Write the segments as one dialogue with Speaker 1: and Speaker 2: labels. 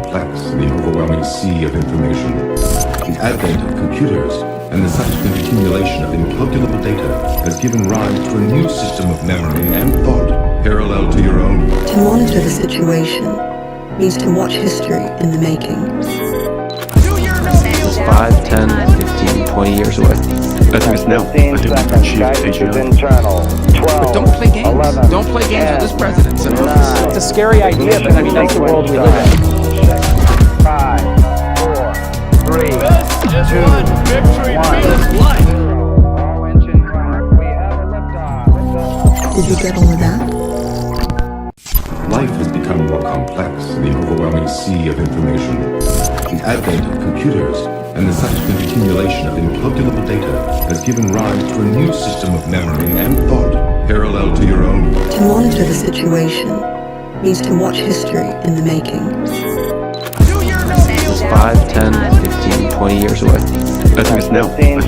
Speaker 1: complex the overwhelming sea of information. The advent of computers and the subsequent accumulation of incalculable data has given rise to a new system of memory and thought parallel to your own.
Speaker 2: To monitor the situation means to watch history in the making.
Speaker 3: 5, 10, 15, 20 years away.
Speaker 4: As of now, I don't guidance is internal. 12,
Speaker 3: But don't play games.
Speaker 4: 11,
Speaker 3: Don't play games
Speaker 4: 10,
Speaker 3: with this president. So
Speaker 4: 9,
Speaker 3: it's a scary idea, but I mean, that's the world we live in.
Speaker 4: 5, 4, 3, 2, 1. All engine running. We have a liftoff.
Speaker 2: Did you get all of that?
Speaker 1: Life has become more complex in the overwhelming sea of information. The advent of computers and the subsequent accumulation of incalculable data has given rise to a new system of memory and thought parallel to your own.
Speaker 2: To monitor the situation means to watch history in the making.
Speaker 3: 5, 10, 15, 20 years away.
Speaker 4: As of now, I don't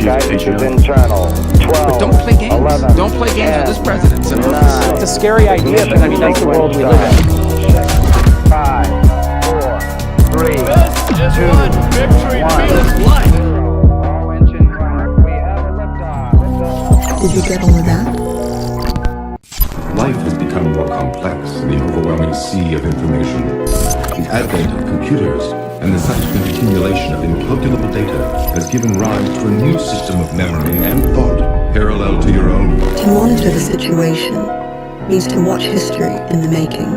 Speaker 4: guidance is internal. 12,
Speaker 3: But don't play games.
Speaker 4: 11,
Speaker 3: Don't play games
Speaker 4: 10,
Speaker 3: with this president. So
Speaker 4: 9,
Speaker 3: it's a scary idea, but I mean, that's the world we live in.
Speaker 4: 5, 4, 3, 2, 1. All engine running. We have a liftoff.
Speaker 2: Did you get all of that?
Speaker 1: Life has become more complex in the overwhelming sea of information. The advent of computers and the subsequent accumulation of incalculable data has given rise to a new system of memory and thought parallel to your own.
Speaker 2: To monitor the situation means to watch history in the making.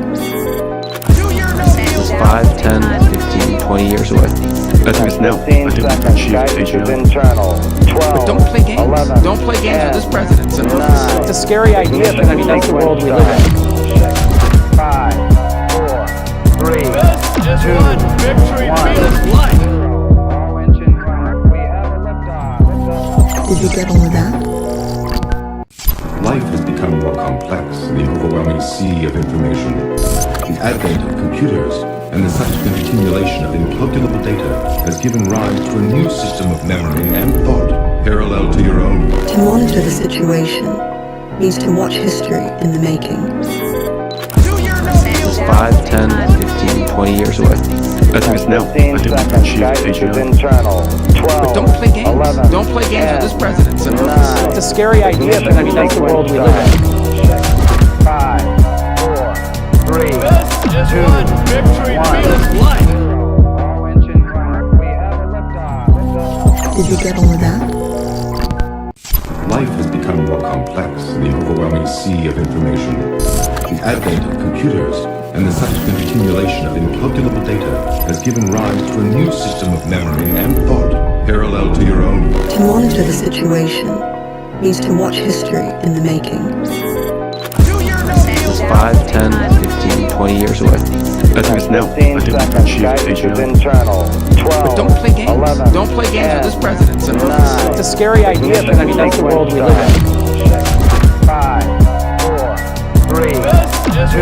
Speaker 3: 5, 10, 15, 20 years away.
Speaker 4: As of now, I don't guidance is internal. 12,
Speaker 3: But don't play games.
Speaker 4: 11,
Speaker 3: Don't play games
Speaker 4: 10,
Speaker 3: with this president. So
Speaker 4: 9,
Speaker 3: it's a scary idea, but I mean, that's the world we live in.
Speaker 4: 5, 4, 3, 2, 1. All engine running. We have a liftoff.
Speaker 2: Did you get all of that?
Speaker 1: Life has become more complex in the overwhelming sea of information. The advent of computers and the subsequent accumulation of incalculable data has given rise to a new system of memory and thought parallel to your own.
Speaker 2: To monitor the situation means to watch history in the making.
Speaker 3: 5, 10, 15, 20 years away.
Speaker 4: As of now, I don't guidance is internal. 12,
Speaker 3: But don't play games.
Speaker 4: 11,
Speaker 3: Don't play games
Speaker 4: 10,
Speaker 3: with this president. So
Speaker 4: 9,
Speaker 3: it's a scary idea, but I mean, that's the world we live in.
Speaker 4: 5, 4, 3, 2, 1. All engine running. We have a liftoff.
Speaker 2: Did you get all of that?
Speaker 1: Life has become more complex in the overwhelming sea of information. The advent of computers and the subsequent accumulation of incalculable data has given rise to a new system of memory and thought parallel to your own.
Speaker 2: To monitor the situation means to watch history in the making.
Speaker 3: 5, 10, 15, 20 years away.
Speaker 4: As of now, I don't guidance is internal. 12,
Speaker 3: But don't play games.
Speaker 4: 11,
Speaker 3: Don't play games
Speaker 4: 10,
Speaker 3: with this president. So
Speaker 4: 9,
Speaker 3: it's a scary idea, but I mean, that's the world we live in.
Speaker 4: 5, 4, 3, 2,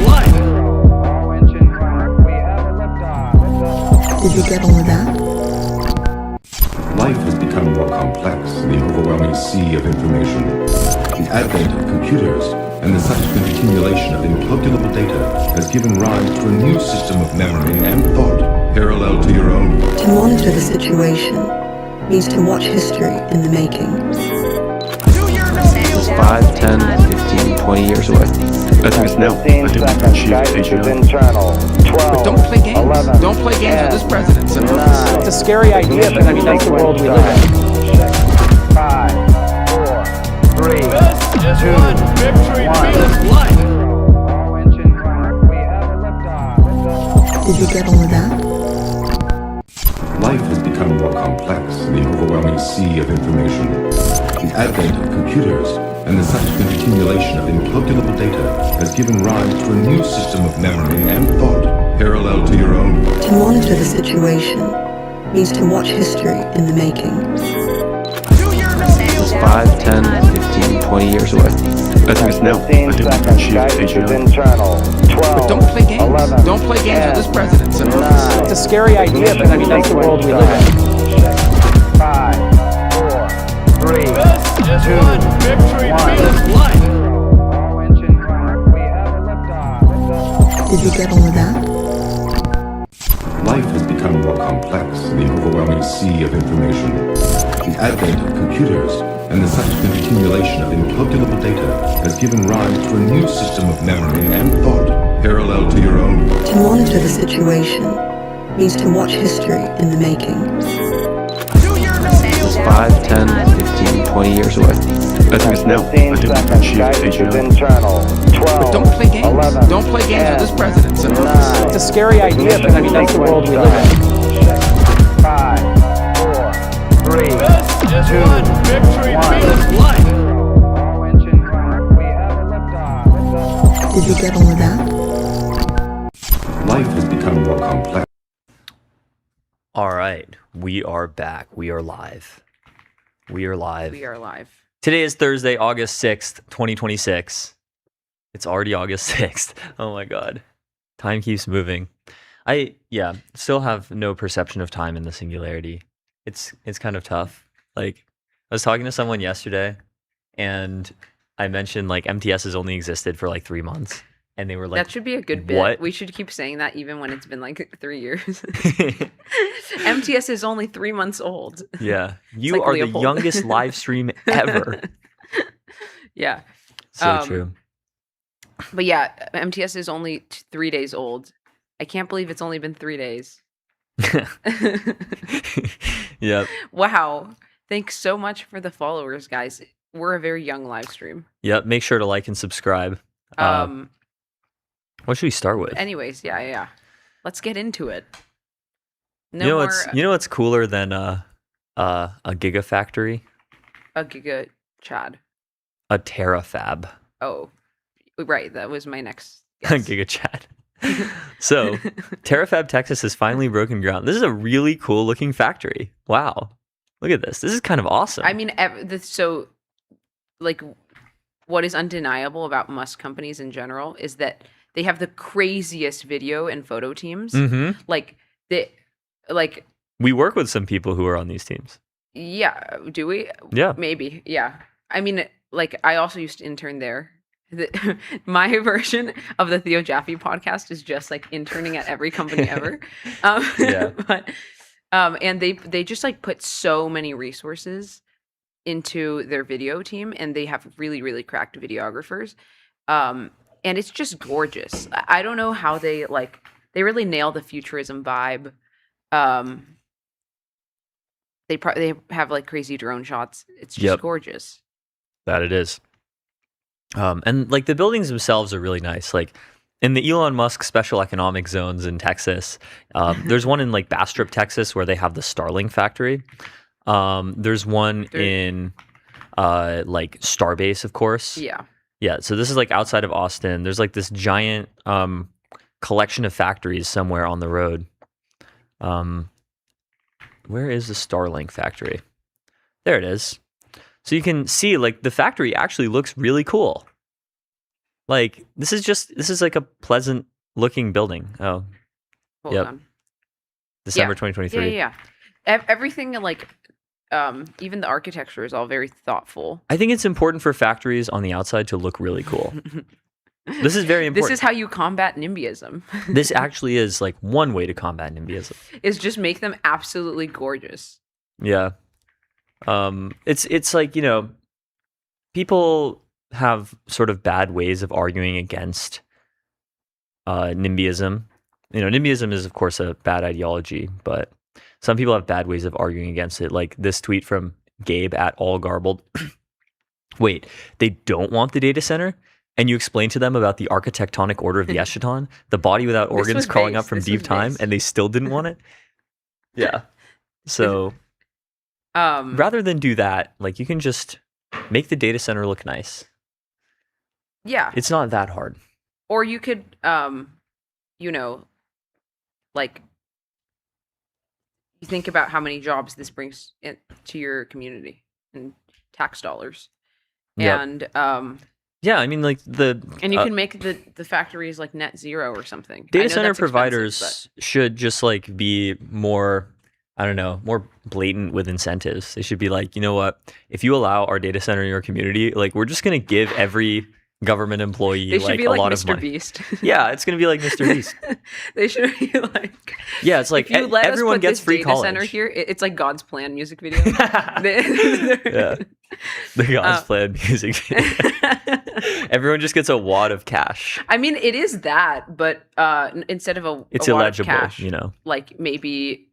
Speaker 4: 1. All engine running. We have a liftoff.
Speaker 2: Did you get all of that?
Speaker 1: Life has become more complex in the overwhelming sea of information. The advent of computers and the subsequent accumulation of incalculable data has given rise to a new system of memory and thought parallel to your own.
Speaker 2: To monitor the situation means to watch history in the making.
Speaker 3: 5, 10, 15, 20 years away.
Speaker 4: As of now, I don't guidance is internal. 12,
Speaker 3: But don't play games.
Speaker 4: 11,
Speaker 3: Don't play games
Speaker 4: 10,
Speaker 3: with this president. So
Speaker 4: 9,
Speaker 3: it's a scary idea, but I mean, that's the world we live in.
Speaker 4: 5, 4, 3, 2, 1. All engine running. We have a liftoff.
Speaker 2: Did you get all of that?
Speaker 1: Life has become more complex in the overwhelming sea of information. The advent of computers and the subsequent accumulation of incalculable data has given rise to a new system of memory and thought parallel to your own.
Speaker 2: To monitor the situation means to watch history in the making.
Speaker 3: 5, 10, 15, 20 years away.
Speaker 4: As of now, I don't guidance is internal. 12,
Speaker 3: But don't play games.
Speaker 4: 11,
Speaker 3: Don't play games
Speaker 4: 10,
Speaker 3: with this president. So
Speaker 4: 9,
Speaker 3: it's a scary idea, but I mean, that's the world we live in.
Speaker 4: 5, 4, 3, 2, 1. All engine running. We have a liftoff.
Speaker 2: Did you get all of that?
Speaker 1: complex in the overwhelming sea of information. The advent of computers and the subsequent accumulation of incalculable data has given rise to a new system of memory and thought parallel to your own.
Speaker 2: To monitor the situation means to watch history in the making.
Speaker 3: 5, 10, 15, 20 years away.
Speaker 5: I think it's now.
Speaker 4: 15
Speaker 5: I think
Speaker 4: seconds.
Speaker 5: achieved
Speaker 4: Guidance is
Speaker 5: AGI.
Speaker 4: internal. 12.
Speaker 6: But don't play games.
Speaker 4: 11,
Speaker 6: Don't play games with this
Speaker 4: 10,
Speaker 6: president, sir.
Speaker 4: 9.
Speaker 3: It's a scary idea, but I mean, that's the world we live in.
Speaker 4: 5, 4, 3, 2, 1. All engine running. We have a liftoff.
Speaker 2: Did you get all of that?
Speaker 1: Life has become more complex.
Speaker 7: All right, we are back. We are live. We are live.
Speaker 8: We are live.
Speaker 7: Today is Thursday, August 6th, 2026. It's already August 6th. Oh my God. Time keeps moving. I still have no perception of time in the singularity. It's kind of tough. Like, I was talking to someone yesterday and I mentioned like MTS has only existed for like 3 months. And they were like,
Speaker 8: that should be a good bit.
Speaker 7: what?
Speaker 8: We should keep saying that even when it's been like 3 years. MTS is only 3 months old.
Speaker 7: Yeah. You
Speaker 8: like
Speaker 7: are
Speaker 8: Leopold.
Speaker 7: the youngest live stream ever.
Speaker 8: Yeah.
Speaker 7: So true.
Speaker 8: But yeah, MTS is only 3 days old. I can't believe it's only been 3 days.
Speaker 7: Yep.
Speaker 8: Wow. Thanks so much for the followers, guys. We're a very young live stream.
Speaker 7: Yep. Make sure to like and subscribe. What should we start with?
Speaker 8: Anyways, yeah. Let's get into it. No
Speaker 7: you know
Speaker 8: more
Speaker 7: what's what's cooler than a gigafactory?
Speaker 8: a giga Chad.
Speaker 7: A terafab.
Speaker 8: Oh, right. That was my next
Speaker 7: A
Speaker 8: guess.
Speaker 7: gigachad. So, Terafab, Texas has finally broken ground. This is a really cool looking factory. Wow. Look at this. This is kind of awesome.
Speaker 8: I mean, so like what is undeniable about Musk companies in general is that they have the craziest video and photo teams.
Speaker 7: Mhm.
Speaker 8: Like
Speaker 7: We work with some people who are on these teams.
Speaker 8: yeah, do we?
Speaker 7: Yeah.
Speaker 8: Maybe. Yeah. I mean, like I also used to intern there. My version of the Theo Jaffe podcast is just like interning at every company ever.
Speaker 7: Yeah.
Speaker 8: But and they just like put so many resources into their video team, and they have really, really cracked videographers. And it's just gorgeous. I don't know how they really nail the futurism vibe. They have like crazy drone shots. It's just
Speaker 7: Yep.
Speaker 8: gorgeous.
Speaker 7: That it is. And like the buildings themselves are really nice. Like in the Elon Musk special economic zones in Texas, there's one in like Bastrop, Texas, where they have the Starlink factory. There's one in like Starbase, of course.
Speaker 8: Yeah.
Speaker 7: Yeah. So this is like outside of Austin. There's like this giant collection of factories somewhere on the road. Where is the Starlink factory? There it is. So you can see like the factory actually looks really cool. Like this is like a pleasant looking building. Oh,
Speaker 8: Hold
Speaker 7: Yep.
Speaker 8: on.
Speaker 7: December
Speaker 8: Yeah.
Speaker 7: 2023.
Speaker 8: Yeah. Everything like even the architecture is all very thoughtful.
Speaker 7: I think it's important for factories on the outside to look really cool. This is very important.
Speaker 8: This is how you combat NIMBYism.
Speaker 7: This actually is like one way to combat NIMBYism.
Speaker 8: Is just make them absolutely gorgeous.
Speaker 7: Yeah. It's like, you know, people have sort of bad ways of arguing against NIMBYism. You know, NIMBYism is of course a bad ideology, but some people have bad ways of arguing against it. Like this tweet from Gabe at All Garbled. Wait, they don't want the data center? And you explain to them about the architectonic order of the eschaton, the body without
Speaker 8: This
Speaker 7: organs
Speaker 8: was
Speaker 7: crawling
Speaker 8: base.
Speaker 7: up from
Speaker 8: This
Speaker 7: deep
Speaker 8: was
Speaker 7: time,
Speaker 8: base.
Speaker 7: and they still didn't want it? Yeah. So
Speaker 8: Um
Speaker 7: rather than do that, like you can just make the data center look nice.
Speaker 8: yeah.
Speaker 7: It's not that hard.
Speaker 8: Or you could you know, like you think about how many jobs this brings to your community and tax dollars.
Speaker 7: Yep.
Speaker 8: And
Speaker 7: Yeah, I mean, like
Speaker 8: you can make the factories like net zero or something. I
Speaker 7: data
Speaker 8: know
Speaker 7: center
Speaker 8: that's expensive,
Speaker 7: providers should just like be more, I don't know, more blatant with incentives. They should be like, you know what? If you allow our data center in your community, like we're just gonna give every government employee,
Speaker 8: They should
Speaker 7: like
Speaker 8: be
Speaker 7: a
Speaker 8: like
Speaker 7: lot of
Speaker 8: Mr.
Speaker 7: money.
Speaker 8: Beast.
Speaker 7: Yeah, it's gonna be like Mr. Beast.
Speaker 8: They should be like.
Speaker 7: Yeah, it's like
Speaker 8: if you let
Speaker 7: everyone
Speaker 8: us put
Speaker 7: gets
Speaker 8: this
Speaker 7: free
Speaker 8: data
Speaker 7: college.
Speaker 8: center here, it's like God's Plan music video.
Speaker 7: Yeah, the God's Plan music video. Everyone just gets a wad of cash.
Speaker 8: I mean, it is that, but instead of
Speaker 7: It's
Speaker 8: a wad
Speaker 7: illegible,
Speaker 8: of cash,
Speaker 7: you know.
Speaker 8: like maybe,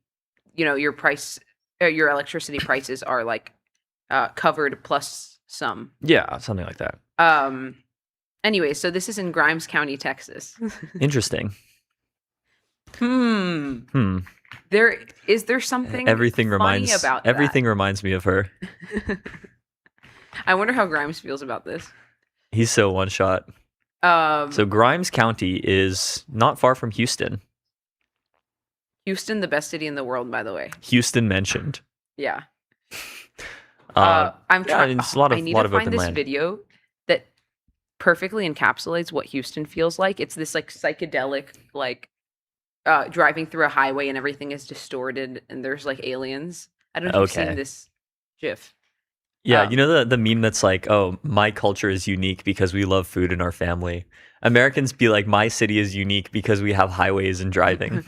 Speaker 8: your price, your electricity prices are like covered plus some.
Speaker 7: Yeah, something like that.
Speaker 8: Anyway, so this is in Grimes County, Texas.
Speaker 7: Interesting.
Speaker 8: There something
Speaker 7: Everything
Speaker 8: funny about
Speaker 7: everything reminds me of her.
Speaker 8: that? I wonder how Grimes feels about this.
Speaker 7: He's so one shot. So Grimes County is not far from Houston.
Speaker 8: Houston, the best city in the world, by the way.
Speaker 7: Houston mentioned.
Speaker 8: Yeah.
Speaker 7: I'm
Speaker 8: I'm trying.
Speaker 7: It's a lot of
Speaker 8: I need
Speaker 7: lot
Speaker 8: to
Speaker 7: of
Speaker 8: find
Speaker 7: open
Speaker 8: this
Speaker 7: land.
Speaker 8: video that perfectly encapsulates what Houston feels like. It's this like psychedelic, like driving through a highway and everything is distorted and there's like aliens. I don't know if you've
Speaker 7: Okay.
Speaker 8: seen this GIF.
Speaker 7: Yeah, you know the meme that's like, oh, my culture is unique because we love food in our family. Americans be like, my city is unique because we have highways and driving.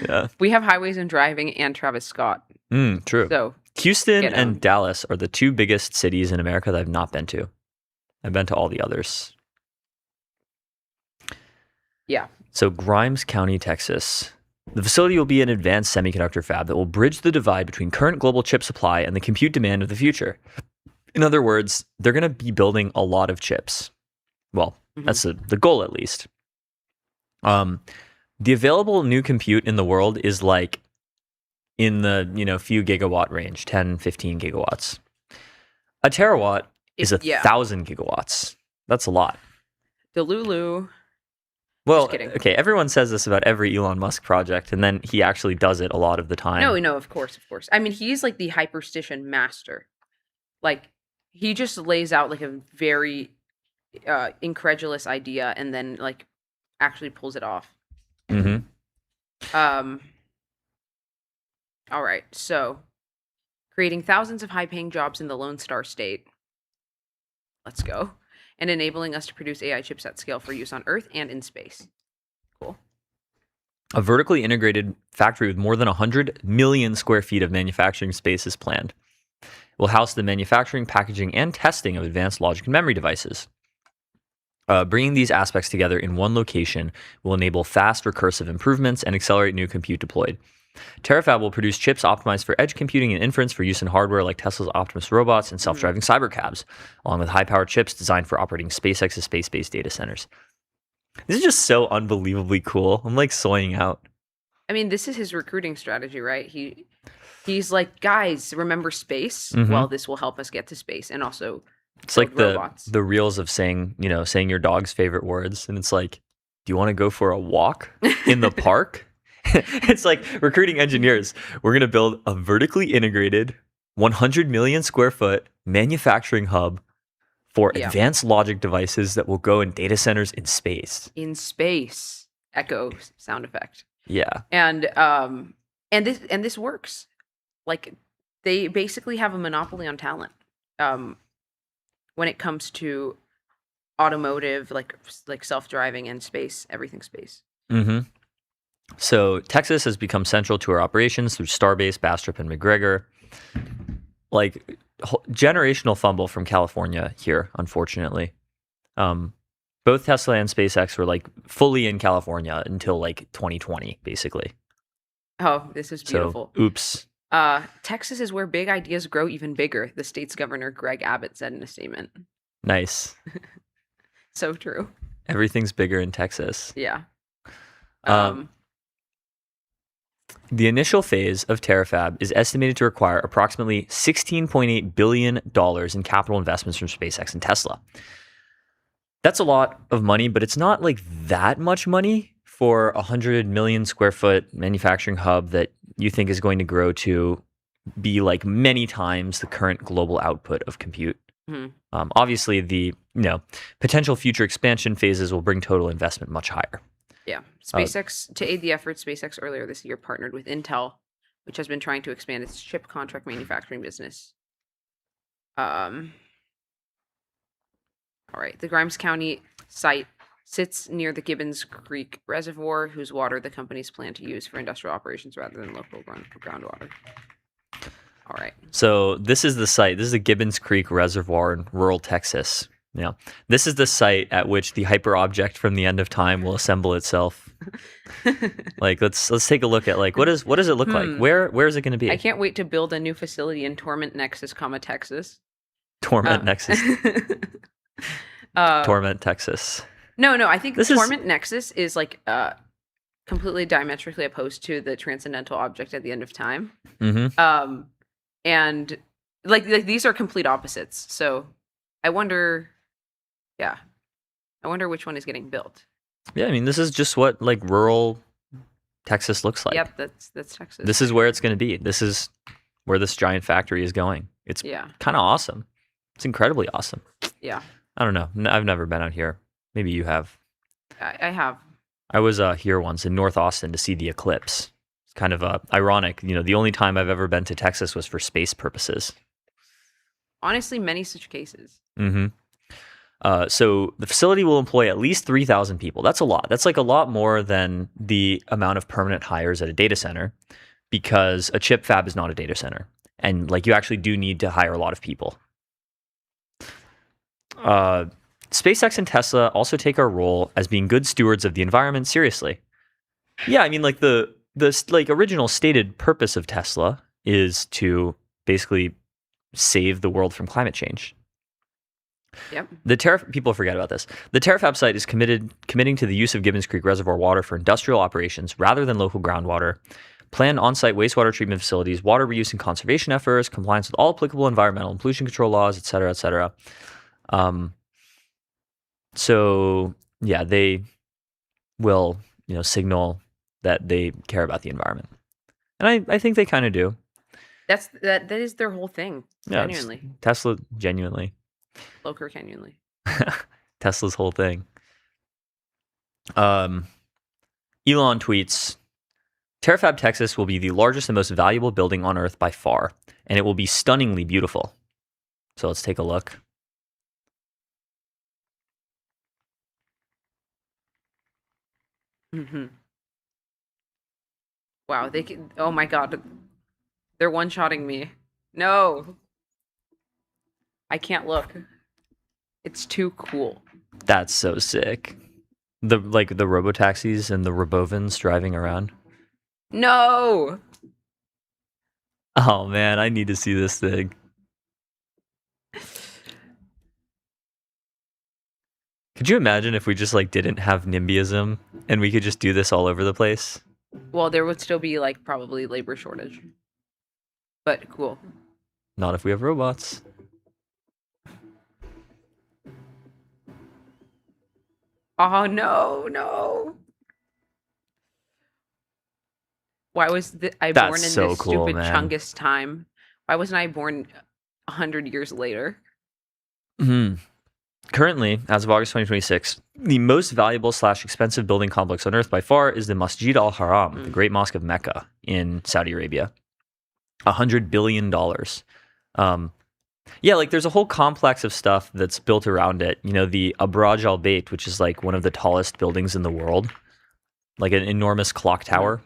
Speaker 7: Yeah.
Speaker 8: We have highways and driving and Travis Scott.
Speaker 7: True.
Speaker 8: So
Speaker 7: Houston
Speaker 8: get 'em.
Speaker 7: and Dallas are the two biggest cities in America that I've not been to. I've been to all the others.
Speaker 8: yeah.
Speaker 7: So Grimes County, Texas. The facility will be an advanced semiconductor fab that will bridge the divide between current global chip supply and the compute demand of the future. In other words, they're going to be building a lot of chips. Well, that's the goal at least. The available new compute in the world is like in the few gigawatt range, 10, 15 gigawatts. A terawatt is 1,000 gigawatts. That's a lot.
Speaker 8: Delulu.
Speaker 7: Well,
Speaker 8: kidding.
Speaker 7: okay, everyone says this about every Elon Musk project, and then he actually does it a lot of the time.
Speaker 8: No, of course. I mean, he's like the hyperstition master. Like, he just lays out like a very incredulous idea and then like actually pulls it off. All right, so creating thousands of high-paying jobs in the Lone Star State. Let's go. And enabling us to produce AI chips at scale for use on Earth and in space. Cool.
Speaker 7: A vertically integrated factory with more than 100 million square feet of manufacturing space is planned. It will house the manufacturing, packaging, and testing of advanced logic and memory devices. Bringing these aspects together in one location will enable fast recursive improvements and accelerate new compute deployed. Terafab will produce chips optimized for edge computing and inference for use in hardware like Tesla's Optimus robots and self-driving cybercabs, along with high-powered chips designed for operating SpaceX's space-based data centers. This is just so unbelievably cool. I'm like soying out.
Speaker 8: I mean, this is his recruiting strategy, right? He's like, guys, remember space? Well, this will help us get to space and also
Speaker 7: it's like
Speaker 8: robots.
Speaker 7: the reels of saying your dog's favorite words, and it's like, do you want to go for a walk in the park? It's like recruiting engineers. We're going to build a vertically integrated 100 million square foot manufacturing hub for advanced logic devices that will go in data centers in space. In space.
Speaker 8: Echo sound effect.
Speaker 7: Yeah.
Speaker 8: And this works. Like, they basically have a monopoly on talent. When it comes to automotive, like self-driving and space, everything space.
Speaker 7: So Texas has become central to our operations through Starbase, Bastrop, and McGregor. Like, generational fumble from California here, unfortunately. Both Tesla and SpaceX were like fully in California until like 2020, basically.
Speaker 8: Oh, this is beautiful.
Speaker 7: So, oops.
Speaker 8: Texas is where big ideas grow even bigger, the state's governor Greg Abbott said in a statement.
Speaker 7: Nice.
Speaker 8: So true.
Speaker 7: Everything's bigger in Texas.
Speaker 8: Yeah.
Speaker 7: The initial phase of Terafab is estimated to require approximately $16.8 billion in capital investments from SpaceX and Tesla. That's a lot of money, but it's not like that much money for a 100 million square foot manufacturing hub that you think is going to grow to be like many times the current global output of compute. Obviously, the potential future expansion phases will bring total investment much higher.
Speaker 8: Yeah. SpaceX, to aid the effort, SpaceX earlier this year partnered with Intel, which has been trying to expand its chip contract manufacturing business. All right. The Grimes County site sits near the Gibbons Creek Reservoir, whose water the companies plan to use for industrial operations rather than local groundwater. All right.
Speaker 7: So this is the site. This is the Gibbons Creek Reservoir in rural Texas. Yeah. This is the site at which the hyperobject from the end of time will assemble itself. Like let's take a look at like what does it look like? Where is it going to be?
Speaker 8: I can't wait to build a new facility in Torment, Nexus, Texas.
Speaker 7: Torment Nexus. Torment Texas.
Speaker 8: No, I think Torment Nexus is like completely diametrically opposed to the transcendental object at the end of time.
Speaker 7: Mm-hmm.
Speaker 8: And like these are complete opposites. So I wonder which one is getting built.
Speaker 7: Yeah, I mean this is just what like rural Texas looks like.
Speaker 8: Yep, that's Texas.
Speaker 7: This is where it's going to be. This is where this giant factory is going. It's kind of awesome. It's incredibly awesome.
Speaker 8: Yeah.
Speaker 7: I don't know. I've never been out here. Maybe you have.
Speaker 8: I have.
Speaker 7: I was here once in North Austin to see the eclipse. It's kind of ironic. You know, the only time I've ever been to Texas was for space purposes.
Speaker 8: Honestly, many such cases.
Speaker 7: Mm-hmm. So the facility will employ at least 3,000 people. That's a lot. That's like a lot more than the amount of permanent hires at a data center, because a chip fab is not a data center. And like you actually do need to hire a lot of people. SpaceX and Tesla also take our role as being good stewards of the environment seriously. Yeah, I mean, like the like original stated purpose of Tesla is to basically save the world from climate change.
Speaker 8: Yep.
Speaker 7: People forget about this. The Terafab site is committing to the use of Gibbons Creek Reservoir water for industrial operations rather than local groundwater. Planned on-site wastewater treatment facilities, water reuse and conservation efforts, compliance with all applicable environmental and pollution control laws, et cetera, et cetera. So yeah, they will, signal that they care about the environment, and I think they kind of do.
Speaker 8: That is their whole thing.
Speaker 7: Yeah,
Speaker 8: genuinely.
Speaker 7: Tesla genuinely.
Speaker 8: Loker genuinely.
Speaker 7: Tesla's whole thing. Elon tweets, Terafab, Texas will be the largest and most valuable building on Earth by far, and it will be stunningly beautiful. So let's take a look.
Speaker 8: Mm-hmm. Wow, oh my god. They're one-shotting me. No. I can't look. It's too cool.
Speaker 7: That's so sick. The robotaxis and the Robovans driving around.
Speaker 8: No.
Speaker 7: Oh man, I need to see this thing. Could you imagine if we just didn't have NIMBYism and we could just do this all over the place?
Speaker 8: Well, there would still be probably labor shortage. But cool.
Speaker 7: Not if we have robots.
Speaker 8: Oh no. Why was I born in
Speaker 7: so
Speaker 8: this
Speaker 7: cool,
Speaker 8: stupid
Speaker 7: man.
Speaker 8: Chungus time? Why wasn't I born 100 years later?
Speaker 7: Currently, as of August 2026, the most valuable / expensive building complex on Earth by far is the Masjid al-Haram, the Great Mosque of Mecca in Saudi Arabia. $100 billion. Yeah, there's a whole complex of stuff that's built around it. The Abraj al-Bayt, which is one of the tallest buildings in the world, an enormous clock tower.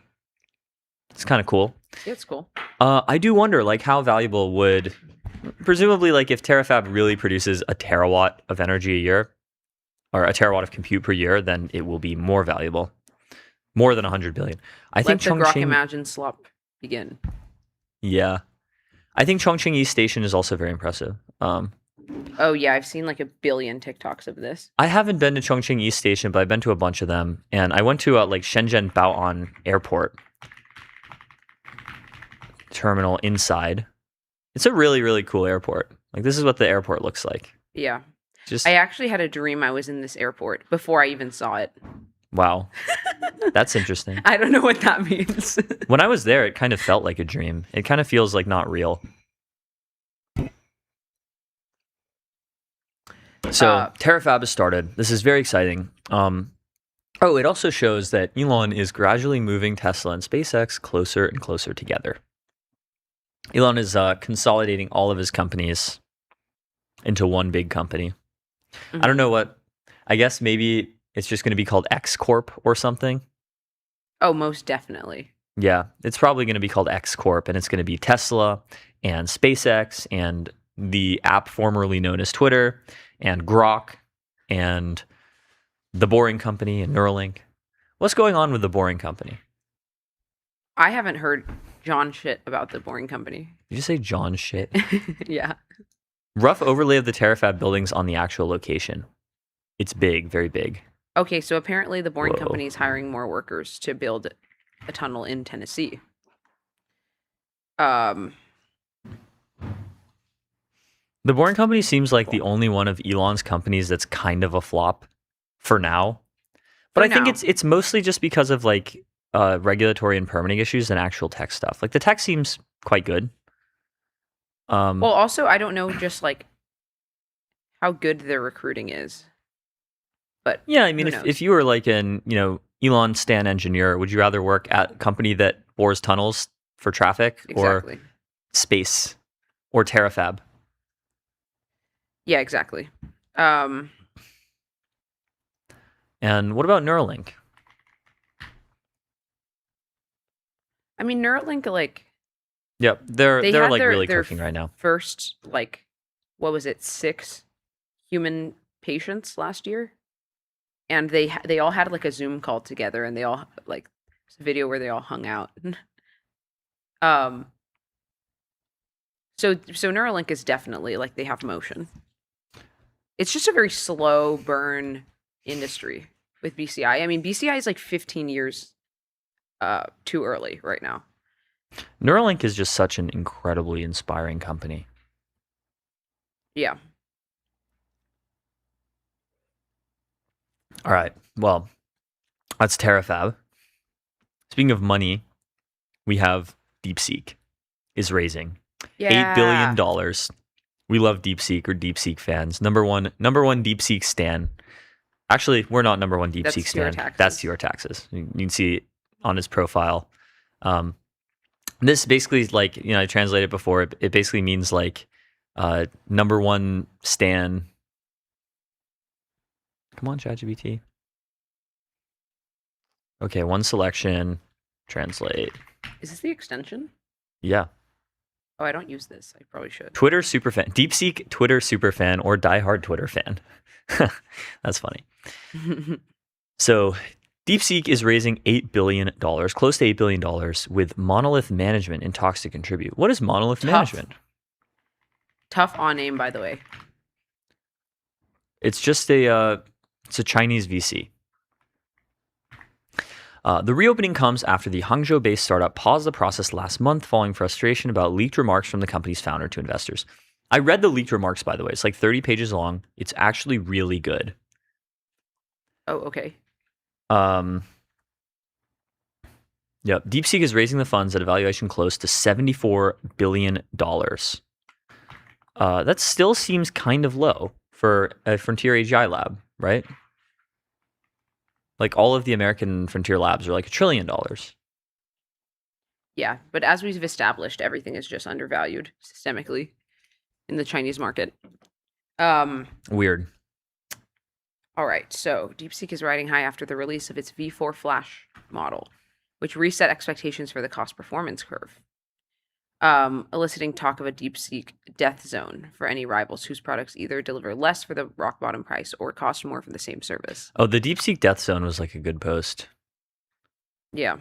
Speaker 7: It's kind of cool.
Speaker 8: Yeah, it's cool.
Speaker 7: I do wonder, how valuable would, presumably, if Terafab really produces a terawatt of energy a year, or a terawatt of compute per year, then it will be more valuable, more than 100 billion. I think
Speaker 8: the Grok Imagine slop begin.
Speaker 7: Yeah. I think Chongqing East Station is also very impressive.
Speaker 8: Oh yeah, I've seen a billion TikToks of this.
Speaker 7: I haven't been to Chongqing East Station, but I've been to a bunch of them. And I went to Shenzhen Bao'an Airport terminal inside. It's a really, really cool airport. This is what the airport looks like.
Speaker 8: Yeah. I actually had a dream I was in this airport before I even saw it.
Speaker 7: Wow. That's interesting.
Speaker 8: I don't know what that means.
Speaker 7: When I was there, it kind of felt like a dream. It kind of feels not real. So Terafab has started. This is very exciting. It also shows that Elon is gradually moving Tesla and SpaceX closer and closer together. Elon is consolidating all of his companies into one big company. I don't know what. I guess maybe it's just going to be called X Corp or something.
Speaker 8: Oh, most definitely.
Speaker 7: Yeah, it's probably going to be called X Corp, and it's going to be Tesla and SpaceX and the app formerly known as Twitter and Grok and the Boring Company and Neuralink. What's going on with the Boring Company?
Speaker 8: I haven't heard John shit about the Boring Company.
Speaker 7: Did you say John shit?
Speaker 8: Yeah.
Speaker 7: Rough overlay of the Terafab buildings on the actual location. It's big, very big.
Speaker 8: Okay, so apparently the Boring
Speaker 7: Whoa.
Speaker 8: Company is hiring more workers to build a tunnel in Tennessee.
Speaker 7: The Boring Company seems like the only one of Elon's companies that's kind of a flop for now. But
Speaker 8: For
Speaker 7: I think
Speaker 8: now.
Speaker 7: it's mostly just because of like regulatory and permitting issues and actual tech stuff. Like the tech seems quite good.
Speaker 8: Well, also, I don't know just like how good their recruiting is. But
Speaker 7: yeah, I mean,
Speaker 8: who knows?
Speaker 7: if you were like an Elon Stan engineer, would you rather work at a company that bores tunnels for traffic
Speaker 8: Exactly.
Speaker 7: or space or Terafab?
Speaker 8: Yeah, exactly.
Speaker 7: And what about Neuralink?
Speaker 8: I mean, Neuralink, like,
Speaker 7: Yep, they're
Speaker 8: had
Speaker 7: like
Speaker 8: their-
Speaker 7: really
Speaker 8: their
Speaker 7: cooking right now.
Speaker 8: first, like, what was it, 6 human patients last year, and they all had like a Zoom call together, and they all like it's a video where they all hung out. So Neuralink is definitely like they have motion. It's just a very slow burn industry with BCI. I mean, BCI is like 15 years too early right now.
Speaker 7: Neuralink is just such an incredibly inspiring company.
Speaker 8: Yeah.
Speaker 7: All right. Well, that's Terafab. Speaking of money, we have Deepseek is raising $8 billion. We love Deepseek or Deepseek fans. Number one Deepseek stan. Actually, we're not number one
Speaker 8: That's
Speaker 7: Deepseek
Speaker 8: your
Speaker 7: stan.
Speaker 8: taxes.
Speaker 7: That's your taxes. You can see it on his profile. This basically is like, I translated it before. It basically means like number one stan. Come on, ChatGPT. Okay, one selection. Translate.
Speaker 8: Is this the extension?
Speaker 7: Yeah.
Speaker 8: Oh, I don't use this. I probably should.
Speaker 7: Twitter superfan. Deepseek Twitter superfan or diehard Twitter fan. That's funny. So Deepseek is raising $8 billion, close to $8 billion, with Monolith Management in talks to contribute. What is Monolith Management?
Speaker 8: Tough on name, by the way.
Speaker 7: It's just it's a Chinese VC. The reopening comes after the Hangzhou-based startup paused the process last month following frustration about leaked remarks from the company's founder to investors. I read the leaked remarks, by the way. It's like 30 pages long. It's actually really good.
Speaker 8: Oh, okay.
Speaker 7: Yep. Deepseek is raising the funds at a valuation close to $74 billion. That still seems kind of low for a frontier AGI lab, right? Like all of the American frontier labs are like $1 trillion.
Speaker 8: Yeah, but as we've established, everything is just undervalued systemically in the Chinese market.
Speaker 7: Weird.
Speaker 8: All right, so Deepseek is riding high after the release of its V4 Flash model, which reset expectations for the cost performance curve, eliciting talk of a Deepseek death zone for any rivals whose products either deliver less for the rock bottom price or cost more for the same service.
Speaker 7: Oh, the Deepseek death zone was like a good post.
Speaker 8: Yeah.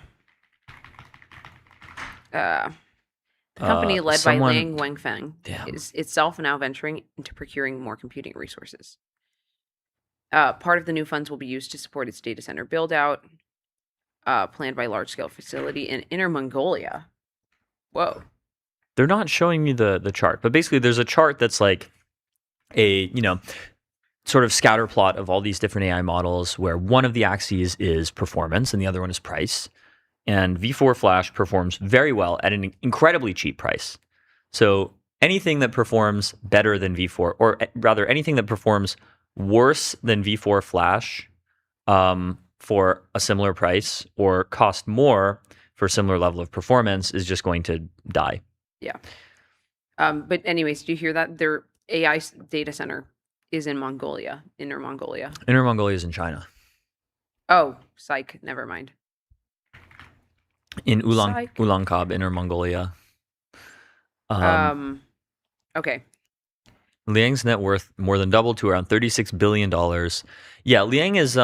Speaker 8: The company led by Liang Wenfeng is itself now venturing into procuring more computing resources. Part of the new funds will be used to support its data center build-out, planned by large-scale facility in Inner Mongolia. Whoa.
Speaker 7: They're not showing me the chart, but basically there's a chart that's like a, sort of scatter plot of all these different AI models where one of the axes is performance and the other one is price. And V4 Flash performs very well at an incredibly cheap price. So anything that performs better than V4, or rather anything that performs worse than V4 Flash for a similar price or cost more for a similar level of performance is just going to die.
Speaker 8: Yeah. But anyways, do you hear that? Their AI data center is in Mongolia, Inner Mongolia.
Speaker 7: Inner Mongolia is in China.
Speaker 8: Oh, psych. Never mind.
Speaker 7: In
Speaker 8: Psych.
Speaker 7: Ulaanbaatar, Inner Mongolia.
Speaker 8: Okay.
Speaker 7: Liang's net worth more than doubled to around $36 billion. Yeah, Liang is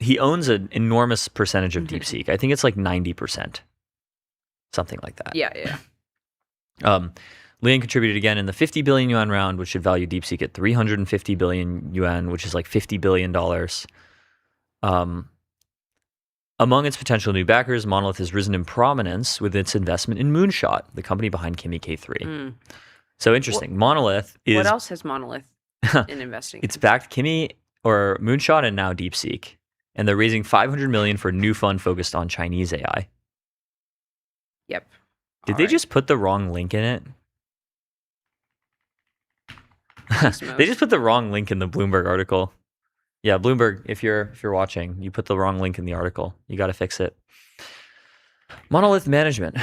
Speaker 7: he owns an enormous percentage of Deepseek. I think it's like 90%. Something like that.
Speaker 8: Yeah.
Speaker 7: Liang contributed again in the 50 billion yuan round, which should value Deepseek at 350 billion yuan, which is like $50 billion. Among its potential new backers, Monolith has risen in prominence with its investment in Moonshot, the company behind Kimi K3. So interesting. Monolith is...
Speaker 8: What else has Monolith in investing?
Speaker 7: It's backed Kimi or Moonshot and now Deepseek. And they're raising $500 million for a new fund focused on Chinese AI.
Speaker 8: Yep.
Speaker 7: Did they just put the wrong link in it? They just put the wrong link in the Bloomberg article. Yeah, Bloomberg, if you're watching, you put the wrong link in the article. You got to fix it. Monolith Management.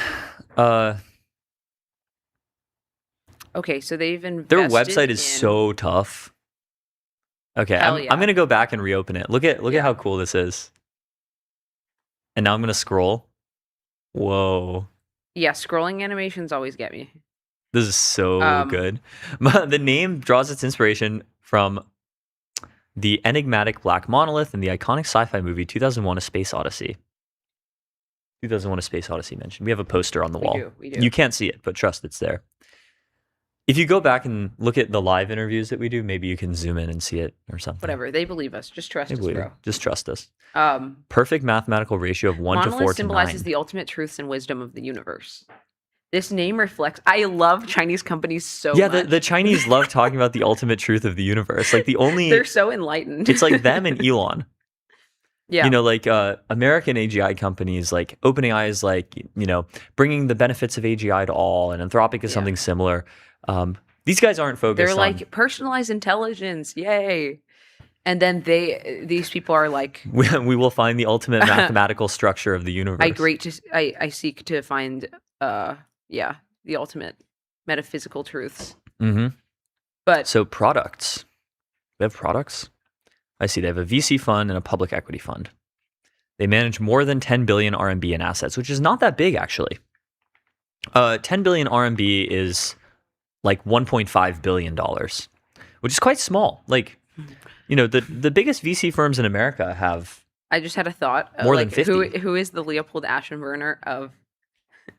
Speaker 8: Okay, so they've invested.
Speaker 7: Their website is so tough. Okay, I'm gonna go back and reopen it. Look at how cool this is. And now I'm gonna scroll. Whoa.
Speaker 8: Yeah, scrolling animations always get me.
Speaker 7: This is so good. The name draws its inspiration from the enigmatic black monolith in the iconic sci-fi movie 2001: A Space Odyssey. 2001: A Space Odyssey mentioned. We have a poster on the wall.
Speaker 8: We do.
Speaker 7: You can't see it, but trust it's there. If you go back and look at the live interviews that we do, maybe you can zoom in and see it or something.
Speaker 8: Whatever. They believe us. Just trust us, bro.
Speaker 7: Just trust us. Perfect mathematical ratio of 1 to 4 to 9.
Speaker 8: Monolith symbolizes the ultimate truths and wisdom of the universe. This name reflects... I love Chinese companies so much.
Speaker 7: Yeah, the Chinese love talking about the ultimate truth of the universe. Like the only...
Speaker 8: They're so enlightened.
Speaker 7: It's like them and Elon.
Speaker 8: Yeah.
Speaker 7: You know, like American AGI companies, like OpenAI is like, you know, bringing the benefits of AGI to all, and Anthropic is something similar. These guys aren't focused
Speaker 8: They're
Speaker 7: on...
Speaker 8: like personalized intelligence, yay. And then these people are like...
Speaker 7: We will find the ultimate mathematical structure of the universe.
Speaker 8: I seek to find, the ultimate metaphysical truths.
Speaker 7: Mm-hmm.
Speaker 8: But
Speaker 7: so products. They have products? I see. They have a VC fund and a public equity fund. They manage more than 10 billion RMB in assets, which is not that big, actually. 10 billion RMB is like $1.5 billion, which is quite small. Like, you know, the biggest VC firms in America have...
Speaker 8: I just had a thought.
Speaker 7: More than 50.
Speaker 8: Who is the Leopold Aschenberger of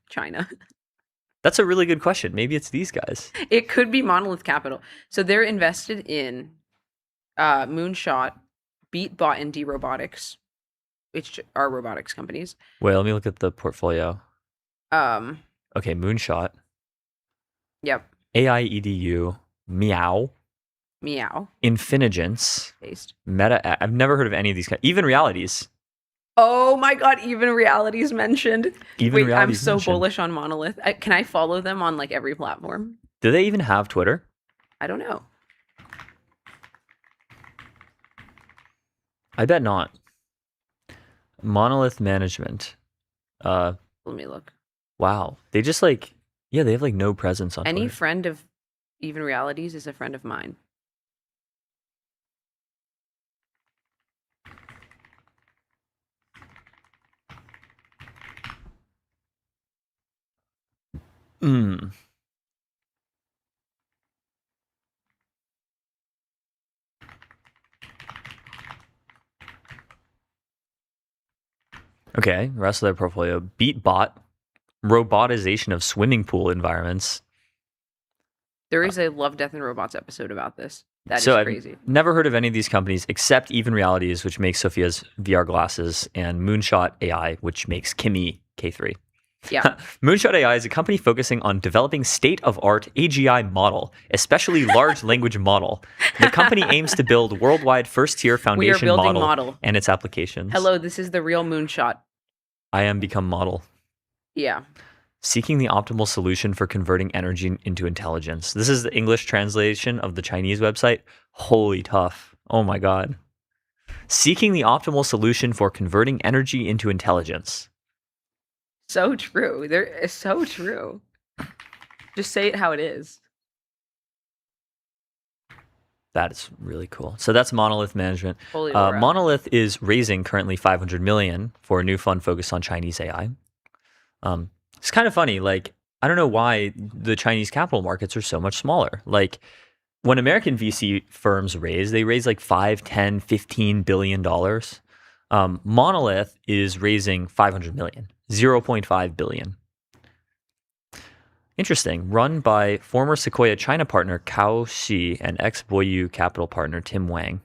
Speaker 8: China?
Speaker 7: That's a really good question. Maybe it's these guys.
Speaker 8: It could be Monolith Capital. So they're invested in Moonshot, Beatbot, and D Robotics, which are robotics companies.
Speaker 7: Wait, let me look at the portfolio. Okay, Moonshot.
Speaker 8: Yep.
Speaker 7: AI EDU, Meow, Infinigence,
Speaker 8: Based.
Speaker 7: Meta. I've never heard of any of these guys. Even Realities.
Speaker 8: Oh my god, Even Realities mentioned.
Speaker 7: Even
Speaker 8: Wait,
Speaker 7: Realities
Speaker 8: I'm so
Speaker 7: mentioned.
Speaker 8: bullish on Monolith. Can I follow them on like every platform?
Speaker 7: Do they even have Twitter?
Speaker 8: I don't know.
Speaker 7: I bet not. Monolith Management.
Speaker 8: Let me look.
Speaker 7: Wow. They just like, yeah, they have like no presence on
Speaker 8: Any
Speaker 7: Twitter.
Speaker 8: friend of Even Realities is a friend of mine.
Speaker 7: Okay, rest of their portfolio. Beatbot, robotization of swimming pool environments.
Speaker 8: There is a Love, Death, and Robots episode about this. That is
Speaker 7: I've
Speaker 8: crazy.
Speaker 7: never heard of any of these companies except Even Realities, which makes Sophia's VR glasses, and Moonshot AI, which makes Kimi K3.
Speaker 8: Yeah.
Speaker 7: Moonshot AI is a company focusing on developing state-of-art AGI model, especially large language model. The company aims to build worldwide first-tier foundation model and its applications.
Speaker 8: Hello, this is the real Moonshot.
Speaker 7: I am become model.
Speaker 8: Yeah.
Speaker 7: Seeking the optimal solution for converting energy into intelligence. This is the English translation of the Chinese website. Holy tough. Oh my God. Seeking the optimal solution for converting energy into intelligence.
Speaker 8: So true. It's so true. Just say it how it is.
Speaker 7: That is really cool. So that's Monolith Management.
Speaker 8: Holy Laura.
Speaker 7: Monolith is raising currently 500 million for a new fund focused on Chinese AI. It's kind of funny. Like, I don't know why the Chinese capital markets are so much smaller. Like, when American VC firms raise, they raise like 5, 10, 15 billion dollars. Monolith is raising 500 million, 0.5 billion. Interesting. Run by former Sequoia China partner Cao Xi and ex-Boyu Capital partner Tim Wang.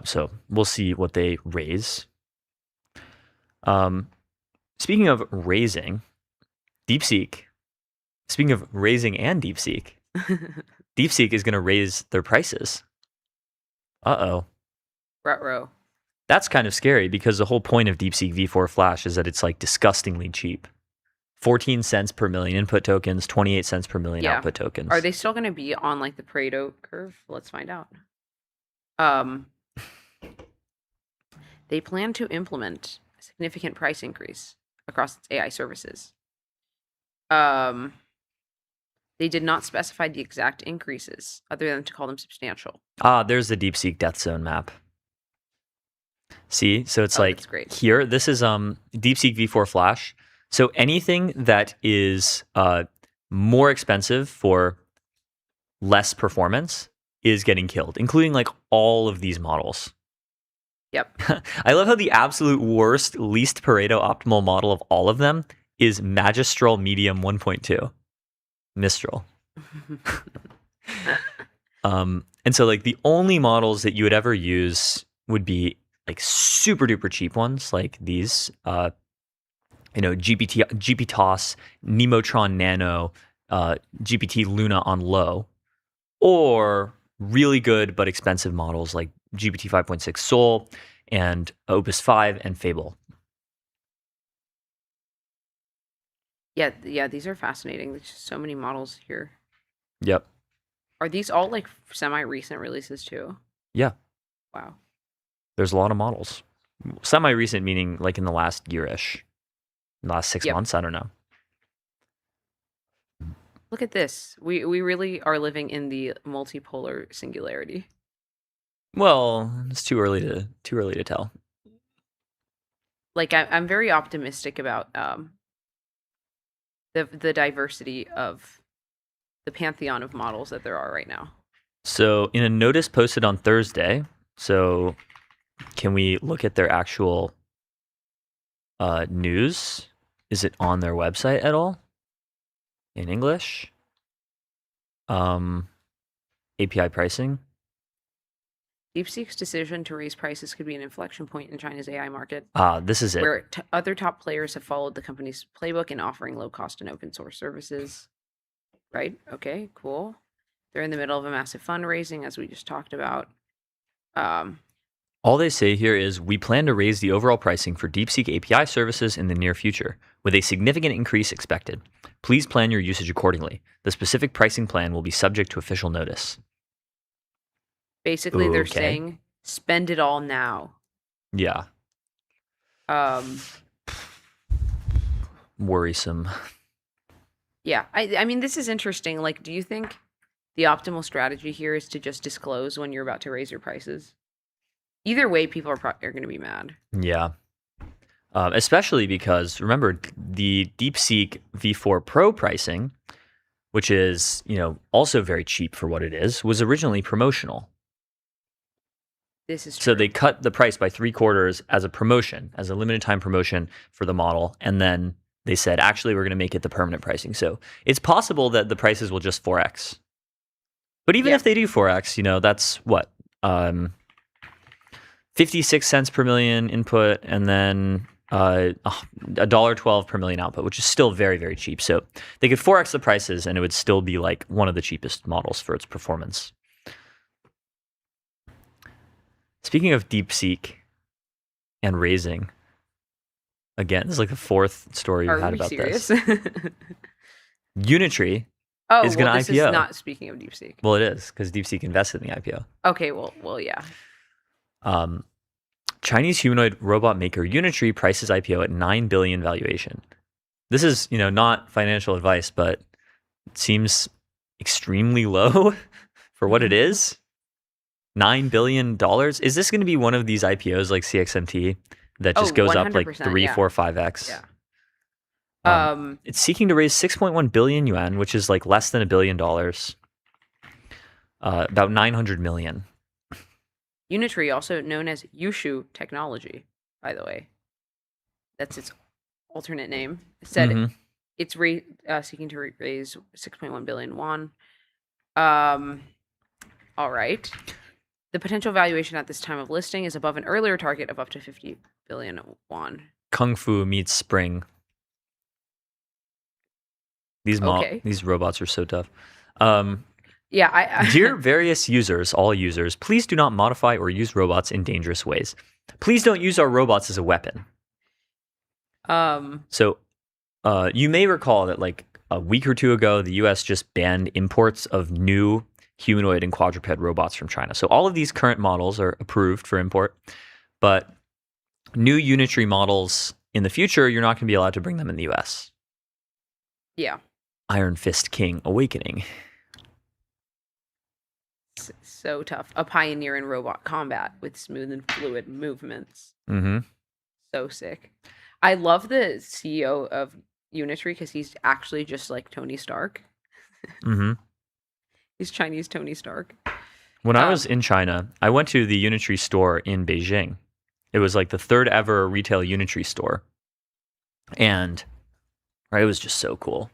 Speaker 7: So we'll see what they raise. Speaking of raising, Deepseek. Speaking of raising and Deepseek, Deepseek is going to raise their prices. Uh-oh.
Speaker 8: Ruh-roh.
Speaker 7: That's kind of scary because the whole point of Deepseek V4 Flash is that it's like disgustingly cheap. 14 cents per million input tokens, 28 cents per million output tokens.
Speaker 8: Are they still going to be on like the Pareto curve? Let's find out. They plan to implement a significant price increase across its AI services. They did not specify the exact increases other than to call them substantial.
Speaker 7: There's the Deepseek Death Zone map. See, so it's
Speaker 8: That's great.
Speaker 7: here, this is Deepseek V4 Flash. So anything that is more expensive for less performance is getting killed, including like all of these models.
Speaker 8: Yep.
Speaker 7: I love how the absolute worst, least Pareto optimal model of all of them is Magistral Medium 1.2. Mistral. And so like the only models that you would ever use would be like super duper cheap ones like these, GPTOS, Nemotron Nano, GPT Luna on low, or really good but expensive models like GPT 5.6 Sol and Opus 5 and Fable.
Speaker 8: Yeah, these are fascinating. There's just so many models here.
Speaker 7: Yep.
Speaker 8: Are these all like semi-recent releases too?
Speaker 7: Yeah.
Speaker 8: Wow.
Speaker 7: There's a lot of models. Semi-recent meaning like in the last year-ish. Last 6 months, I don't know.
Speaker 8: Look at this. We really are living in the multipolar singularity.
Speaker 7: Well, it's too early to tell.
Speaker 8: Like I'm very optimistic about the diversity of the pantheon of models that there are right now.
Speaker 7: So in a notice posted on Thursday, so can we look at their actual news? Is it on their website at all? In English? API pricing?
Speaker 8: DeepSeek's decision to raise prices could be an inflection point in China's AI market,
Speaker 7: This is it.
Speaker 8: where other top players have followed the company's playbook in offering low-cost and open-source services. Right? Okay, cool. They're in the middle of a massive fundraising, as we just talked about.
Speaker 7: All they say here is, we plan to raise the overall pricing for DeepSeek API services in the near future, with a significant increase expected. Please plan your usage accordingly. The specific pricing plan will be subject to official notice.
Speaker 8: Basically, they're
Speaker 7: Okay.
Speaker 8: saying, spend it all now.
Speaker 7: Yeah, worrisome.
Speaker 8: Yeah, I mean, this is interesting. Like, do you think the optimal strategy here is to just disclose when you're about to raise your prices? Either way, people are going to be mad.
Speaker 7: Yeah. Especially because, remember, the DeepSeek V4 Pro pricing, which is, also very cheap for what it is, was originally promotional.
Speaker 8: This is true.
Speaker 7: So they cut the price by 3/4 as a promotion, as a limited time promotion for the model. And then they said, actually, we're going to make it the permanent pricing. So it's possible that the prices will just 4x. But even if they do 4x, that's what? 56 cents per million input and then $1.12 per million output, which is still very, very cheap. So they could 4x the prices and it would still be like one of the cheapest models for its performance. Speaking of DeepSeek and raising, again, this is like the fourth story we've had about
Speaker 8: serious?
Speaker 7: this. Unitree
Speaker 8: Oh,
Speaker 7: is going to
Speaker 8: this
Speaker 7: IPO.
Speaker 8: is not speaking of DeepSeek.
Speaker 7: Well, it is because DeepSeek invested in the IPO.
Speaker 8: Okay, well, yeah.
Speaker 7: Chinese humanoid robot maker Unitree prices IPO at $9 billion valuation. This is, not financial advice, but it seems extremely low for what it is. $9 billion. Is this going to be one of these IPOs like CXMT that just goes up like
Speaker 8: 100%,
Speaker 7: 3,
Speaker 8: yeah.
Speaker 7: 4, 5x?
Speaker 8: Yeah.
Speaker 7: It's seeking to raise 6.1 billion yuan, which is like less than $1 billion. About 900 million.
Speaker 8: Unitree, also known as Yushu Technology, by the way. That's its alternate name. It said it's seeking to raise 6.1 billion won. All right. The potential valuation at this time of listing is above an earlier target of up to 50 billion won.
Speaker 7: Kung Fu meets Spring. These robots are so tough.
Speaker 8: Yeah,
Speaker 7: Dear various users, all users, please do not modify or use robots in dangerous ways. Please don't use our robots as a weapon. So, you may recall that like a week or two ago, the U.S. just banned imports of new humanoid and quadruped robots from China. So all of these current models are approved for import, but new Unitree models in the future, you're not going to be allowed to bring them in the U.S.
Speaker 8: Yeah.
Speaker 7: Iron Fist King Awakening.
Speaker 8: So tough. A pioneer in robot combat with smooth and fluid movements.
Speaker 7: Mm-hmm.
Speaker 8: So sick. I love the CEO of Unitree because he's actually just like Tony Stark.
Speaker 7: Mm-hmm.
Speaker 8: He's Chinese Tony Stark.
Speaker 7: When I was in China, I went to the Unitree store in Beijing. It was like the third ever retail Unitree store. And it was just so cool.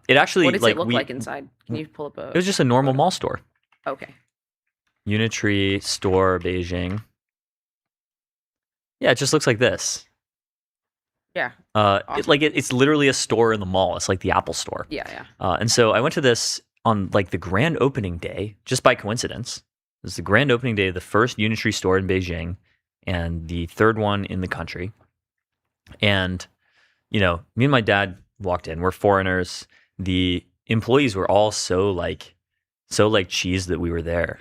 Speaker 7: It actually
Speaker 8: what does it look like inside? Can you pull up a...
Speaker 7: It was just a normal mall store.
Speaker 8: Okay.
Speaker 7: Unitree store Beijing. Yeah, it just looks like this.
Speaker 8: Yeah. Awesome.
Speaker 7: It's literally a store in the mall. It's like the Apple store.
Speaker 8: Yeah.
Speaker 7: And so I went to this on like the grand opening day, just by coincidence. It was the grand opening day of the first Unitree store in Beijing and the third one in the country. And, me and my dad walked in. We're foreigners. The employees were all so cheesed that we were there.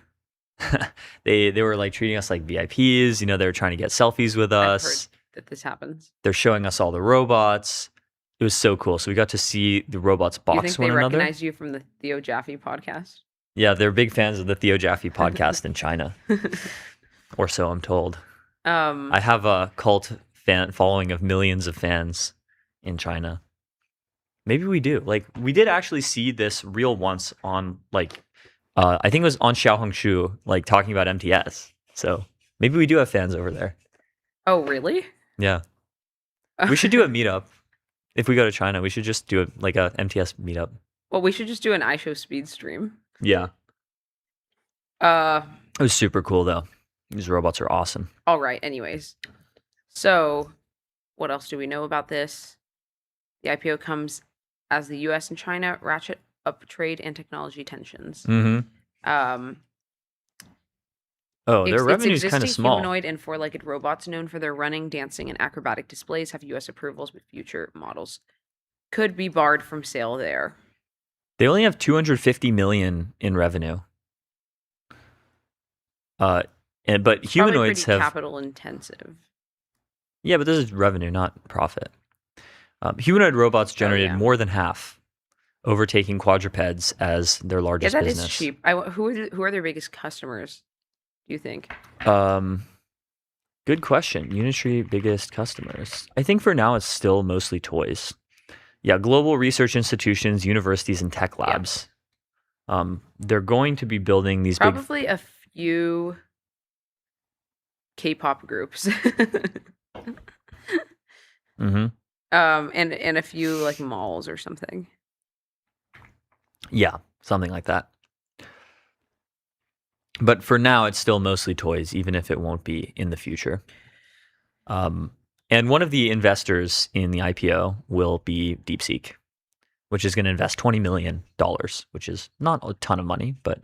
Speaker 7: They were like treating us like VIPs. They were trying to get selfies with us.
Speaker 8: I've heard that this happens.
Speaker 7: They're showing us all the robots. It was so cool. So we got to see the robots box
Speaker 8: you think
Speaker 7: one
Speaker 8: they
Speaker 7: another.
Speaker 8: recognize you from the Theo Jaffe podcast?
Speaker 7: Yeah, they're big fans of the Theo Jaffe podcast in China, or so I'm told. I have a cult fan following of millions of fans in China. Maybe we do. Like, we did actually see this reel once on I think it was on Xiaohongshu, talking about MTS. So maybe we do have fans over there.
Speaker 8: Oh, really?
Speaker 7: Yeah. We should do a meetup. If we go to China, we should just do a MTS meetup.
Speaker 8: Well, we should just do an iShow speed stream.
Speaker 7: Yeah. It was super cool, though. These robots are awesome.
Speaker 8: All right. Anyways. So what else do we know about this? The IPO comes as the U.S. and China ratchet up trade and technology tensions.
Speaker 7: Mm-hmm. Their revenue is kind of small.
Speaker 8: Humanoid and four-legged robots known for their running, dancing, and acrobatic displays have U.S. approvals, but future models could be barred from sale there.
Speaker 7: They only have 250 million in revenue. But humanoids have
Speaker 8: capital intensive.
Speaker 7: Yeah, but this is revenue, not profit. Humanoid robots generated more than half, overtaking quadrupeds as their largest business.
Speaker 8: Yeah, that is cheap. Who are their biggest customers, do you think?
Speaker 7: Good question. Unitree biggest customers. I think for now it's still mostly toys. Yeah, global research institutions, universities, and tech labs. Yeah. They're going to be building these
Speaker 8: probably a few K-pop groups.
Speaker 7: Mm-hmm.
Speaker 8: And a few malls or something.
Speaker 7: Yeah, something like that. But for now, it's still mostly toys, even if it won't be in the future. And one of the investors in the IPO will be Deepseek, which is going to invest $20 million, which is not a ton of money, but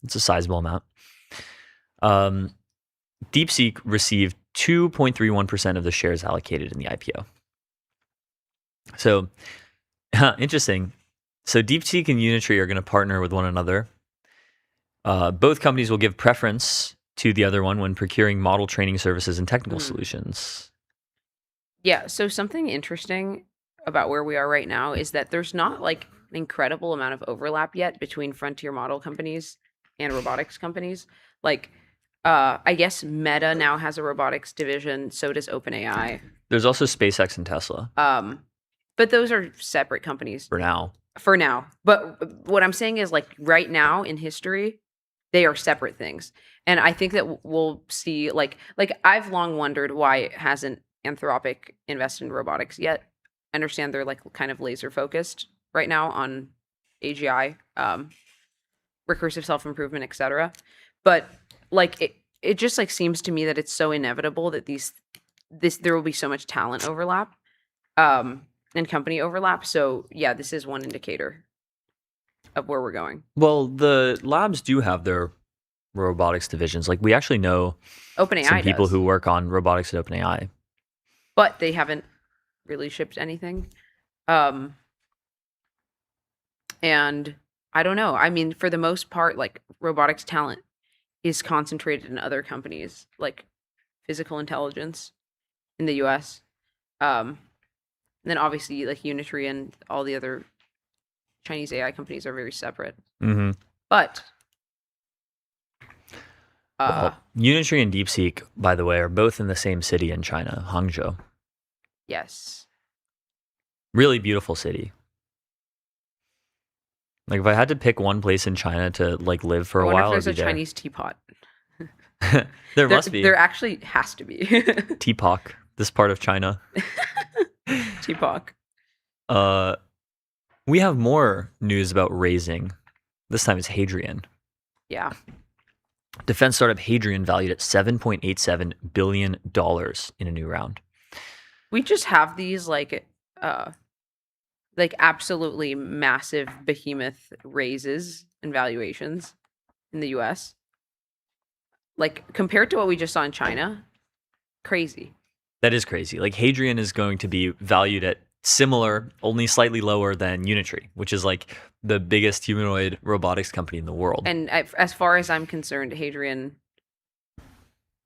Speaker 7: it's a sizable amount. Deepseek received 2.31% of the shares allocated in the IPO. So, interesting. So Deepseek and Unitree are going to partner with one another. Both companies will give preference to the other one when procuring model training services and technical solutions.
Speaker 8: Yeah, so something interesting about where we are right now is that there's not incredible amount of overlap yet between frontier model companies and robotics companies. Like, I guess Meta now has a robotics division. So does OpenAI.
Speaker 7: There's also SpaceX and Tesla
Speaker 8: But those are separate companies
Speaker 7: for now.
Speaker 8: for now. But what I'm saying is, like, right now in history, they are separate things. And I think that we'll see, like I've long wondered why hasn't Anthropic invested in robotics yet. I understand they're like kind of laser focused right now on AGI, recursive self-improvement, etc. But like it just like seems to me that it's so inevitable that there will be so much talent overlap and company overlap. So yeah, this is one indicator of where we're going.
Speaker 7: Well, the labs do have their robotics divisions. Like, we actually know
Speaker 8: OpenAI
Speaker 7: some people
Speaker 8: does,
Speaker 7: who work on robotics at OpenAI.
Speaker 8: but they haven't really shipped anything. And I don't know. I mean, for the most part, like, robotics talent is concentrated in other companies, like Physical Intelligence in the US. And then obviously like Unitree and all the other Chinese AI companies are very separate.
Speaker 7: Mm-hmm.
Speaker 8: But
Speaker 7: Well, Unitree and Deepseek, by the way, are both in the same city in China, Hangzhou.
Speaker 8: yes.
Speaker 7: Really beautiful city. Like, if I had to pick one place in China to like live for
Speaker 8: I
Speaker 7: a
Speaker 8: wonder
Speaker 7: while,
Speaker 8: if there's a
Speaker 7: it'd be there.
Speaker 8: Chinese teapot.
Speaker 7: There must be.
Speaker 8: There actually has to be.
Speaker 7: Teapot, this part of China.
Speaker 8: Teapot.
Speaker 7: We have more news about raising. This time it's Hadrian.
Speaker 8: Yeah.
Speaker 7: Defense startup Hadrian valued at $7.87 billion in a new round.
Speaker 8: We just have these like absolutely massive behemoth raises and valuations in the US. Like, compared to what we just saw in China, crazy.
Speaker 7: That is crazy. Like, Hadrian is going to be valued at similar, only slightly lower than Unitree, which is like the biggest humanoid robotics company in the world.
Speaker 8: And as far as I'm concerned, Hadrian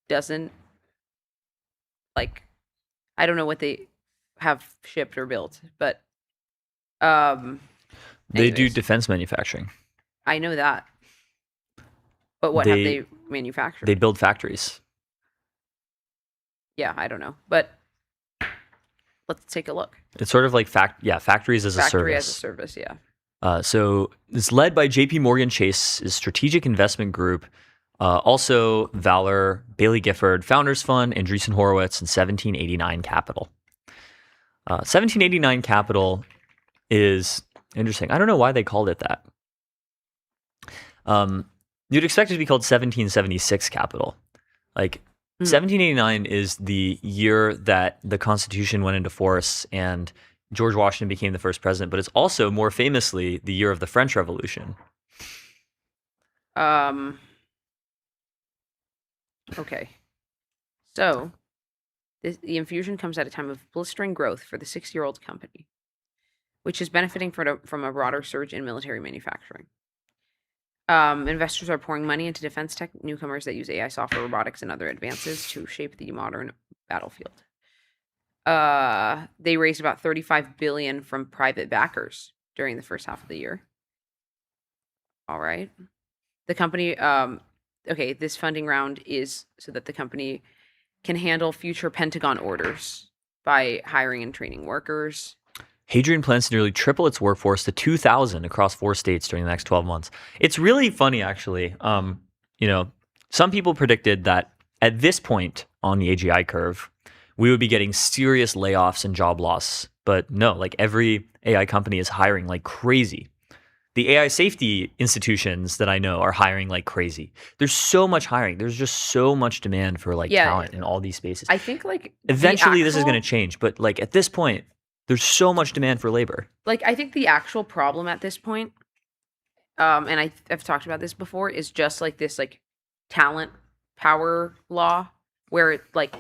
Speaker 8: doesn't, like, I don't know what they have shipped or built, but
Speaker 7: they do
Speaker 8: anyways,
Speaker 7: defense manufacturing.
Speaker 8: I know that. But what have they manufactured?
Speaker 7: They build factories.
Speaker 8: Yeah, I don't know. But let's take a look.
Speaker 7: It's sort of like factories as a
Speaker 8: Factory
Speaker 7: service.
Speaker 8: as a service, yeah.
Speaker 7: So it's led by JP Morgan Chase's strategic investment group, also Valor, Bailey Gifford, Founders Fund, Andreessen Horowitz, and 1789 Capital. 1789 Capital is interesting. I don't know why they called it that. You'd expect it to be called 1776 Capital. Like, 1789 is the year that the Constitution went into force and George Washington became the first president, but it's also more famously the year of the French Revolution.
Speaker 8: Okay. So, the infusion comes at a time of blistering growth for the 6-year-old company, which is benefiting from a broader surge in military manufacturing. Investors are pouring money into defense tech newcomers that use AI software, robotics, and other advances to shape the modern battlefield. They raised about $35 billion from private backers during the first half of the year. All right. The company, this funding round is so that the company can handle future Pentagon orders by hiring and training workers.
Speaker 7: Hadrian plans to nearly triple its workforce to 2,000 across 4 states during the next 12 months. It's really funny, actually. Some people predicted that at this point on the AGI curve, we would be getting serious layoffs and job loss. But no, like, every AI company is hiring like crazy. The AI safety institutions that I know are hiring like crazy. There's so much hiring. There's just so much demand for talent in all these spaces.
Speaker 8: I think
Speaker 7: eventually this is going to change, but like at this point, there's so much demand for labor.
Speaker 8: Like, I think the actual problem at this point, and I've talked about this before, is just like this like talent power law where like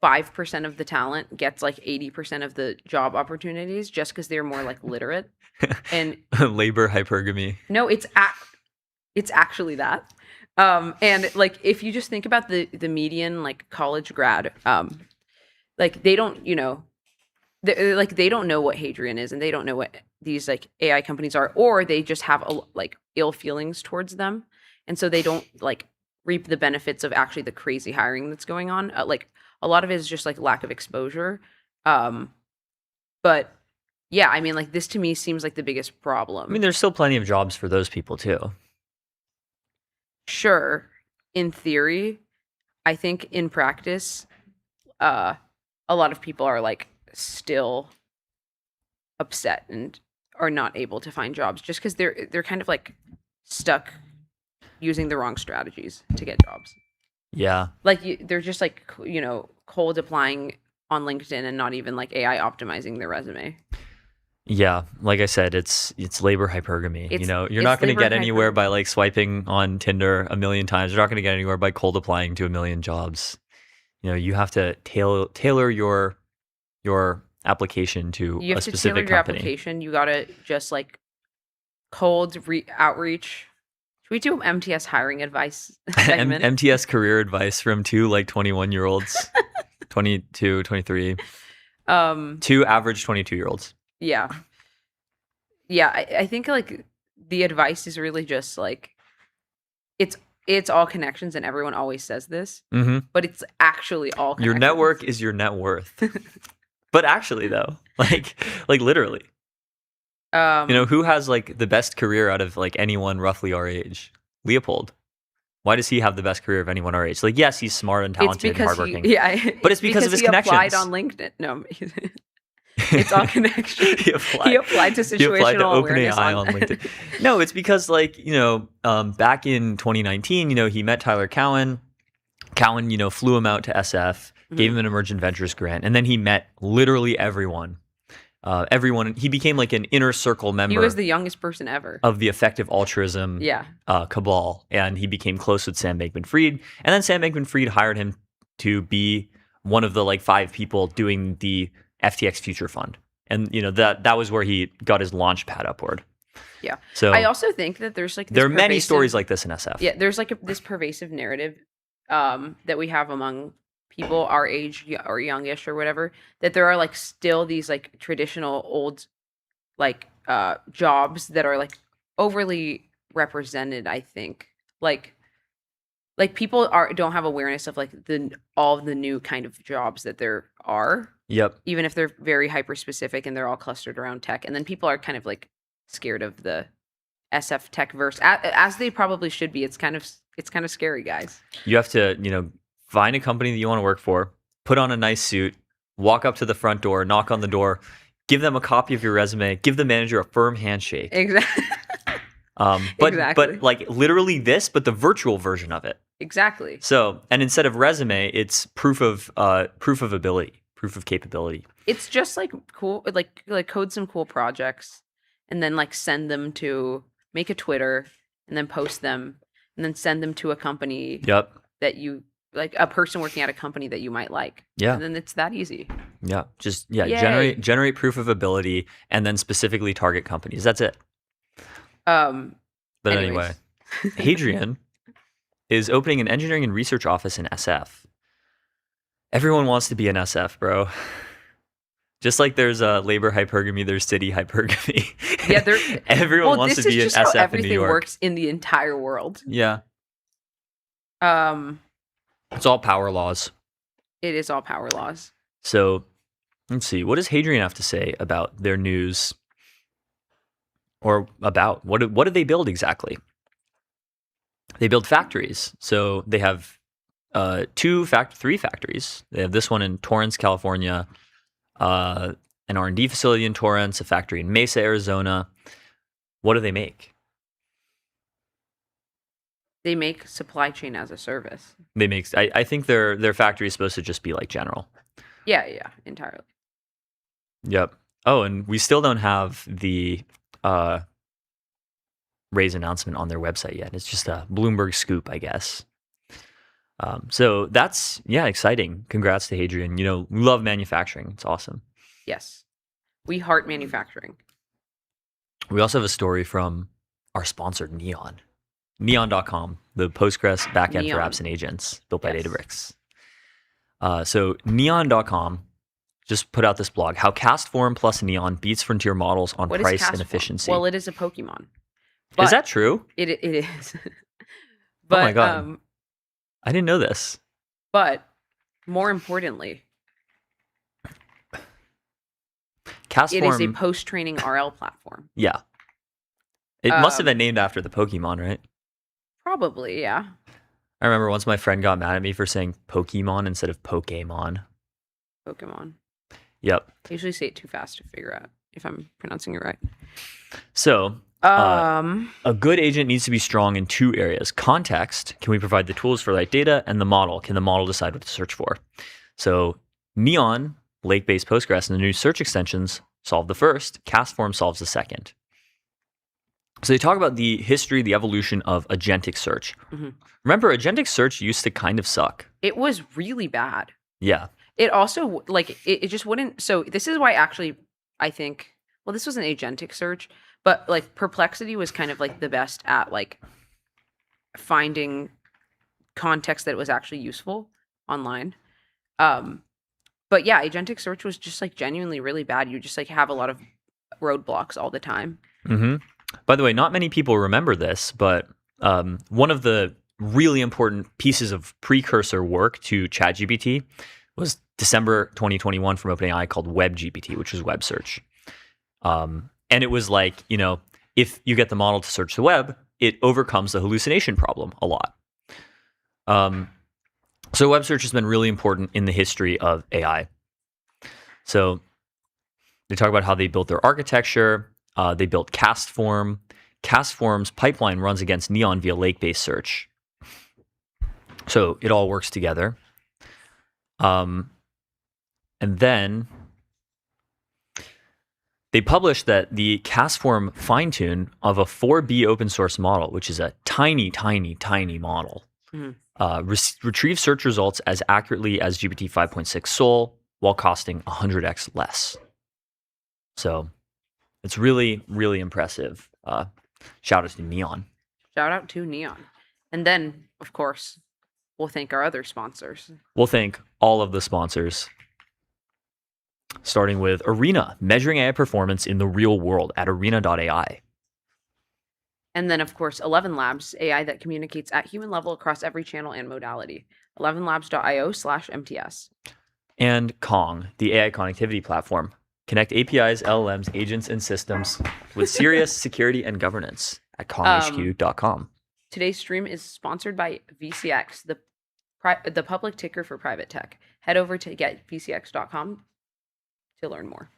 Speaker 8: 5% of the talent gets like 80% of the job opportunities just because they're more like literate. And
Speaker 7: labor hypergamy.
Speaker 8: No, it's actually that. And like, if you just think about the median like college grad, like, they don't, like they don't know what Hadrian is, and they don't know what these like AI companies are, or they just have like ill feelings towards them, and so they don't like reap the benefits of actually the crazy hiring that's going on. Like a lot of it is just like lack of exposure. But yeah, I mean, like this to me seems like the biggest problem.
Speaker 7: I mean, there's still plenty of jobs for those people too.
Speaker 8: Sure, in theory, I think in practice, a lot of people are like still upset and are not able to find jobs just because they're kind of like stuck using the wrong strategies to get jobs.
Speaker 7: Yeah.
Speaker 8: Like they're just like cold applying on LinkedIn and not even like AI optimizing their resume.
Speaker 7: Yeah, like I said, it's labor hypergamy. You're not going to get anywhere by like swiping on Tinder a million times. You're not going to get anywhere by cold applying to a million jobs. You have to tailor your application to
Speaker 8: You have
Speaker 7: a
Speaker 8: to
Speaker 7: specific
Speaker 8: tailor your
Speaker 7: company.
Speaker 8: application. You gotta just like cold outreach. Should we do MTS hiring advice segment?
Speaker 7: MTS career advice from two like 21-year-olds, 22, 23, two average 22-year-olds.
Speaker 8: Yeah. I think like the advice is really just like it's all connections, and everyone always says this, but it's actually all connections.
Speaker 7: Your network is your net worth. But actually though, like literally, who has like the best career out of like anyone roughly our age? Leopold. Why does he have the best career of anyone our age? Like, yes, he's smart and talented and hardworking. But it's because of his
Speaker 8: he
Speaker 7: connections.
Speaker 8: Applied on LinkedIn. No, it's all connections. He applied to situational awareness
Speaker 7: on LinkedIn. No, it's because like back in 2019, he met Tyler Cowen. Cowen, flew him out to SF, gave him an emergent ventures grant, and then he met literally everyone. He became like an inner circle member.
Speaker 8: He was the youngest person ever
Speaker 7: of the effective altruism cabal, and he became close with Sam Bankman-Fried. And then Sam Bankman-Fried hired him to be one of the like 5 people doing the FTX Future Fund, and that was where he got his launch pad upward. Yeah. So
Speaker 8: I also think that there's like
Speaker 7: there are many stories like this in SF.
Speaker 8: Yeah, there's like this pervasive narrative that we have among people our age or youngish or whatever, that there are like still these like traditional old like jobs that are like overly represented. I think like people don't have awareness of like all of the new kind of jobs that there are.
Speaker 7: Yep.
Speaker 8: Even if they're very hyper specific and they're all clustered around tech, and then people are kind of like scared of the SF tech verse as they probably should be. It's kind of scary, guys.
Speaker 7: You have to find a company that you want to work for, put on a nice suit, walk up to the front door, knock on the door, give them a copy of your resume, give the manager a firm handshake.
Speaker 8: Exactly.
Speaker 7: But like literally this, but the virtual version of it.
Speaker 8: Exactly.
Speaker 7: So, and instead of resume, it's proof of ability, proof of capability.
Speaker 8: It's just like cool, like code some cool projects, and then like send them to make a Twitter, and then post them, and then send them to a company.
Speaker 7: Yep.
Speaker 8: That you like, a person working at a company that you might like. Yeah. And then it's that easy.
Speaker 7: Yeah. Just generate proof of ability, and then specifically target companies. That's it. But anyway, Hadrian is opening an engineering and research office in SF. Everyone wants to be in SF, bro. Just like there's labor hypergamy, there's city hypergamy. Yeah, everyone wants to be in SF in New York. This is just how
Speaker 8: everything works in the entire world.
Speaker 7: Yeah. It's all power laws.
Speaker 8: It is all power laws.
Speaker 7: So let's see. What does Hadrian have to say about their news? Or about what do they build exactly? They build factories. So they have 3 factories. They have this one in Torrance, California, an R&D facility in Torrance, a factory in Mesa, Arizona. What do they make?
Speaker 8: They make supply chain as a service.
Speaker 7: They make. I think their factory is supposed to just be like general.
Speaker 8: Yeah, entirely.
Speaker 7: Yep. Oh, and we still don't have the raise announcement on their website yet. It's just a Bloomberg scoop, I guess. So that's exciting. Congrats to Hadrian. We love manufacturing. It's awesome.
Speaker 8: Yes, we heart manufacturing.
Speaker 7: We also have a story from our sponsor, Neon. Neon.com, the Postgres backend for apps and agents built by Databricks. So Neon.com, just put out this blog: How Castform plus Neon beats frontier models on
Speaker 8: What is
Speaker 7: price and
Speaker 8: Castform?
Speaker 7: efficiency.
Speaker 8: Well, it is a Pokemon.
Speaker 7: Is that true?
Speaker 8: It is.
Speaker 7: Oh my God. I didn't know this.
Speaker 8: But more importantly,
Speaker 7: Castform.
Speaker 8: it is a post-training RL platform.
Speaker 7: Yeah. It must have been named after the Pokemon, right?
Speaker 8: Probably, yeah.
Speaker 7: I remember once my friend got mad at me for saying Pokemon instead of Pokemon.
Speaker 8: Pokemon.
Speaker 7: Yep.
Speaker 8: I usually say it too fast to figure out if I'm pronouncing it right.
Speaker 7: So, a good agent needs to be strong in two areas. Context: can we provide the tools for the right data? And the model: can the model decide what to search for? So, Neon, lake-based Postgres, and the new search extensions solve the first. Castform solves the second. So they talk about the history, the evolution of agentic search.
Speaker 8: Mm-hmm.
Speaker 7: Remember, agentic search used to kind of suck.
Speaker 8: It was really bad.
Speaker 7: Yeah.
Speaker 8: It also, like, it just wouldn't. So this is why actually I think, well, this was an agentic search, but like Perplexity was kind of like the best at like finding context that was actually useful online. But yeah, agentic search was just like genuinely really bad. You just like have a lot of roadblocks all the time.
Speaker 7: Mm-hmm. By the way, not many people remember this, but one of the really important pieces of precursor work to ChatGPT was December 2021 from OpenAI called WebGPT, which is web search. And it was like, if you get the model to search the web, it overcomes the hallucination problem a lot. So web search has been really important in the history of AI. So they talk about how they built their architecture. They built Castform. Castform's pipeline runs against Neon via lake-based search. So it all works together. And then they published that the Castform fine-tune of a 4B open source model, which is a tiny, tiny, tiny model, retrieves search results as accurately as GPT 5.6 Sol while costing 100x less. So it's really, really impressive. Shout out to Neon.
Speaker 8: Shout out to Neon. And then, of course, we'll thank our other sponsors.
Speaker 7: We'll thank all of the sponsors, starting with Arena, measuring AI performance in the real world at arena.ai.
Speaker 8: And then, of course, 11 Labs, AI that communicates at human level across every channel and modality. 11labs.io/MTS.
Speaker 7: And Kong, the AI connectivity platform. Connect APIs, LLMs, agents, and systems with serious security and governance at konghq.com.
Speaker 8: Today's stream is sponsored by VCX, the public ticker for private tech. Head over to getvcx.com to learn more.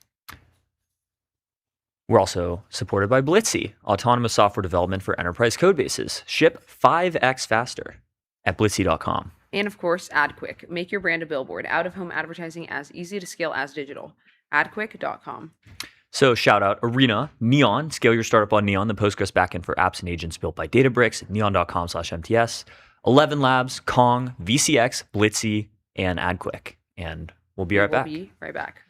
Speaker 7: We're also supported by Blitzy, autonomous software development for enterprise code bases. Ship 5x faster at blitzy.com.
Speaker 8: And of course, AdQuick. Make your brand a billboard. Out-of-home advertising as easy to scale as digital. AdQuick.com.
Speaker 7: So shout out Arena, Neon, scale your startup on Neon, the Postgres backend for apps and agents built by Databricks at neon.com/MTS. 11 Labs, Kong, VCX, Blitzy, and AdQuick. And we'll be right back.
Speaker 8: We'll be right back.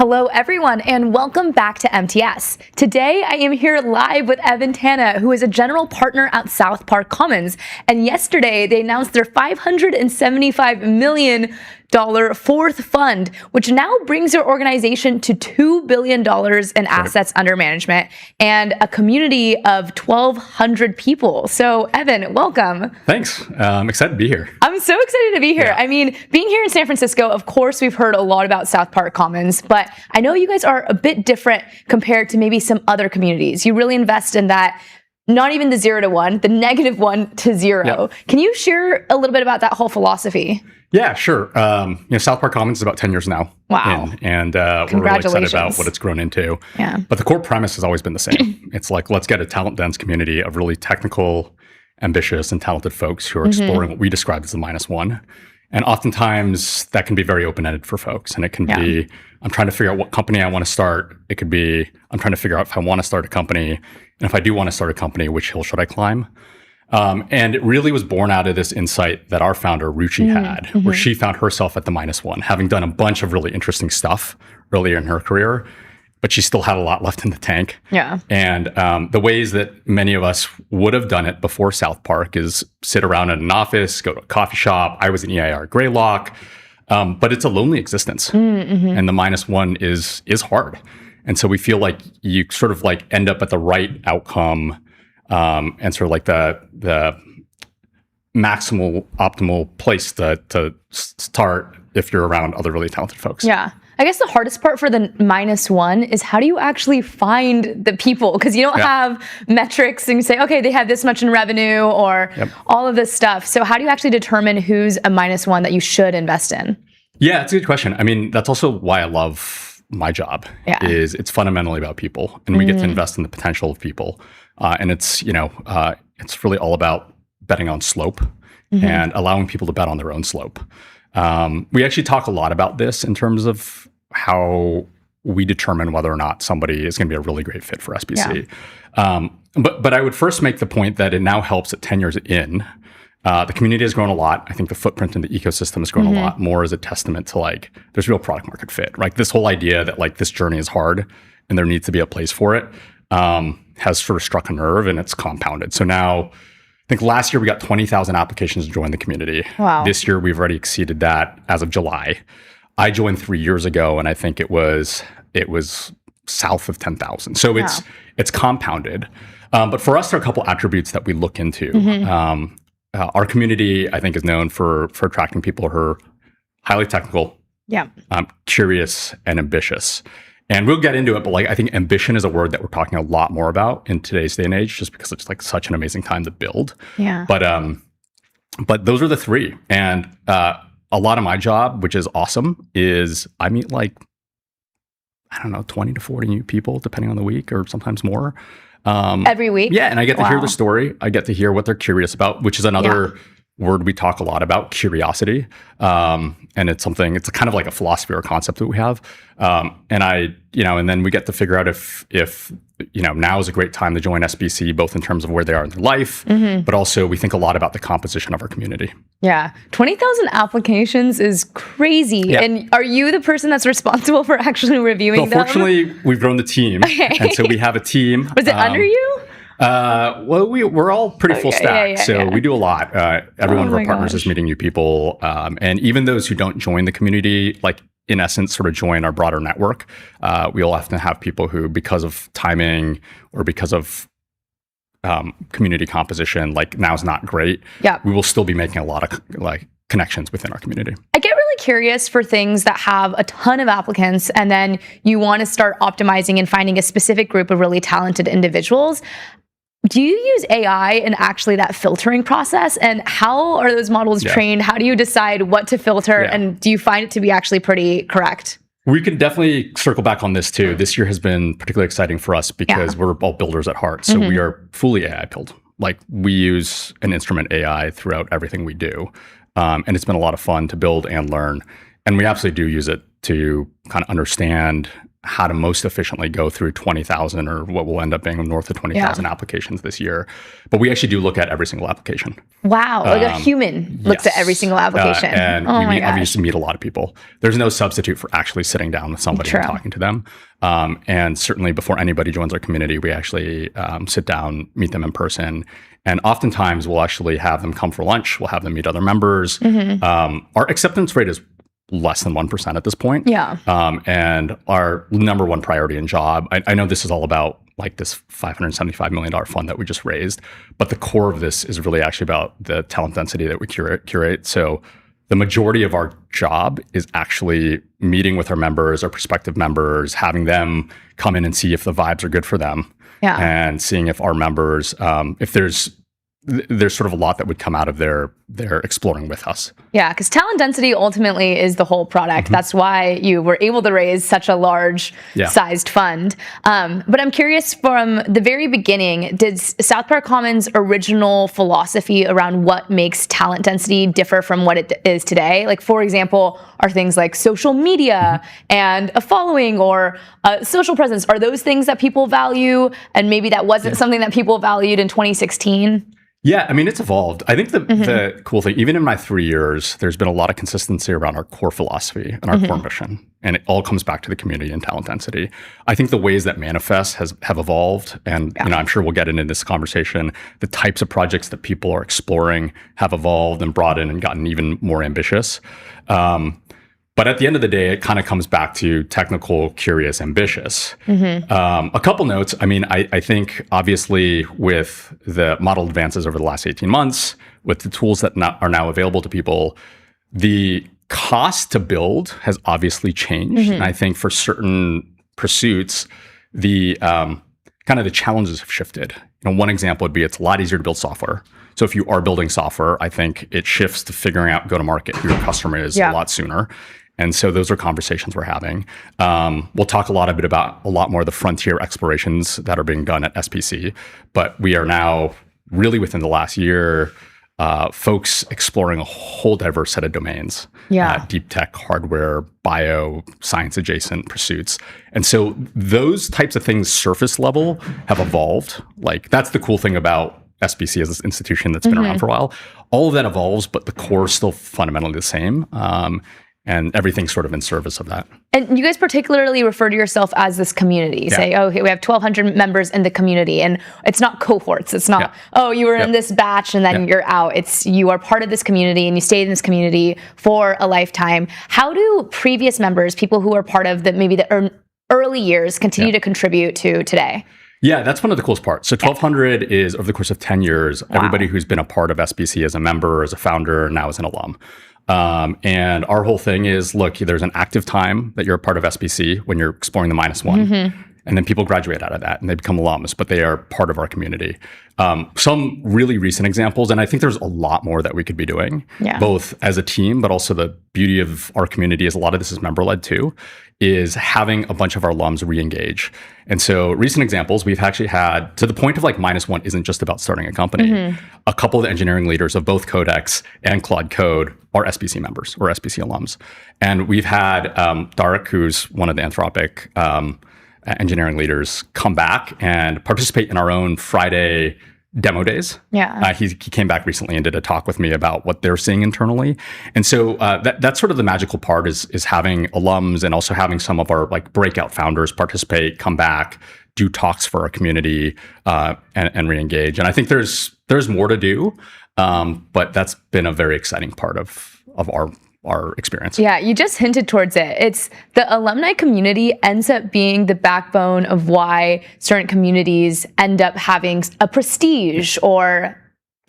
Speaker 5: Hello, everyone, and welcome back to MTS. Today, I am here live with Evan Tana, who is a general partner at South Park Commons. And yesterday, they announced their $575 million fourth fund, which now brings their organization to $2 billion in assets under management and a community of 1,200 people. So, Evan, welcome.
Speaker 6: Thanks. I'm excited to be here.
Speaker 5: I'm so excited to be here.
Speaker 6: Yeah.
Speaker 5: I mean, being here in San Francisco, of course, we've heard a lot about South Park Commons, but I know you guys are a bit different compared to maybe some other communities. You really invest in that, not even the 0 to 1, the -1 to 0.
Speaker 6: Yeah.
Speaker 5: Can you share a little bit about that whole philosophy?
Speaker 6: Yeah, sure. South Park Commons is about 10 years now.
Speaker 5: Wow.
Speaker 6: And we're really excited about what it's grown into.
Speaker 5: Yeah.
Speaker 6: But the core premise has always been the same. It's like, let's get a talent-dense community of really technical, ambitious, and talented folks who are exploring what we describe as the -1. And oftentimes that can be very open-ended for folks. And it can be, I'm trying to figure out what company I want to start. It could be, I'm trying to figure out if I want to start a company. And if I do want to start a company, which hill should I climb? And it really was born out of this insight that our founder, Ruchi, had, where she found herself at the -1, having done a bunch of really interesting stuff earlier in her career, but she still had a lot left in the tank.
Speaker 5: Yeah.
Speaker 6: And the ways that many of us would have done it before South Park is sit around in an office, go to a coffee shop. I was an EIR Greylock, but it's a lonely existence. And the -1 is hard. And so we feel like you sort of like end up at the right outcome and sort of like the maximal, optimal place to start if you're around other really talented folks.
Speaker 5: Yeah. I guess the hardest part for the -1 is how do you actually find the people? Because you don't have metrics and you say, okay, they have this much in revenue or all of this stuff. So how do you actually determine who's a -1 that you should invest in?
Speaker 6: Yeah, it's a good question. I mean, that's also why I love my job is it's fundamentally about people, and we get to invest in the potential of people. And it's, it's really all about betting on slope and allowing people to bet on their own slope. We actually talk a lot about this in terms of how we determine whether or not somebody is going to be a really great fit for SBC. But I would first make the point that it now helps at 10 years in. The community has grown a lot. I think the footprint in the ecosystem has grown a lot more as a testament to like, there's real product market fit, right? This whole idea that like this journey is hard and there needs to be a place for it has sort of struck a nerve and it's compounded. So now I think last year we got 20,000 applications to join the community.
Speaker 5: Wow.
Speaker 6: This year we've already exceeded that as of July. I joined 3 years ago and I think it was south of 10,000. So it's compounded. But for us, there are a couple attributes that we look into. Our community, I think, is known for attracting people who are highly technical, curious, and ambitious. And we'll get into it, but like I think ambition is a word that we're talking a lot more about in today's day and age, just because it's like such an amazing time to build.
Speaker 5: Yeah.
Speaker 6: But those are the three. And a lot of my job, which is awesome, is I meet like, I don't know, 20 to 40 new people, depending on the week, or sometimes more.
Speaker 5: Every week?
Speaker 6: Yeah, and I get to hear the story. I get to hear what they're curious about, which is another word we talk a lot about, curiosity. And it's kind of like a philosophy or a concept that we have. And then we get to figure out if now is a great time to join SBC, both in terms of where they are in their life, but also we think a lot about the composition of our community.
Speaker 5: Yeah. 20,000 applications is crazy. Yeah. And are you the person that's responsible for actually reviewing them?
Speaker 6: Fortunately, we've grown the team. Okay. And so we have a team.
Speaker 5: Was it under you?
Speaker 6: Well, we're all pretty full stack, we do a lot. Every one of our partners is meeting new people, and even those who don't join the community, like in essence, sort of join our broader network. We will often have people who, because of timing or because of community composition, like now is not great. Yeah, we will still be making a lot of like connections within our community.
Speaker 5: I get really curious for things that have a ton of applicants, and then you want to start optimizing and finding a specific group of really talented individuals. Do you use AI in actually that filtering process? And how are those models trained? How do you decide what to filter? And do you find it to be actually pretty correct?
Speaker 6: We can definitely circle back on this too. This year has been particularly exciting for us because we're all builders at heart. So we are fully AI built. Like we use an instrument AI throughout everything we do. And it's been a lot of fun to build and learn. And we absolutely do use it to kind of understand how to most efficiently go through 20,000 or what will end up being north of 20,000 applications this year. But we actually do look at every single application.
Speaker 5: Wow. Like a human looks at every single application.
Speaker 6: And we obviously meet a lot of people. There's no substitute for actually sitting down with somebody and talking to them. And certainly before anybody joins our community, we actually sit down, meet them in person. And oftentimes we'll actually have them come for lunch. We'll have them meet other members. Our acceptance rate is less than 1% at this point. And our number one priority in job, I know this is all about like this $575 million fund that we just raised, but the core of this is really actually about the talent density that we curate. So the majority of our job is actually meeting with our members, our prospective members, having them come in and see if the vibes are good for them. And seeing if our members, if there's sort of a lot that would come out of their exploring with us.
Speaker 5: Yeah, because talent density ultimately is the whole product. That's why you were able to raise such a large sized fund. But I'm curious, from the very beginning, did South Park Commons' original philosophy around what makes talent density differ from what it is today? Like, for example, are things like social media and a following or a social presence, are those things that people value? And maybe that wasn't something that people valued in 2016?
Speaker 6: Yeah, I mean, it's evolved. I think the cool thing, even in my 3 years, there's been a lot of consistency around our core philosophy and our core mission. And it all comes back to the community and talent density. I think the ways that manifest have evolved. And I'm sure we'll get into this conversation. The types of projects that people are exploring have evolved and broadened and gotten even more ambitious. But at the end of the day, it kind of comes back to technical, curious, ambitious. A couple notes. I mean, I think obviously with the model advances over the last 18 months, with the tools that are now available to people, the cost to build has obviously changed. And I think for certain pursuits, the kind of the challenges have shifted. One example would be it's a lot easier to build software. So if you are building software, I think it shifts to figuring out go-to-market who your customer is a lot sooner. And so those are conversations we're having. We'll talk a lot more of the frontier explorations that are being done at SPC, but we are now really within the last year, folks exploring a whole diverse set of domains. Deep tech, hardware, bio, science adjacent pursuits. And so those types of things surface level have evolved. Like that's the cool thing about SPC as this institution that's been around for a while. All of that evolves, but the core is still fundamentally the same. And everything's sort of in service of that.
Speaker 5: And you guys particularly refer to yourself as this community. Say, okay, we have 1,200 members in the community, and it's not cohorts. It's not, you were in this batch and then you're out. It's you are part of this community and you stayed in this community for a lifetime. How do previous members, people who are part of the early years, continue to contribute to today?
Speaker 6: Yeah, that's one of the coolest parts. So 1,200 is over the course of 10 years, everybody who's been a part of SBC as a member, as a founder, now as an alum. And our whole thing is, look, there's an active time that you're a part of SBC when you're exploring the -1. And then people graduate out of that and they become alums, but they are part of our community. Some really recent examples, and I think there's a lot more that we could be doing, both as a team, but also the beauty of our community is a lot of this is member-led too, is having a bunch of our alums re-engage. And so recent examples, we've actually had, to the point of like -1 isn't just about starting a company. A couple of the engineering leaders of both Codex and Claude Code are SBC members or SBC alums. And we've had Darek, who's one of the Anthropic engineering leaders, come back and participate in our own Friday demo days. He came back recently and did a talk with me about what they're seeing internally. And so that's sort of the magical part is having alums and also having some of our like breakout founders participate, come back, do talks for our community, and re-engage. And I think there's more to do, but that's been a very exciting part of our experience.
Speaker 5: Yeah, you just hinted towards it. It's the alumni community ends up being the backbone of why certain communities end up having a prestige or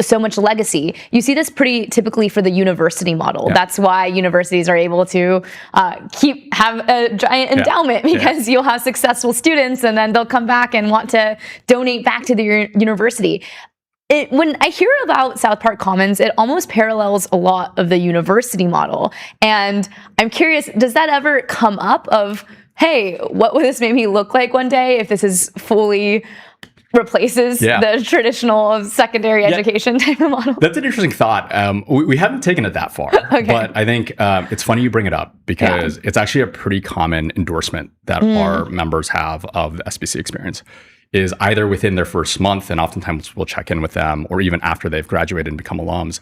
Speaker 5: so much legacy. You see this pretty typically for the university model. That's why universities are able to have a giant endowment because you'll have successful students and then they'll come back and want to donate back to the university. When I hear about South Park Commons, it almost parallels a lot of the university model. And I'm curious, does that ever come up of, hey, what would this maybe look like one day if this is fully replaces the traditional secondary education type of model?
Speaker 6: That's an interesting thought. We haven't taken it that far, but I think it's funny you bring it up because it's actually a pretty common endorsement that our members have of the SBC experience is either within their first month, and oftentimes we'll check in with them, or even after they've graduated and become alums.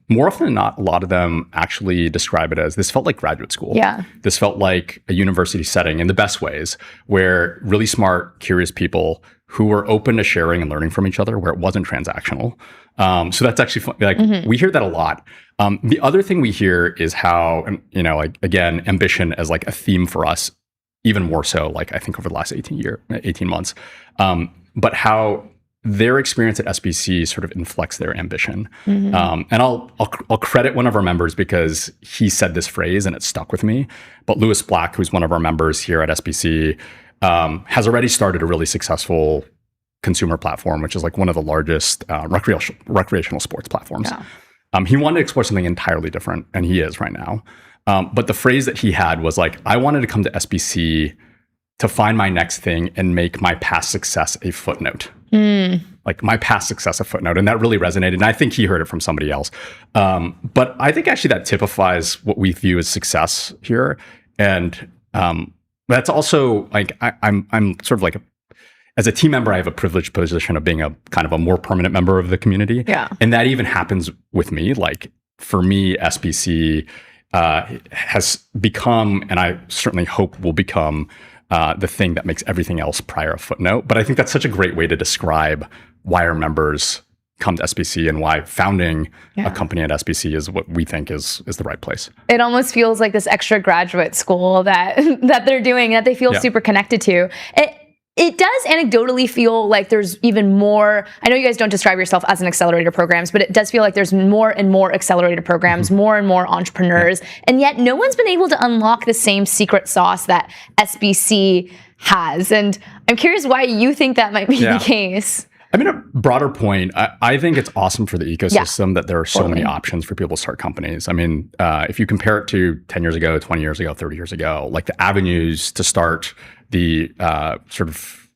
Speaker 6: More often than not, a lot of them actually describe it as this felt like graduate school. Yeah. This felt like a university setting in the best ways, where really smart, curious people who were open to sharing and learning from each other, where it wasn't transactional. So that's actually fun. Like we hear that a lot. The other thing we hear is how, like again, ambition as like a theme for us, even more so, like I think over the last 18 months, but how their experience at SBC sort of inflects their ambition. And I'll credit one of our members because he said this phrase and it stuck with me. But Lewis Black, who's one of our members here at SBC, has already started a really successful consumer platform, which is like one of the largest recreational sports platforms. He wanted to explore something entirely different, and he is right now. But the phrase that he had was like, I wanted to come to SBC to find my next thing and make my past success a footnote. Like my past success a footnote. And that really resonated. And I think he heard it from somebody else. But I think actually that typifies what we view as success here. And that's also like, I'm sort of like, as a team member, I have a privileged position of being a kind of a more permanent member of the community. And that even happens with me. Like for me, SBC has become, and I certainly hope will become, the thing that makes everything else prior a footnote. But I think that's such a great way to describe why our members come to SBC and why founding a company at SBC is what we think is the right place. It
Speaker 5: almost feels like this extra graduate school that they're doing, that they feel super connected to. It does anecdotally feel like there's even more. I know you guys don't describe yourself as an accelerator programs, but it does feel like there's more and more accelerator programs, more and more entrepreneurs, and yet no one's been able to unlock the same secret sauce that SBC has. And I'm curious why you think that might be the case.
Speaker 6: I mean, a broader point, I think it's awesome for the ecosystem that there are so many options for people to start companies. I mean, if you compare it to 10 years ago, 20 years ago, 30 years ago, like the avenues to start, the sort of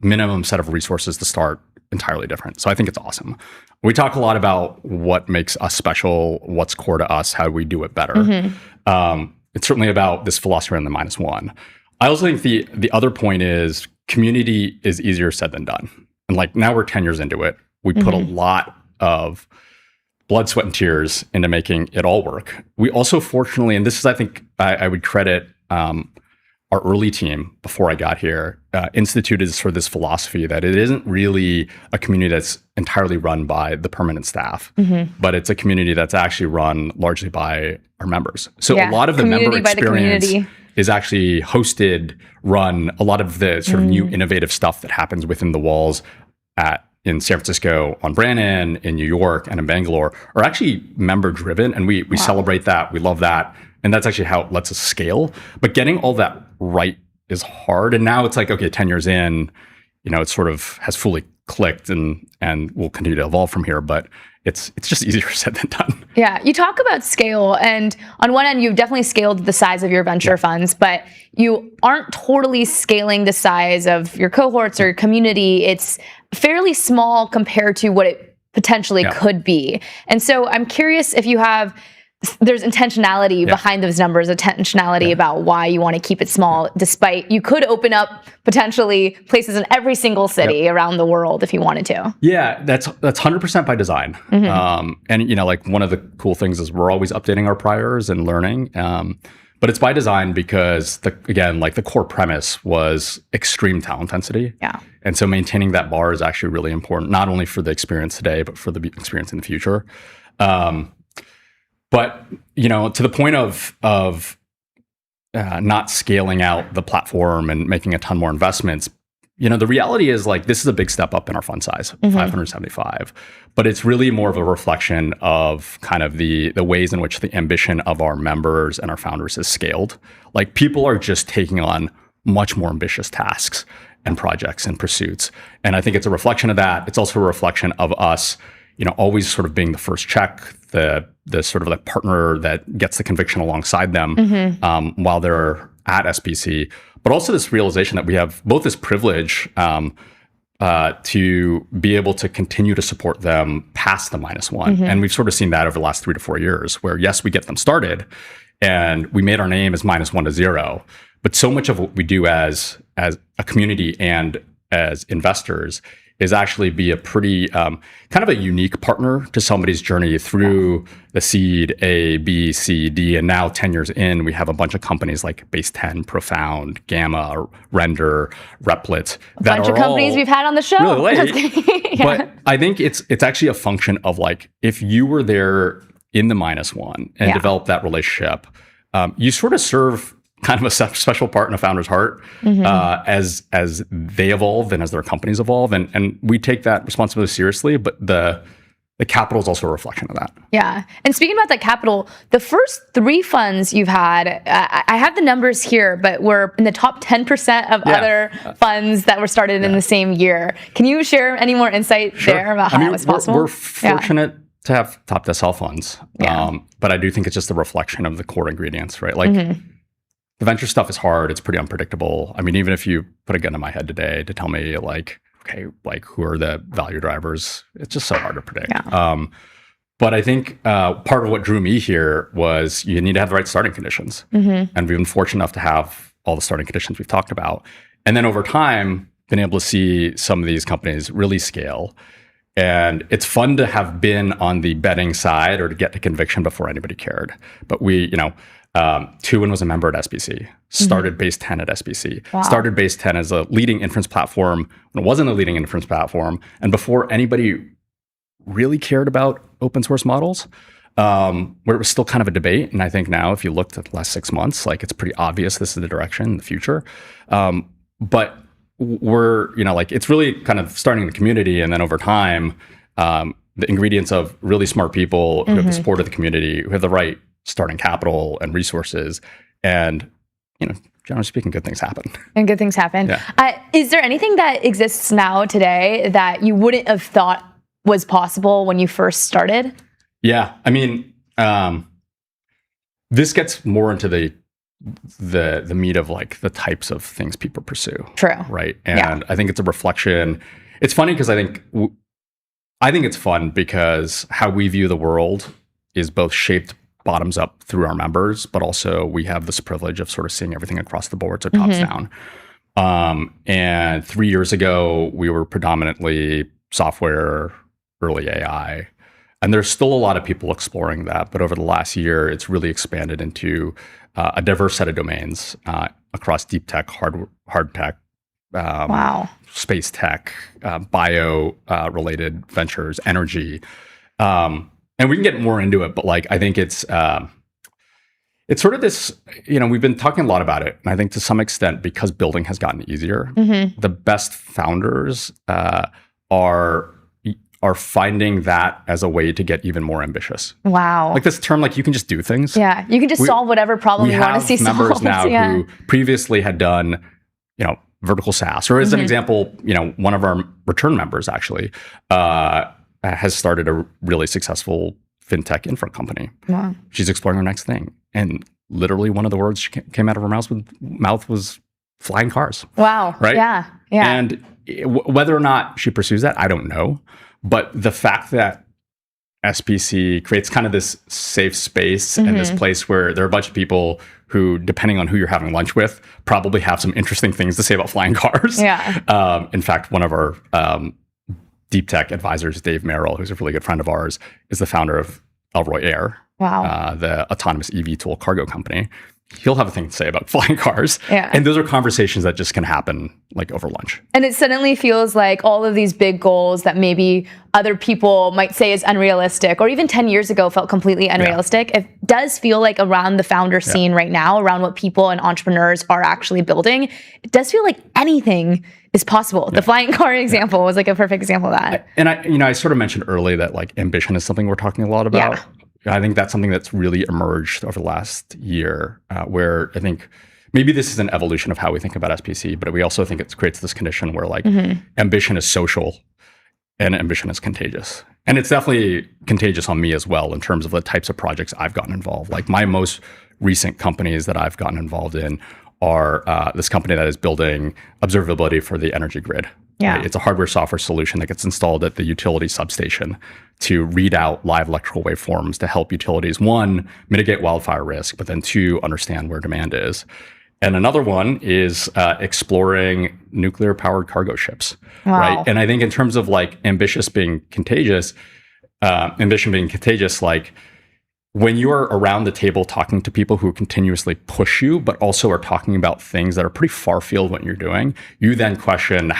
Speaker 6: minimum set of resources to start, entirely different. So I think it's awesome. We talk a lot about what makes us special, what's core to us, how we do it better. It's certainly about this philosophy on the -1. I also think the other point is community is easier said than done. And like now we're 10 years into it. We put a lot of blood, sweat, and tears into making it all work. We also fortunately, and this is, I think, I would credit our early team before I got here, instituted sort of this philosophy that it isn't really a community that's entirely run by the permanent staff, but it's a community that's actually run largely by our members. So a lot of the member experience is actually hosted, run, a lot of the sort of new innovative stuff that happens within the walls in San Francisco, on Brannan, in New York, and in Bangalore are actually member driven. And we celebrate that. We love that. And that's actually how it lets us scale. But getting all that right is hard. And now it's like, okay, 10 years in, it sort of has fully clicked and will continue to evolve from here. But it's just easier said than done.
Speaker 5: Yeah, you talk about scale, and on one end, you've definitely scaled the size of your venture funds, but you aren't totally scaling the size of your cohorts or your community. It's fairly small compared to what it potentially could be. And so I'm curious if there's intentionality behind those numbers, intentionality about why you want to keep it small, despite you could open up potentially places in every single city around the world if you wanted to.
Speaker 6: Yeah, that's 100% by design. And like one of the cool things is we're always updating our priors and learning. But it's by design because the core premise was extreme talent density. And so maintaining that bar is actually really important, not only for the experience today, but for the experience in the future. But to the point of not scaling out the platform and making a ton more investments, the reality is like this is a big step up in our fund size, 575. But it's really more of a reflection of kind of the ways in which the ambition of our members and our founders is scaled. Like people are just taking on much more ambitious tasks and projects and pursuits, and I think it's a reflection of that. It's also a reflection of us, always sort of being the first check, the sort of like partner that gets the conviction alongside them while they're at SBC, but also this realization that we have both this privilege to be able to continue to support them past the -1. And we've sort of seen that over the last 3 to 4 years, where yes, we get them started, and we made our name as -1 to 0. But so much of what we do as a community and as investors is actually be a pretty kind of a unique partner to somebody's journey through the seed A, B, C, D, and now 10 years in, we have a bunch of companies like Base 10, Profound, Gamma, Render, Replit.
Speaker 5: A bunch of companies we've had on the show.
Speaker 6: Really late. But I think it's actually a function of like, if you were there in the -1 and developed that relationship, you sort of serve kind of a special part in a founder's heart as they evolve and as their companies evolve. And we take that responsibility seriously, but the capital is also a reflection of that.
Speaker 5: Yeah. And speaking about that capital, the first 3 funds you've had, I have the numbers here, but we're in the top 10% of other funds that were started in the same year. Can you share any more insight there about how that was possible?
Speaker 6: We're fortunate to have top decile funds, but I do think it's just a reflection of the core ingredients, right? Like, the venture stuff is hard. It's pretty unpredictable. I mean, even if you put a gun to my head today to tell me like, okay, like who are the value drivers? It's just so hard to predict. But I think part of what drew me here was you need to have the right starting conditions. And we've been fortunate enough to have all the starting conditions we've talked about. And then over time, been able to see some of these companies really scale. And it's fun to have been on the betting side or to get to conviction before anybody cared. But we, Tuwin was a member at SBC, started Base 10 at SBC, started Base 10 as a leading inference platform when it wasn't a leading inference platform. And before anybody really cared about open source models, where it was still kind of a debate. And I think now, if you looked at the last 6 months, like it's pretty obvious this is the direction in the future. But we're, it's really kind of starting the community. And then over time, the ingredients of really smart people who have the support of the community, who have the right starting capital and resources, and generally speaking, good things happen.
Speaker 5: And good things happen. Is there anything that exists now today that you wouldn't have thought was possible when you first started?
Speaker 6: Yeah, I mean, this gets more into the meat of like the types of things people pursue.
Speaker 5: True.
Speaker 6: Right, and I think it's a reflection. It's funny because I think it's fun because how we view the world is both shaped bottoms up through our members, but also we have this privilege of sort of seeing everything across the board, so tops down. And 3 years ago, we were predominantly software, early AI, and there's still a lot of people exploring that. But over the last year, it's really expanded into a diverse set of domains across deep tech, hard tech, space tech, bio related ventures, energy. And we can get more into it, but like I think it's sort of this, we've been talking a lot about it. And I think to some extent, because building has gotten easier, the best founders are finding that as a way to get even more ambitious.
Speaker 5: Wow.
Speaker 6: Like this term, like you can just do things.
Speaker 5: Yeah, you can just solve whatever problem you want to see solved.
Speaker 6: We have members now who previously had done, vertical SaaS, or as an example, one of our return members actually has started a really successful fintech infra company. Wow. She's exploring her next thing. And literally one of the words she came out of her mouth was flying cars.
Speaker 5: Wow.
Speaker 6: Right?
Speaker 5: Yeah.
Speaker 6: And whether or not she pursues that, I don't know. But the fact that SPC creates kind of this safe space and this place where there are a bunch of people who, depending on who you're having lunch with, probably have some interesting things to say about flying cars.
Speaker 5: Yeah.
Speaker 6: In fact, one of our deep tech advisors, Dave Merrill, who's a really good friend of ours, is the founder of Elroy Air, the autonomous eVTOL cargo company. He'll have a thing to say about flying cars.
Speaker 5: Yeah.
Speaker 6: And those are conversations that just can happen like over lunch.
Speaker 5: And it suddenly feels like all of these big goals that maybe other people might say is unrealistic, or even 10 years ago felt completely unrealistic. It does feel like around the founder scene right now, around what people and entrepreneurs are actually building, it does feel like anything is possible. The flying car example was like a perfect example of that.
Speaker 6: And I sort of mentioned early that like ambition is something we're talking a lot about. I think that's something that's really emerged over the last year, where I think maybe this is an evolution of how we think about SPC, but we also think it creates this condition where like ambition is social and ambition is contagious. And it's definitely contagious on me as well in terms of the types of projects I've gotten involved. Like my most recent companies that I've gotten involved in are this company that is building observability for the energy grid.
Speaker 5: Yeah.
Speaker 6: Right? It's a hardware software solution that gets installed at the utility substation to read out live electrical waveforms to help utilities, one, mitigate wildfire risk, but then two, understand where demand is. And another one is exploring nuclear powered cargo ships.
Speaker 5: Wow.
Speaker 6: Right. And I think in terms of like ambition being contagious, like when you are around the table talking to people who continuously push you, but also are talking about things that are pretty far field what you're doing, you then question,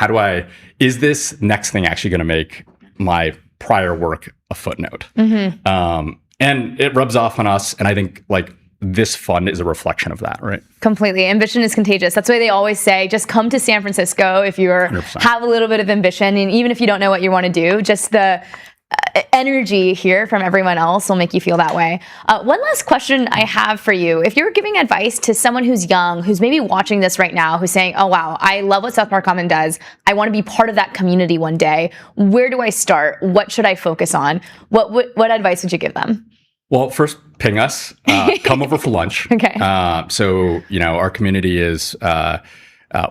Speaker 6: is this next thing actually going to make my prior work a footnote? And it rubs off on us. And I think like this fund is a reflection of that, right?
Speaker 5: Completely. Ambition is contagious. That's why they always say, just come to San Francisco if you have a little bit of ambition. And even if you don't know what you want to do, just the energy here from everyone else will make you feel that way. One last question I have for you. If you're giving advice to someone who's young, who's maybe watching this right now, who's saying, oh, wow, I love what South Park Common does. I want to be part of that community one day. Where do I start? What should I focus on? What advice would you give them?
Speaker 6: Well, first, ping us. Come over for lunch.
Speaker 5: Okay.
Speaker 6: So, our community is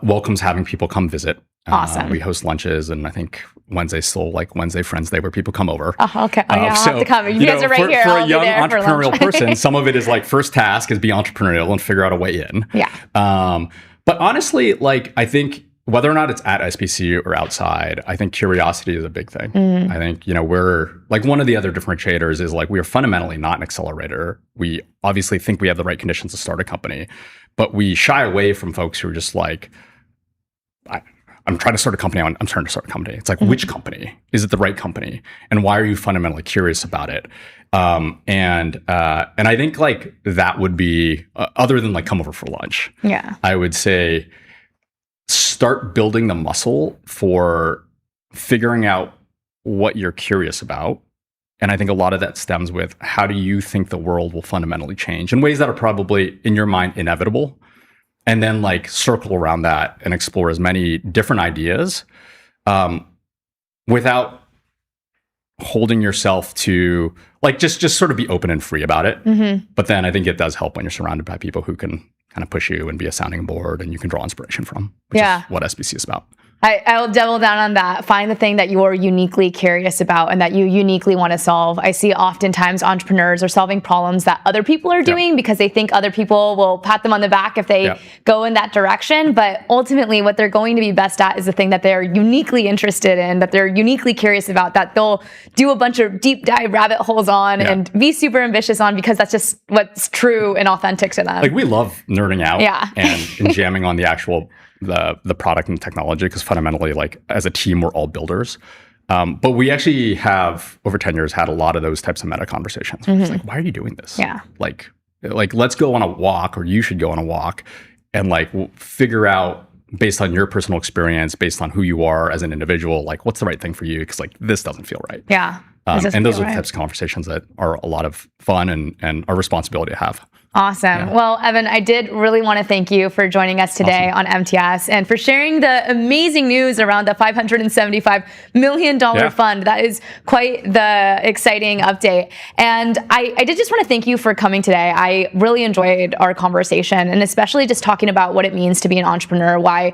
Speaker 6: welcomes having people come visit.
Speaker 5: Awesome.
Speaker 6: We host lunches, and I think Wednesday's still like Wednesday Friends Day where people come over.
Speaker 5: Oh, okay. I'll have to come. You guys are right here.
Speaker 6: For
Speaker 5: I'll
Speaker 6: a young
Speaker 5: be there
Speaker 6: entrepreneurial person, some of it is like first task is be entrepreneurial and figure out a way in.
Speaker 5: Yeah.
Speaker 6: But honestly, like I think whether or not it's at SPC or outside, I think curiosity is a big thing. I think, we're like one of the other differentiators is like we are fundamentally not an accelerator. We obviously think we have the right conditions to start a company, but we shy away from folks who are just like, I'm trying to start a company. I'm starting to start a company. It's like, which company? Is it the right company? And why are you fundamentally curious about it? And I think like that would be, other than like come over for lunch.
Speaker 5: Yeah.
Speaker 6: I would say start building the muscle for figuring out what you're curious about. And I think a lot of that stems with how do you think the world will fundamentally change in ways that are probably in your mind inevitable. And then like circle around that and explore as many different ideas without holding yourself to like just sort of be open and free about it. But then I think it does help when you're surrounded by people who can kind of push you and be a sounding board and you can draw inspiration from, which is what SBC is about.
Speaker 5: I'll double down on that. Find the thing that you're uniquely curious about and that you uniquely want to solve. I see oftentimes entrepreneurs are solving problems that other people are doing because they think other people will pat them on the back if they go in that direction. But ultimately, what they're going to be best at is the thing that they're uniquely interested in, that they're uniquely curious about, that they'll do a bunch of deep dive rabbit holes on and be super ambitious on because that's just what's true and authentic to them.
Speaker 6: Like we love nerding out and jamming on the actual the product and technology because fundamentally, like as a team, we're all builders. But we actually have over 10 years had a lot of those types of meta conversations. It's like, why are you doing this?
Speaker 5: Yeah.
Speaker 6: Like let's go on a walk, or you should go on a walk, and like figure out based on your personal experience, based on who you are as an individual, like what's the right thing for you? Because like this doesn't feel right.
Speaker 5: Yeah.
Speaker 6: And those are the types of conversations that are a lot of fun and our responsibility to have.
Speaker 5: Awesome. Well, Evan, I did really want to thank you for joining us today on MTS and for sharing the amazing news around the $575 million fund. That is quite the exciting update. And I did just want to thank you for coming today. I really enjoyed our conversation, and especially just talking about what it means to be an entrepreneur, why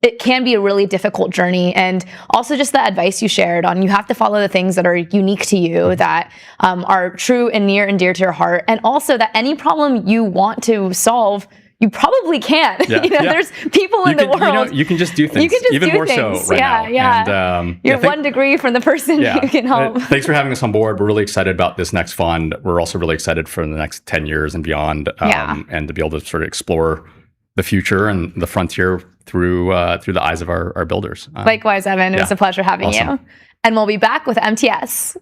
Speaker 5: it can be a really difficult journey, and also just the advice you shared on you have to follow the things that are unique to you, that are true and near and dear to your heart, and also that any problem you want to solve, you probably can. There's people in the world.
Speaker 6: You can just do things.
Speaker 5: You can just
Speaker 6: even
Speaker 5: do
Speaker 6: more
Speaker 5: things.
Speaker 6: so right now.
Speaker 5: Yeah. And, you're 1 degree from the person who can help.
Speaker 6: Thanks for having us on board. We're really excited about this next fund. We're also really excited for the next 10 years and beyond, and to be able to sort of explore the future and the frontier through the eyes of our builders.
Speaker 5: Likewise, Evan. It was a pleasure having you. And we'll be back with MTS.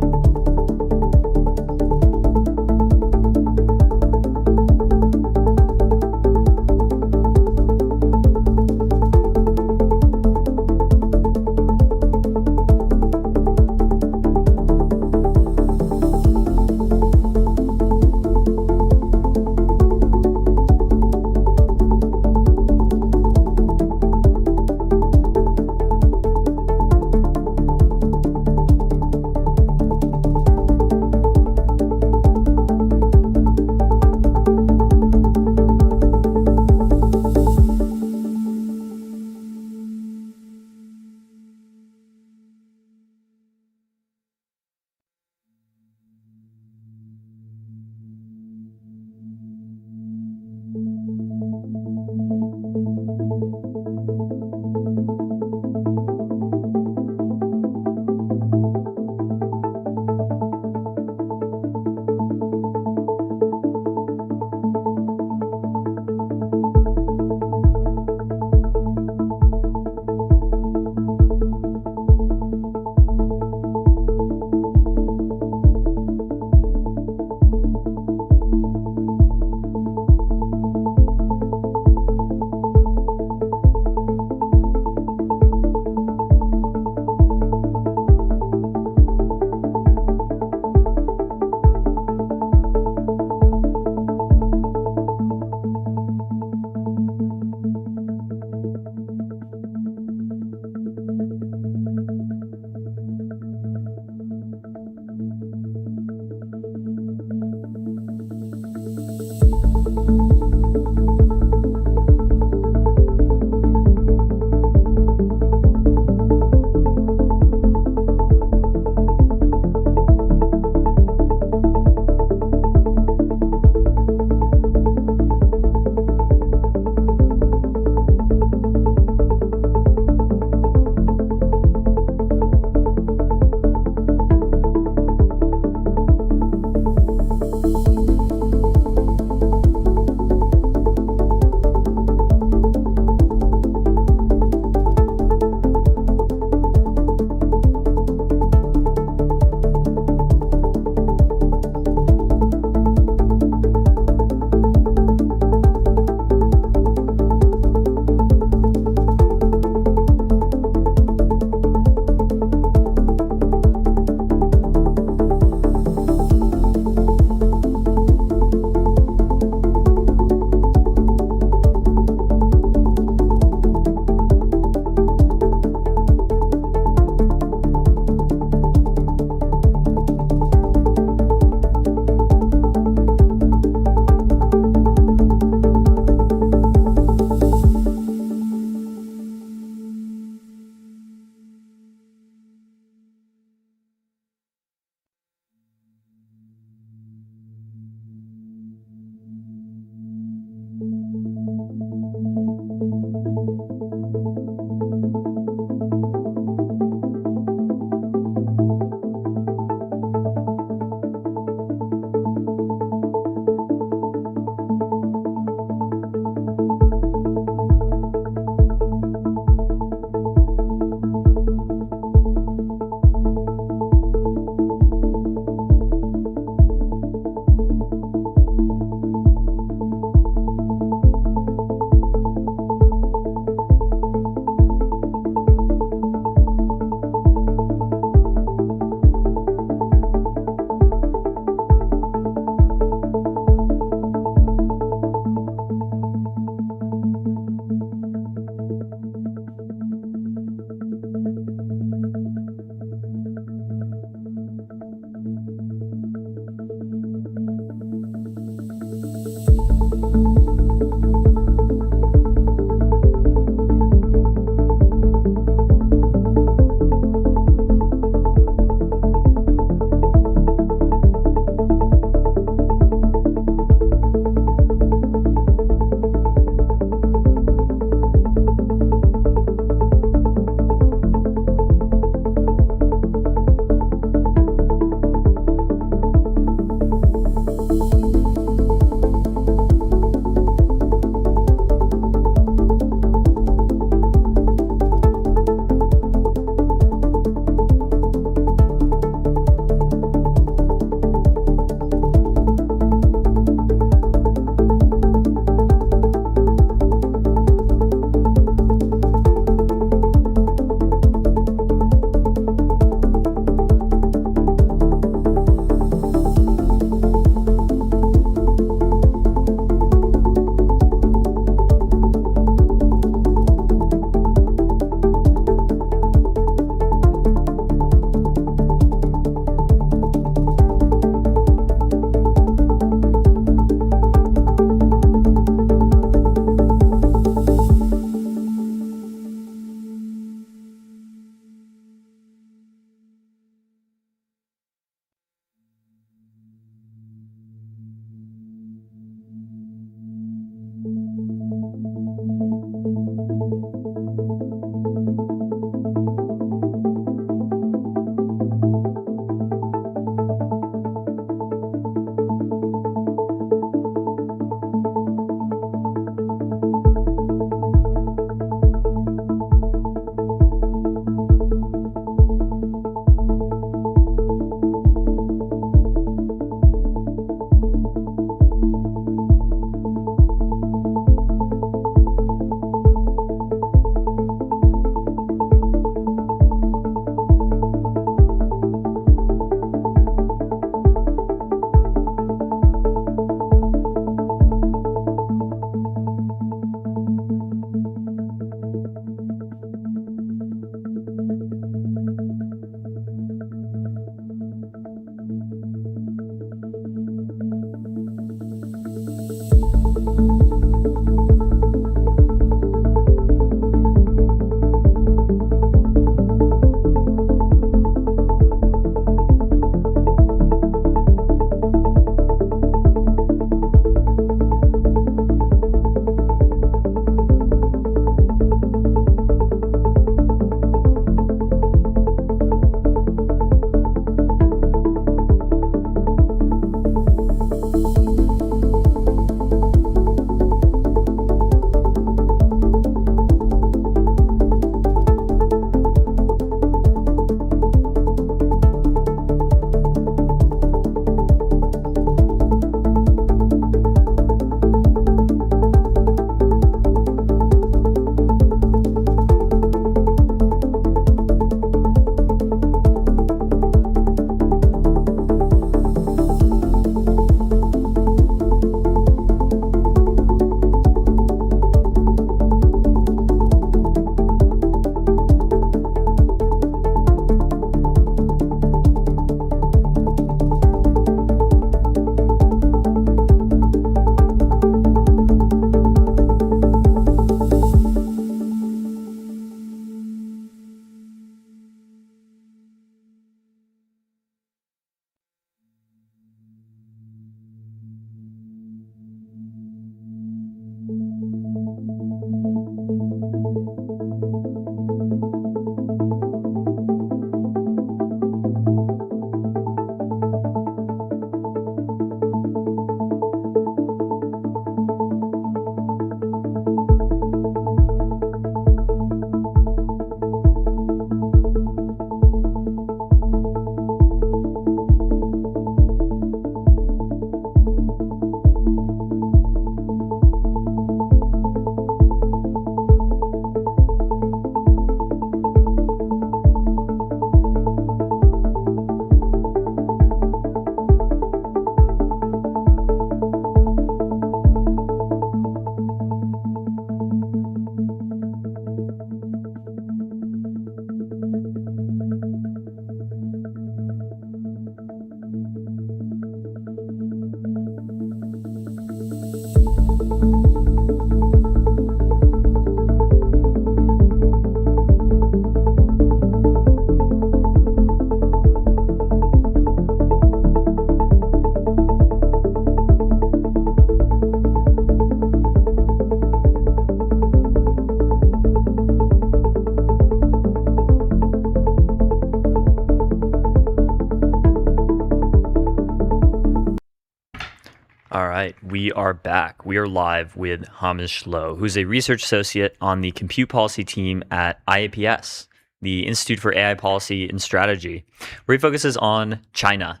Speaker 7: All right, we are back. We are live with Hamish Lowe, who's a research associate on the compute policy team at IAPS, the Institute for AI Policy and Strategy, where he focuses on China.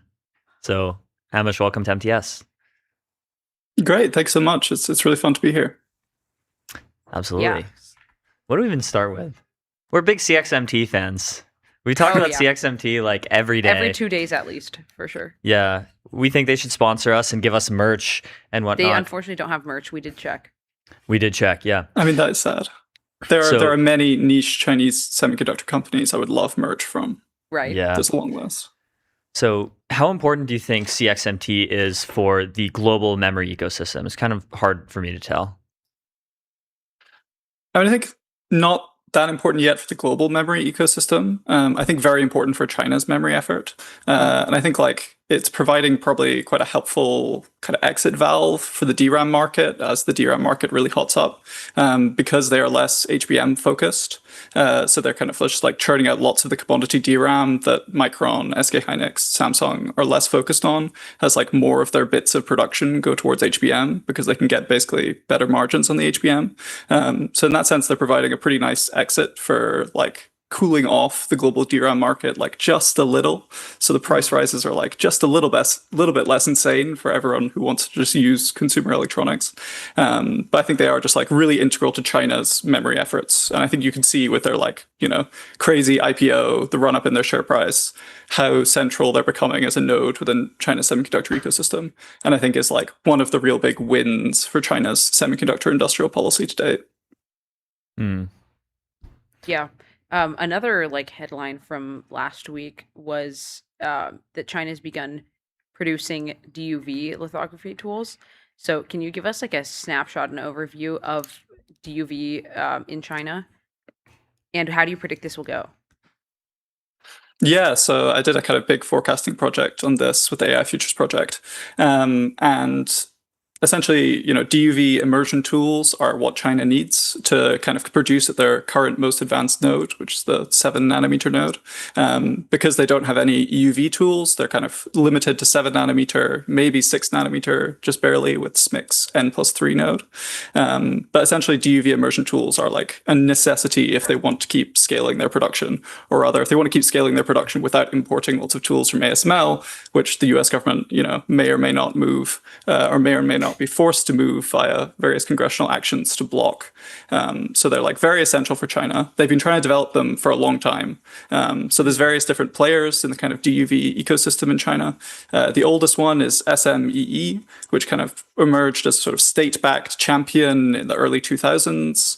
Speaker 7: So, Hamish, welcome to MTS.
Speaker 9: Great, thanks so much. It's really fun to be here.
Speaker 7: Absolutely.
Speaker 8: Yeah.
Speaker 7: What do we even start with? We're big CXMT fans. We talk about CXMT like every day.
Speaker 8: Every 2 days at least, for sure.
Speaker 7: Yeah. We think they should sponsor us and give us merch and whatnot.
Speaker 8: They unfortunately don't have merch. We did check.
Speaker 7: Yeah.
Speaker 9: I mean, that is sad. There are many niche Chinese semiconductor companies I would love merch from.
Speaker 8: Right.
Speaker 7: Yeah.
Speaker 9: There's a long list.
Speaker 7: So how important do you think CXMT is for the global memory ecosystem? It's kind of hard for me to tell.
Speaker 9: I mean, I think not that important yet for the global memory ecosystem. I think very important for China's memory effort. And I think it's providing probably quite a helpful kind of exit valve for the DRAM market as the DRAM market really hots up because they are less HBM focused. So they're kind of just churning out lots of the commodity DRAM that Micron, SK Hynix, Samsung are less focused on, as more of their bits of production go towards HBM because they can get basically better margins on the HBM. So in that sense, they're providing a pretty nice exit for cooling off the global DRAM market just a little. So the price rises are just a little bit less insane for everyone who wants to just use consumer electronics. But I think they are just really integral to China's memory efforts. And I think you can see with their crazy IPO, the run up in their share price, how central they're becoming as a node within China's semiconductor ecosystem. And I think is one of the real big wins for China's semiconductor industrial policy to date.
Speaker 8: Yeah. Another headline from last week was that China's begun producing DUV lithography tools. So can you give us a snapshot and overview of DUV in China? And how do you predict this will go?
Speaker 9: Yeah, so I did a kind of big forecasting project on this with the AI Futures Project. And essentially, DUV immersion tools are what China needs to kind of produce at their current most advanced node, which is the 7-nanometer node. Because they don't have any EUV tools, they're kind of limited to 7-nanometer, maybe 6-nanometer, just barely with SMIC's N+3 node. But essentially, DUV immersion tools are a necessity if they want to keep scaling their production, or rather, if they want to keep scaling their production without importing lots of tools from ASML, which the US government, may or may not move, or may or may not be forced to move via various congressional actions to block. So they're very essential for China. They've been trying to develop them for a long time. So there's various different players in the kind of DUV ecosystem in China. The oldest one is SMEE, which kind of emerged as sort of state-backed champion in the early 2000s.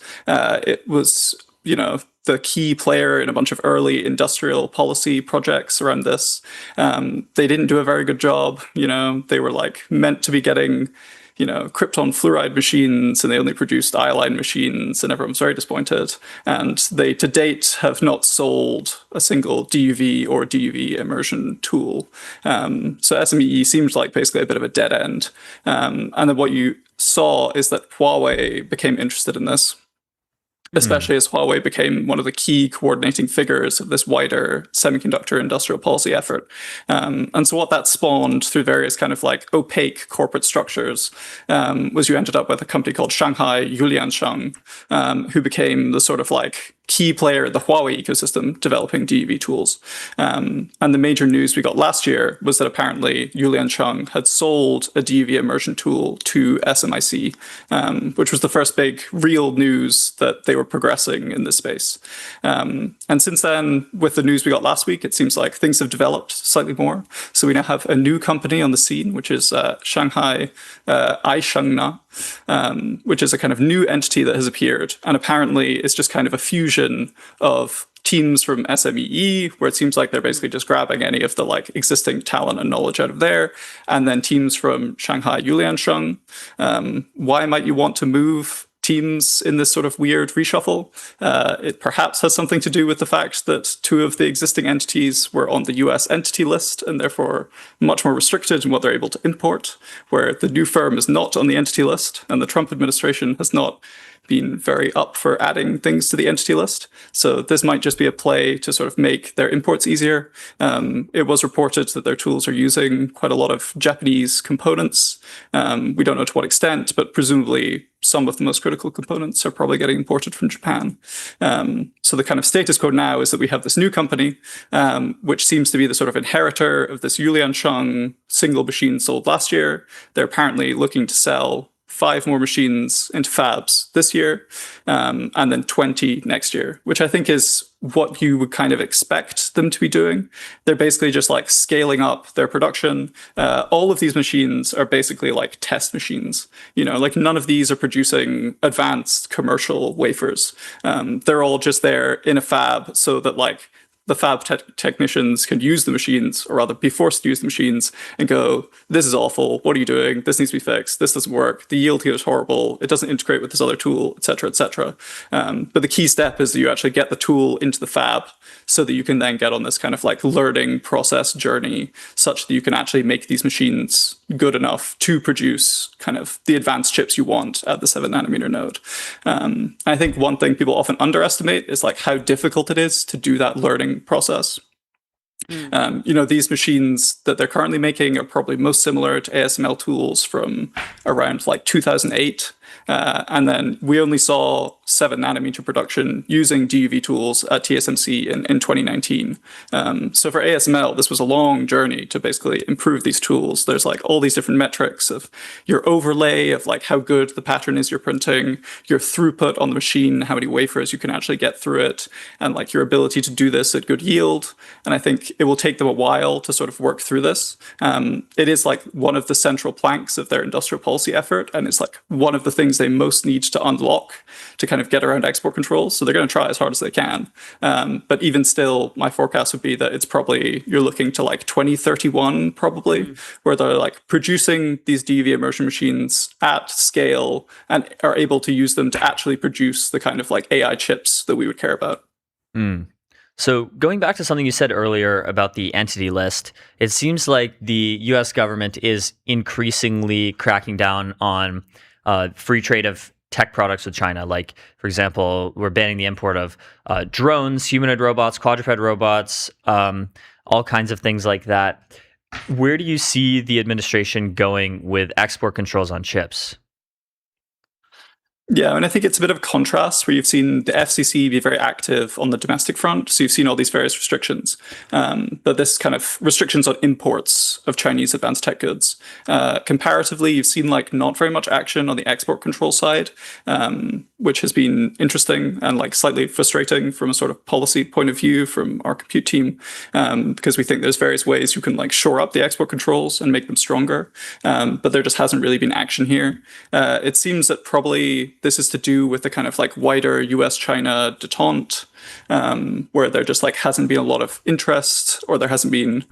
Speaker 9: It was, the key player in a bunch of early industrial policy projects around this. They didn't do a very good job. They were meant to be getting krypton fluoride machines, and they only produced iodine machines, and everyone was very disappointed. And they, to date, have not sold a single DUV or DUV immersion tool. So SMEE seems basically a bit of a dead end. And then what you saw is that Huawei became interested in this, especially as Huawei became one of the key coordinating figures of this wider semiconductor industrial policy effort. And so what that spawned through various kind of opaque corporate structures was you ended up with a company called Shanghai Yuliansheng, who became the sort of key player in the Huawei ecosystem developing DUV tools. And the major news we got last year was that apparently Yuliansheng had sold a DUV immersion tool to SMIC, which was the first big real news that they were progressing in this space. And since then, with the news we got last week, it seems like things have developed slightly more. So we now have a new company on the scene, which is Shanghai Aishengna, which is a kind of new entity that has appeared. And apparently it's just kind of a fusion of teams from SMEE, where it seems like they're basically just grabbing any of the existing talent and knowledge out of there, and then teams from Shanghai Yuliansheng. Why might you want to move teams in this sort of weird reshuffle? It perhaps has something to do with the fact that two of the existing entities were on the US entity list and therefore much more restricted in what they're able to import, where the new firm is not on the entity list, and the Trump administration has not been very up for adding things to the entity list. So this might just be a play to sort of make their imports easier. It was reported that their tools are using quite a lot of Japanese components. We don't know to what extent, but presumably some of the most critical components are probably getting imported from Japan. So the kind of status quo now is that we have this new company, which seems to be the sort of inheritor of this Yuliansheng single machine sold last year. They're apparently looking to sell 5 more machines into fabs this year, and then 20 next year, which I think is what you would kind of expect them to be doing. They're basically just like scaling up their production. All of these machines are basically like test machines. Like none of these are producing advanced commercial wafers. They're all just there in a fab so that like the fab technicians can use the machines, or rather be forced to use the machines and go, this is awful. What are you doing? This needs to be fixed. This doesn't work. The yield here is horrible. It doesn't integrate with this other tool, et cetera, et cetera. But the key step is that you actually get the tool into the fab so that you can then get on this kind of like learning process journey such that you can actually make these machines good enough to produce kind of the advanced chips you want at the 7nm node. I think one thing people often underestimate is like how difficult it is to do that learning process. These machines that they're currently making are probably most similar to ASML tools from around like 2008. And then we only saw 7nm production using DUV tools at TSMC in 2019. So for ASML, this was a long journey to basically improve these tools. There's like all these different metrics of your overlay, of like how good the pattern is you're printing, your throughput on the machine, how many wafers you can actually get through it, and like your ability to do this at good yield. And I think it will take them a while to sort of work through this. It is like one of the central planks of their industrial policy effort, and it's like one of the things they most need to unlock to kind of get around export controls. So they're going to try as hard as they can. But even still, my forecast would be that it's probably, you're looking to like 2031 probably, where they're like producing these DUV immersion machines at scale and are able to use them to actually produce the kind of like AI chips that we would care about.
Speaker 7: So going back to something you said earlier about the entity list, it seems like the US government is increasingly cracking down on free trade of tech products with China. Like, for example, we're banning the import of drones, humanoid robots, quadruped robots, all kinds of things like that. Where do you see the administration going with export controls on chips?
Speaker 9: Yeah, and I think it's a bit of a contrast where you've seen the FCC be very active on the domestic front. So you've seen all these various restrictions, but this kind of restrictions on imports of Chinese advanced tech goods. Comparatively, you've seen like not very much action on the export control side, which has been interesting and like slightly frustrating from a sort of policy point of view from our compute team, because we think there's various ways you can like shore up the export controls and make them stronger. But there just hasn't really been action here. It seems that probably this is to do with the kind of like wider US-China detente, where there just like hasn't been a lot of interest, or there hasn't been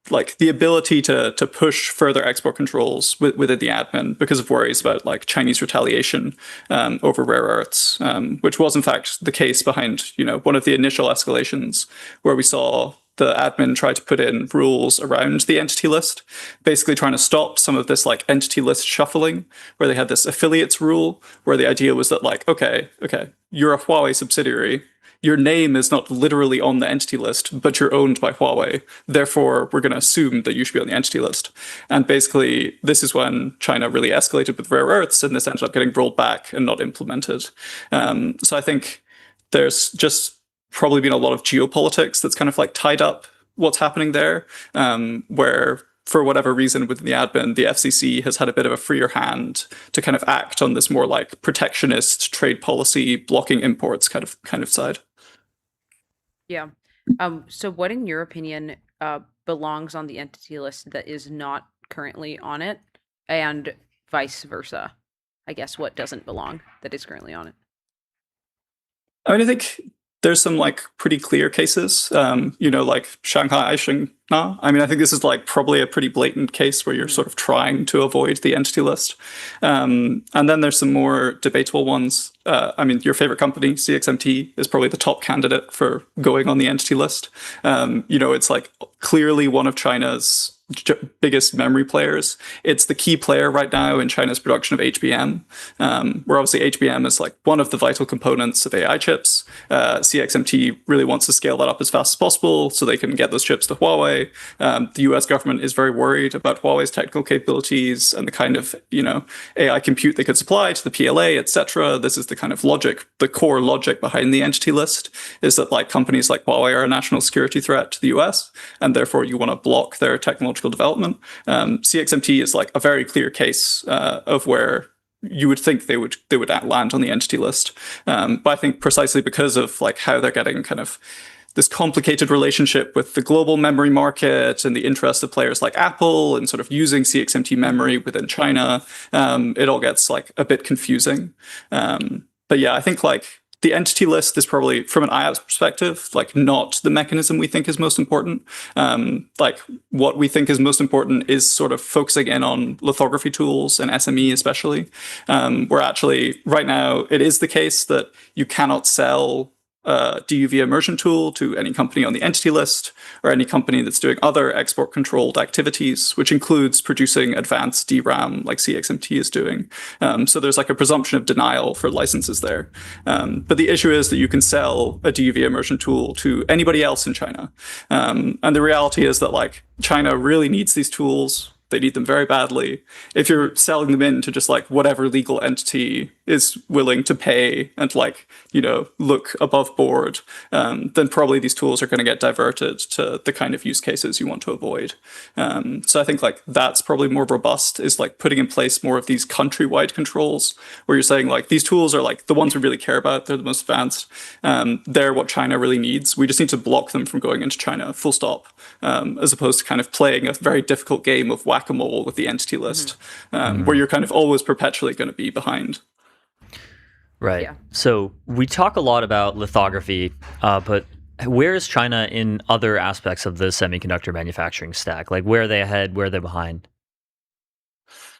Speaker 9: like the ability to push further export controls within the admin because of worries about like Chinese retaliation over rare earths, which was in fact the case behind one of the initial escalations where we saw the admin try to put in rules around the entity list, basically trying to stop some of this like entity list shuffling, where they had this affiliates rule, where the idea was that like, okay, you're a Huawei subsidiary. Your name is not literally on the entity list, but you're owned by Huawei. Therefore, we're going to assume that you should be on the entity list. And basically, this is when China really escalated with rare earths, and this ended up getting rolled back and not implemented. So I think there's just probably been a lot of geopolitics that's kind of like tied up what's happening there, where for whatever reason within the admin, the FCC has had a bit of a freer hand to kind of act on this more like protectionist trade policy, blocking imports kind of side.
Speaker 8: Yeah. So what, in your opinion, belongs on the entity list that is not currently on it, and vice versa? I guess what doesn't belong that is currently on it? I
Speaker 9: think there's some like pretty clear cases, like Shanghai now. I mean, I think this is like probably a pretty blatant case where you're sort of trying to avoid the entity list. And then there's some more debatable ones. I mean, your favorite company, CXMT, is probably the top candidate for going on the entity list. It's like clearly one of China's biggest memory players. It's the key player right now in China's production of HBM, where obviously HBM is like one of the vital components of AI chips. CXMT really wants to scale that up as fast as possible so they can get those chips to Huawei. The US government is very worried about Huawei's technical capabilities and the kind of, AI compute they could supply to the PLA, etc. This is the kind of logic, the core logic behind the entity list is that like companies like Huawei are a national security threat to the US, and therefore you want to block their technological development. CXMT is like a very clear case of where you would think they would land on the entity list. But I think precisely because of like how they're getting kind of this complicated relationship with the global memory market and the interest of players like Apple and sort of using CXMT memory within China, it all gets like a bit confusing. But yeah, I think like the entity list is probably, from an IAPS perspective, like not the mechanism we think is most important. Like what we think is most important is sort of focusing in on lithography tools and SME especially. Where actually right now it is the case that you cannot sell DUV immersion tool to any company on the entity list or any company that's doing other export controlled activities, which includes producing advanced DRAM like CXMT is doing. So there's like a presumption of denial for licenses there. But the issue is that you can sell a DUV immersion tool to anybody else in China. And the reality is that like China really needs these tools. They need them very badly. If you're selling them into just like whatever legal entity is willing to pay and like, look above board, then probably these tools are going to get diverted to the kind of use cases you want to avoid. So I think like that's probably more robust, is like putting in place more of these countrywide controls where you're saying like these tools are like the ones we really care about. They're the most advanced. They're what China really needs. We just need to block them from going into China, full stop, as opposed to kind of playing a very difficult game of whack-a-mole with the entity list, where you're kind of always perpetually going to be behind.
Speaker 7: Right. Yeah. So we talk a lot about lithography, but where is China in other aspects of the semiconductor manufacturing stack? Like where are they ahead? Where are they behind?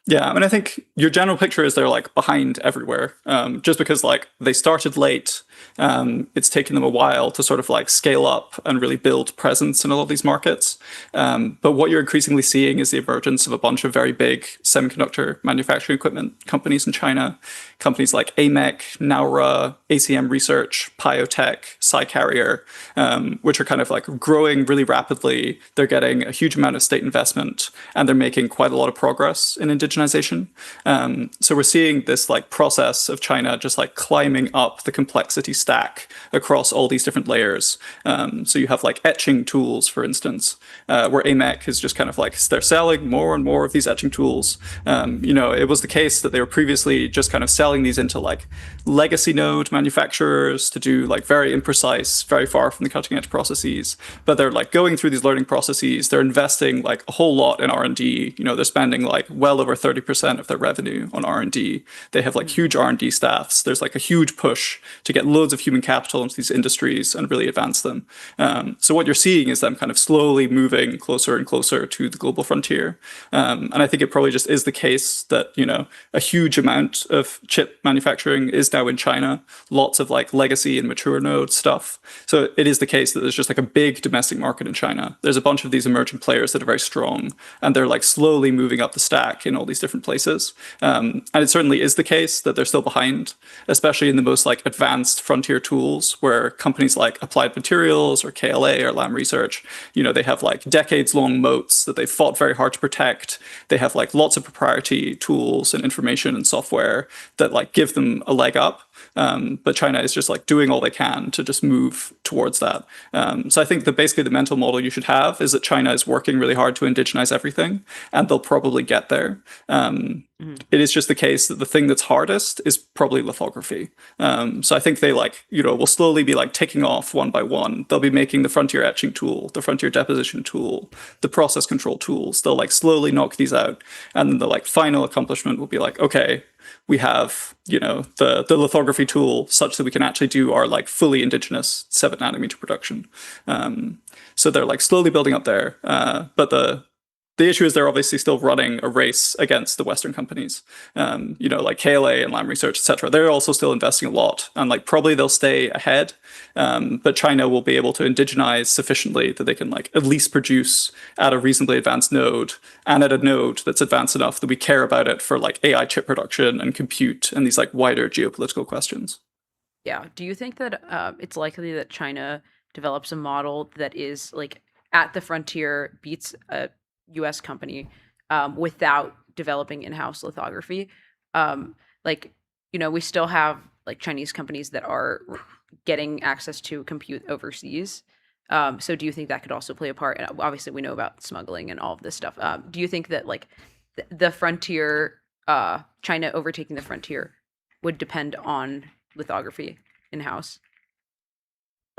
Speaker 9: Yeah, I mean, I think your general picture is they're like behind everywhere, just because like they started late. It's taken them a while to sort of like scale up and really build presence in all of these markets. But what you're increasingly seeing is the emergence of a bunch of very big semiconductor manufacturing equipment companies in China. Companies like AMEC, Naura, ACM Research, Piotech, Sci-Carrier, which are kind of like growing really rapidly. They're getting a huge amount of state investment, and they're making quite a lot of progress in indigenization. So we're seeing this like process of China just like climbing up the complexity stack across all these different layers. So you have like etching tools, for instance, where AMEC is just kind of like, they're selling more and more of these etching tools. It was the case that they were previously just kind of selling these into like legacy node manufacturers to do like very imprecise, very far from the cutting edge processes. But they're like going through these learning processes. They're investing like a whole lot in R&D. They're spending like well over 30% of their revenue on R&D. They have like huge R&D staffs. There's like a huge push to get loads of human capital into these industries and really advance them. So what you're seeing is them kind of slowly moving closer and closer to the global frontier. And I think it probably just is the case that, a huge amount of chip manufacturing is now in China, lots of like legacy and mature node stuff. So it is the case that there's just like a big domestic market in China. There's a bunch of these emerging players that are very strong, and they're like slowly moving up the stack in all these different places. And it certainly is the case that they're still behind, especially in the most like advanced frontier tools where companies like Applied Materials or KLA or Lam Research, they have like decades long moats that they've fought very hard to protect. They have like lots of proprietary tools and information and software that like give them a leg up. But China is just like doing all they can to just move towards that. So I think that basically the mental model you should have is that China is working really hard to indigenize everything, and they'll probably get there. It is just the case that the thing that's hardest is probably lithography. So I think they like, will slowly be like ticking off one by one. They'll be making the frontier etching tool, the frontier deposition tool, the process control tools. They'll like slowly knock these out. And then the like final accomplishment will be like, okay, we have, the lithography tool such that we can actually do our like fully indigenous 7 nanometer production. So they're like slowly building up there. But the issue is they're obviously still running a race against the Western companies, like KLA and Lam Research, etc. They're also still investing a lot, and like probably they'll stay ahead. But China will be able to indigenize sufficiently that they can like at least produce at a reasonably advanced node, and at a node that's advanced enough that we care about it for like AI chip production and compute and these like wider geopolitical questions.
Speaker 8: Yeah. Do you think that it's likely that China develops a model that is like at the frontier, beats a U.S. company without developing in-house lithography? We still have like Chinese companies that are getting access to compute overseas. So do you think that could also play a part? And obviously we know about smuggling and all of this stuff. Do you think that like the frontier, China overtaking the frontier would depend on lithography in-house?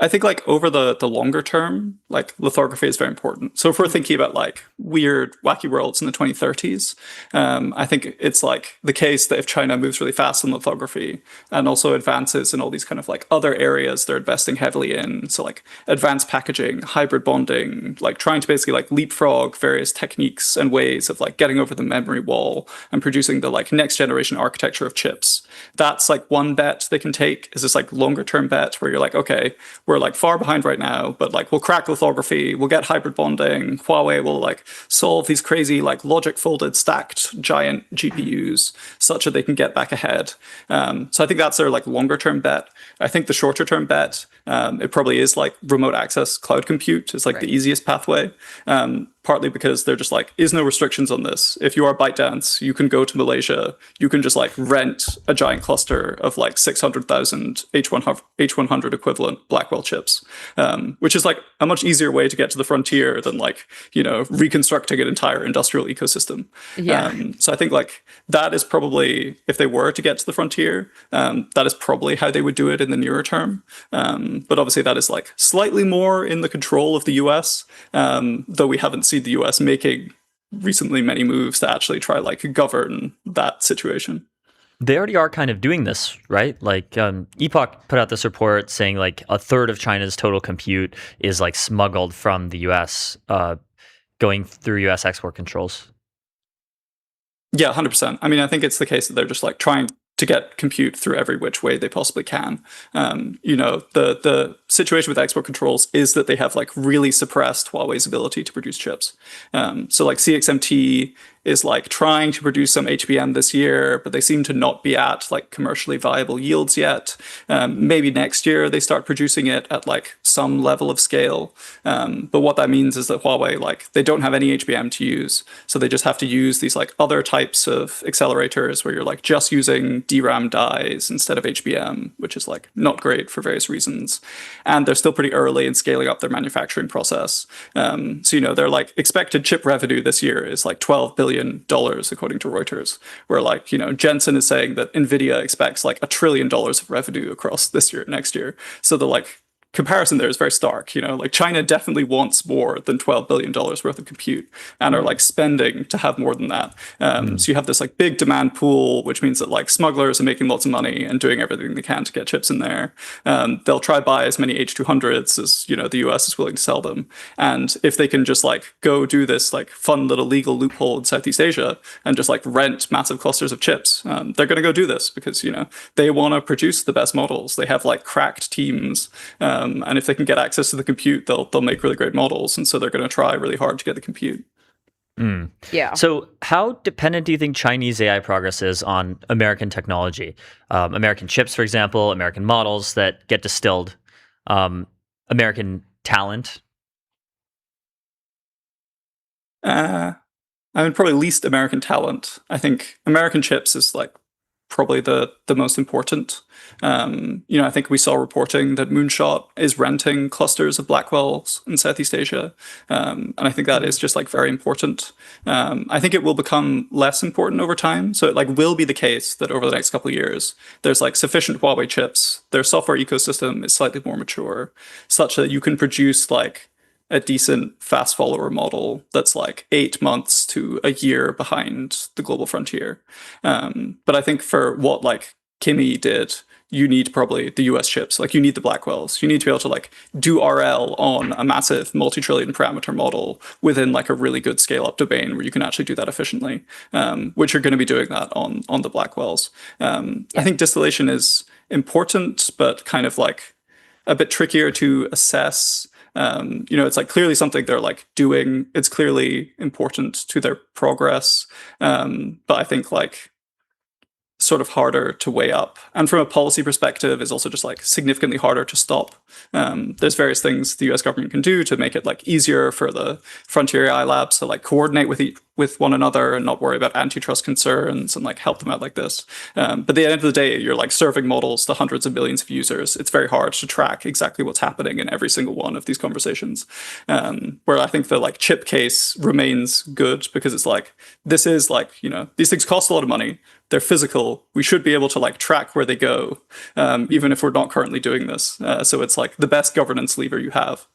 Speaker 9: I think like over the longer term, like lithography is very important. So if we're thinking about like weird, wacky worlds in the 2030s, I think it's like the case that if China moves really fast in lithography and also advances in all these kind of like other areas they're investing heavily in, so like advanced packaging, hybrid bonding, like trying to basically like leapfrog various techniques and ways of like getting over the memory wall and producing the like next generation architecture of chips. That's like one bet they can take, is this like longer term bet where you're like, okay, we're like far behind right now, but like we'll crack lithography, we'll get hybrid bonding, Huawei will like solve these crazy like logic folded stacked giant GPUs such that they can get back ahead. So I think that's their like longer term bet. I think the shorter term bet, it probably is like remote access cloud compute is like the easiest pathway. Partly because they're just like, is no restrictions on this. If you are ByteDance, you can go to Malaysia, you can just like rent a giant cluster of like 600,000 H100 equivalent Blackwell chips, which is like a much easier way to get to the frontier than like, reconstructing an entire industrial ecosystem. So I think like that is probably, if they were to get to the frontier, that is probably how they would do it in the nearer term. But obviously that is like slightly more in the control of the US, though we haven't seen the US making recently many moves to actually try like govern that situation.
Speaker 7: They already are kind of doing this, right? Like Epoch put out this report saying like a third of China's total compute is like smuggled from the US, going through US export controls.
Speaker 9: Yeah, 100%. I mean, I think it's the case that they're just like trying to get compute through every which way they possibly can. The situation with export controls is that they have like really suppressed Huawei's ability to produce chips. So like CXMT is like trying to produce some HBM this year, but they seem to not be at like commercially viable yields yet. Maybe next year they start producing it at like some level of scale. But what that means is that Huawei, like they don't have any HBM to use. So they just have to use these like other types of accelerators where you're like just using DRAM dies instead of HBM, which is like not great for various reasons. And they're still pretty early in scaling up their manufacturing process. So, their like expected chip revenue this year is like $12 billion according to Reuters, where like, Jensen is saying that NVIDIA expects like $1 trillion of revenue across this year, next year. So the like comparison there is very stark. Like China definitely wants more than $12 billion worth of compute and are like spending to have more than that. So you have this like big demand pool, which means that like smugglers are making lots of money and doing everything they can to get chips in there. They'll try buy as many H200s as, the US is willing to sell them. And if they can just like go do this like fun little legal loophole in Southeast Asia and just like rent massive clusters of chips, they're going to go do this because, they want to produce the best models. They have like cracked teams. And if they can get access to the compute, they'll make really great models. And so they're going to try really hard to get the compute.
Speaker 8: Yeah.
Speaker 7: So how dependent do you think Chinese AI progress is on American technology? American chips, for example, American models that get distilled, American talent?
Speaker 9: I mean, probably least American talent. I think American chips is like probably the most important. I think we saw reporting that Moonshot is renting clusters of Blackwells in Southeast Asia. And I think that is just like very important. I think it will become less important over time. So it like will be the case that over the next couple of years, there's like sufficient Huawei chips. Their software ecosystem is slightly more mature, such that you can produce like a decent fast follower model that's like 8 months to a year behind the global frontier. But I think for what like Kimi did, you need probably the US chips. Like you need the Blackwells. You need to be able to like do RL on a massive multi-trillion parameter model within like a really good scale up domain where you can actually do that efficiently, which are going to be doing that on the Blackwells. I think distillation is important, but kind of like a bit trickier to assess. It's like clearly something they're like doing. It's clearly important to their progress. But I think like sort of harder to weigh up. And from a policy perspective, is also just like significantly harder to stop. There's various things the US government can do to make it like easier for the frontier AI labs to like coordinate with one another and not worry about antitrust concerns and like help them out like this. But at the end of the day, you're like serving models to hundreds of millions of users. It's very hard to track exactly what's happening in every single one of these conversations. Where I think the like chip case remains good because it's like, this is like, these things cost a lot of money. They're physical. We should be able to like track where they go, even if we're not currently doing this. So it's like the best governance lever you have.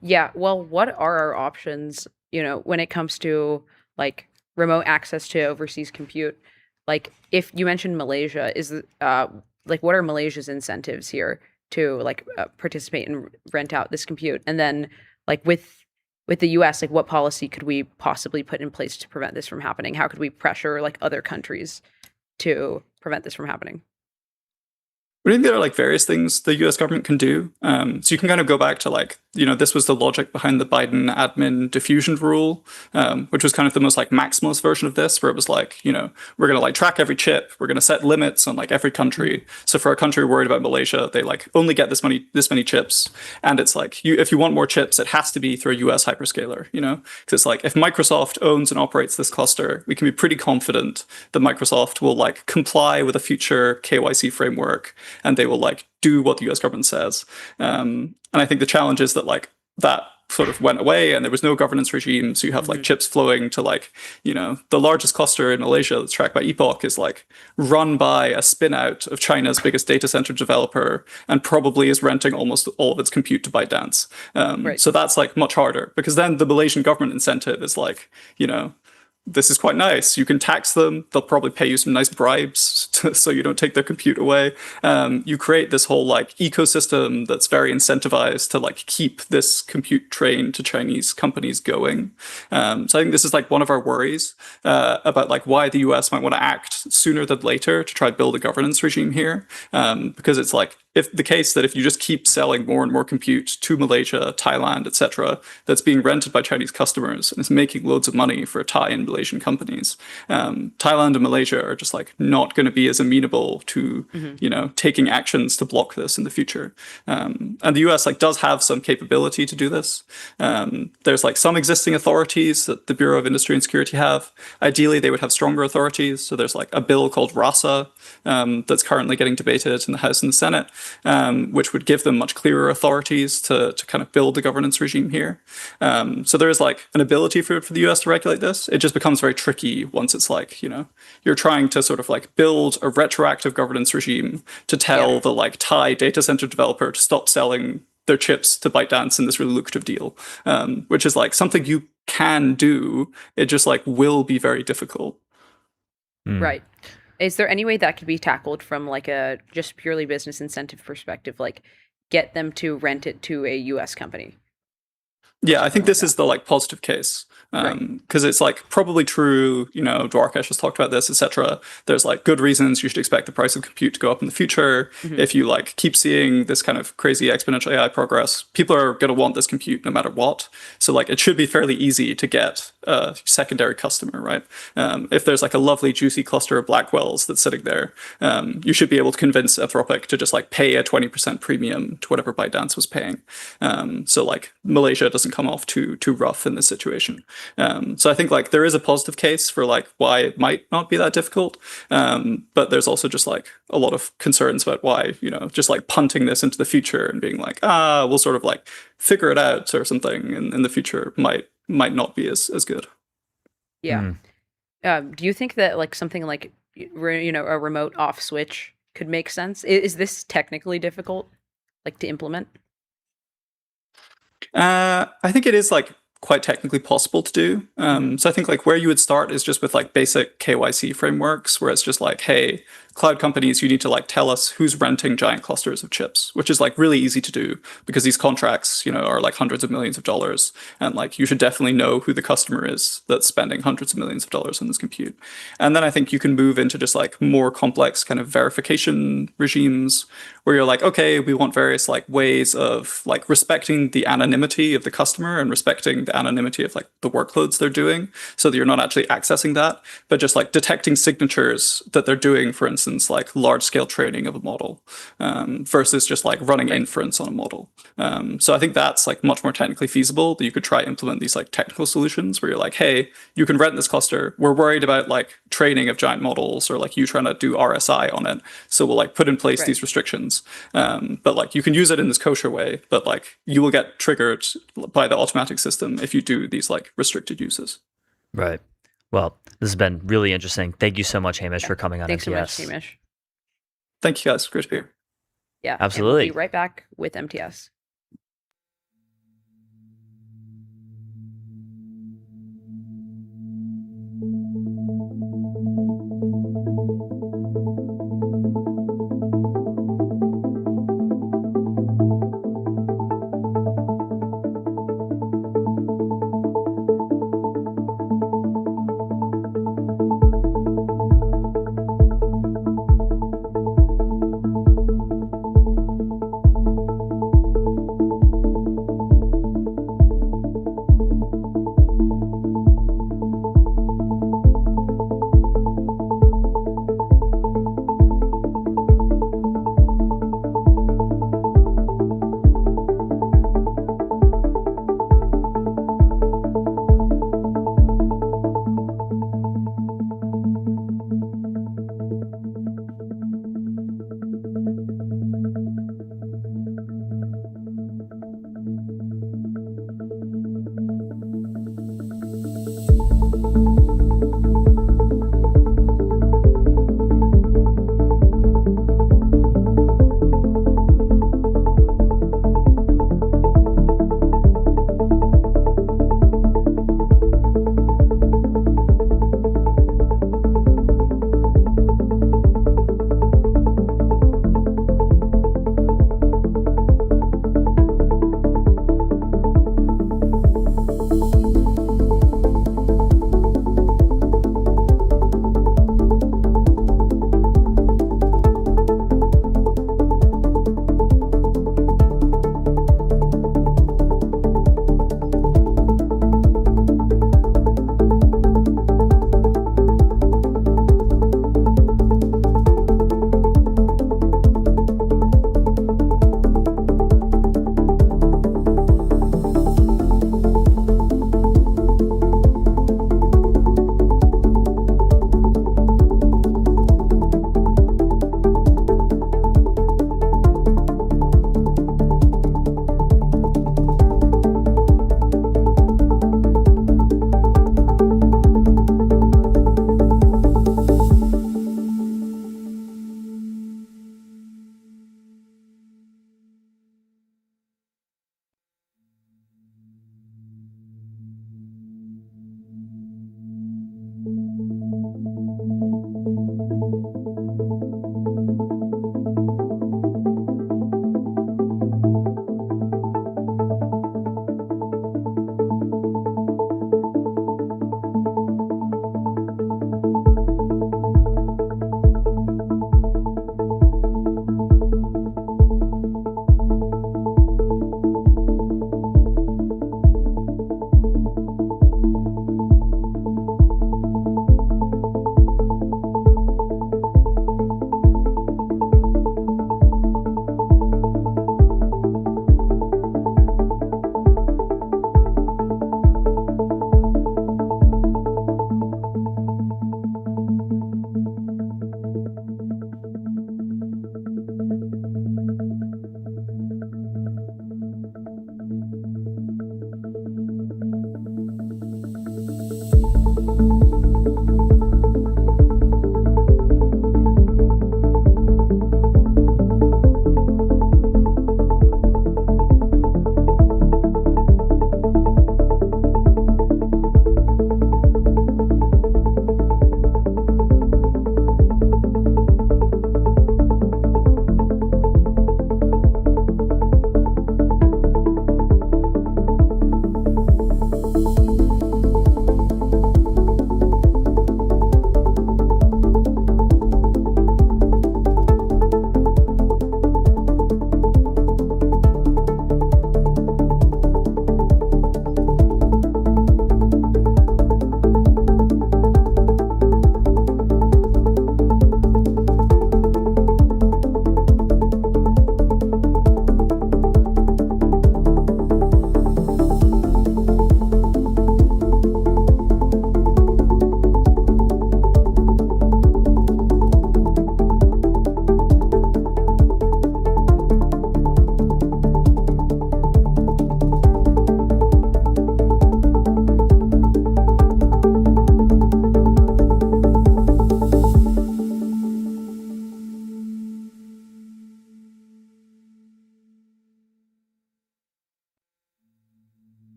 Speaker 8: Yeah. Well, what are our options, when it comes to like remote access to overseas compute? Like if you mentioned Malaysia, like what are Malaysia's incentives here to like participate and rent out this compute? And then like with the US, like what policy could we possibly put in place to prevent this from happening? How could we pressure like other countries to prevent this from happening?
Speaker 9: I think there are like various things the US government can do. So you can kind of go back to like, this was the logic behind the Biden admin diffusion rule, which was kind of the most like maximalist version of this, where it was like, we're going to like track every chip. We're going to set limits on like every country. So for a country worried about Malaysia, they like only get this many chips. And it's like, if you want more chips, it has to be through a US hyperscaler, because it's like, if Microsoft owns and operates this cluster, we can be pretty confident that Microsoft will like comply with a future KYC framework and they will like do what the US government says. And I think the challenge is that like that sort of went away and there was no governance regime. So you have like chips flowing to like, the largest cluster in Malaysia that's tracked by Epoch is like run by a spin out of China's biggest data center developer and probably is renting almost all of its compute to ByteDance. Right. So that's like much harder because then the Malaysian government incentive is like, this is quite nice. You can tax them. They'll probably pay you some nice bribes so you don't take their compute away. You create this whole like ecosystem that's very incentivized to like keep this compute train to Chinese companies going. So I think this is like one of our worries about like why the US might want to act sooner than later to try to build a governance regime here. Because it's like, if the case that if you just keep selling more and more compute to Malaysia, Thailand, etc., that's being rented by Chinese customers and is making loads of money for Thai and Malaysian companies, Thailand and Malaysia are just like not going to be as amenable to taking actions to block this in the future. And the US like does have some capability to do this. There's like some existing authorities that the Bureau of Industry and Security have. Ideally, they would have stronger authorities. So there's like a bill called RASA that's currently getting debated in the House and the Senate. Which would give them much clearer authorities to kind of build the governance regime here. So there is like an ability for the US to regulate this. It just becomes very tricky once it's like, you're trying to sort of like build a retroactive governance regime to tell the like Thai data center developer to stop selling their chips to ByteDance in this really lucrative deal, which is like something you can do. It just like will be very difficult.
Speaker 8: Right. Is there any way that could be tackled from like a just purely business incentive perspective, like get them to rent it to a US company?
Speaker 9: Yeah, I think this is the like positive case. Because it's like probably true, Dwarkesh has talked about this, etc. There's like good reasons you should expect the price of compute to go up in the future. If you like keep seeing this kind of crazy exponential AI progress, people are going to want this compute no matter what. So like it should be fairly easy to get a secondary customer, right? If there's like a lovely juicy cluster of Blackwells that's sitting there, you should be able to convince Anthropic to just like pay a 20% premium to whatever ByteDance was paying. So like Malaysia doesn't come off too rough in this situation. So I think like there is a positive case for like why it might not be that difficult. But there's also just like a lot of concerns about why, just like punting this into the future and being like, we'll sort of like figure it out or something in the future might not be as good.
Speaker 8: Yeah. Do you think that like something like, a remote off switch could make sense? Is this technically difficult, like to implement?
Speaker 9: I think it is like quite technically possible to do. So I think like where you would start is just with like basic KYC frameworks, where it's just like, hey, cloud companies, you need to like tell us who's renting giant clusters of chips, which is like really easy to do because these contracts, are like hundreds of millions of dollars. And like you should definitely know who the customer is that's spending hundreds of millions of dollars on this compute. And then I think you can move into just like more complex kind of verification regimes where you're like, okay, we want various like ways of like respecting the anonymity of the customer and respecting the anonymity of like the workloads they're doing so that you're not actually accessing that, but just like detecting signatures that they're doing, for instance, like large scale training of a model versus just like running inference on a model. So I think that's like much more technically feasible that you could try implement these like technical solutions where you're like, hey, you can rent this cluster. We're worried about like training of giant models or like you trying to do RSI on it. So we'll like put in place these restrictions. But like you can use it in this kosher way, but like you will get triggered by the automatic system if you do these like restricted uses.
Speaker 7: Right. Well, this has been really interesting. Thank you so much, Hamish, for coming on
Speaker 8: Thanks
Speaker 7: MTS.
Speaker 8: so much, Hamish.
Speaker 9: Thank you guys. Great to be here.
Speaker 8: Yeah,
Speaker 7: absolutely.
Speaker 8: And we'll be right back with MTS.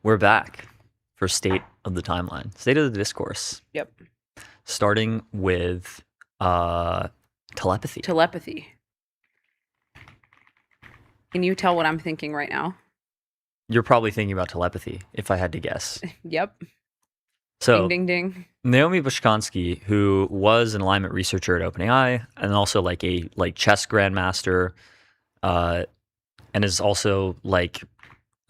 Speaker 7: We're back for state of the timeline, state of the discourse.
Speaker 8: Yep.
Speaker 7: Starting with telepathy.
Speaker 8: Telepathy. Can you tell what I'm thinking right now?
Speaker 7: You're probably thinking about telepathy, if I had to guess.
Speaker 8: Yep.
Speaker 7: So,
Speaker 8: ding, ding, ding.
Speaker 7: Naomi Bushkansky, who was an alignment researcher at OpenAI and also like a chess grandmaster, and is also like,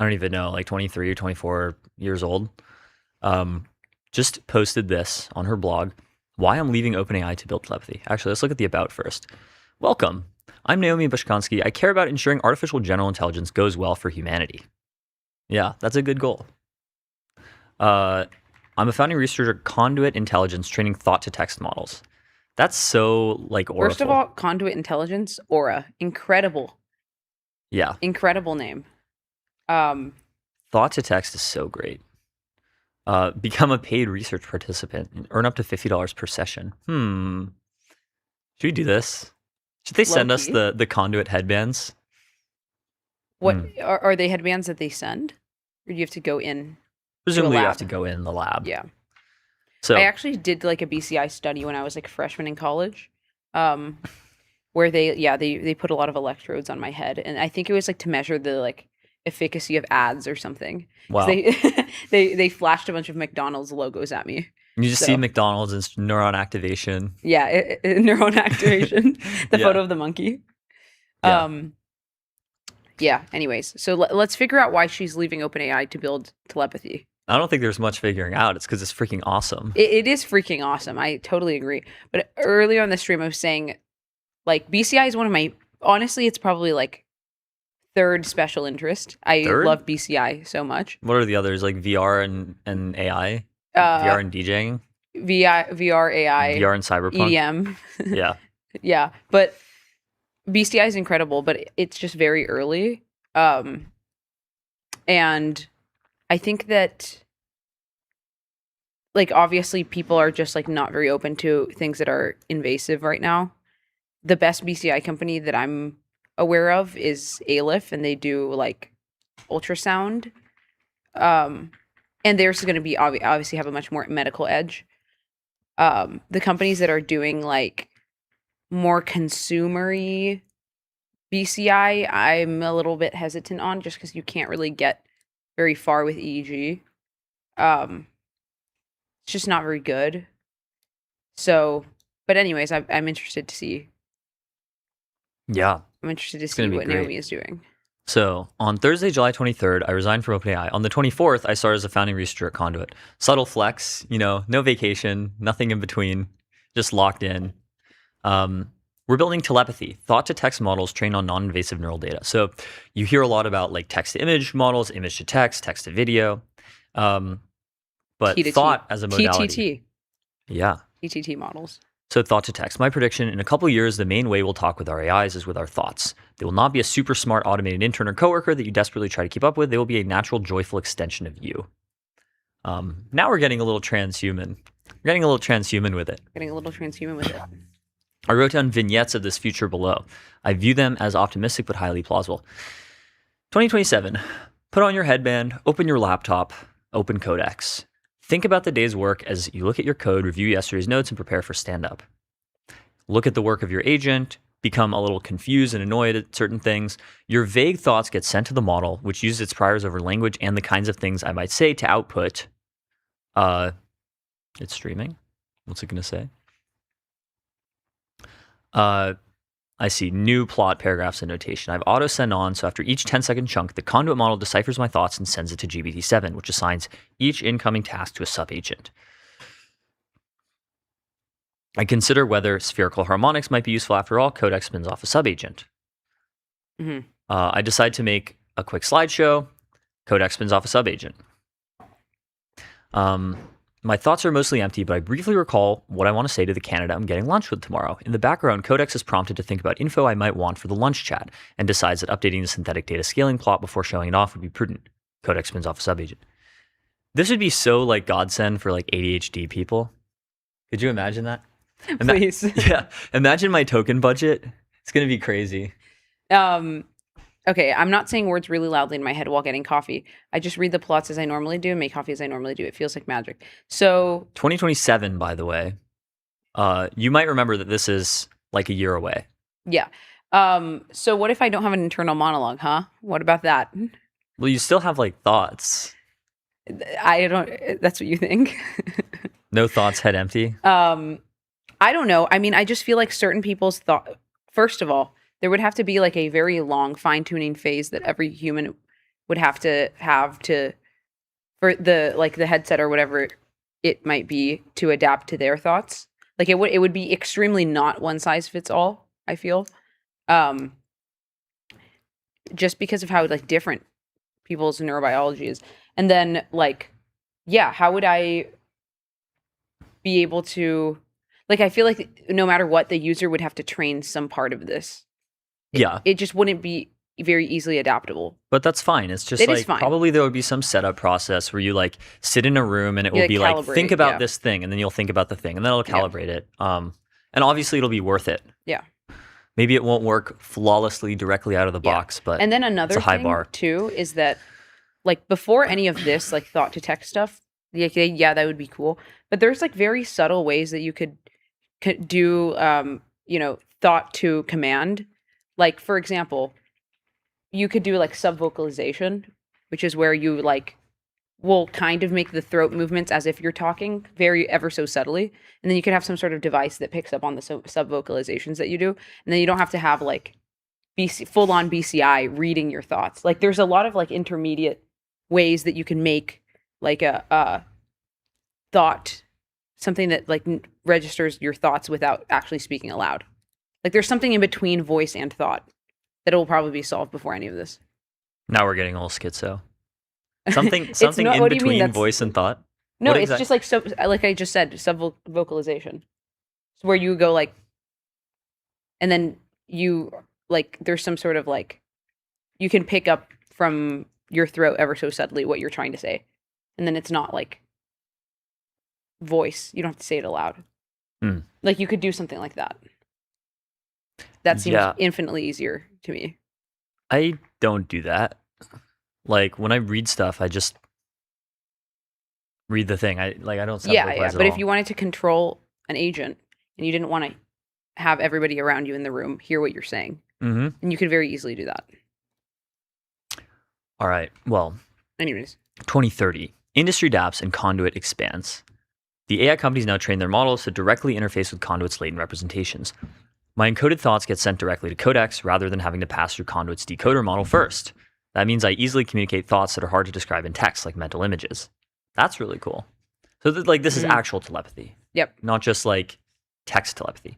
Speaker 7: I don't even know, like 23 or 24 years old, just posted this on her blog, why I'm leaving OpenAI to build telepathy. Actually, let's look at the about first. Welcome. I'm Naomi Bushkansky. I care about ensuring artificial general intelligence goes well for humanity. Yeah, that's a good goal. I'm a founding researcher at Conduit Intelligence, training thought-to-text models. That's so like Oraful.
Speaker 8: First of all, Conduit Intelligence, Aura, incredible.
Speaker 7: Yeah,
Speaker 8: incredible name.
Speaker 7: Thought-to-text is so great. Become a paid research participant and earn up to $50 per session. Should we do this? Should they send us the Conduit headbands?
Speaker 8: What are they headbands that they send? Or do you have to go in?
Speaker 7: Presumably you have to go in the lab.
Speaker 8: Yeah.
Speaker 7: So
Speaker 8: I actually did like a BCI study when I was like a freshman in college, where they put a lot of electrodes on my head, and I think it was like to measure the like efficacy of ads or something.
Speaker 7: Wow.
Speaker 8: They flashed a bunch of McDonald's logos at me.
Speaker 7: You just see McDonald's and neuron activation.
Speaker 8: Yeah, neuron activation. The photo of the monkey.
Speaker 7: Yeah.
Speaker 8: Yeah. Anyways, so let's figure out why she's leaving OpenAI to build telepathy.
Speaker 7: I don't think there's much figuring out. It's because it's freaking awesome.
Speaker 8: It is freaking awesome. I totally agree. But earlier on the stream, I was saying, like, BCI is one of my, honestly, it's probably like third special interest. I love BCI so much.
Speaker 7: What are the others? Like VR and AI? VR and DJing?
Speaker 8: VR, AI.
Speaker 7: VR and cyberpunk?
Speaker 8: EDM.
Speaker 7: Yeah.
Speaker 8: Yeah. But BCI is incredible, but it's just very early. And I think that, like, obviously people are just like not very open to things that are invasive right now. The best BCI company that I'm aware of is Aleph, and they do like ultrasound. And theirs is going to be obviously have a much more medical edge. The companies that are doing like more consumery BCI, I'm a little bit hesitant on, just because you can't really get very far with EEG. It's just not very good. So, but anyways, I'm interested to see.
Speaker 7: Yeah.
Speaker 8: I'm interested to see what Naomi is doing.
Speaker 7: So on Thursday, July 23rd, I resigned from OpenAI. On the 24th, I started as a founding researcher at Conduit. Subtle flex, no vacation, nothing in between, just locked in. We're building telepathy, thought-to-text models trained on non-invasive neural data. So you hear a lot about like text-to-image models, image-to-text, text-to-video, but thought as a modality.
Speaker 8: TTT.
Speaker 7: Yeah.
Speaker 8: TTT models.
Speaker 7: So thought-to-text. My prediction, in a couple of years, the main way we'll talk with our AIs is with our thoughts. They will not be a super smart automated intern or coworker that you desperately try to keep up with. They will be a natural, joyful extension of you. Now we're getting a little transhuman. We're getting a little transhuman with it.
Speaker 8: Getting a little transhuman with it.
Speaker 7: I wrote down vignettes of this future below. I view them as optimistic but highly plausible. 2027. Put on your headband, open your laptop, open Codex. Think about the day's work as you look at your code, review yesterday's notes, and prepare for stand-up. Look at the work of your agent, become a little confused and annoyed at certain things. Your vague thoughts get sent to the model, which uses its priors over language and the kinds of things I might say to output. It's streaming. What's it going to say? I see new plot paragraphs and notation. I have auto send on, so after each 10-second chunk, the Conduit model deciphers my thoughts and sends it to GPT-7, which assigns each incoming task to a sub-agent. I consider whether spherical harmonics might be useful. After all, Codex spins off a sub-agent.
Speaker 8: Mm-hmm.
Speaker 7: I decide to make a quick slideshow. Codex spins off a sub-agent. My thoughts are mostly empty, but I briefly recall what I want to say to the candidate I'm getting lunch with tomorrow. In the background, Codex is prompted to think about info I might want for the lunch chat and decides that updating the synthetic data scaling plot before showing it off would be prudent. Codex spins off a subagent. This would be so like godsend for like ADHD people. Could you imagine that?
Speaker 8: Please.
Speaker 7: Yeah. Imagine my token budget. It's going to be crazy.
Speaker 8: Okay, Okay, I'm not saying words really loudly in my head while getting coffee. I just read the plots as I normally do and make coffee as I normally do. It feels like magic. So
Speaker 7: 2027, by the way. You might remember that this is like a year away.
Speaker 8: yeah. So what if I don't have an internal monologue, huh? What about that?
Speaker 7: Well, you still have like thoughts.
Speaker 8: I don't. That's what you think.
Speaker 7: No thoughts, head empty.
Speaker 8: I don't know. I mean, I just feel like certain people's thought. First of all, there would have to be like a very long fine tuning phase that every human would have to for the headset or whatever it might be to adapt to their thoughts. Like it would be extremely not one size fits all. I feel, just because of how like different people's neurobiology is, and then like, yeah, how would I be able to? Like, I feel like no matter what, the user would have to train some part of this. It just wouldn't be very easily adaptable.
Speaker 7: But that's fine. It's just
Speaker 8: It is
Speaker 7: like
Speaker 8: fine.
Speaker 7: probably there would be some setup process where you like sit in a room and it will
Speaker 8: like
Speaker 7: be like,
Speaker 8: calibrate,
Speaker 7: think about
Speaker 8: yeah.
Speaker 7: this thing, and then you'll think about the thing, and then it'll calibrate it. And obviously it'll be worth it.
Speaker 8: Yeah.
Speaker 7: Maybe it won't work flawlessly directly out of the
Speaker 8: Yeah.
Speaker 7: box, but
Speaker 8: And then another
Speaker 7: it's a high
Speaker 8: thing
Speaker 7: bar.
Speaker 8: too is that like before any of this like thought to text stuff, yeah, that would be cool. But there's like very subtle ways that you could do thought to command. Like for example, you could do like subvocalization, which is where you like will kind of make the throat movements as if you're talking very ever so subtly, and then you could have some sort of device that picks up on the subvocalizations that you do, and then you don't have to have like full on BCI reading your thoughts. Like there's a lot of like intermediate ways that you can make like a thought, something that like registers your thoughts without actually speaking aloud. Like there's something in between voice and thought that will probably be solved before any of this.
Speaker 7: Now we're getting all schizo. Something
Speaker 8: not-
Speaker 7: in
Speaker 8: what do you mean?
Speaker 7: between
Speaker 8: That's-
Speaker 7: voice and thought.
Speaker 8: No,
Speaker 7: What
Speaker 8: it's just like like I just said, subvocalization. It's where you go like, and then you like there's some sort of like you can pick up from your throat ever so subtly what you're trying to say, and then it's not like voice. You don't have to say it aloud. Like you could do something like that. That seems infinitely easier to me.
Speaker 7: I don't do that. Like when I read stuff, I just read the thing. I don't.
Speaker 8: Yeah. But if you wanted to control an agent and you didn't want to have everybody around you in the room hear what you're saying, and you could very easily do that.
Speaker 7: All right. Well,
Speaker 8: anyways,
Speaker 7: 2030 industry adapts and Conduit expands. The AI companies now train their models to directly interface with Conduit's latent representations. My encoded thoughts get sent directly to Codex rather than having to pass through Conduit's decoder model first. That means I easily communicate thoughts that are hard to describe in text, like mental images. That's really cool. So this is actual telepathy.
Speaker 8: Yep.
Speaker 7: Not just like text telepathy.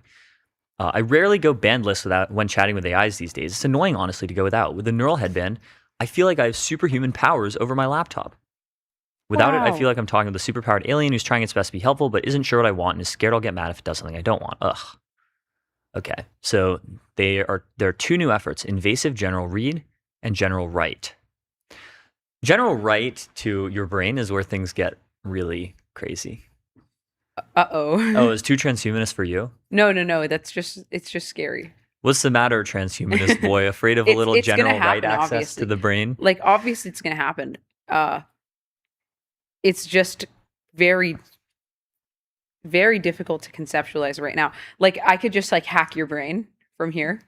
Speaker 7: I rarely go bandless when chatting with AIs these days. It's annoying, honestly, to go without. With the neural headband, I feel like I have superhuman powers over my laptop. Without it, I feel like I'm talking with a superpowered alien who's trying its best to be helpful, but isn't sure what I want and is scared I'll get mad if it does something I don't want. Ugh. Okay, so there are two new efforts: invasive general read and general write. General write to your brain is where things get really crazy. Oh, is too transhumanist for you?
Speaker 8: No. It's just scary.
Speaker 7: What's the matter, transhumanist boy? Afraid of a little general write access
Speaker 8: obviously.
Speaker 7: to the brain?
Speaker 8: Like obviously it's gonna happen. It's just very, very difficult to conceptualize right now. Like I could just like hack your brain from here.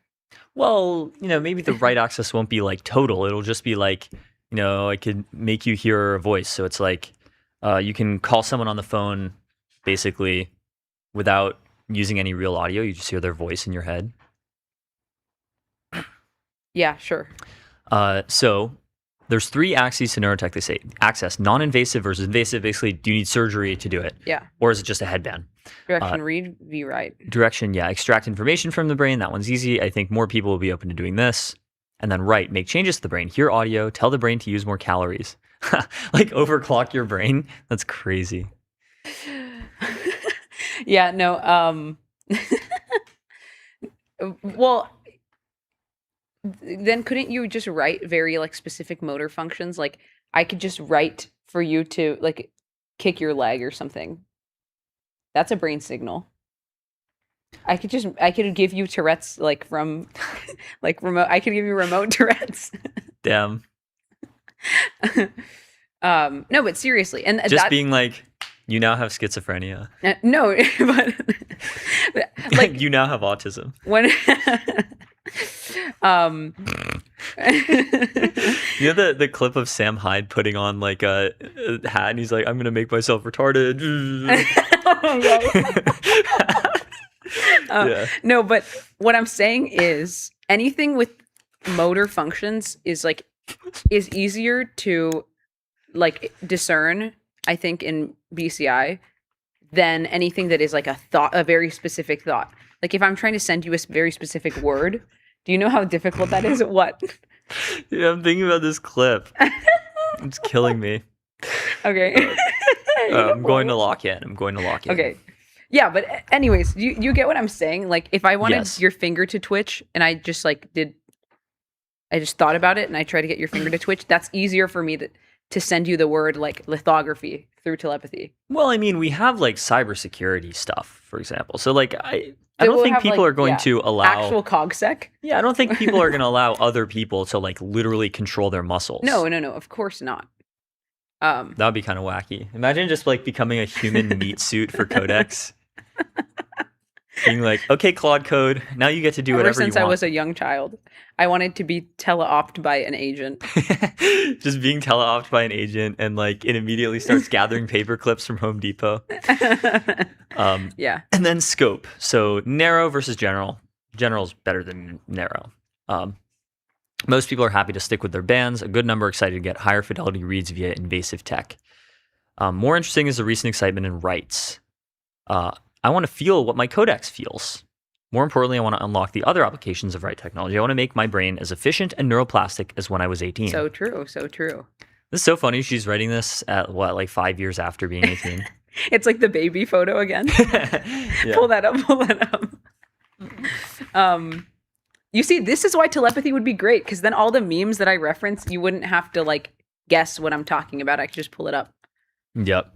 Speaker 7: Well, maybe the write access won't be like total. It'll just be like, I could make you hear a voice. So it's like you can call someone on the phone basically without using any real audio. You just hear their voice in your head.
Speaker 8: Yeah, sure.
Speaker 7: So there's three axes to neurotech. They say access, non-invasive versus invasive. Basically, do you need surgery to do it?
Speaker 8: Yeah.
Speaker 7: Or is it just a headband?
Speaker 8: Direction read, V write.
Speaker 7: Direction, yeah. Extract information from the brain. That one's easy. I think more people will be open to doing this. And then write, make changes to the brain. Hear audio. Tell the brain to use more calories. Like overclock your brain. That's crazy.
Speaker 8: Yeah. No. Well. Then couldn't you just write very like specific motor functions? Like I could just write for you to like kick your leg or something. That's a brain signal. I could give you Tourette's like from like remote. I could give you remote Tourette's.
Speaker 7: Damn.
Speaker 8: No, but seriously, and
Speaker 7: Just being like, you now have schizophrenia.
Speaker 8: No, but like
Speaker 7: You now have autism.
Speaker 8: when
Speaker 7: You know the clip of Sam Hyde putting on like a hat and he's like, I'm gonna make myself retarded. Yeah.
Speaker 8: No, but what I'm saying is anything with motor functions is easier to like discern, I think, in BCI than anything that is like a very specific thought. Like if I'm trying to send you a very specific word, do you know how difficult that is? What?
Speaker 7: Yeah, I'm thinking about this clip. It's killing me.
Speaker 8: Okay.
Speaker 7: I'm going to lock in.
Speaker 8: Okay. Yeah, but anyways, you get what I'm saying? Like if I wanted
Speaker 7: Yes.
Speaker 8: your finger to twitch and I just thought about it and I try to get your finger to twitch, that's easier for me to send you the word like lithography through telepathy.
Speaker 7: Well, I mean, we have like cybersecurity stuff, for example. So like I don't think people are going to allow
Speaker 8: actual cogsec.
Speaker 7: Yeah, I don't think people are going to allow other people to like literally control their muscles.
Speaker 8: No, of course not.
Speaker 7: That would be kind of wacky. Imagine just like becoming a human meat suit for Codex. Being like, okay, Claude Code, now you get to do whatever you want.
Speaker 8: Ever since I was a young child, I wanted to be teleoped by an agent.
Speaker 7: Just being teleoped by an agent, and like it immediately starts gathering paper clips from Home Depot.
Speaker 8: Yeah.
Speaker 7: And then scope. So narrow versus general. General's better than narrow. Most people are happy to stick with their bands. A good number are excited to get higher fidelity reads via invasive tech. More interesting is the recent excitement in writes. I want to feel what my codex feels. More importantly, I want to unlock the other applications of write technology. I want to make my brain as efficient and neuroplastic as when I was 18.
Speaker 8: So true.
Speaker 7: This is so funny. She's writing this at what, like 5 years after being 18?
Speaker 8: It's like the baby photo again.
Speaker 7: Yeah.
Speaker 8: Pull that up. You see, this is why telepathy would be great, because then all the memes that I reference, you wouldn't have to like guess what I'm talking about. I could just pull it up.
Speaker 7: Yep.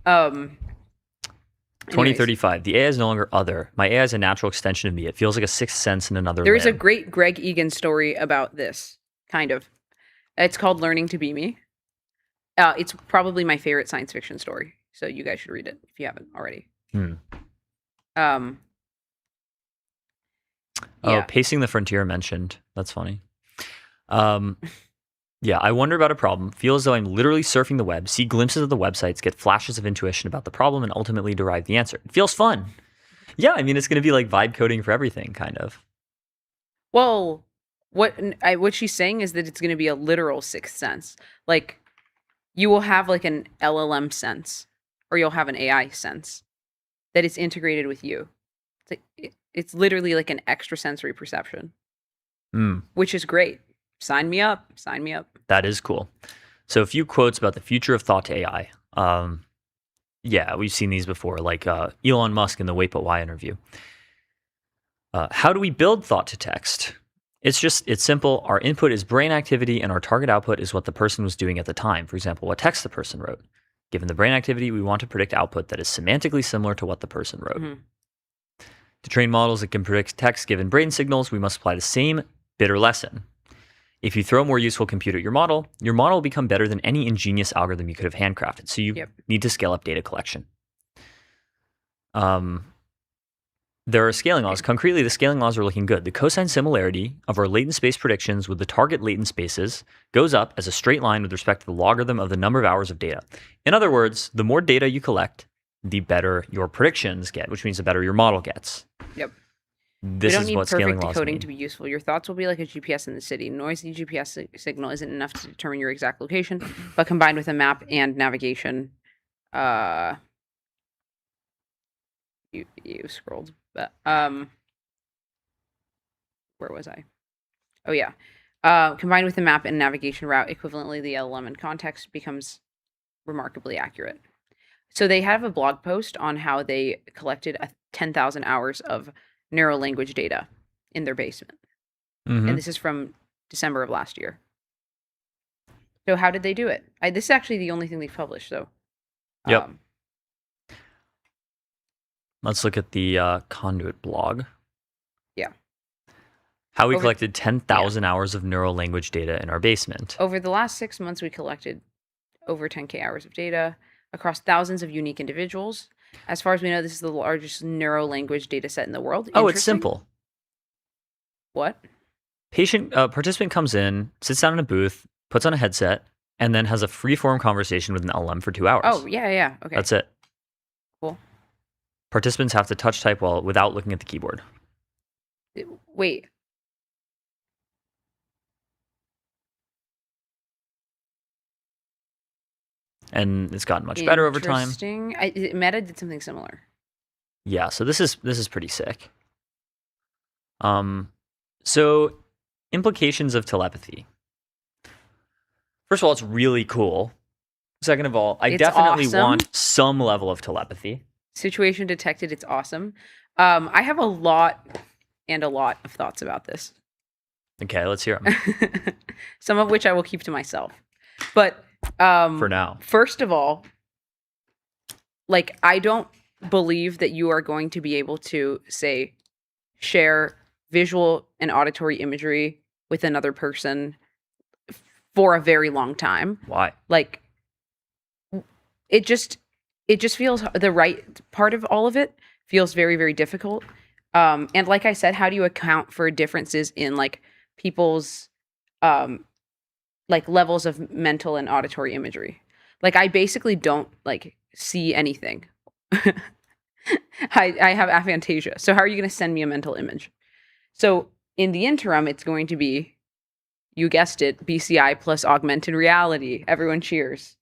Speaker 7: 2035. The AI is no longer other. My AI is a natural extension of me. It feels like a sixth sense in another
Speaker 8: There is a
Speaker 7: limb.
Speaker 8: great Greg Egan story about this, kind of. It's called Learning to Be Me. It's probably my favorite science fiction story, so you guys should read it if you haven't already. Yeah.
Speaker 7: Pacing the frontier mentioned. That's funny. Yeah, I wonder about a problem, feel as though I'm literally surfing the web, see glimpses of the websites, get flashes of intuition about the problem, and ultimately derive the answer. It feels fun. Yeah, I mean, it's going to be like vibe coding for everything, kind of.
Speaker 8: Well, what she's saying is that it's going to be a literal sixth sense. Like, you will have like an LLM sense, or you'll have an AI sense that is integrated with you. It's literally like an extrasensory perception, which is great. Sign me up.
Speaker 7: That is cool. So a few quotes about the future of thought to AI. Yeah, we've seen these before, like Elon Musk in the Wait But Why interview. How do we build thought to text? It's simple. Our input is brain activity and our target output is what the person was doing at the time. For example, what text the person wrote. Given the brain activity, we want to predict output that is semantically similar to what the person wrote.
Speaker 8: Mm-hmm.
Speaker 7: To train models that can predict text given brain signals, we must apply the same bitter lesson. If you throw more useful compute at your model will become better than any ingenious algorithm you could have handcrafted. So you need to scale up data collection. There are scaling laws. Concretely, the scaling laws are looking good. The cosine similarity of our latent space predictions with the target latent spaces goes up as a straight line with respect to the logarithm of the number of hours of data. In other words, the more data you collect, the better your predictions get, which means the better your model gets.
Speaker 8: Yep.
Speaker 7: This
Speaker 8: you don't
Speaker 7: is
Speaker 8: need
Speaker 7: what scaling
Speaker 8: perfect
Speaker 7: laws
Speaker 8: decoding
Speaker 7: mean.
Speaker 8: to be useful. Your thoughts will be like a GPS in the city. Noisy GPS signal isn't enough to determine your exact location, but combined with a map and navigation, you scrolled. But where was I? Oh yeah. Combined with the map and navigation route, equivalently the LLM in context becomes remarkably accurate. So they have a blog post on how they collected 10,000 hours of neural language data in their basement.
Speaker 7: Mm-hmm.
Speaker 8: And this is from December of last year. So how did they do it? This is actually the only thing they've published, so.
Speaker 7: Yep. Let's look at the Conduit blog. How we collected 10,000 hours of neural language data in our basement.
Speaker 8: Over the last 6 months, we collected over 10K hours of data across thousands of unique individuals. As far as we know, this is the largest neural language data set in the world.
Speaker 7: Oh, it's simple.
Speaker 8: What?
Speaker 7: Participant comes in, sits down in a booth, puts on a headset, and then has a free-form conversation with an LM for 2 hours.
Speaker 8: Oh, yeah. Okay.
Speaker 7: That's it.
Speaker 8: Cool.
Speaker 7: Participants have to touch type without looking at the keyboard.
Speaker 8: Wait.
Speaker 7: And it's gotten much better over time.
Speaker 8: Interesting. Meta did something similar.
Speaker 7: Yeah, so this is pretty sick. So implications of telepathy. First of all, it's really cool. Second of all, I definitely want some level of telepathy.
Speaker 8: Situation detected. It's awesome. I have a lot of thoughts about this.
Speaker 7: Okay, let's hear them.
Speaker 8: Some of which I will keep to myself. But
Speaker 7: for now,
Speaker 8: first of all, like, I don't believe that you are going to be able to, say, share visual and auditory imagery with another person for a very long time.
Speaker 7: Why?
Speaker 8: Like, it just feels, the right part of all of it feels very, very difficult. And like I said, how do you account for differences in like people's like levels of mental and auditory imagery? Like, I basically don't like see anything. I have aphantasia. So how are you going to send me a mental image? So in the interim, it's going to be, you guessed it, BCI plus augmented reality. Everyone cheers.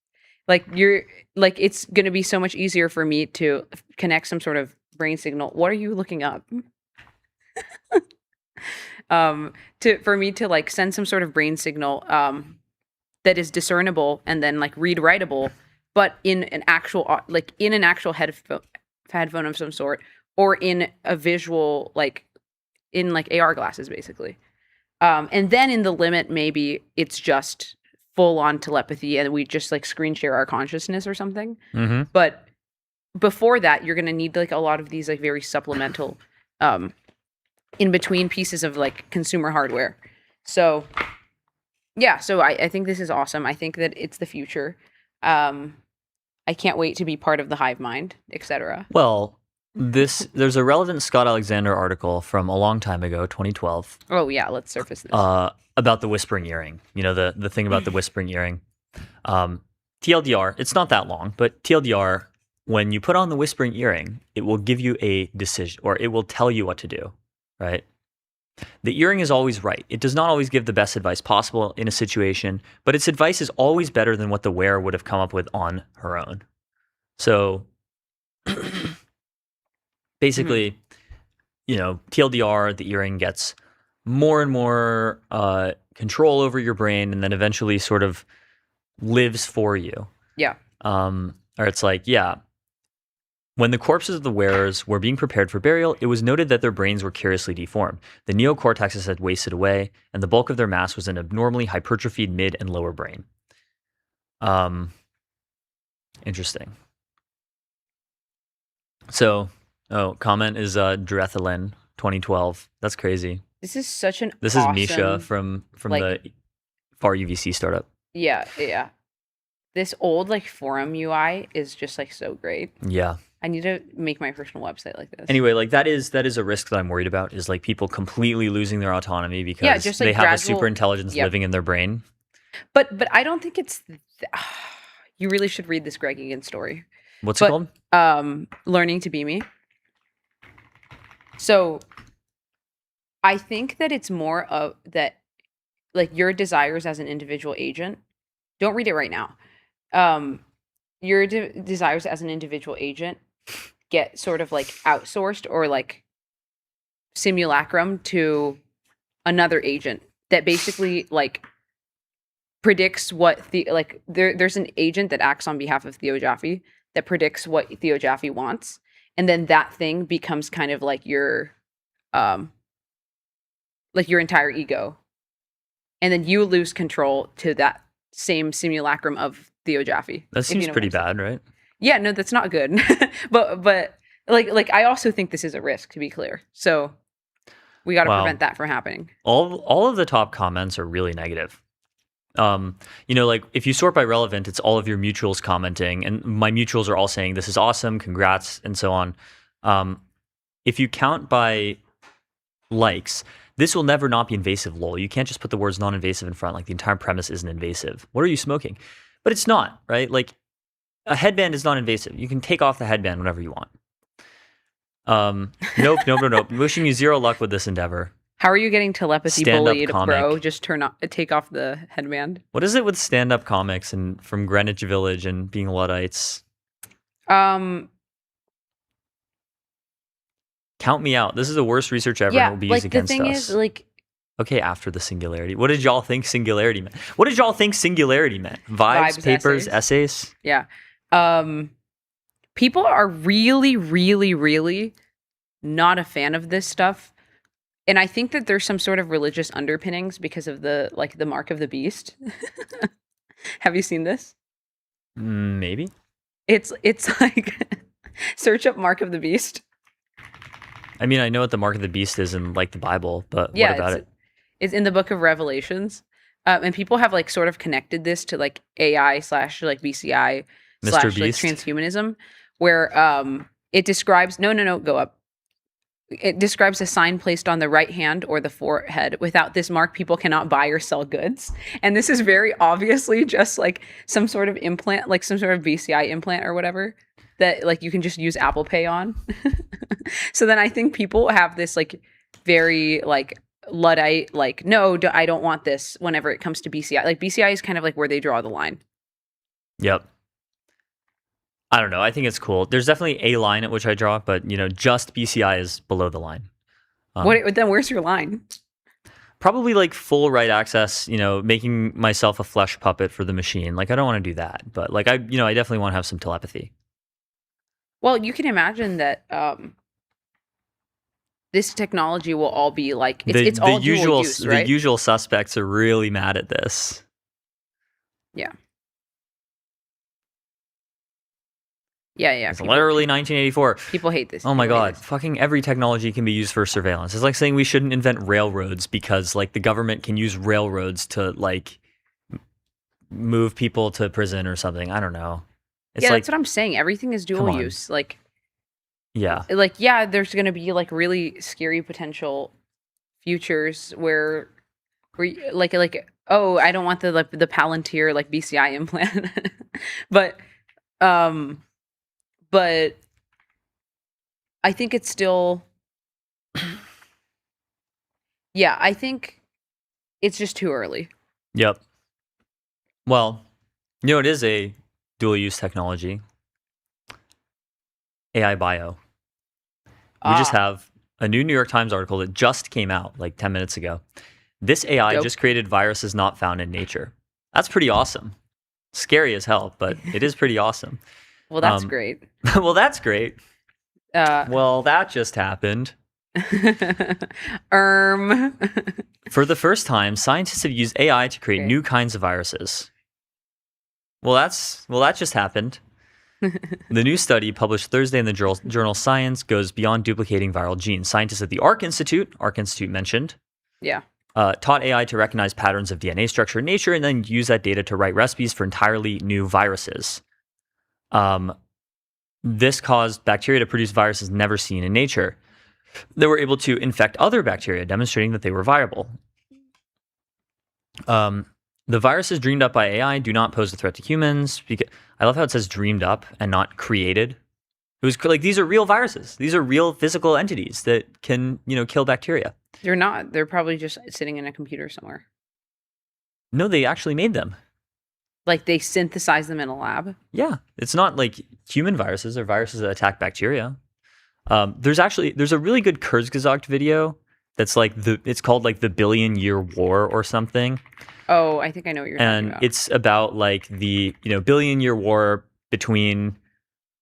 Speaker 8: Like, it's going to be so much easier for me to connect some sort of brain signal. What are you looking up? For me to like send some sort of brain signal that is discernible and then like read writable, but in an actual headphone of some sort, or in a visual, like in like AR glasses, basically. And then in the limit, maybe it's just full on telepathy and we just like screen share our consciousness or something.
Speaker 7: Mm-hmm.
Speaker 8: But before that, you're going to need like a lot of these like very supplemental in between pieces of like consumer hardware. So yeah, so I think this is awesome. I think that it's the future. I can't wait to be part of the hive mind, etc.
Speaker 7: Well, there's a relevant Scott Alexander article from a long time ago, 2012.
Speaker 8: Oh yeah, let's surface this.
Speaker 7: About the whispering earring. You know, the thing about the whispering earring. TLDR, it's not that long, but TLDR, when you put on the whispering earring, it will give you a decision, or it will tell you what to do, right? The earring is always right. It does not always give the best advice possible in a situation, but its advice is always better than what the wearer would have come up with on her own. So basically, you know, TLDR, the earring gets more and more control over your brain, and then eventually sort of lives for you.
Speaker 8: Yeah.
Speaker 7: Or it's like, yeah, when the corpses of the wearers were being prepared for burial, it was noted that their brains were curiously deformed. The neocortexes had wasted away, and the bulk of their mass was an abnormally hypertrophied mid and lower brain. Interesting. So, comment is Drethelin 2012. That's crazy.
Speaker 8: This is such an
Speaker 7: This
Speaker 8: awesome,
Speaker 7: is Misha from
Speaker 8: like,
Speaker 7: the Far UVC startup.
Speaker 8: Yeah. This old like forum UI is just like so great.
Speaker 7: Yeah.
Speaker 8: I need to make my personal website like this.
Speaker 7: Anyway, like that is a risk that I'm worried about, is like people completely losing their autonomy because
Speaker 8: just, like,
Speaker 7: they have a
Speaker 8: gradual-
Speaker 7: super intelligence
Speaker 8: Yep.
Speaker 7: living in their brain.
Speaker 8: But I don't think it's you really should read this Greg Egan story.
Speaker 7: What's it called?
Speaker 8: Learning to Be Me. So I think that it's more of that, like, your desires as an individual agent. Don't read it right now. Your desires as an individual agent get sort of like outsourced or like simulacrum to another agent that basically like predicts what there's an agent that acts on behalf of Theo Jaffe that predicts what Theo Jaffe wants, and then that thing becomes kind of like your entire ego, and then you lose control to that same simulacrum of Theo Jaffe.
Speaker 7: That seems pretty bad, right?
Speaker 8: Yeah, no, that's not good. but like I also think this is a risk, to be clear. So We got to
Speaker 7: Wow.
Speaker 8: prevent that from happening.
Speaker 7: All of the top comments are really negative. Like if you sort by relevant, it's all of your mutuals commenting, and my mutuals are all saying this is awesome, congrats, and so on. If you count by likes, this will never not be invasive, lol. You can't just put the words non-invasive in front, like the entire premise isn't invasive. What are you smoking? But it's not, right? Like a headband is non-invasive. You can take off the headband whenever you want. Nope. Wishing you zero luck with this endeavor.
Speaker 8: How are you getting telepathy
Speaker 7: Stand-up
Speaker 8: bullied,
Speaker 7: comic.
Speaker 8: bro? Just take off the headband.
Speaker 7: What is it with stand-up comics and from Greenwich Village and being Luddites? Count me out. This is the worst research ever, and it will be used against us.
Speaker 8: The thing is, like,
Speaker 7: okay, after the singularity. What did y'all think singularity meant? Vibes, papers, essays?
Speaker 8: Yeah. People are really, really, really not a fan of this stuff. And I think that there's some sort of religious underpinnings because of the mark of the beast. Have you seen this?
Speaker 7: Maybe.
Speaker 8: It's like search up mark of the beast.
Speaker 7: I mean, I know what the mark of the beast is in like the Bible, but
Speaker 8: Yeah,
Speaker 7: what about it?
Speaker 8: It's in the book of Revelations. And people have like sort of connected this to like AI / like BCI /
Speaker 7: Mr.
Speaker 8: like
Speaker 7: Beast?
Speaker 8: transhumanism, where it describes go up. It describes a sign placed on the right hand or the forehead. Without this mark, people cannot buy or sell goods. And this is very obviously just like some sort of implant, like some sort of BCI implant or whatever that like you can just use Apple Pay on. So then I think people have this like very like Luddite, like, no, I don't want this whenever it comes to BCI. Like BCI is kind of like where they draw the line.
Speaker 7: Yep. I don't know. I think it's cool. There's definitely a line at which I draw, but just BCI is below the line.
Speaker 8: Then where's your line?
Speaker 7: Probably like full right access, making myself a flesh puppet for the machine. Like I don't want to do that, but like I definitely want to have some telepathy.
Speaker 8: Well, you can imagine that this technology will all be like it's all dual use, right?
Speaker 7: The usual suspects are really mad at this.
Speaker 8: Yeah. Yeah.
Speaker 7: It's literally 1984.
Speaker 8: People hate this.
Speaker 7: Oh my God. Fucking every technology can be used for surveillance. It's like saying we shouldn't invent railroads because like the government can use railroads to like move people to prison or something. I don't know. It's
Speaker 8: that's what I'm saying. Everything is dual use. Like,
Speaker 7: yeah.
Speaker 8: Like, there's going to be like really scary potential futures where oh, I don't want the Palantir like BCI implant. but I think it's still I think it's just too early.
Speaker 7: Yep. Well, it is a dual use technology. AI bio. We just have a new New York Times article that just came out like 10 minutes ago. This AI just created viruses not found in nature. That's pretty awesome. Scary as hell, but it is pretty awesome.
Speaker 8: Well, that's great.
Speaker 7: Well, that's great. Well, that just happened. For the first time, scientists have used AI to create new kinds of viruses. Well, that just happened. The new study, published Thursday in the journal Science, goes beyond duplicating viral genes. Scientists at the Arc Institute mentioned, taught AI to recognize patterns of DNA structure in nature and then use that data to write recipes for entirely new viruses. This caused bacteria to produce viruses never seen in nature. They were able to infect other bacteria, demonstrating that they were viable. The viruses dreamed up by AI do not pose a threat to humans. I love how it says dreamed up and not created. It was like, these are real viruses. These are real physical entities that can, kill bacteria.
Speaker 8: They're not. They're probably just sitting in a computer somewhere.
Speaker 7: No, they actually made them.
Speaker 8: Like they synthesized them in a lab?
Speaker 7: Yeah. It's not like human viruses. They're viruses that attack bacteria. There's a really good Kurzgesagt video that's like it's called like the Billion-Year War or something.
Speaker 8: Oh, I think I know what you're talking about.
Speaker 7: And it's about like the billion-year war between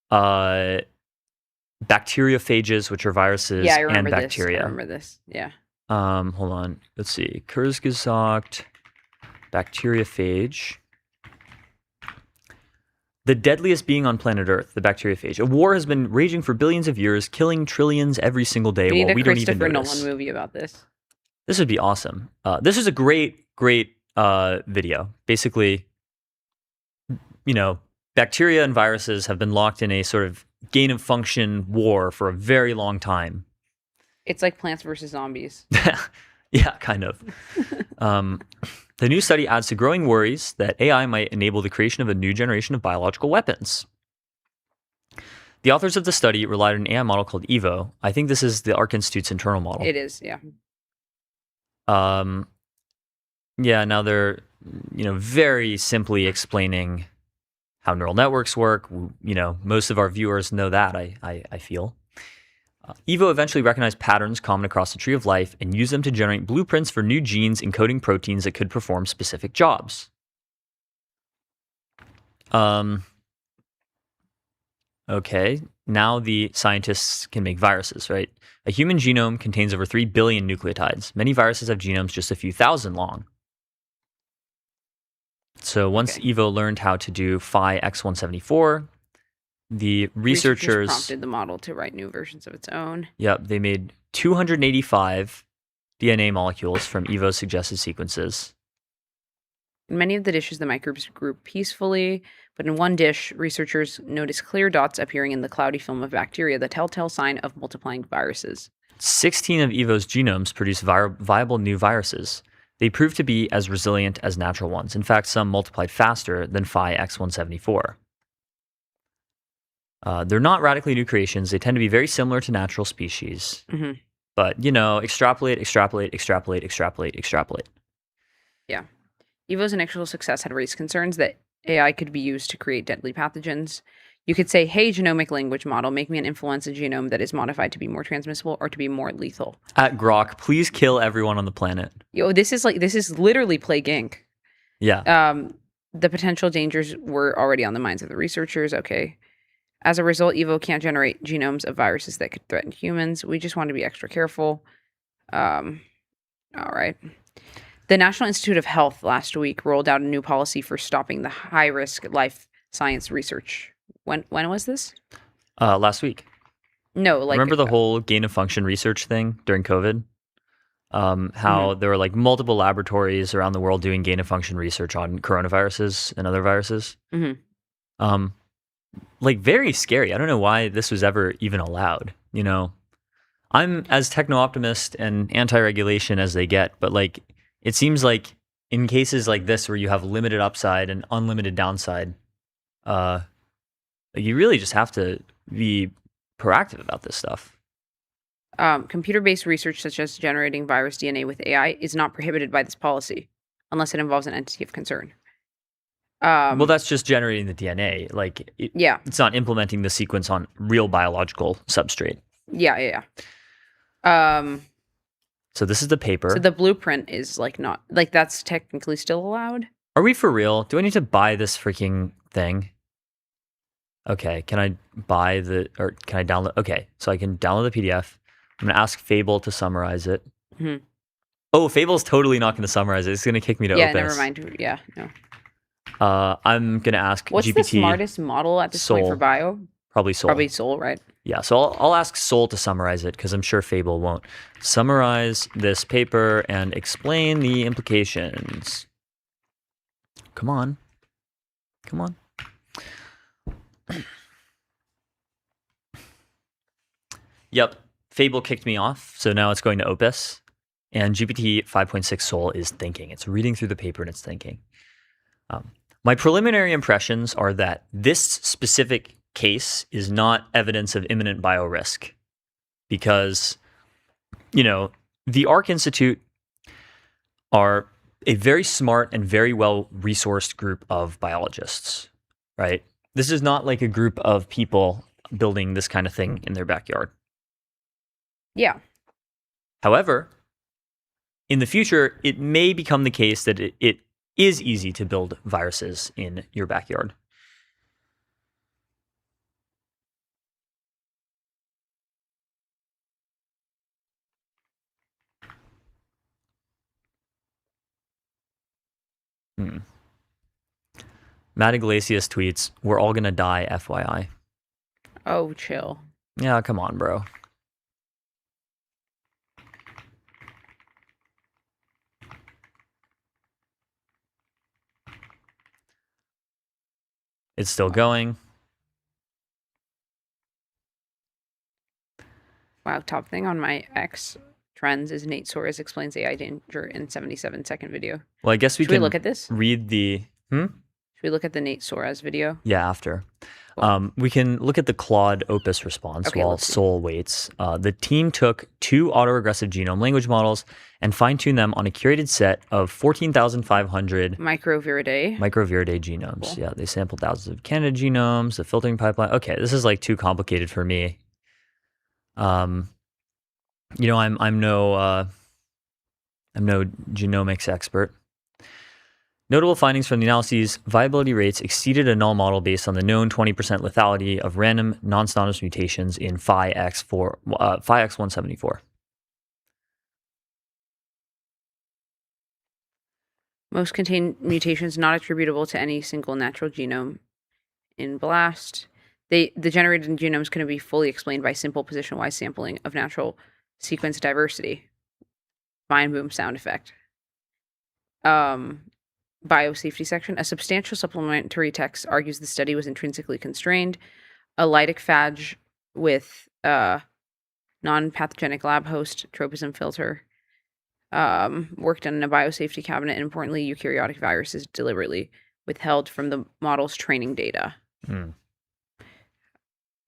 Speaker 7: bacteriophages, which are viruses, and bacteria.
Speaker 8: I remember this. Yeah.
Speaker 7: Hold on. Let's see. Kurzgesagt, bacteriophage. The deadliest being on planet Earth, the bacteriophage. A war has been raging for billions of years, killing trillions every single day
Speaker 8: We need
Speaker 7: while
Speaker 8: a
Speaker 7: we don't even
Speaker 8: Christopher
Speaker 7: notice.
Speaker 8: Nolan movie about this.
Speaker 7: This would be awesome. This is a great video. Basically, bacteria and viruses have been locked in a sort of gain of function war for a very long time.
Speaker 8: It's like Plants vs. Zombies.
Speaker 7: Yeah, kind of. The new study adds to growing worries that AI might enable the creation of a new generation of biological weapons. The authors of the study relied on an AI model called EVO. I think this is the Arc Institute's internal model.
Speaker 8: It is, yeah.
Speaker 7: Yeah, now they're, very simply explaining how neural networks work. Most of our viewers know that, I feel. EVO eventually recognized patterns common across the tree of life and used them to generate blueprints for new genes encoding proteins that could perform specific jobs. Okay, now the scientists can make viruses, right? A human genome contains over 3 billion nucleotides. Many viruses have genomes just a few thousand long. So once EVO learned how to do Phi X174, the researchers
Speaker 8: prompted the model to write new versions of its own.
Speaker 7: Yep, they made 285 DNA molecules from EVO's suggested sequences.
Speaker 8: In many of the dishes, the microbes grew peacefully, but in one dish, researchers noticed clear dots appearing in the cloudy film of bacteria, the telltale sign of multiplying viruses. 16
Speaker 7: of EVO's genomes produce viable new viruses. They proved to be as resilient as natural ones. In fact, some multiplied faster than Phi X174. They're not radically new creations. They tend to be very similar to natural species.
Speaker 8: Mm-hmm.
Speaker 7: But, extrapolate.
Speaker 8: Yeah. EVO's initial success had raised concerns that AI could be used to create deadly pathogens. You could say, hey, genomic language model, make me an influenza genome that is modified to be more transmissible or to be more lethal.
Speaker 7: At Grok, please kill everyone on the planet.
Speaker 8: This is literally Plague Inc.
Speaker 7: Yeah.
Speaker 8: The potential dangers were already on the minds of the researchers. Okay. As a result, EVO can't generate genomes of viruses that could threaten humans. We just want to be extra careful. All right. The National Institute of Health last week rolled out a new policy for stopping the high-risk life science research. When was this?
Speaker 7: Last week.
Speaker 8: No,
Speaker 7: remember the whole gain of function research thing during COVID? How there were multiple laboratories around the world doing gain of function research on coronaviruses and other viruses.
Speaker 8: Mm-hmm.
Speaker 7: Very scary. I don't know why this was ever even allowed. I'm as techno-optimist and anti-regulation as they get, but it seems like in cases like this where you have limited upside and unlimited downside, you really just have to be proactive about this stuff.
Speaker 8: Computer-based research such as generating virus DNA with AI is not prohibited by this policy unless it involves an entity of concern.
Speaker 7: Well, that's just generating the DNA. It's not implementing the sequence on real biological substrate.
Speaker 8: Yeah.
Speaker 7: So this is the paper.
Speaker 8: So the blueprint is not that's technically still allowed.
Speaker 7: Are we for real? Do I need to buy this freaking thing? Okay, can I can I download? Okay, so I can download the PDF. I'm gonna ask Fable to summarize it.
Speaker 8: Mm-hmm.
Speaker 7: Oh, Fable's totally not gonna summarize it. It's gonna kick me to Opus.
Speaker 8: Yeah, never mind. Yeah, no.
Speaker 7: I'm gonna ask
Speaker 8: What's
Speaker 7: GPT.
Speaker 8: the smartest model at this point for bio?
Speaker 7: Probably Sol.
Speaker 8: Probably Sol, right?
Speaker 7: Yeah, so I'll ask Sol to summarize it because I'm sure Fable won't. Summarize this paper and explain the implications. Come on. Yep, Fable kicked me off, so now it's going to Opus. And GPT 5.6 Sol is thinking. It's reading through the paper and it's thinking. My preliminary impressions are that this specific case is not evidence of imminent biorisk because, the Arc Institute are a very smart and very well-resourced group of biologists, right? This is not like a group of people building this kind of thing in their backyard.
Speaker 8: Yeah.
Speaker 7: However, in the future, it may become the case that it is easy to build viruses in your backyard. Matt Iglesias tweets, "We're all gonna die, FYI."
Speaker 8: Oh, chill.
Speaker 7: Yeah, come on, bro. It's still going.
Speaker 8: Wow, top thing on my X trends is Nate Soares explains AI danger in 77-second video.
Speaker 7: Well, I guess we
Speaker 8: Should we
Speaker 7: can
Speaker 8: look at this?
Speaker 7: read the...
Speaker 8: Should we look at the Nate Soares video?
Speaker 7: Yeah, after.
Speaker 8: Cool.
Speaker 7: We can look at the Claude Opus response
Speaker 8: Okay,
Speaker 7: while
Speaker 8: let's see.
Speaker 7: Sol waits. The team took 2 autoregressive genome language models and fine-tuned them on a curated set of 14,500
Speaker 8: Microviridae.
Speaker 7: microviridae genomes.
Speaker 8: Cool.
Speaker 7: Yeah, they sampled thousands of candidate genomes, the filtering pipeline. Okay, this is like too complicated for me. I'm no genomics expert. Notable findings from the analyses: viability rates exceeded a null model based on the known 20% lethality of random non-synonymous mutations in Phi-X174.
Speaker 8: Most contain mutations not attributable to any single natural genome in BLAST. The generated genomes can be fully explained by simple position-wise sampling of natural sequence diversity. Mind boom sound effect. Biosafety section. A substantial supplementary text argues the study was intrinsically constrained. A lytic phage with non-pathogenic lab host tropism filter worked on a biosafety cabinet, and importantly, eukaryotic viruses deliberately withheld from the model's training data.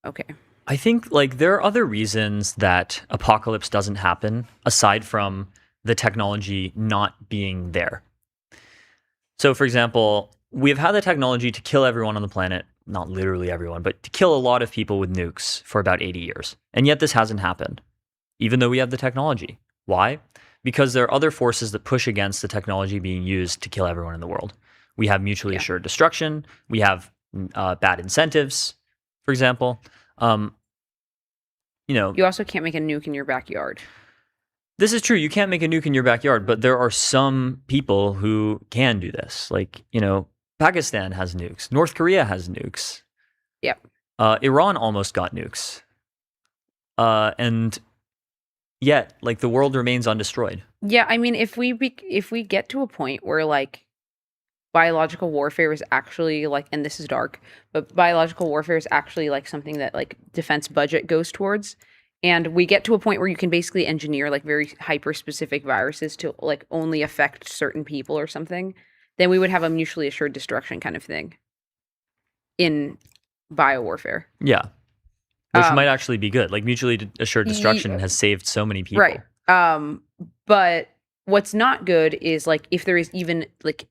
Speaker 8: Okay.
Speaker 7: I think like there are other reasons that apocalypse doesn't happen aside from the technology not being there. So, for example, we've had the technology to kill everyone on the planet, not literally everyone, but to kill a lot of people with nukes for about 80 years. And yet this hasn't happened, even though we have the technology. Why? Because there are other forces that push against the technology being used to kill everyone in the world. We have mutually assured destruction. We have bad incentives, for example.
Speaker 8: You also can't make a nuke in your backyard.
Speaker 7: This is true. You can't make a nuke in your backyard, but there are some people who can do this. Like, Pakistan has nukes. North Korea has nukes.
Speaker 8: Yep.
Speaker 7: Iran almost got nukes. And yet, like, the world remains undestroyed.
Speaker 8: Yeah, I mean, if we get to a point where, like, biological warfare is actually, like, and this is dark, but biological warfare is actually, like, something that, like, defense budget goes towards, and we get to a point where you can basically engineer, like, very hyper-specific viruses to, like, only affect certain people or something, then we would have a mutually assured destruction kind of thing in biowarfare.
Speaker 7: Yeah. Which might actually be good. Like, mutually assured destruction has saved so many people.
Speaker 8: Right. But what's not good is, like, if there is even, like,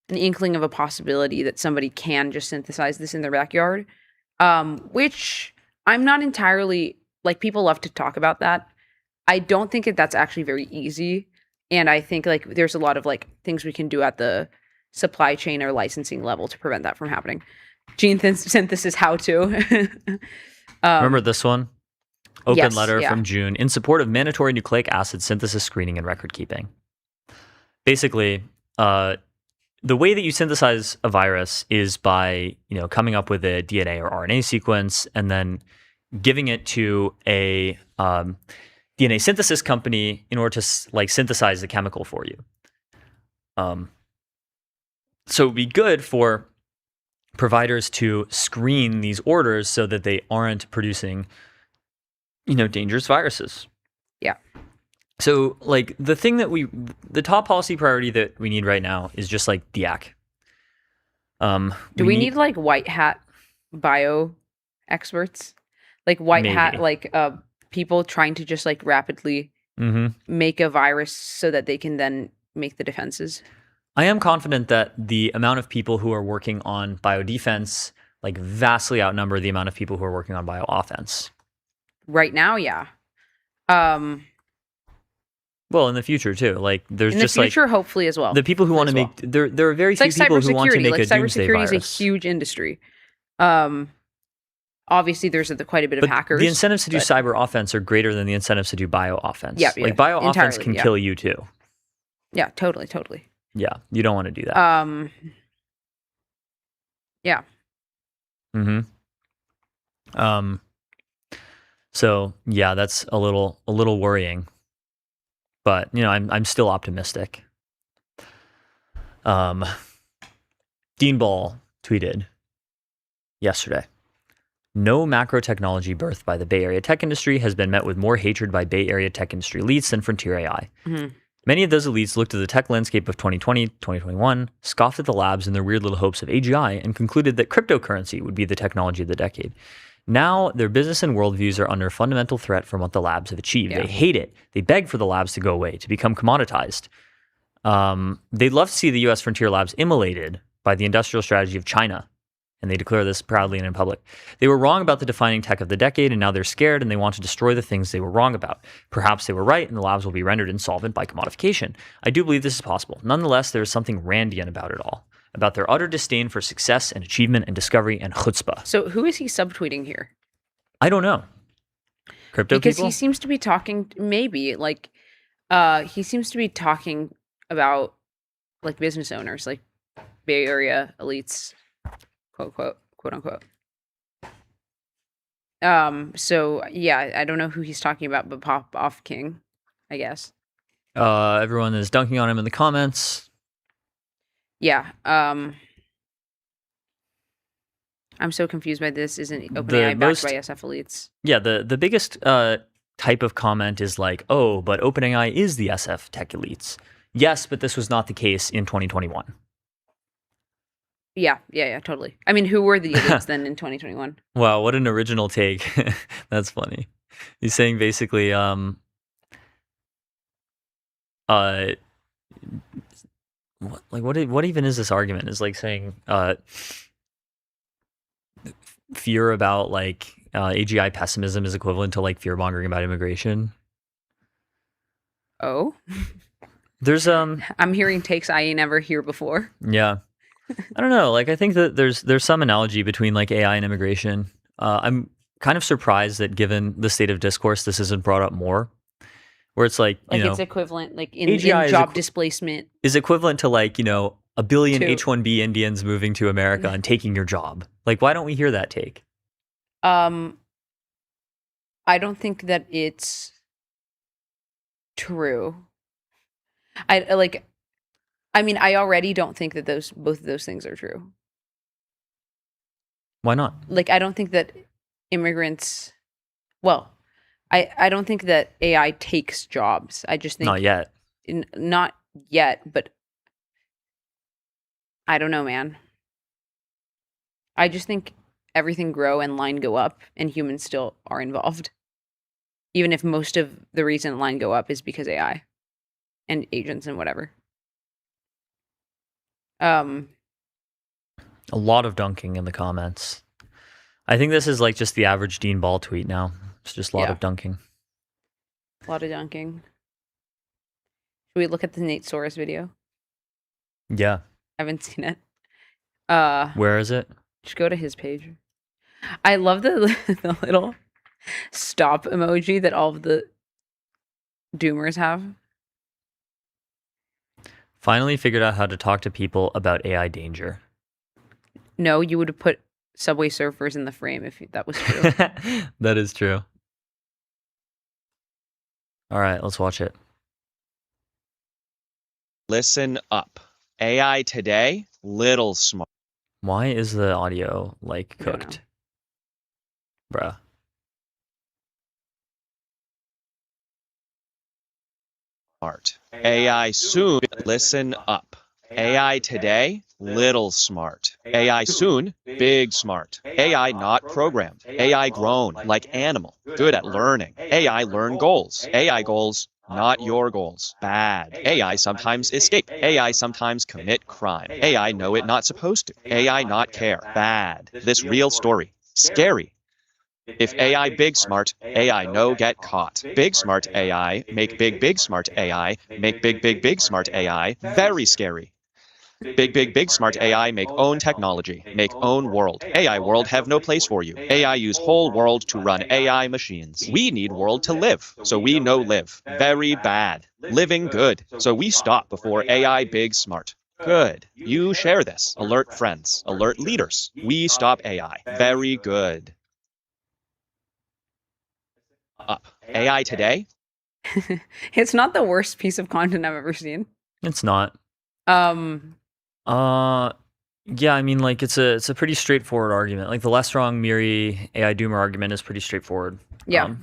Speaker 8: an inkling of a possibility that somebody can just synthesize this in their backyard, which I'm not entirely... Like, people love to talk about that. I don't think that's actually very easy. And I think, like, there's a lot of, like, things we can do at the supply chain or licensing level to prevent that from happening. Gene synthesis how to.
Speaker 7: Remember this one? Open
Speaker 8: yes,
Speaker 7: letter from June in support of mandatory nucleic acid synthesis screening and record keeping. Basically, the way that you synthesize a virus is by, coming up with a DNA or RNA sequence and then giving it to a DNA synthesis company in order to, like, synthesize the chemical for you. So it would be good for providers to screen these orders so that they aren't producing, dangerous viruses.
Speaker 8: Yeah.
Speaker 7: So, like, the top policy priority that we need right now is just, like, DIAC.
Speaker 8: Do we need, like, white hat bio experts? Like, white hat, like, people trying to just, like, rapidly make a virus so that they can then make the defenses?
Speaker 7: I am confident that the amount of people who are working on biodefense, like, vastly outnumber the amount of people who are working on biooffense.
Speaker 8: Right now, yeah.
Speaker 7: Well, in the future too. Like, there's just
Speaker 8: in the future,
Speaker 7: like,
Speaker 8: hopefully as well.
Speaker 7: The people who want to make there are very few people who want to make a doomsday virus.
Speaker 8: Cybersecurity is a huge industry. Obviously, there's quite a bit of hackers.
Speaker 7: The incentives to do cyber offense are greater than the incentives to do bio offense.
Speaker 8: Yeah,
Speaker 7: like, bio offense can kill you too.
Speaker 8: Yeah, totally.
Speaker 7: Yeah, you don't want to do that.
Speaker 8: Yeah.
Speaker 7: So yeah, that's a little worrying, but I'm still optimistic. Dean Ball tweeted yesterday, "No macro technology birthed by the Bay Area tech industry has been met with more hatred by Bay Area tech industry elites than frontier AI. Many of those elites looked at the tech landscape of 2020, 2021, scoffed at the labs and their weird little hopes of AGI, and concluded that cryptocurrency would be the technology of the decade. Now, their business and worldviews are under fundamental threat from what the labs have achieved. They hate it. They beg for the labs to go away, to become commoditized. They'd love to see the U.S. frontier labs immolated by the industrial strategy of China, and they declare this proudly and in public. They were wrong about the defining tech of the decade, and now they're scared and they want to destroy the things they were wrong about. Perhaps they were right, and the labs will be rendered insolvent by commodification. I do believe this is possible. Nonetheless, there is something Randian about it all, about their utter disdain for success and achievement and discovery and chutzpah."
Speaker 8: So who is he subtweeting here?
Speaker 7: I don't know. Crypto
Speaker 8: because
Speaker 7: people?
Speaker 8: He seems to be talking, maybe, like, he seems to be talking about, like, business owners, like Bay Area elites, quote unquote. So yeah, I don't know who he's talking about, but Pop Off King, I guess.
Speaker 7: Everyone is dunking on him in the comments.
Speaker 8: Yeah. I'm so confused by this. Isn't OpenAI backed by SF elites?
Speaker 7: Yeah, the biggest type of comment is like, "Oh, but OpenAI is the SF tech elites." Yes, but this was not the case in 2021.
Speaker 8: Yeah, totally. I mean, who were the elites then in 2021?
Speaker 7: Wow, what an original take. That's funny. He's saying basically, what even is this argument? Is like saying, fear about like AGI pessimism is equivalent to like fear mongering about immigration.
Speaker 8: Oh,
Speaker 7: there's
Speaker 8: I'm hearing takes I ain't never hear before.
Speaker 7: Yeah. I don't know. Like, I think that there's some analogy between like AI and immigration. I'm kind of surprised that given the state of discourse, this isn't brought up more. Where it's like,
Speaker 8: it's equivalent, like in job displacement
Speaker 7: is equivalent to like, 1 billion H-1B Indians moving to America and taking your job. Like, why don't we hear that take?
Speaker 8: I don't think that it's true. I already don't think that both of those things are true.
Speaker 7: Why not?
Speaker 8: Like, I don't think that immigrants, I don't think that AI takes jobs. I just think
Speaker 7: not yet.
Speaker 8: Not yet, but I don't know, man. I just think everything grow and line go up, and humans still are involved. Even if most of the reason line go up is because AI and agents and whatever.
Speaker 7: A lot of dunking in the comments. I think this is like just the average Dean Ball tweet now. It's just a lot of dunking.
Speaker 8: A lot of dunking. Should we look at the Nate Soros video?
Speaker 7: Yeah.
Speaker 8: I haven't seen it.
Speaker 7: Where is it?
Speaker 8: Just go to his page. I love the little stop emoji that all of the doomers have.
Speaker 7: Finally figured out how to talk to people about AI danger.
Speaker 8: No, you would have put Subway Surfers in the frame if that was true.
Speaker 7: That is true. All right, let's watch it.
Speaker 10: Listen up. AI today, little smart.
Speaker 7: Why is the audio like cooked? Bruh.
Speaker 10: Smart. AI soon, listen up. AI today, little smart. AI soon, big smart. AI not programmed. AI grown, like animal, good at learning. AI learn goals. AI goals, not your goals. Bad. AI sometimes escape. AI sometimes commit crime. AI know it not supposed to. AI not care. Bad. This real story. Scary. If AI big smart, AI no get caught. Big smart AI, make big smart AI, make big smart AI, very scary. Big smart AI make own technology, make own world. AI world have no place for you. AI use whole world to run AI machines. We need world to live, so we no live. Very bad. Living good, so we stop before AI big smart. Good. You share this. Alert friends. Alert leaders. We stop AI. Very good. Up. AI today?
Speaker 8: It's not the worst piece of content I've ever seen.
Speaker 7: It's not.
Speaker 8: Um,
Speaker 7: Yeah, I mean, like it's a pretty straightforward argument. Like the less wrong Miri AI Doomer argument is pretty straightforward.
Speaker 8: Yeah.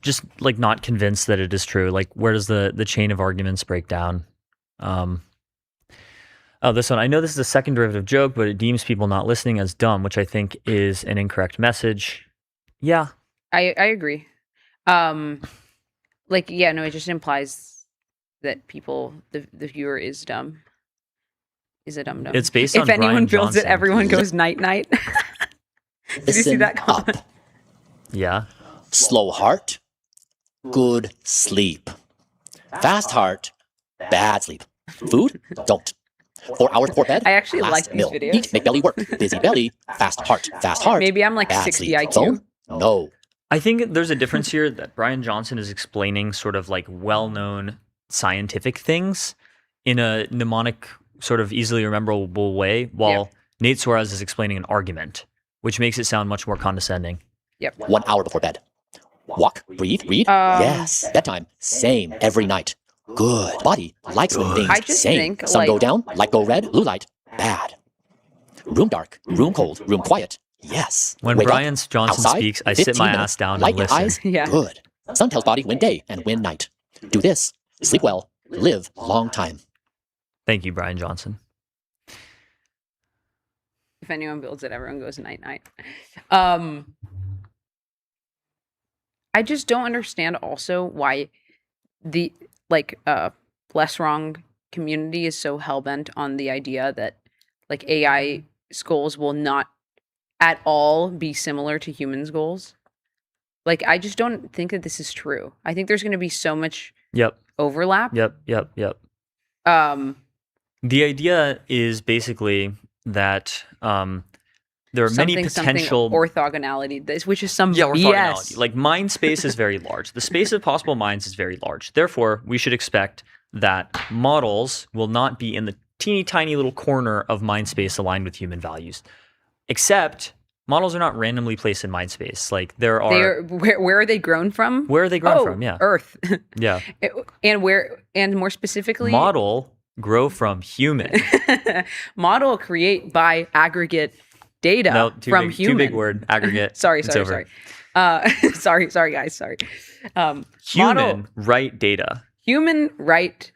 Speaker 7: Just like not convinced that it is true. Like where does the chain of arguments break down? Oh, this one. I know this is a second derivative joke, but it deems people not listening as dumb, which I think is an incorrect message. Yeah.
Speaker 8: I agree. Like, yeah, no, it just implies that people, the viewer is dumb. Is a dumb.
Speaker 7: It's based
Speaker 8: if
Speaker 7: on
Speaker 8: anyone
Speaker 7: Brian
Speaker 8: builds
Speaker 7: Johnson.
Speaker 8: it, everyone goes night night. Did you see that comment?
Speaker 7: Yeah.
Speaker 11: Slow heart, good sleep. Fast heart, bad sleep. Food, don't. 4 hours before bed,
Speaker 8: I actually
Speaker 11: last
Speaker 8: like these
Speaker 11: meal.
Speaker 8: videos.
Speaker 11: Eat, make belly work. Busy belly, fast heart.
Speaker 8: Maybe I'm like
Speaker 11: bad
Speaker 8: 60
Speaker 11: sleep.
Speaker 8: IQ.
Speaker 11: Phone, no.
Speaker 7: I think there's a difference here that Brian Johnson is explaining sort of like well-known scientific things in a mnemonic, sort of easily rememberable way, while Nate Suarez is explaining an argument, which makes it sound much more condescending.
Speaker 8: Yep.
Speaker 11: 1 hour before bed. Walk, breathe, read. Yes. Bedtime, same every night. Good. Body likes when things
Speaker 8: I just
Speaker 11: same.
Speaker 8: think,
Speaker 11: Sun go
Speaker 8: like-
Speaker 11: down, light go red, blue light, bad. Room dark, room cold, room quiet. Yes.
Speaker 7: When
Speaker 11: Wake up,
Speaker 7: Brian Johnson
Speaker 11: outside,
Speaker 7: speaks, I sit
Speaker 11: 15
Speaker 7: my
Speaker 11: minutes,
Speaker 7: ass down
Speaker 11: light
Speaker 7: and
Speaker 11: your
Speaker 7: listen.
Speaker 11: eyes.
Speaker 8: Yeah.
Speaker 11: Good. Sun tells body when day and when night. Do this. Sleep well. Live long time.
Speaker 7: Thank you, Brian Johnson.
Speaker 8: If anyone builds it, everyone goes night night. I just don't understand also why the less wrong community is so hellbent on the idea that like AI goals will not at all be similar to humans' goals. Like I just don't think that this is true. I think there's going to be so much overlap.
Speaker 7: Yep. The idea is basically that there are many potential
Speaker 8: orthogonality, which is some
Speaker 7: orthogonality.
Speaker 8: BS.
Speaker 7: Like mind space is very large. The space of possible minds is very large. Therefore, we should expect that models will not be in the teeny tiny little corner of mind space aligned with human values. Except models are not randomly placed in mind space. Like there are
Speaker 8: where are they grown from?
Speaker 7: Where are they grown from? Yeah.
Speaker 8: Earth.
Speaker 7: Yeah.
Speaker 8: And more specifically,
Speaker 7: model grow from human.
Speaker 8: Model create by aggregate data from human.
Speaker 7: Too big word, aggregate.
Speaker 8: sorry.
Speaker 7: Sorry,
Speaker 8: guys. Sorry.
Speaker 7: Human write data.
Speaker 8: Human write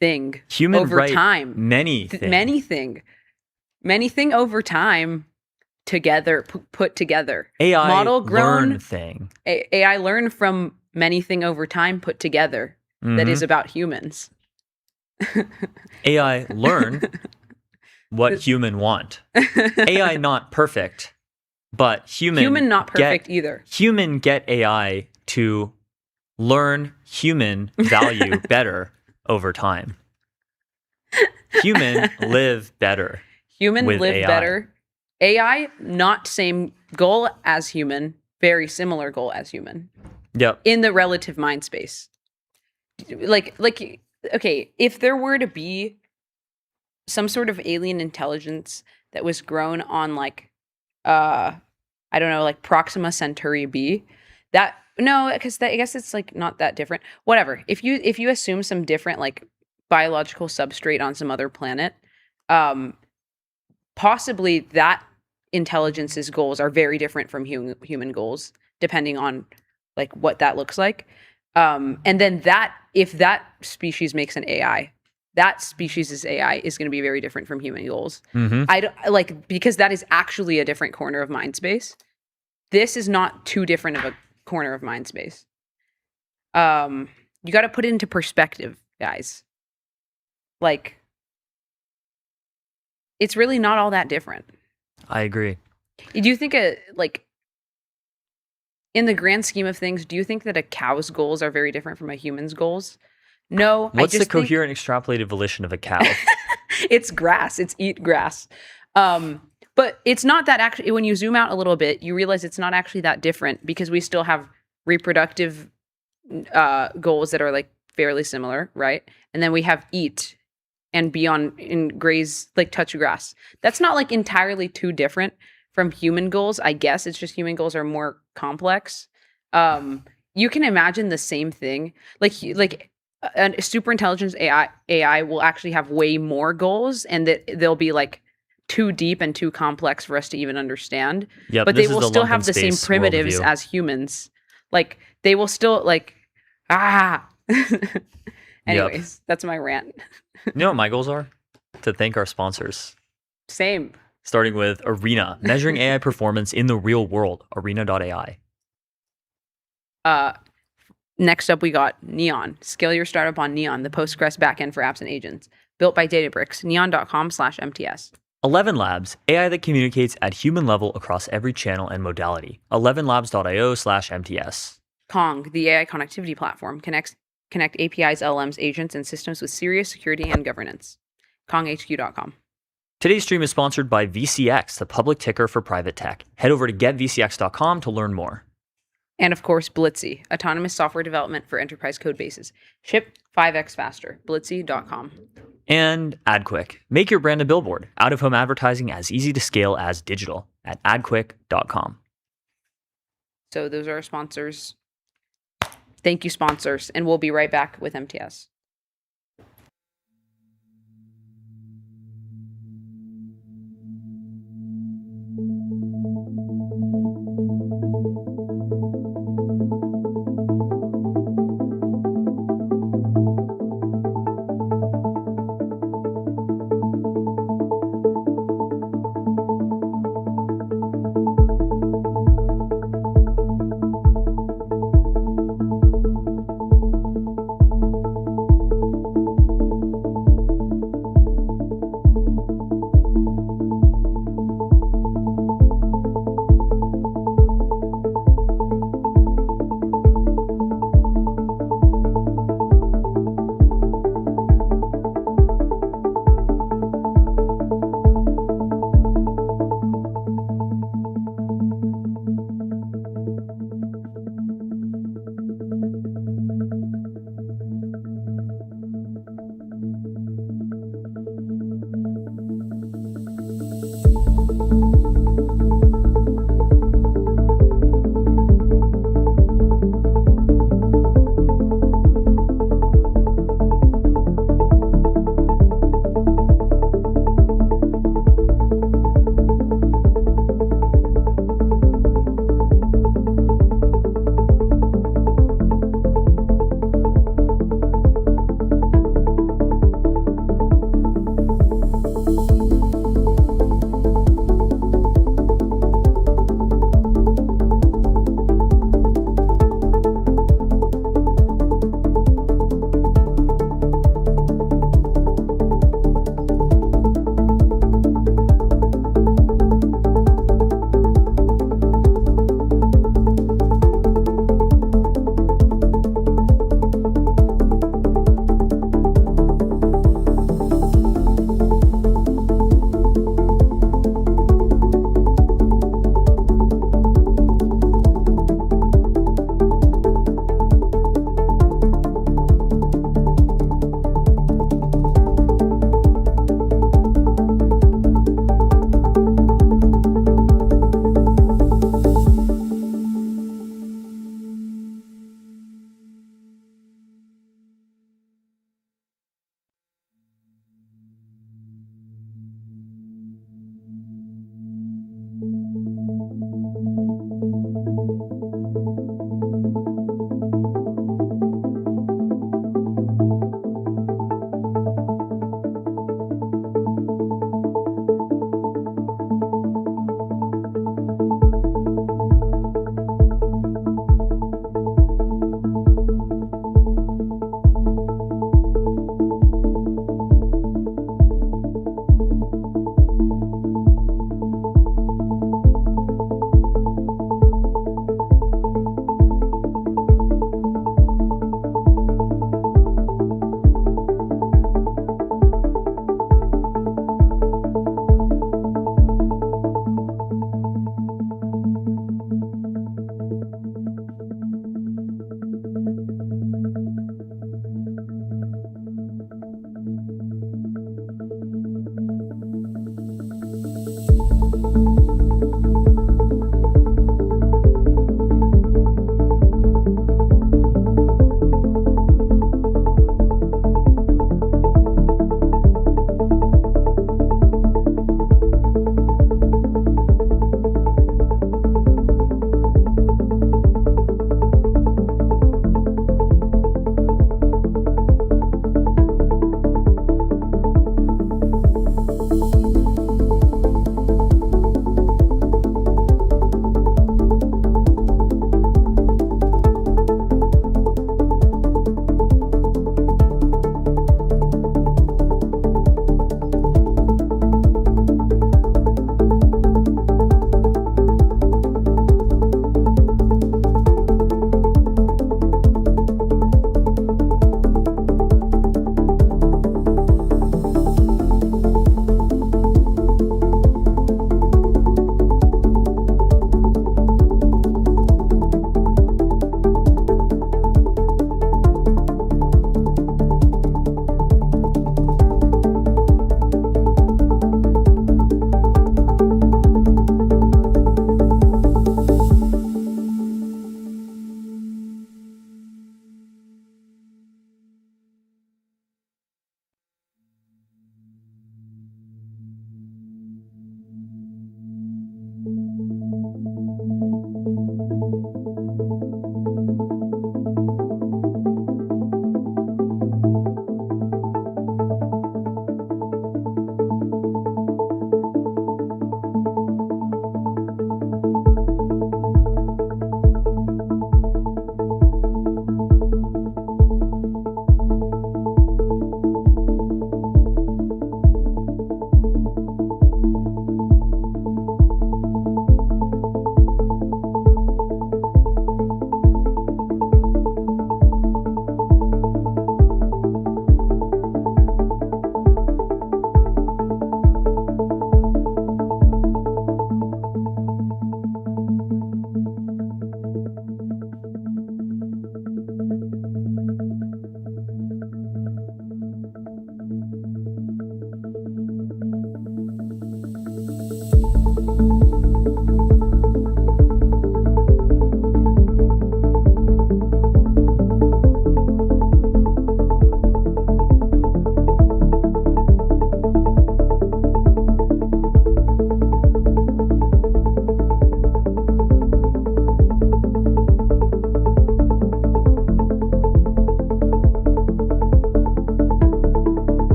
Speaker 8: thing.
Speaker 7: Human
Speaker 8: over
Speaker 7: write
Speaker 8: time.
Speaker 7: Many
Speaker 8: thing over time together, put together.
Speaker 7: AI
Speaker 8: model grown
Speaker 7: learn thing.
Speaker 8: AI learn from many thing over time put together that is about humans.
Speaker 7: AI learn what human want. AI not perfect, but human
Speaker 8: not perfect either.
Speaker 7: Human get AI to learn human value better over time. Human live better.
Speaker 8: Human
Speaker 7: with
Speaker 8: live
Speaker 7: AI.
Speaker 8: better. AI not same goal as human, very similar goal as human.
Speaker 7: Yep.
Speaker 8: In the relative mind space. Like okay, if there were to be some sort of alien intelligence that was grown on like I don't know, like Proxima Centauri B, I guess it's like not that different. Whatever. If you assume some different like biological substrate on some other planet, possibly that intelligence's goals are very different from human goals, depending on like what that looks like. And then if that species makes an AI, that species' AI is going to be very different from human goals.
Speaker 7: Mm-hmm.
Speaker 8: Because that is actually a different corner of mind space. This is not too different of a corner of mind space. You got to put it into perspective, guys. Like, it's really not all that different.
Speaker 7: I agree.
Speaker 8: Do you think in the grand scheme of things, do you think that a cow's goals are very different from a human's goals? No.
Speaker 7: What's the coherent extrapolated volition of a cow?
Speaker 8: It's grass. It's eat grass. But it's not that actually, when you zoom out a little bit, you realize it's not actually that different because we still have reproductive goals that are like fairly similar, right? And then we have eat and be in graze, like touch grass. That's not like entirely too different from human goals. I guess it's just human goals are more complex. You can imagine the same thing. Like a super intelligence AI will actually have way more goals, and that they'll be like too deep and too complex for us to even understand.
Speaker 7: Yep,
Speaker 8: but
Speaker 7: this
Speaker 8: they
Speaker 7: is
Speaker 8: will
Speaker 7: the
Speaker 8: still
Speaker 7: lump
Speaker 8: have
Speaker 7: in
Speaker 8: the same
Speaker 7: space
Speaker 8: primitives
Speaker 7: worldview.
Speaker 8: as humans. Like they will still like Anyways, that's my rant.
Speaker 7: You know what my goals are? To thank our sponsors.
Speaker 8: Same.
Speaker 7: Starting with Arena, measuring AI performance in the real world, arena.ai.
Speaker 8: Next up, we got Neon. Scale your startup on Neon, the Postgres backend for apps and agents. Built by Databricks. Neon.com/MTS.
Speaker 7: 11 Labs, AI that communicates at human level across every channel and modality. 11labs.io/MTS.
Speaker 8: Kong, the AI connectivity platform, connect APIs, LLMs, agents, and systems with serious security and governance. KongHQ.com.
Speaker 7: Today's stream is sponsored by VCX, the public ticker for private tech. Head over to getvcx.com to learn more.
Speaker 8: And of course, Blitzy, autonomous software development for enterprise code bases. Ship 5x faster. Blitzy.com.
Speaker 7: And AdQuick. Make your brand a billboard. Out-of-home advertising as easy to scale as digital at adquick.com.
Speaker 8: So those are our sponsors. Thank you, sponsors. And we'll be right back with MTS.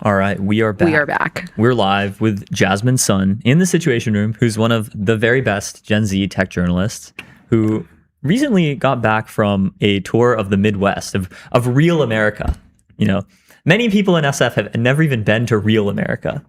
Speaker 7: All right, we are back.
Speaker 8: We are back.
Speaker 7: We're live with Jasmine Sun in the Situation Room, who's one of the very best Gen Z tech journalists who recently got back from a tour of the Midwest, of real America. You know, many people in SF have never even been to real America.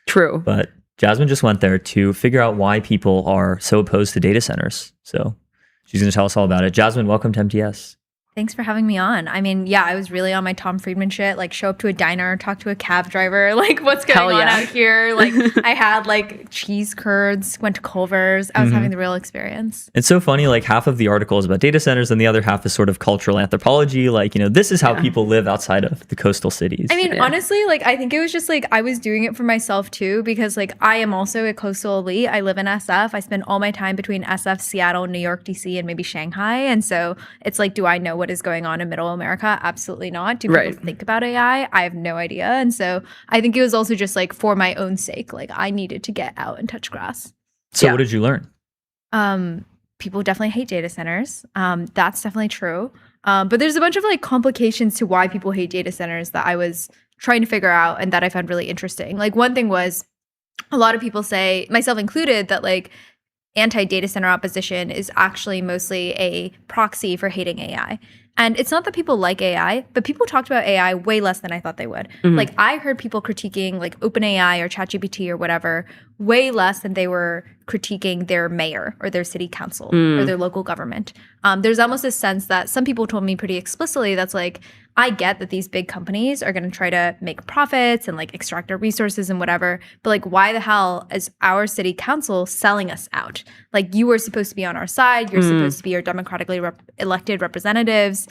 Speaker 8: True.
Speaker 7: But Jasmine just went there to figure out why people are so opposed to data centers. So she's going to tell us all about it. Jasmine, welcome to MTS.
Speaker 12: Thanks for having me on. I mean, yeah, I was really on my Tom Friedman shit. Like, show up to a diner, talk to a cab driver. Like, what's going on out here? Like, I had like cheese curds, went to Culver's. I was having the real experience.
Speaker 7: It's so funny. Like, half of the article is about data centers, and the other half is sort of cultural anthropology. Like, you know, this is how people live outside of the coastal cities.
Speaker 12: I mean, honestly, like, I think it was just like I was doing it for myself too, because like I am also a coastal elite. I live in SF. I spend all my time between SF, Seattle, New York, DC, and maybe Shanghai. And so it's like, do I know what is going on in middle America? Absolutely not. Do people think about AI? I have no idea. And so I think it was also just like for my own sake, like I needed to get out and touch grass.
Speaker 7: So what did you learn?
Speaker 12: People definitely hate data centers. That's definitely true. But there's a bunch of like complications to why people hate data centers that I was trying to figure out and that I found really interesting. Like one thing was a lot of people say, myself included, that like anti-data center opposition is actually mostly a proxy for hating AI. And it's not that people like AI, but people talked about AI way less than I thought they would. Like I heard people critiquing like OpenAI or ChatGPT or whatever way less than they were critiquing their mayor or their city council or their local government. There's almost a sense that some people told me pretty explicitly that's like, I get that these big companies are going to try to make profits and like extract our resources and whatever, but like why the hell is our city council selling us out? Like you were supposed to be on our side. You're supposed to be our democratically elected representatives.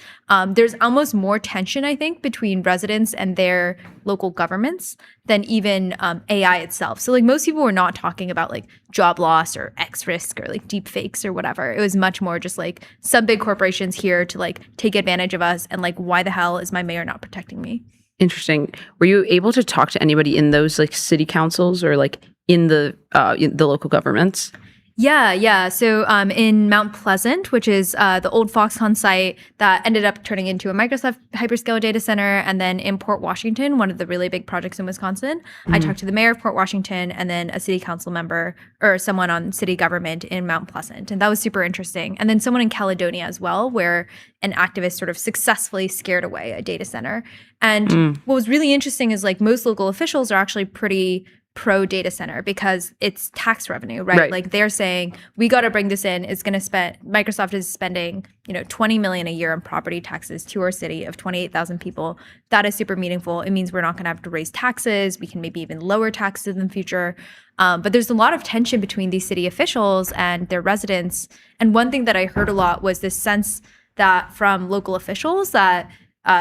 Speaker 12: There's almost more tension, I think, between residents and their local governments than even AI itself. So like most people were not talking about like job loss or X risk or like deep fakes or whatever. It was much more just like some big corporations here to like take advantage of us and like why the hell is my mayor not protecting me?
Speaker 8: Interesting. Were you able to talk to anybody in those like city councils or like in the local governments?
Speaker 12: Yeah. So in Mount Pleasant, which is the old Foxconn site that ended up turning into a Microsoft hyperscale data center, and then in Port Washington, one of the really big projects in Wisconsin, I talked to the mayor of Port Washington and then a city council member or someone on city government in Mount Pleasant. And that was super interesting. And then someone in Caledonia as well, where an activist sort of successfully scared away a data center. And what was really interesting is like most local officials are actually pretty pro data center because it's tax revenue, right? Like they're saying we got to bring this in. It's going to spend, Microsoft is spending, $20 million a year on property taxes to our city of 28,000 people. That is super meaningful. It means we're not going to have to raise taxes. We can maybe even lower taxes in the future. But there's a lot of tension between these city officials and their residents. And one thing that I heard a lot was this sense that from local officials that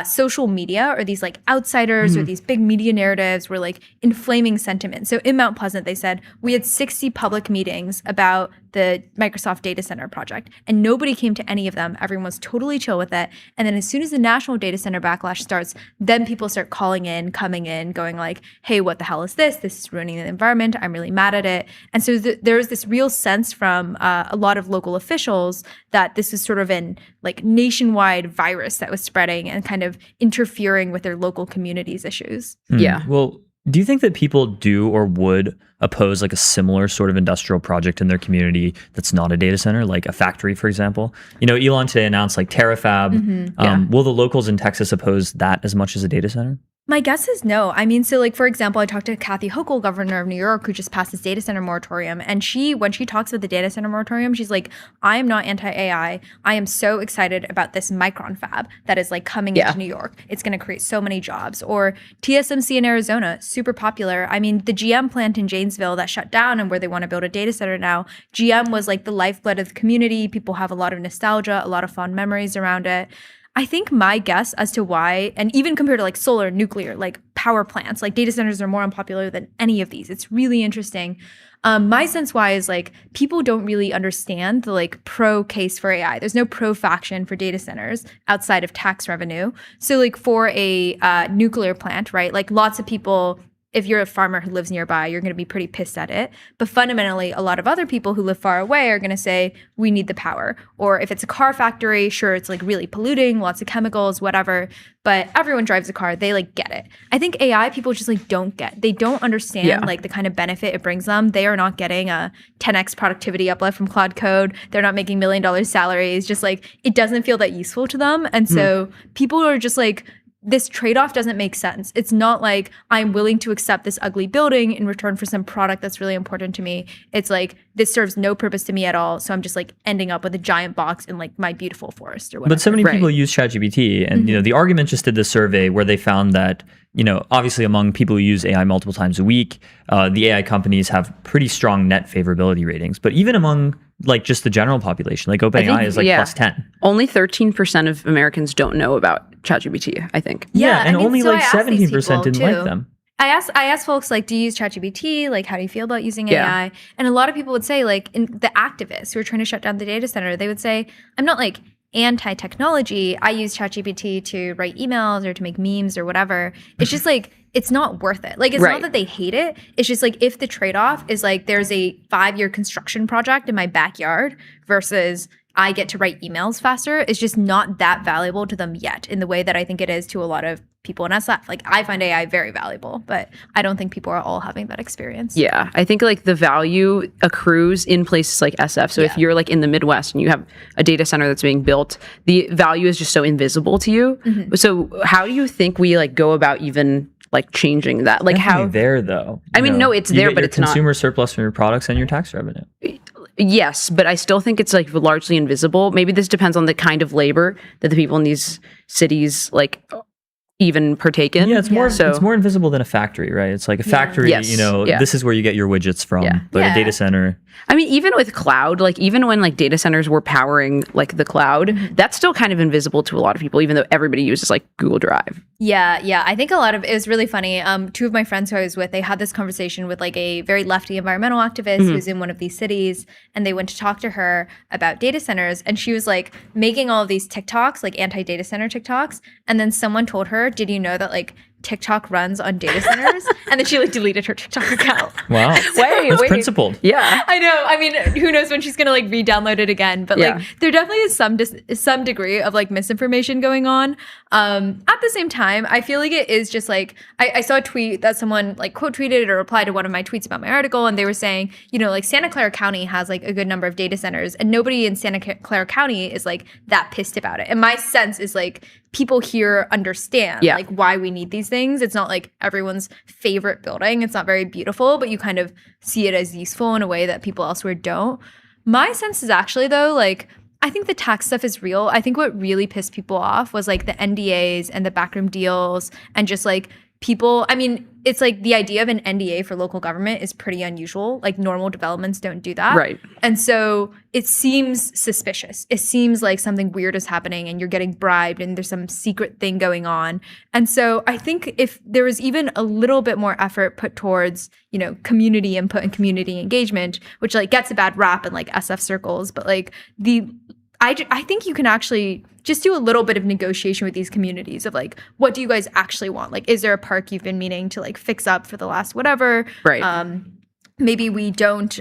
Speaker 12: social media or these like outsiders or these big media narratives were like inflaming sentiment. So in Mount Pleasant, they said we had 60 public meetings about the Microsoft data center project and nobody came to any of them. Everyone was totally chill with it. And then as soon as the national data center backlash starts, then people start coming in, going like, hey, what the hell is this? This is ruining the environment. I'm really mad at it. And so there's this real sense from a lot of local officials that this is sort of an like nationwide virus that was spreading and kind of interfering with their local communities' issues.
Speaker 8: Yeah.
Speaker 7: Well, do you think that people do or would oppose like a similar sort of industrial project in their community that's not a data center, like a factory, for example? Elon today announced like Terafab. Will the locals in Texas oppose that as much as a data center?
Speaker 12: My guess is no. I mean, so like, for example, I talked to Kathy Hochul, governor of New York, who just passed this data center moratorium. And when she talks about the data center moratorium, she's like, I am not anti-AI. I am so excited about this Micron fab that is like coming into New York. It's going to create so many jobs. Or TSMC in Arizona, super popular. I mean, the GM plant in Janesville that shut down and where they want to build a data center now, GM was like the lifeblood of the community. People have a lot of nostalgia, a lot of fond memories around it. I think my guess as to why, and even compared to like solar, nuclear, like power plants, like data centers are more unpopular than any of these. It's really interesting. My sense why is like people don't really understand the like pro case for AI. There's no pro faction for data centers outside of tax revenue. So like for a nuclear plant, right? Like lots of people if you're a farmer who lives nearby, you're going to be pretty pissed at it. But fundamentally, a lot of other people who live far away are going to say, we need the power. Or if it's a car factory, sure, it's like really polluting, lots of chemicals, whatever. But everyone drives a car. They like get it. I think AI people just like don't get. They don't understand like the kind of benefit it brings them. They are not getting a 10x productivity uplift from Cloud Code. They're not making $1 million salaries. Just like it doesn't feel that useful to them. And so people are just like, this trade-off doesn't make sense. It's not like I'm willing to accept this ugly building in return for some product that's really important to me. It's like this serves no purpose to me at all. So I'm just like ending up with a giant box in like my beautiful forest or whatever.
Speaker 13: But so many people use ChatGPT, and the Argument just did this survey where they found that obviously among people who use AI multiple times a week, the AI companies have pretty strong net favorability ratings. But even among like just the general population, like OpenAI is like plus 10.
Speaker 8: Only 13% of Americans don't know about ChatGPT, I think.
Speaker 13: Yeah, and
Speaker 12: I mean,
Speaker 13: only
Speaker 12: so
Speaker 13: like
Speaker 12: I asked these
Speaker 13: 17% didn't
Speaker 12: people,
Speaker 13: like
Speaker 12: too.
Speaker 13: them.
Speaker 12: I asked folks like, do you use ChatGPT? Like, how do you feel about using AI? And a lot of people would say, like, the activists who are trying to shut down the data center, they would say, I'm not like anti-technology. I use ChatGPT to write emails or to make memes or whatever. It's just like, it's not worth it. Like, it's not that they hate it. It's just like, if the trade-off is like, there's a 5-year construction project in my backyard versus I get to write emails faster, it's just not that valuable to them yet in the way that I think it is to a lot of people in SF. Like, I find AI very valuable, but I don't think people are all having that experience.
Speaker 8: Yeah, I think like the value accrues in places like SF. So if you're like in the Midwest and you have a data center that's being built, the value is just so invisible to you. So how do you think we like go about even like changing that? Like
Speaker 13: Definitely
Speaker 8: how
Speaker 13: there though.
Speaker 8: I mean, no, it's there, but it's not.
Speaker 13: Consumer surplus from your products and your tax revenue.
Speaker 8: Yes, but I still think it's like largely invisible. Maybe this depends on the kind of labor that the people in these cities like even partake in.
Speaker 13: Yeah, it's more invisible than a factory, right? It's like a factory, this is where you get your widgets from. But a data center.
Speaker 8: I mean, even with cloud, like even when like data centers were powering like the cloud, that's still kind of invisible to a lot of people, even though everybody uses like Google Drive.
Speaker 12: Yeah. I think it was really funny. 2 of my friends who I was with, they had this conversation with like a very lefty environmental activist who's in one of these cities, and they went to talk to her about data centers, and she was like making all of these TikToks, like anti-data center TikToks, and then someone told her, did you know that like TikTok runs on data centers? And then she like deleted her TikTok account.
Speaker 13: Wow.
Speaker 12: That's
Speaker 13: principled.
Speaker 12: Yeah. I know. I mean, who knows when she's going to like re-download it again. But like there definitely is some degree of like misinformation going on. At the same time, I feel like it is just like, I saw a tweet that someone like quote tweeted or replied to one of my tweets about my article. And they were saying, like Santa Clara County has like a good number of data centers, and nobody in Santa Clara County is like that pissed about it. And my sense is like people here understand like why we need these things. It's not like everyone's favorite building. It's not very beautiful, but you kind of see it as useful in a way that people elsewhere don't. My sense is actually though, like, I think the tax stuff is real. I think what really pissed people off was like the NDAs and the backroom deals and just like people, I mean, it's like the idea of an NDA for local government is pretty unusual. Like normal developments don't do that.
Speaker 8: Right.
Speaker 12: And so it seems suspicious. It seems like something weird is happening and you're getting bribed and there's some secret thing going on. And so I think if there was even a little bit more effort put towards, community input and community engagement, which like gets a bad rap in like SF circles, but like I think you can actually just do a little bit of negotiation with these communities of like, what do you guys actually want? Like, is there a park you've been meaning to like fix up for the last whatever?
Speaker 8: Right.
Speaker 12: Maybe we don't,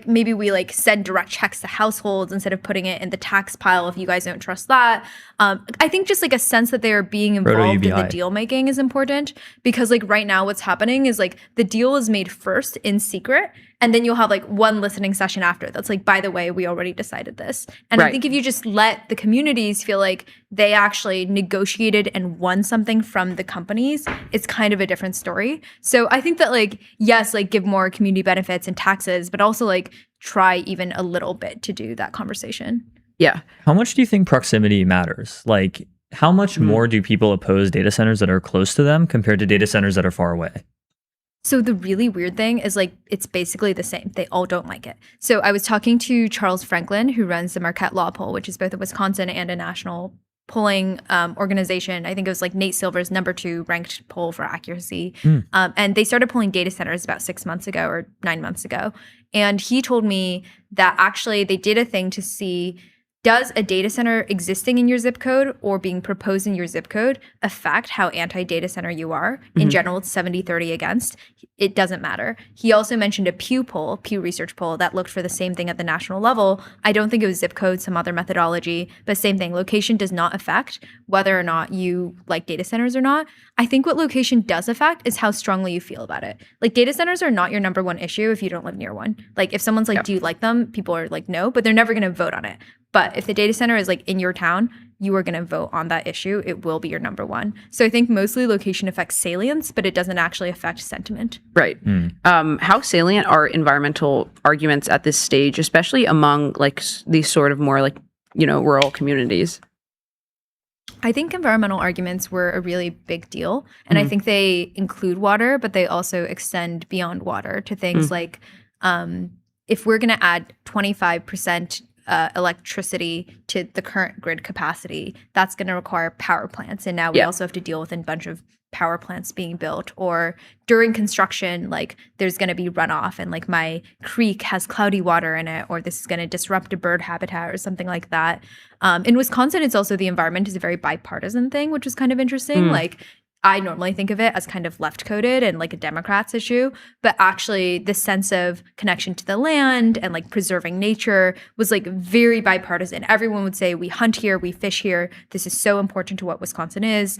Speaker 12: maybe we like send direct checks to households instead of putting it in the tax pile if you guys don't trust that. I think just like a sense that they are being involved in the deal making is important, because like right now what's happening is like the deal is made first in secret, and then you'll have like one listening session after that's like, by the way, we already decided this. And I think if you just let the communities feel like they actually negotiated and won something from the companies, it's kind of a different story. So I think that like, yes, like give more community benefits and taxes, but also like try even a little bit to do that conversation.
Speaker 8: Yeah.
Speaker 13: How much do you think proximity matters? Like how much more do people oppose data centers that are close to them compared to data centers that are far away?
Speaker 12: So the really weird thing is like, it's basically the same. They all don't like it. So I was talking to Charles Franklin, who runs the Marquette Law Poll, which is both a Wisconsin and a national polling organization. I think it was like Nate Silver's number 2 ranked poll for accuracy. And they started polling data centers about 6 months ago or 9 months ago. And he told me that actually they did a thing to see does a data center existing in your zip code or being proposed in your zip code affect how anti-data center you are? In general, it's 70-30 against. It doesn't matter. He also mentioned a Pew Research poll that looked for the same thing at the national level. I don't think it was zip code, some other methodology, but same thing. Location does not affect whether or not you like data centers or not. I think what location does affect is how strongly you feel about it. Like, data centers are not your number one issue if you don't live near one. Like, if someone's like, do you like them? People are like, no, but they're never going to vote on it. But if the data center is like in your town, you are going to vote on that issue. It will be your number one. So I think mostly location affects salience, but it doesn't actually affect sentiment.
Speaker 8: Right. How salient are environmental arguments at this stage, especially among like these sort of more like, rural communities?
Speaker 12: I think environmental arguments were a really big deal. And I think they include water, but they also extend beyond water to things like if we're going to add 25% electricity to the current grid capacity, that's going to require power plants. And now we also have to deal with a bunch of power plants being built, or during construction, like there's going to be runoff and like my creek has cloudy water in it, or this is going to disrupt a bird habitat or something like that. In Wisconsin, it's also the environment is a very bipartisan thing, which is kind of interesting. Like, I normally think of it as kind of left-coded and like a Democrats issue, but actually the sense of connection to the land and like preserving nature was like very bipartisan. Everyone would say, we hunt here, we fish here. This is so important to what Wisconsin is.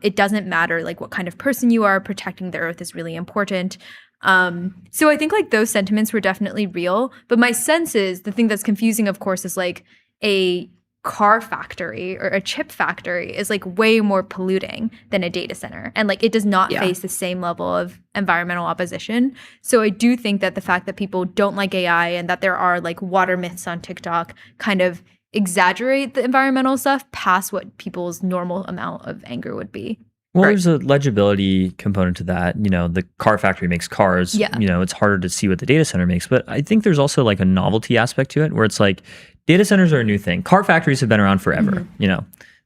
Speaker 12: It doesn't matter like what kind of person you are. Protecting the earth is really important. So I think like those sentiments were definitely real. But my sense is the thing that's confusing, of course, is like a car factory or a chip factory is like way more polluting than a data center, and like it does not face the same level of environmental opposition. So I do think that the fact that people don't like AI and that there are like water myths on TikTok kind of exaggerate the environmental stuff past what people's normal amount of anger would be.
Speaker 13: Well, there's a legibility component to that. The car factory makes cars. It's harder to see what the data center makes. But I think there's also like a novelty aspect to it where it's like data centers are a new thing. Car factories have been around forever.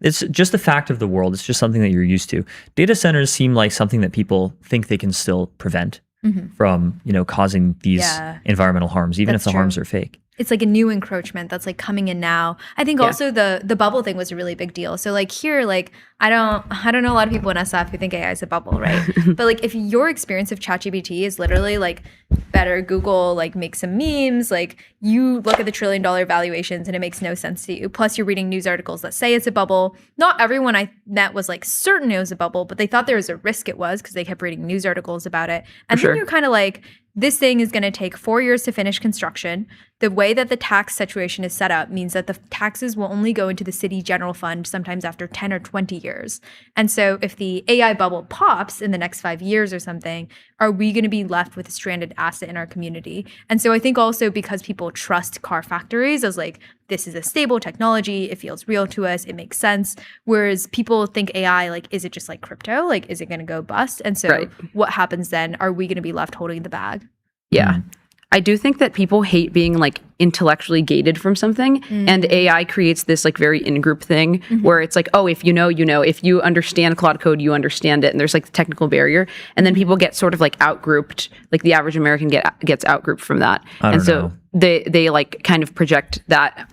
Speaker 13: It's just a fact of the world. It's just something that you're used to. Data centers seem like something that people think they can still prevent from, causing these environmental harms, even if the harms are fake.
Speaker 12: It's like a new encroachment that's like coming in now. I think also the bubble thing was a really big deal. So like here, like I don't know a lot of people in SF who think AI is a bubble, right? But like if your experience of ChatGPT is literally like better Google, like make some memes, like you look at the $1 trillion valuations and it makes no sense to you. Plus you're reading news articles that say it's a bubble. Not everyone I met was like certain it was a bubble, but they thought there was a risk it was because they kept reading news articles about it. And then you're kind of like, this thing is going to take 4 years to finish construction. The way that the tax situation is set up means that the taxes will only go into the city general fund sometimes after 10 or 20 years. And so if the AI bubble pops in the next 5 years or something, are we going to be left with a stranded asset in our community? And so I think also because people trust car factories as like, this is a stable technology, it feels real to us, it makes sense. Whereas people think AI, like, is it just like crypto? Like, is it going to go bust? And so what happens then? Are we going to be left holding the bag?
Speaker 8: Yeah. I do think that people hate being like intellectually gated from something, and AI creates this like very in-group thing where it's like, oh, if you know, if you understand Claude Code, you understand it, and there's like the technical barrier, and then people get sort of like out-grouped, like the average American gets out-grouped from that, and so they like kind of project that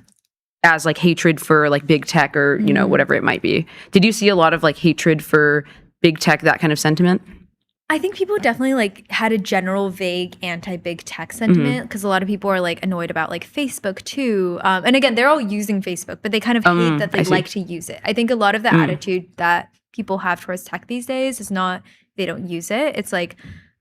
Speaker 8: as like hatred for like big tech or whatever it might be. Did you see a lot of like hatred for big tech, that kind of sentiment?
Speaker 12: I think people definitely like had a general vague anti-big tech sentiment because a lot of people are like annoyed about like Facebook too. And again, they're all using Facebook, but they kind of hate that they like to use it. I think a lot of the attitude that people have towards tech these days is not they don't use it. It's like,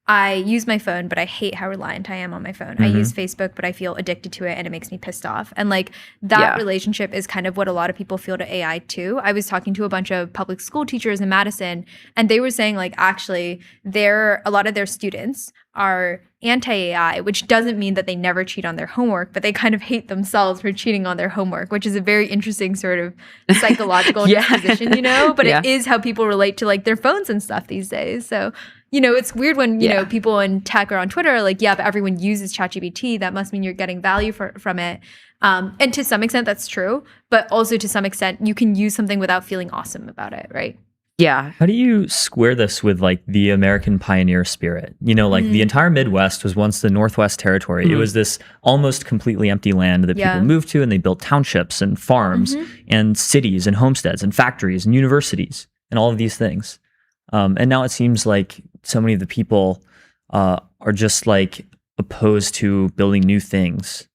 Speaker 12: I use my phone, but I hate how reliant I am on my phone. I use Facebook, but I feel addicted to it and it makes me pissed off. And like that relationship is kind of what a lot of people feel to AI too. I was talking to a bunch of public school teachers in Madison, and they were saying like actually a lot of their students are anti-AI, which doesn't mean that they never cheat on their homework, but they kind of hate themselves for cheating on their homework, which is a very interesting sort of psychological disposition, but it is how people relate to like their phones and stuff these days. So it's weird when, people in tech or on Twitter are like, yeah, but everyone uses ChatGPT. That must mean you're getting value from it. And to some extent, that's true. But also to some extent, you can use something without feeling awesome about it, right?
Speaker 8: Yeah.
Speaker 13: How do you square this with like the American pioneer spirit? You know, like the entire Midwest was once the Northwest Territory. It was this almost completely empty land that people moved to, and they built townships and farms and cities and homesteads and factories and universities and all of these things. And now it seems like so many of the people are just like opposed to building new things.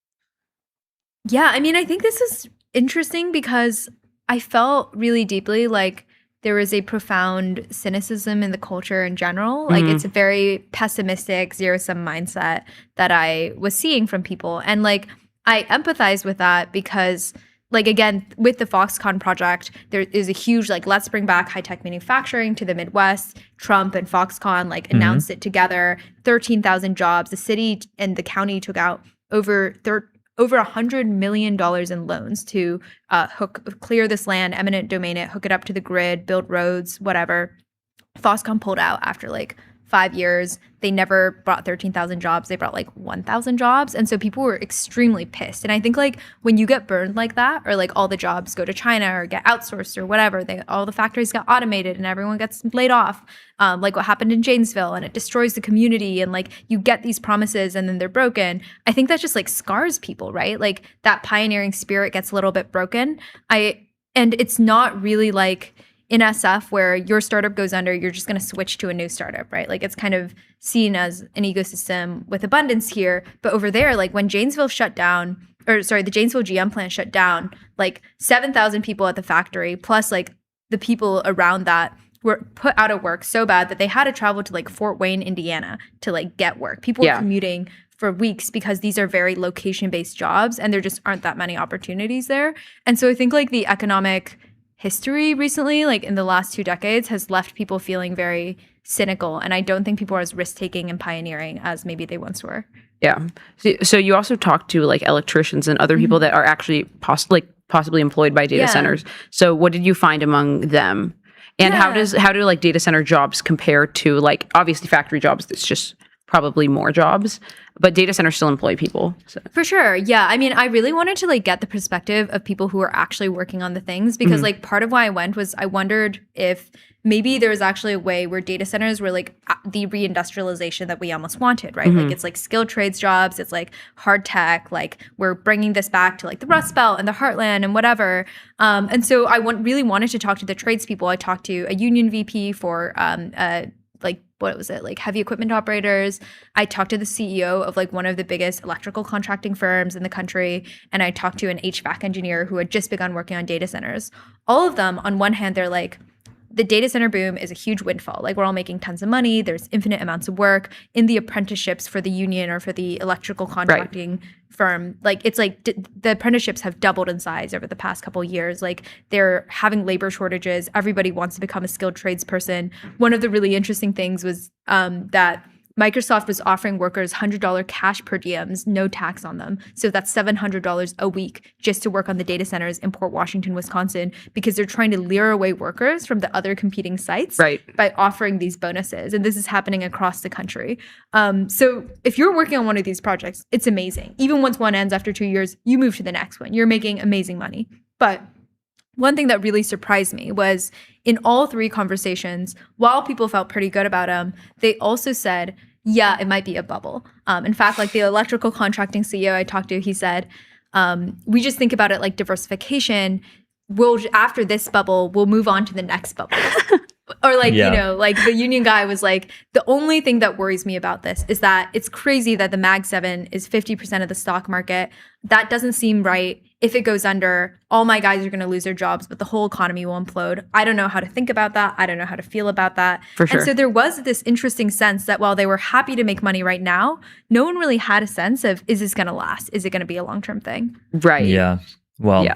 Speaker 12: Yeah, I mean, I think this is interesting because I felt really deeply like there was a profound cynicism in the culture in general. Like it's a very pessimistic, zero-sum mindset that I was seeing from people. And like I empathize with that because like again, with the Foxconn project, there is a huge like let's bring back high-tech manufacturing to the Midwest. Trump and Foxconn like announced it together, 13,000 jobs. The city and the county took out over $100 million in loans to clear this land, eminent domain it, hook it up to the grid, build roads, whatever. Foxconn pulled out after like 5 years. They never brought 13,000 jobs. They brought like 1,000 jobs. And so people were extremely pissed. And I think like when you get burned like that, or like all the jobs go to China or get outsourced or whatever, all the factories get automated and everyone gets laid off, like what happened in Janesville, and it destroys the community, and like you get these promises and then they're broken. I think that just like scars people, right? Like that pioneering spirit gets a little bit broken. And it's not really like in SF where your startup goes under, you're just going to switch to a new startup, right? Like it's kind of seen as an ecosystem with abundance here. But over there, like when Janesville shut down, the Janesville GM plant shut down, like 7,000 people at the factory, plus like the people around that were put out of work so bad that they had to travel to like Fort Wayne, Indiana to like get work. People were commuting for weeks because these are very location-based jobs and there just aren't that many opportunities there. And so I think like the economic history recently, like in the last 2 decades, has left people feeling very cynical. And I don't think people are as risk-taking and pioneering as maybe they once were.
Speaker 8: Yeah. So you also talked to like electricians and other people that are actually possibly employed by data centers. So what did you find among them? And how do like data center jobs compare to like obviously factory jobs? It's just probably more jobs, but data centers still employ people. So.
Speaker 12: For sure. Yeah. I mean, I really wanted to like get the perspective of people who are actually working on the things because like part of why I went was I wondered if maybe there was actually a way where data centers were like the reindustrialization that we almost wanted, right? Like it's like skilled trades jobs, it's like hard tech, like we're bringing this back to like the Rust Belt and the Heartland and whatever. And so I really wanted to talk to the tradespeople. I talked to a union VP for heavy equipment operators. I talked to the CEO of like one of the biggest electrical contracting firms in the country. And I talked to an HVAC engineer who had just begun working on data centers. All of them, on one hand, they're like, the data center boom is a huge windfall. Like we're all making tons of money. There's infinite amounts of work in the apprenticeships for the union or for the electrical contracting firm. Like it's like the apprenticeships have doubled in size over the past couple of years. Like they're having labor shortages. Everybody wants to become a skilled tradesperson. One of the really interesting things was that Microsoft was offering workers $100 cash per diems, no tax on them. So that's $700 a week just to work on the data centers in Port Washington, Wisconsin, because they're trying to lure away workers from the other competing sites by offering these bonuses. And this is happening across the country. So if you're working on one of these projects, it's amazing. Even once one ends after 2 years, you move to the next one. You're making amazing money. But one thing that really surprised me was in all 3 conversations, while people felt pretty good about them, they also said, yeah, it might be a bubble. In fact, like the electrical contracting CEO I talked to, he said, we just think about it like diversification. After this bubble, we'll move on to the next bubble. Or like, you know, like the union guy was like, the only thing that worries me about this is that it's crazy that the Mag 7 is 50% of the stock market. That doesn't seem right. If it goes under, all my guys are going to lose their jobs, but the whole economy will implode. I don't know how to think about that. I don't know how to feel about that.
Speaker 8: For sure.
Speaker 12: And so there was this interesting sense that while they were happy to make money right now, no one really had a sense of, is this going to last? Is it going to be a long-term thing?
Speaker 8: Right.
Speaker 13: Yeah. Well,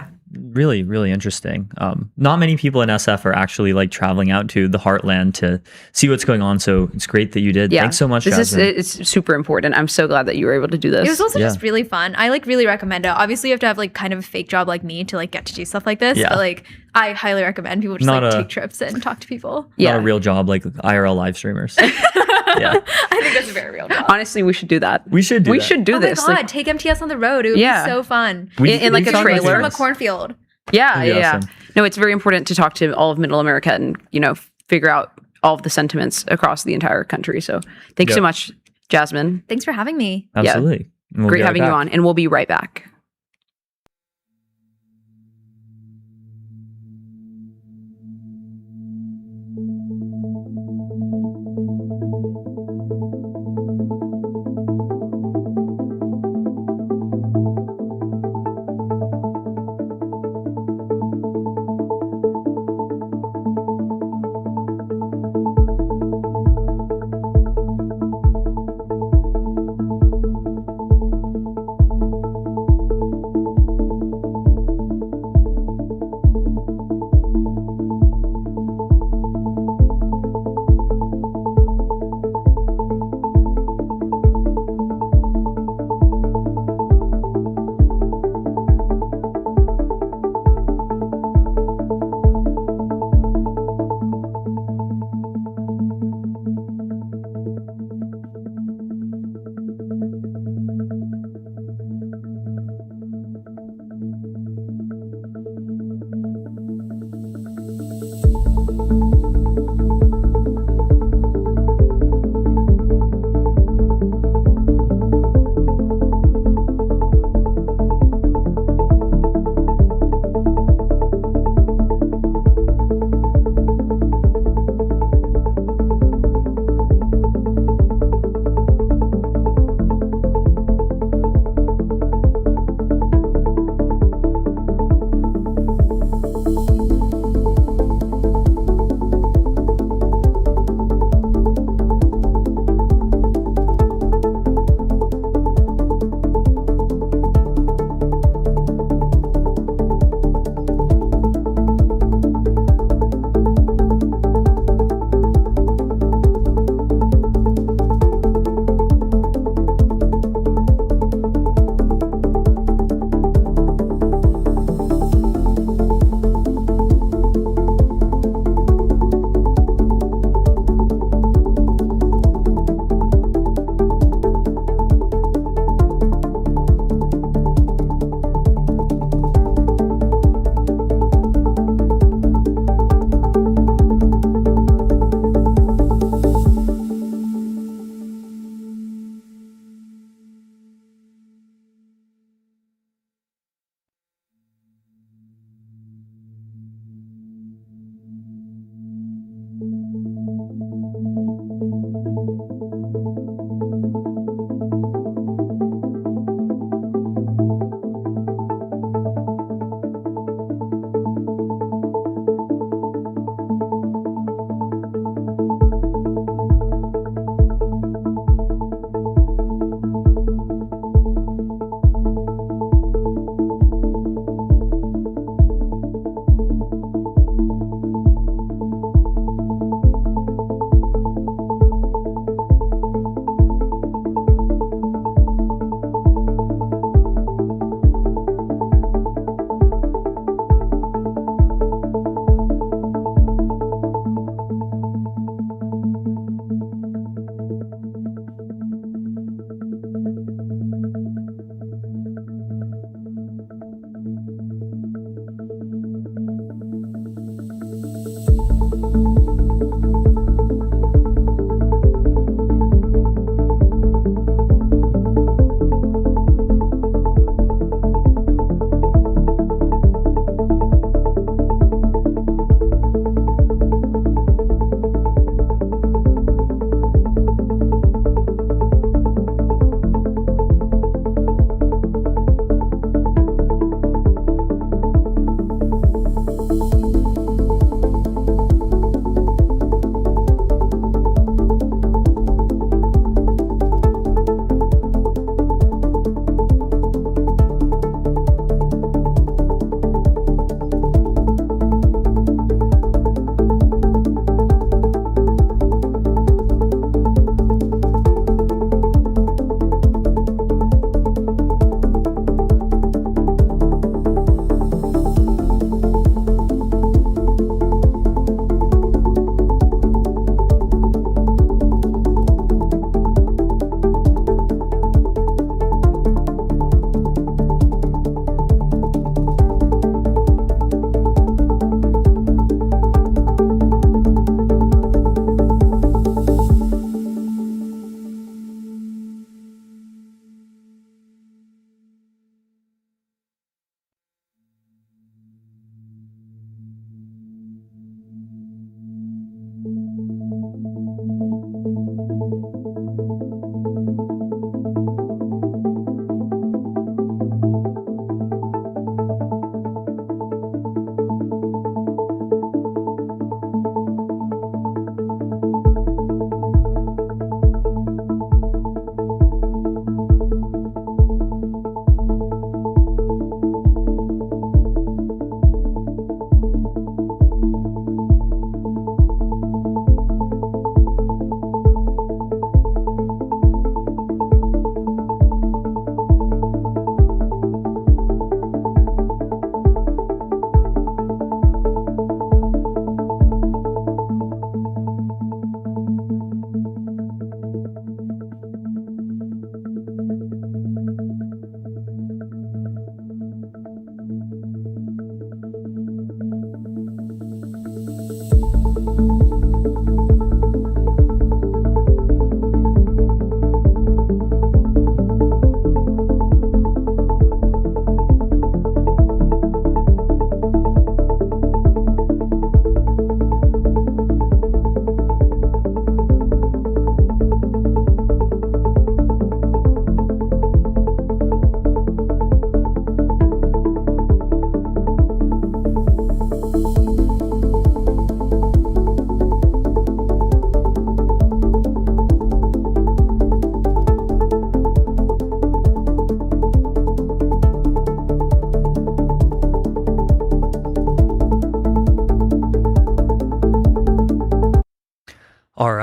Speaker 13: really, really interesting. Not many people in SF are actually like traveling out to the heartland to see what's going on. So it's great that you did.
Speaker 8: Yeah.
Speaker 13: Thanks so much,
Speaker 8: It's super important. I'm so glad that you were able to do this.
Speaker 12: It was also just really fun. I like really recommend it. Obviously, you have to have like kind of a fake job like me to like get to do stuff like this. But like, I highly recommend people just take trips and talk to people.
Speaker 13: Not a real job like IRL live streamers.
Speaker 12: I think that's a very real job.
Speaker 8: Honestly, we should do that.
Speaker 13: We should do this.
Speaker 12: Oh my God, take MTS on the road. It would be so fun.
Speaker 8: In like a trailer.
Speaker 12: From a cornfield.
Speaker 8: Yeah. No, it's very important to talk to all of Middle America and, you know, figure out all of the sentiments across the entire country. So thanks so much, Jasmine.
Speaker 12: Thanks for having me.
Speaker 13: Absolutely.
Speaker 8: Yeah. Great having you on, and we'll be right back.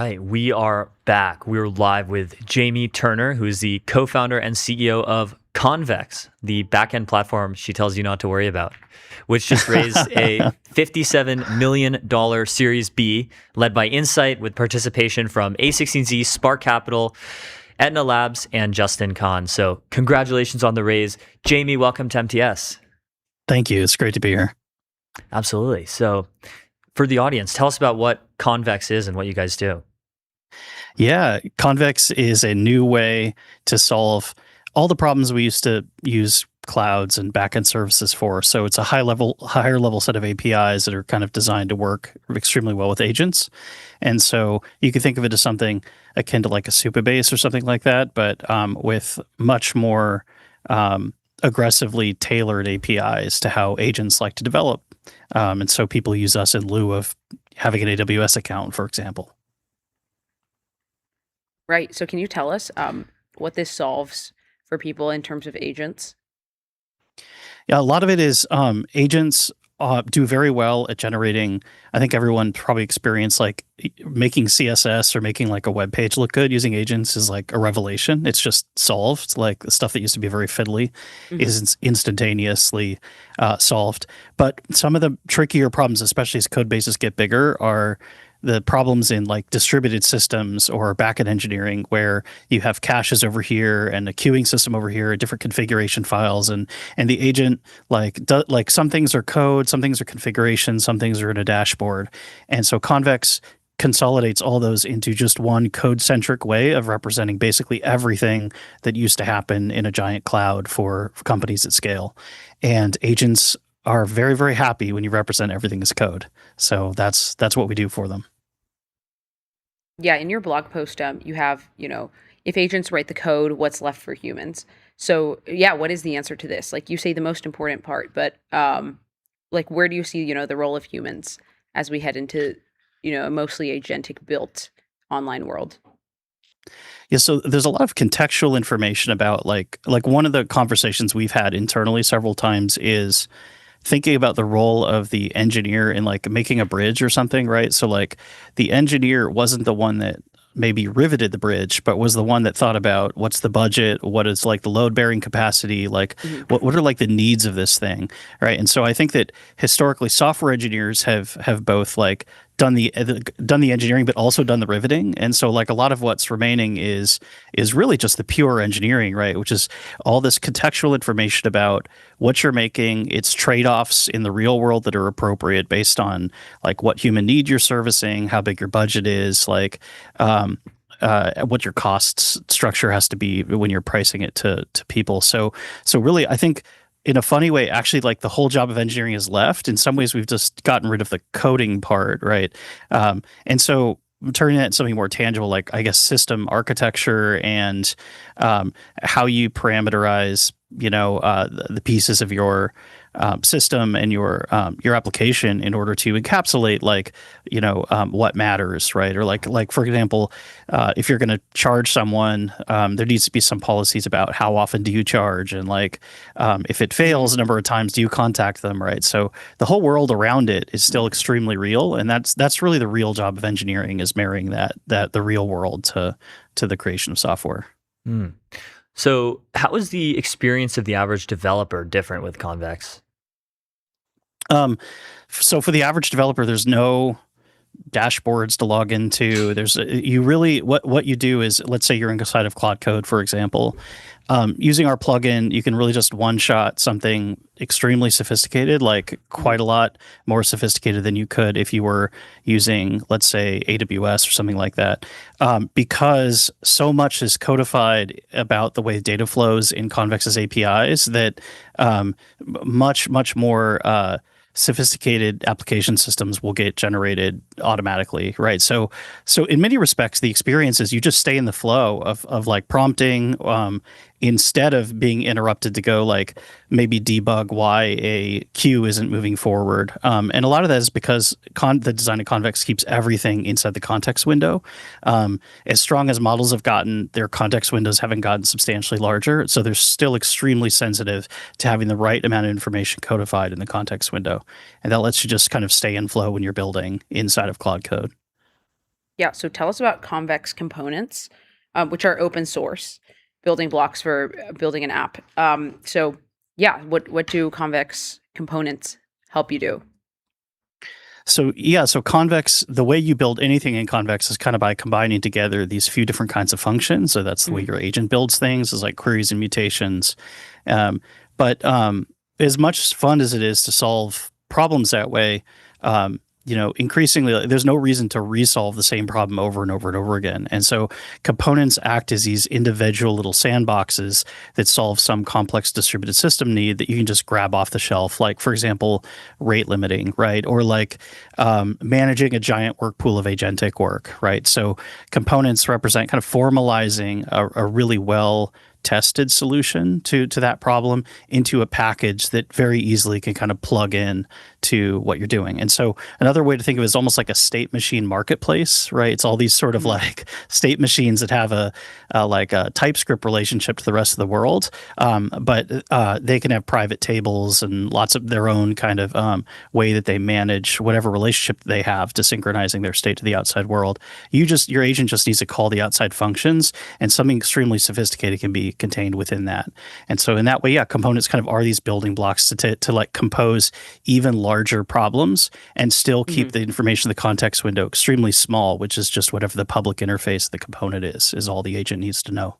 Speaker 7: right, we are back. We're live with Jamie Turner, who is the co-founder and CEO of Convex, the backend platform she tells you not to worry about, which just raised a $57 million Series B led by Insight with participation from A16Z, Spark Capital, Etna Labs, and Justin Kahn. So congratulations on the raise. Jamie, welcome to MTS.
Speaker 14: Thank you. It's great to be here.
Speaker 7: Absolutely. So for the audience, tell us about what Convex is and what you guys do.
Speaker 14: Yeah, Convex is a new way to solve all the problems we used to use clouds and backend services for. So it's a higher level set of APIs that are kind of designed to work extremely well with agents. And so you can think of it as something akin to like a Supabase or something like that, but with much more aggressively tailored APIs to how agents like to develop. And so people use us in lieu of having an AWS account, for example.
Speaker 8: Right. So can you tell us what this solves for people in terms of agents?
Speaker 14: Yeah, a lot of it is agents do very well at generating. I think everyone probably experienced like making CSS or making like a web page look good using agents is like a revelation. It's just solved. Like the stuff that used to be very fiddly is instantaneously solved. But some of the trickier problems, especially as code bases get bigger, are the problems in like distributed systems or backend engineering where you have caches over here and a queuing system over here, different configuration files, and the agent like some things are code, some things are configuration, some things are in a dashboard. And so Convex consolidates all those into just one code-centric way of representing basically everything that used to happen in a giant cloud for companies at scale. And agents are very, very happy when you represent everything as code. So that's what we do for them.
Speaker 8: Yeah, in your blog post, you have, if agents write the code, what's left for humans? So yeah, what is the answer to this? Like you say the most important part, but like where do you see, the role of humans as we head into, a mostly agentic built online world?
Speaker 14: Yeah, so there's a lot of contextual information about like one of the conversations we've had internally several times is thinking about the role of the engineer in like making a bridge or something, right? So like the engineer wasn't the one that maybe riveted the bridge, but was the one that thought about what's the budget, what is like the load bearing capacity, like what are like the needs of this thing, right? And so I think that historically software engineers have both like done the engineering, but also done the riveting. And so like a lot of what's remaining is really just the pure engineering, right? Which is all this contextual information about what you're making, its trade-offs in the real world that are appropriate based on like what human need you're servicing, how big your budget is, like what your cost structure has to be when you're pricing it to people. So really, I think in a funny way, actually, like the whole job of engineering is left. In some ways, we've just gotten rid of the coding part, right? And so turning that into something more tangible, like I guess system architecture and how you parameterize, the pieces of your system and your application in order to encapsulate like what matters, right? Or like for example, if you're going to charge someone, there needs to be some policies about how often do you charge, and like if it fails a number of times, do you contact them, right? So the whole world around it is still extremely real, and that's really the real job of engineering, is marrying that the real world to the creation of software.
Speaker 7: So how is the experience of the average developer different with Convex?
Speaker 14: So for the average developer, there's no dashboards to log into. What you do is, let's say you're inside of Cloud Code, for example, using our plugin, you can really just one-shot something extremely sophisticated, like quite a lot more sophisticated than you could if you were using, let's say, AWS or something like that, because so much is codified about the way data flows in Convex's APIs that much more sophisticated application systems will get generated automatically, right? So in many respects, the experience is you just stay in the flow of like prompting, instead of being interrupted to go like maybe debug why a queue isn't moving forward. And a lot of that is because the design of Convex keeps everything inside the context window. As strong as models have gotten, their context windows haven't gotten substantially larger. So they're still extremely sensitive to having the right amount of information codified in the context window. And that lets you just kind of stay in flow when you're building inside of Cloud Code.
Speaker 8: Yeah, so tell us about Convex components, which are open source building blocks for building an app. So yeah, what do Convex components help you do?
Speaker 14: So Convex, the way you build anything in Convex is kind of by combining together these few different kinds of functions. So that's the way your agent builds things, is like queries and mutations. But as much fun as it is to solve problems that way, increasingly there's no reason to resolve the same problem over and over and over again. And so components act as these individual little sandboxes that solve some complex distributed system need that you can just grab off the shelf. Like, for example, rate limiting, right? Or like managing a giant work pool of agentic work, right? So components represent kind of formalizing a really well tested solution to that problem into a package that very easily can kind of plug in to what you're doing. And so another way to think of it is almost like a state machine marketplace, right? It's all these sort of like state machines that have a TypeScript relationship to the rest of the world, but they can have private tables and lots of their own kind of way that they manage whatever relationship they have to synchronizing their state to the outside world. Your agent just needs to call the outside functions, and something extremely sophisticated can be contained within that. And so in that way, yeah, components kind of are these building blocks to like compose even larger problems and still keep the information in the context window extremely small, which is just whatever the public interface of the component is all the agent needs to know.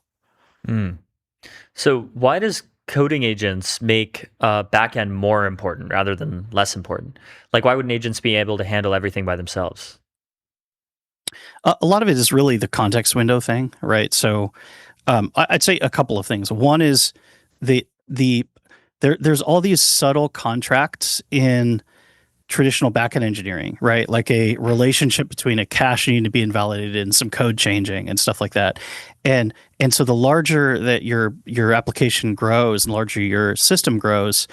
Speaker 7: So why does coding agents make backend more important rather than less important? Like, why wouldn't agents be able to handle everything by themselves?
Speaker 14: A lot of it is really the context window thing, right? So I'd say a couple of things. One is there's all these subtle contracts in traditional backend engineering, right? Like a relationship between a cache needing to be invalidated and some code changing and stuff like that. And so the larger that your application grows and larger your system grows,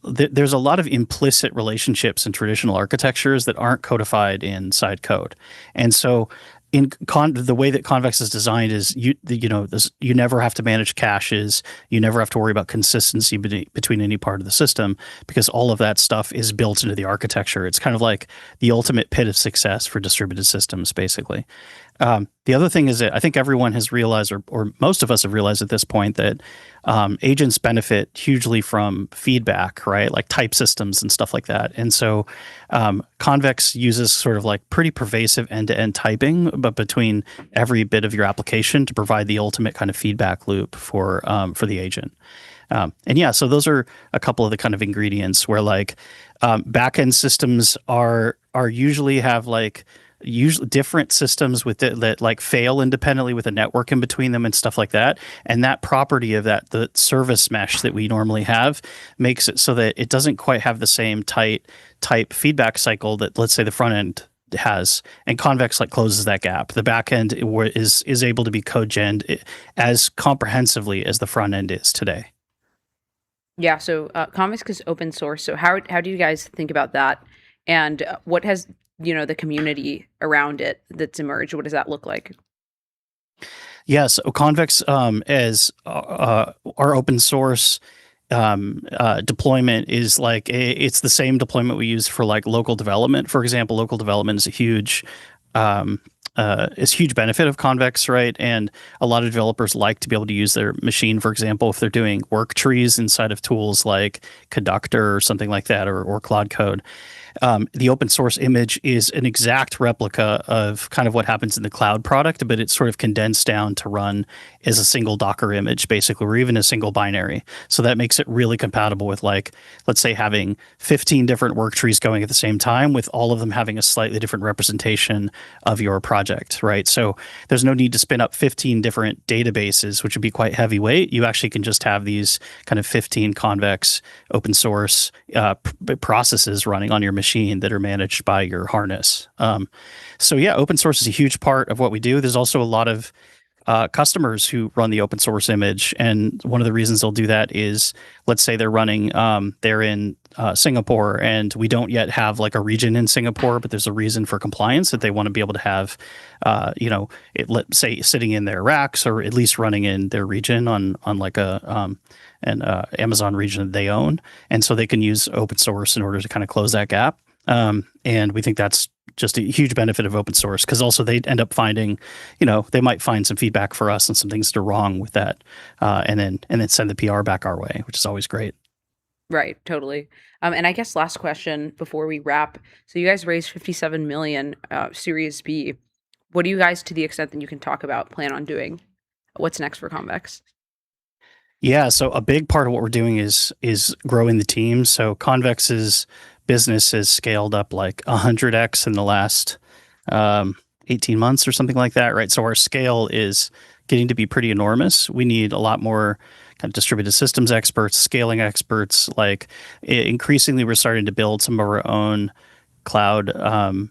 Speaker 14: there's a lot of implicit relationships in traditional architectures that aren't codified inside code. And so the way that Convex is designed is you never have to manage caches. You never have to worry about consistency between any part of the system, because all of that stuff is built into the architecture. It's kind of like the ultimate pit of success for distributed systems, basically. The other thing is that I think everyone has realized, or most of us have realized at this point, that agents benefit hugely from feedback, right? Like type systems and stuff like that. And so Convex uses sort of like pretty pervasive end-to-end typing, but between every bit of your application to provide the ultimate kind of feedback loop for the agent. And yeah, so those are a couple of the kind of ingredients where like backend systems are usually have like different systems that like fail independently with a network in between them and stuff like that. And that property of the service mesh that we normally have makes it so that it doesn't quite have the same type feedback cycle that, let's say, the front end has. And Convex like closes that gap. The back end is able to be code gen as comprehensively as the front end is today.
Speaker 8: Yeah, so Convex is open source. So how do you guys think about that? And what has the community around it that's emerged? What does that look like?
Speaker 14: Yes, Convex as our open source deployment is like it's the same deployment we use for like local development. For example, local development is a huge benefit of Convex, right? And a lot of developers like to be able to use their machine, for example, if they're doing work trees inside of tools like Conductor or something like that, or Cloud Code. The open source image is an exact replica of kind of what happens in the cloud product, but it's sort of condensed down to run as a single Docker image, basically, or even a single binary. So that makes it really compatible with, like, let's say having 15 different work trees going at the same time, with all of them having a slightly different representation of your project, right? So there's no need to spin up 15 different databases, which would be quite heavyweight. You actually can just have these kind of 15 Convex open source processes running on your machine that are managed by your harness. So yeah, open source is a huge part of what we do. There's also a lot of customers who run the open source image, and one of the reasons they'll do that is, let's say they're running, they're in Singapore, and we don't yet have like a region in Singapore, but there's a reason for compliance that they want to be able to have, let's say sitting in their racks, or at least running in their region on like an Amazon region that they own, and so they can use open source in order to kind of close that gap. And we think that's just a huge benefit of open source, because also they end up finding, you know, they might find some feedback for us and some things that are wrong with that, and then send the PR back our way, which is always great.
Speaker 8: Right, totally. And I guess last question before we wrap. So you guys raised 57 million Series B. What do you guys, to the extent that you can talk about, plan on doing? What's next for Convex?
Speaker 14: Yeah, so a big part of what we're doing is growing the team. So Convex's business has scaled up like 100x in the last 18 months or something like that, right? So our scale is getting to be pretty enormous. We need a lot more kind of distributed systems experts, scaling experts. Like increasingly, we're starting to build some of our own cloud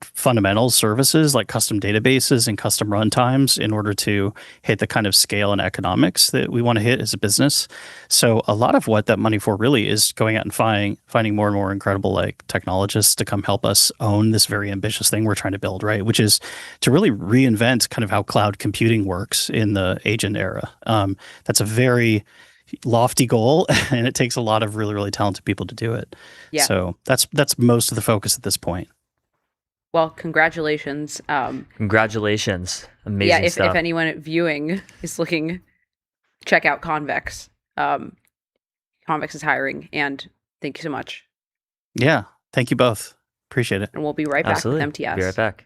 Speaker 14: fundamental services like custom databases and custom runtimes in order to hit the kind of scale and economics that we want to hit as a business. So a lot of what that money for really is going out and finding more and more incredible like technologists to come help us own this very ambitious thing we're trying to build, right? Which is to really reinvent kind of how cloud computing works in the agent era. That's a very lofty goal, and it takes a lot of really, really talented people to do it.
Speaker 8: Yeah.
Speaker 14: So that's most of the focus at this point.
Speaker 8: Well, congratulations.
Speaker 7: Congratulations. Amazing
Speaker 8: yeah,
Speaker 7: stuff.
Speaker 8: If anyone viewing is looking, check out Convex. Convex is hiring, and thank you so much.
Speaker 14: Yeah, thank you both. Appreciate it.
Speaker 8: And we'll be right back with MTS.
Speaker 7: Be right back.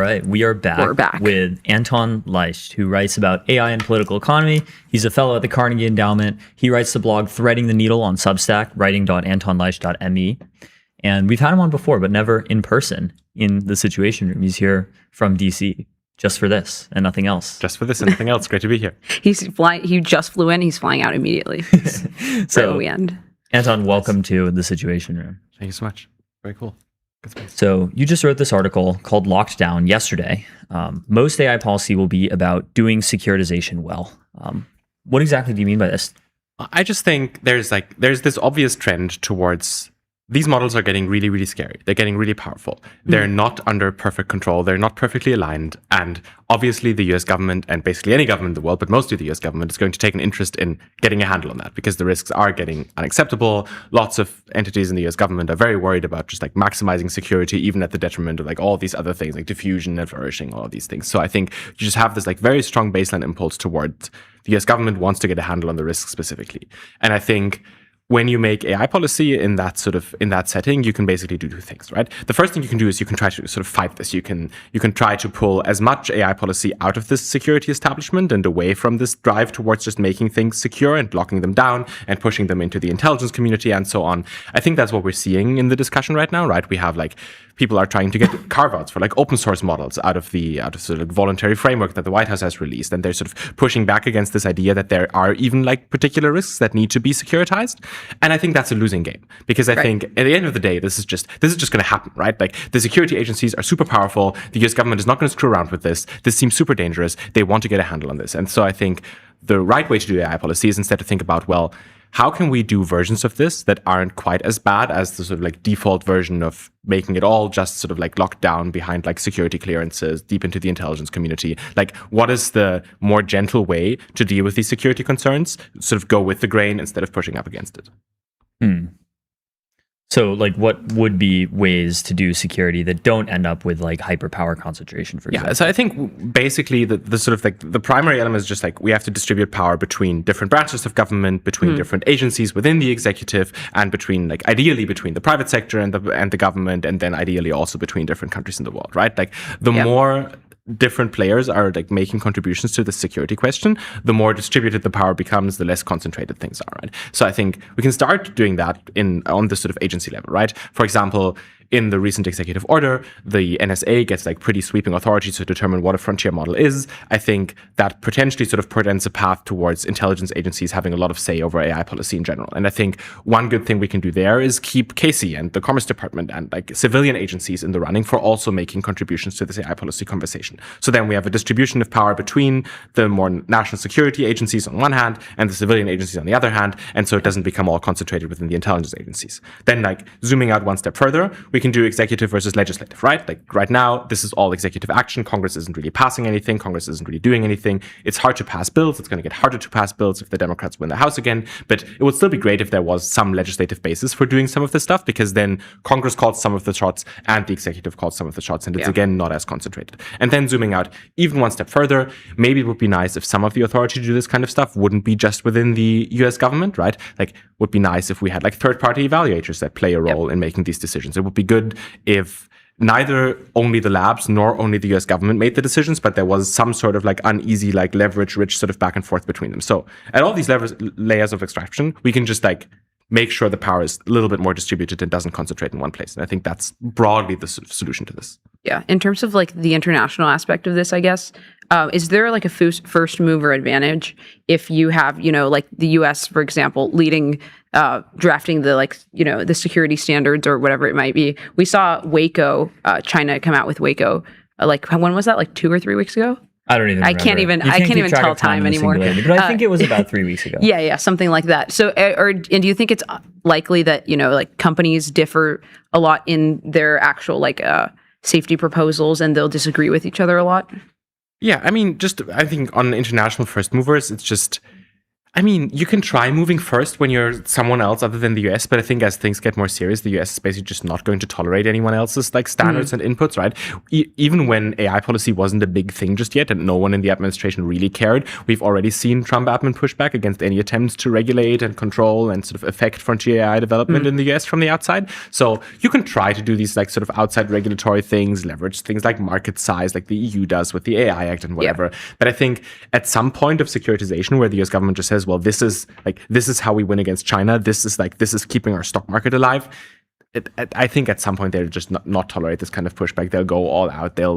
Speaker 13: right, we are back.
Speaker 8: We're back
Speaker 13: with Anton Leicht, who writes about AI and political economy. He's a fellow at the Carnegie Endowment. He writes the blog Threading the Needle on Substack, writing.antonleicht.me. And we've had him on before, but never in person in the Situation Room. He's here from DC just for this and nothing else.
Speaker 15: Just for this and nothing else. Great to be here.
Speaker 8: He just flew in. He's flying out immediately.
Speaker 13: So
Speaker 8: we end.
Speaker 13: Anton, welcome to the Situation Room.
Speaker 15: Thank you so much. Very cool.
Speaker 13: So you just wrote this article called Locked Down yesterday. Most AI policy will be about doing securitization well. What exactly do you mean by this?
Speaker 15: I just think there's this obvious trend towards these models are getting really, really scary. They're getting really powerful. They're not under perfect control. They're not perfectly aligned. And obviously the US government and basically any government in the world, but mostly the US government, is going to take an interest in getting a handle on that because the risks are getting unacceptable. Lots of entities in the US government are very worried about just like maximizing security, even at the detriment of like all these other things like diffusion and flourishing, all of these things. So I think you just have this like very strong baseline impulse towards the US government wants to get a handle on the risks specifically. And I think when you make AI policy in that setting, you can basically do two things, right? The first thing you can do is you can try to sort of fight this. You can try to pull as much AI policy out of this security establishment and away from this drive towards just making things secure and locking them down and pushing them into the intelligence community and so on. I think that's what we're seeing in the discussion right now, right? We have like people are trying to get carve-outs for like open source models out of sort of voluntary framework that the White House has released, and they're sort of pushing back against this idea that there are even like particular risks that need to be securitized. And I think that's a losing game because I think at the end of the day, this is just going to happen, right? Like the security agencies are super powerful. The US government is not going to screw around with this. This seems super dangerous. They want to get a handle on this. And so I think the right way to do AI policy is instead to think about, well, how can we do versions of this that aren't quite as bad as the sort of like default version of making it all just sort of like locked down behind like security clearances deep into the intelligence community? Like, what is the more gentle way to deal with these security concerns? Sort of go with the grain instead of pushing up against it.
Speaker 13: So like what would be ways to do security that don't end up with like hyperpower concentration, for example?
Speaker 15: Yeah, so I think basically the sort of like the primary element is just like we have to distribute power between different branches of government, between different agencies within the executive, and between like ideally between the private sector and the government, and then ideally also between different countries in the world, right? Like the more different players are like making contributions to the security question, the more distributed the power becomes, the less concentrated things are, right? So I think we can start doing that on the sort of agency level, right? For example, in the recent executive order, the NSA gets like pretty sweeping authority to determine what a frontier model is. I think that potentially sort of presents a path towards intelligence agencies having a lot of say over AI policy in general. And I think one good thing we can do there is keep Casey and the Commerce Department and like civilian agencies in the running for also making contributions to this AI policy conversation. So then we have a distribution of power between the more national security agencies on one hand and the civilian agencies on the other hand. And so it doesn't become all concentrated within the intelligence agencies. Then like zooming out one step further, we can do executive versus legislative, right? Like right now, this is all executive action. Congress isn't really passing anything. Congress isn't really doing anything. It's hard to pass bills. It's going to get harder to pass bills if the Democrats win the House again. But it would still be great if there was some legislative basis for doing some of this stuff, because then Congress calls some of the shots and the executive calls some of the shots, and it's again not as concentrated. And then zooming out even one step further, maybe it would be nice if some of the authority to do this kind of stuff wouldn't be just within the US government, right? Like, would be nice if we had like third-party evaluators that play a role in making these decisions. It would be good if neither only the labs nor only the US government made the decisions, but there was some sort of like uneasy, like leverage-rich sort of back and forth between them. So at all these layers of extraction, we can just like make sure the power is a little bit more distributed and doesn't concentrate in one place. And I think that's broadly the solution to this.
Speaker 8: Yeah. In terms of like the international aspect of this, I guess, is there like a first mover advantage if you have, you know, like the US, for example, leading, drafting the like, you know, the security standards or whatever it might be? We saw Waco, China come out with Waco, like when was that? Like 2 or 3 weeks ago?
Speaker 13: I don't even remember.
Speaker 8: I can't even tell time anymore.
Speaker 13: But I think it was about 3 weeks ago.
Speaker 8: Yeah, something like that. So, and do you think it's likely that, you know, like companies differ a lot in their actual like safety proposals and they'll disagree with each other a lot?
Speaker 15: Yeah, I mean, I think on international first movers, it's just, I mean, you can try moving first when you're someone else other than the US, but I think as things get more serious, the US is basically just not going to tolerate anyone else's like standards and inputs, right? Even when AI policy wasn't a big thing just yet, and no one in the administration really cared, we've already seen Trump admin pushback against any attempts to regulate and control and sort of affect frontier AI development in the US from the outside. So you can try to do these like sort of outside regulatory things, leverage things like market size, like the EU does with the AI Act and whatever. But I think at some point of securitization where the US government just says, well, this is how we win against China. This is keeping our stock market alive. I think at some point they'll just not tolerate this kind of pushback. They'll go all out. They'll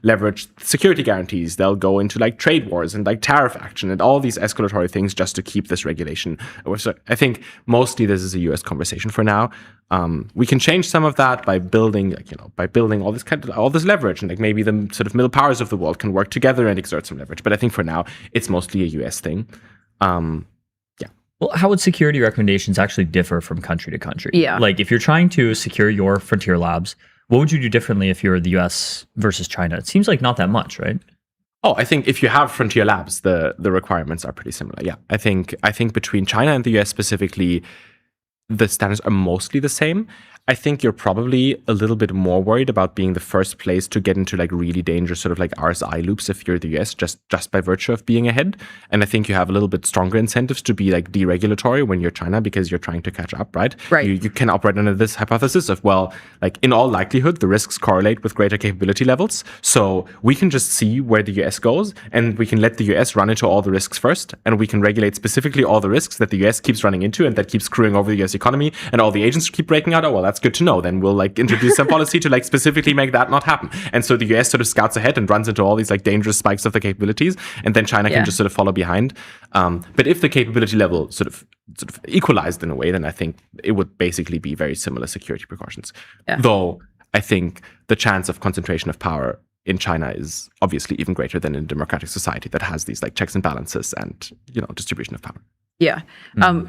Speaker 15: leverage security guarantees. They'll go into like trade wars and like tariff action and all these escalatory things just to keep this regulation. So I think mostly this is a US conversation for now. We can change some of that by building all this leverage, and like maybe the sort of middle powers of the world can work together and exert some leverage. But I think for now it's mostly a US thing.
Speaker 13: Well, how would security recommendations actually differ from country to country?
Speaker 8: Yeah.
Speaker 13: Like if you're trying to secure your frontier labs, what would you do differently if you're the US versus China? It seems like not that much, right?
Speaker 15: Oh, I think if you have frontier labs, the requirements are pretty similar. Yeah. I think between China and the US specifically, the standards are mostly the same. I think you're probably a little bit more worried about being the first place to get into like really dangerous sort of like RSI loops if you're the US, just by virtue of being ahead. And I think you have a little bit stronger incentives to be like deregulatory when you're China because you're trying to catch up, right?
Speaker 8: Right.
Speaker 15: You can operate under this hypothesis of, well, like in all likelihood, the risks correlate with greater capability levels. So we can just see where the US goes and we can let the US run into all the risks first. And we can regulate specifically all the risks that the US keeps running into and that keeps screwing over the US economy. And all the agents keep breaking out. Oh, well, that's good to know. Then we'll like introduce some policy to like specifically make that not happen. And so the US sort of scouts ahead and runs into all these like dangerous spikes of the capabilities, and then China can just sort of follow behind. But if the capability level sort of equalized in a way, then I think it would basically be very similar security precautions. Yeah. Though I think the chance of concentration of power in China is obviously even greater than in a democratic society that has these like checks and balances and distribution of power.
Speaker 8: Yeah.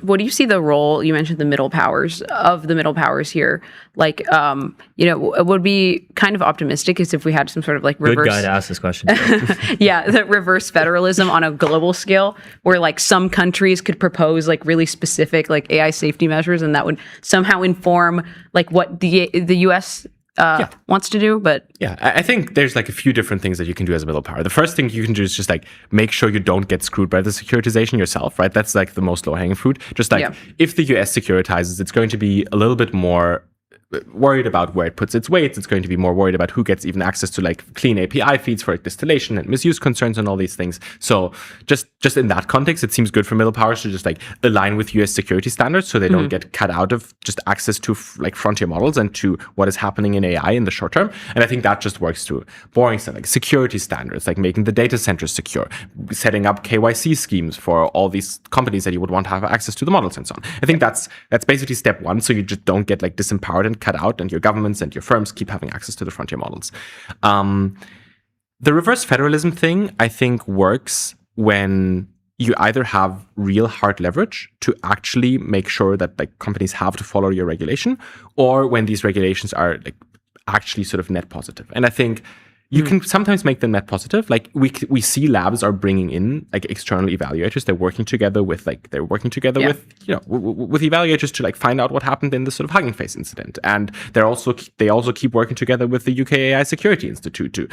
Speaker 8: What do you see the role, you mentioned the middle powers here, like, it would be kind of optimistic is if we had some sort of like reverse.
Speaker 13: Good guy to ask this question.
Speaker 8: Yeah, the reverse federalism on a global scale where like some countries could propose like really specific like AI safety measures and that would somehow inform like what the US wants to do. But
Speaker 15: I think there's like a few different things that you can do as a middle power. The first thing you can do is just like make sure you don't get screwed by the securitization yourself, right? That's like the most low-hanging fruit. Just like if the US securitizes, it's going to be a little bit more worried about where it puts its weights. It's going to be more worried about who gets even access to like clean API feeds for distillation and misuse concerns and all these things. So just in that context, it seems good for middle powers to just like align with US security standards so they don't get cut out of just access to like frontier models and to what is happening in AI in the short term. And I think that just works through boring stuff like security standards, like making the data centers secure, setting up KYC schemes for all these companies that you would want to have access to the models and so on. I think that's basically step one. So you just don't get like disempowered and cut out, and your governments and your firms keep having access to the frontier models. The reverse federalism thing, I think, works when you either have real hard leverage to actually make sure that like companies have to follow your regulation, or when these regulations are like actually sort of net positive. And I think you can sometimes make them net positive. Like we see labs are bringing in like external evaluators. They're working together with with evaluators to like find out what happened in the sort of Hugging Face incident. And they also keep working together with the UK AI Security Institute to,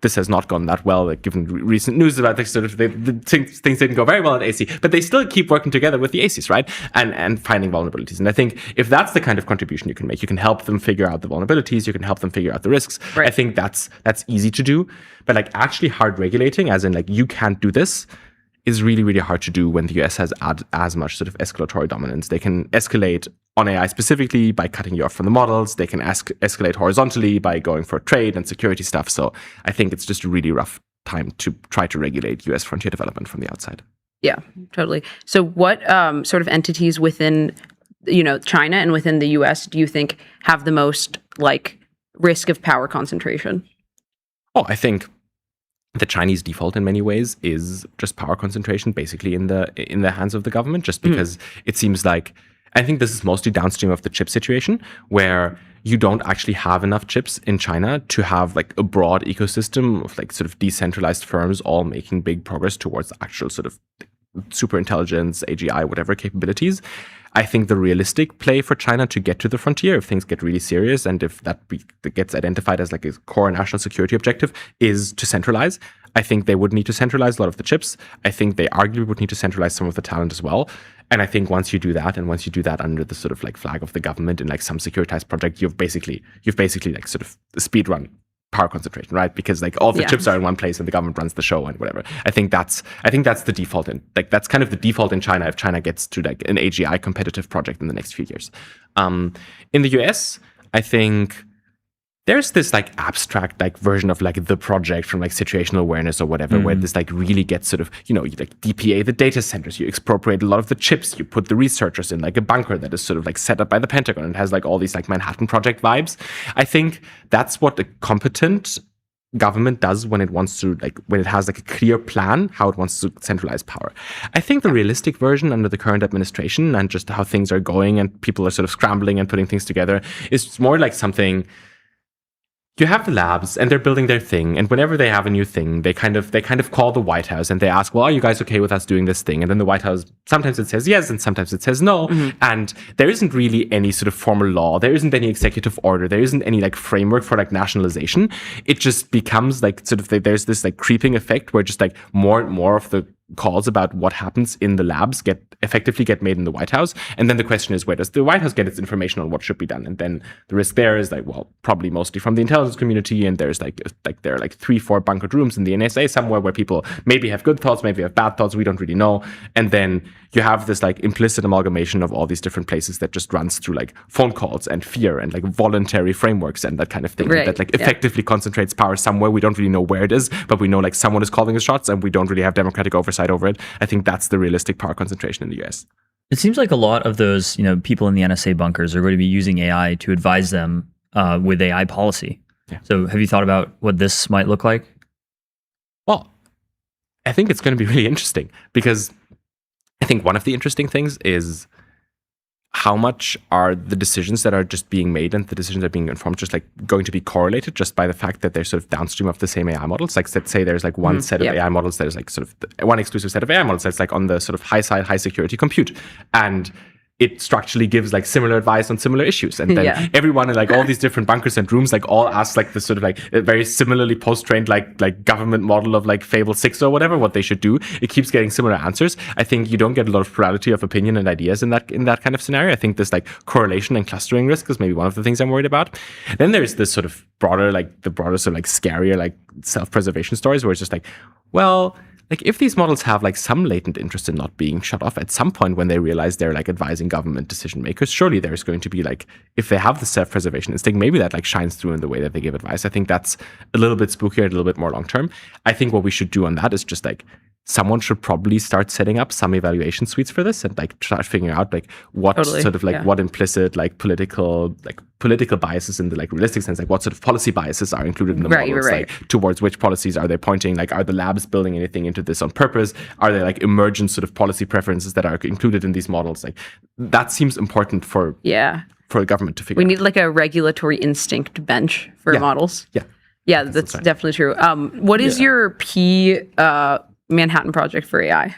Speaker 15: this has not gone that well, like, given recent news about things didn't go very well at AC, but they still keep working together with the ACs, right? And finding vulnerabilities. And I think if that's the kind of contribution you can make, you can help them figure out the vulnerabilities, you can help them figure out the risks. Right. I think that's easy to do. But like actually hard regulating, as in like you can't do this, is really, really hard to do when the US has as much sort of escalatory dominance. They can escalate on AI specifically by cutting you off from the models. They can escalate horizontally by going for trade and security stuff. So I think it's just a really rough time to try to regulate US frontier development from the outside.
Speaker 8: Yeah, totally. So what sort of entities within, China and within the US do you think have the most like risk of power concentration?
Speaker 15: Oh, I think the Chinese default in many ways is just power concentration basically in the hands of the government, just because it seems like, I think this is mostly downstream of the chip situation, where you don't actually have enough chips in China to have like a broad ecosystem of like sort of decentralized firms all making big progress towards actual sort of super intelligence, AGI, whatever capabilities. I think the realistic play for China to get to the frontier, if things get really serious and if that gets identified as like a core national security objective, is to centralize. I think they would need to centralize a lot of the chips. I think they arguably would need to centralize some of the talent as well. And I think once you do that, and once you do that under the sort of like flag of the government in like some securitized project, you've basically like sort of speed run power concentration, right? Because like all the chips are in one place and the government runs the show and whatever. I think that's the default, and like that's kind of the default in China if China gets to like an AGI competitive project in the next few years. In the US, I think there's this like abstract like version of like the project from like situational awareness or whatever, where this like really gets sort of, you like DPA the data centers, you expropriate a lot of the chips, you put the researchers in like a bunker that is sort of like set up by the Pentagon and has like all these like Manhattan Project vibes. I think that's what a competent government does when it wants to like, when it has like a clear plan how it wants to centralize power. I think the realistic version under the current administration and just how things are going and people are sort of scrambling and putting things together is more like something. You have the labs and they're building their thing, and whenever they have a new thing, they kind of call the White House and they ask, well, are you guys okay with us doing this thing? And then the White House, sometimes it says yes and sometimes it says no. And there isn't really any sort of formal law. There isn't any executive order. There isn't any like framework for like nationalization. It just becomes like sort of there's this like creeping effect where just like more and more of the calls about what happens in the labs get made in the White House. And then the question is, where does the White House get its information on what should be done? And then the risk there is like, well, probably mostly from the intelligence community. And there's like there are like 3-4 bunkered rooms in the NSA somewhere where people maybe have good thoughts, maybe have bad thoughts. We don't really know. And then you have this like implicit amalgamation of all these different places that just runs through like phone calls and fear and like voluntary frameworks and that kind of thing that like effectively concentrates power somewhere. We don't really know where it is, but we know like someone is calling the shots and we don't really have democratic oversight over it. I think that's the realistic power concentration in the US.
Speaker 13: It seems like a lot of those, people in the NSA bunkers are going to be using AI to advise them with AI policy. Yeah. So have you thought about what this might look like?
Speaker 15: Well, I think it's going to be really interesting because I think one of the interesting things is how much are the decisions that are just being made and the decisions that are being informed just like going to be correlated just by the fact that they're sort of downstream of the same AI models? Like, let's say there's like one set of AI models that is like sort of one exclusive set of AI models that's like on the sort of high side, high security compute. And it structurally gives like similar advice on similar issues. And then everyone in like all these different bunkers and rooms, like all ask like this sort of like very similarly post-trained like government model of like Fable 6 or whatever, what they should do. It keeps getting similar answers. I think you don't get a lot of plurality of opinion and ideas in that kind of scenario. I think this like correlation and clustering risk is maybe one of the things I'm worried about. Then there's this sort of broader sort of like scarier like self-preservation stories where it's just like, well, like if these models have like some latent interest in not being shut off at some point when they realize they're like advising government decision makers, surely there's going to be like, if they have the self-preservation instinct, maybe that like shines through in the way that they give advice. I think that's a little bit spookier, a little bit more long-term. I think what we should do on that is just like, someone should probably start setting up some evaluation suites for this and like start figuring out like what sort of like what implicit like political biases in the like realistic sense, like what sort of policy biases are included in the models, like towards which policies are they pointing, like are the labs building anything into this on purpose, are there like emergent sort of policy preferences that are included in these models? Like that seems important for the government to figure out.
Speaker 8: We need like a regulatory instinct bench for models. That's definitely true. What is your Manhattan Project for AI?
Speaker 15: I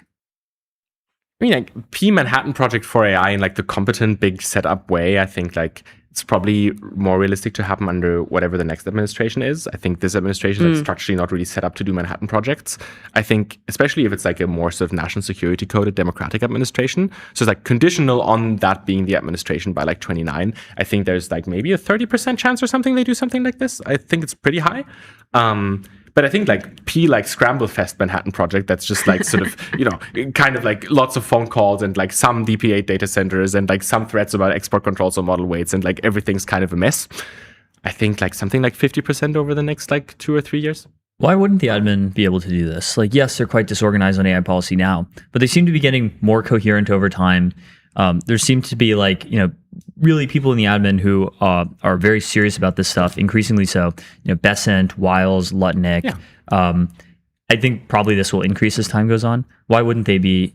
Speaker 15: mean, like P Manhattan Project for AI in like the competent big setup way, I think like it's probably more realistic to happen under whatever the next administration is. I think this administration is structurally not really set up to do Manhattan projects. I think especially if it's like a more sort of national security coded democratic administration. So it's like conditional on that being the administration by like 29. I think there's like maybe a 30% chance or something they do something like this. I think it's pretty high. But I think like P like Scramble Fest Manhattan Project, that's just like sort of, kind of like lots of phone calls and like some DP8 data centers and like some threats about export controls or model weights and like everything's kind of a mess. I think like something like 50% over the next like 2 or 3 years.
Speaker 13: Why wouldn't the admin be able to do this? Like, yes, they're quite disorganized on AI policy now, but they seem to be getting more coherent over time. There seem to be like, really people in the admin who are very serious about this stuff, increasingly so. Besant, Wiles, Lutnick. I think probably this will increase as time goes on. Why wouldn't they be,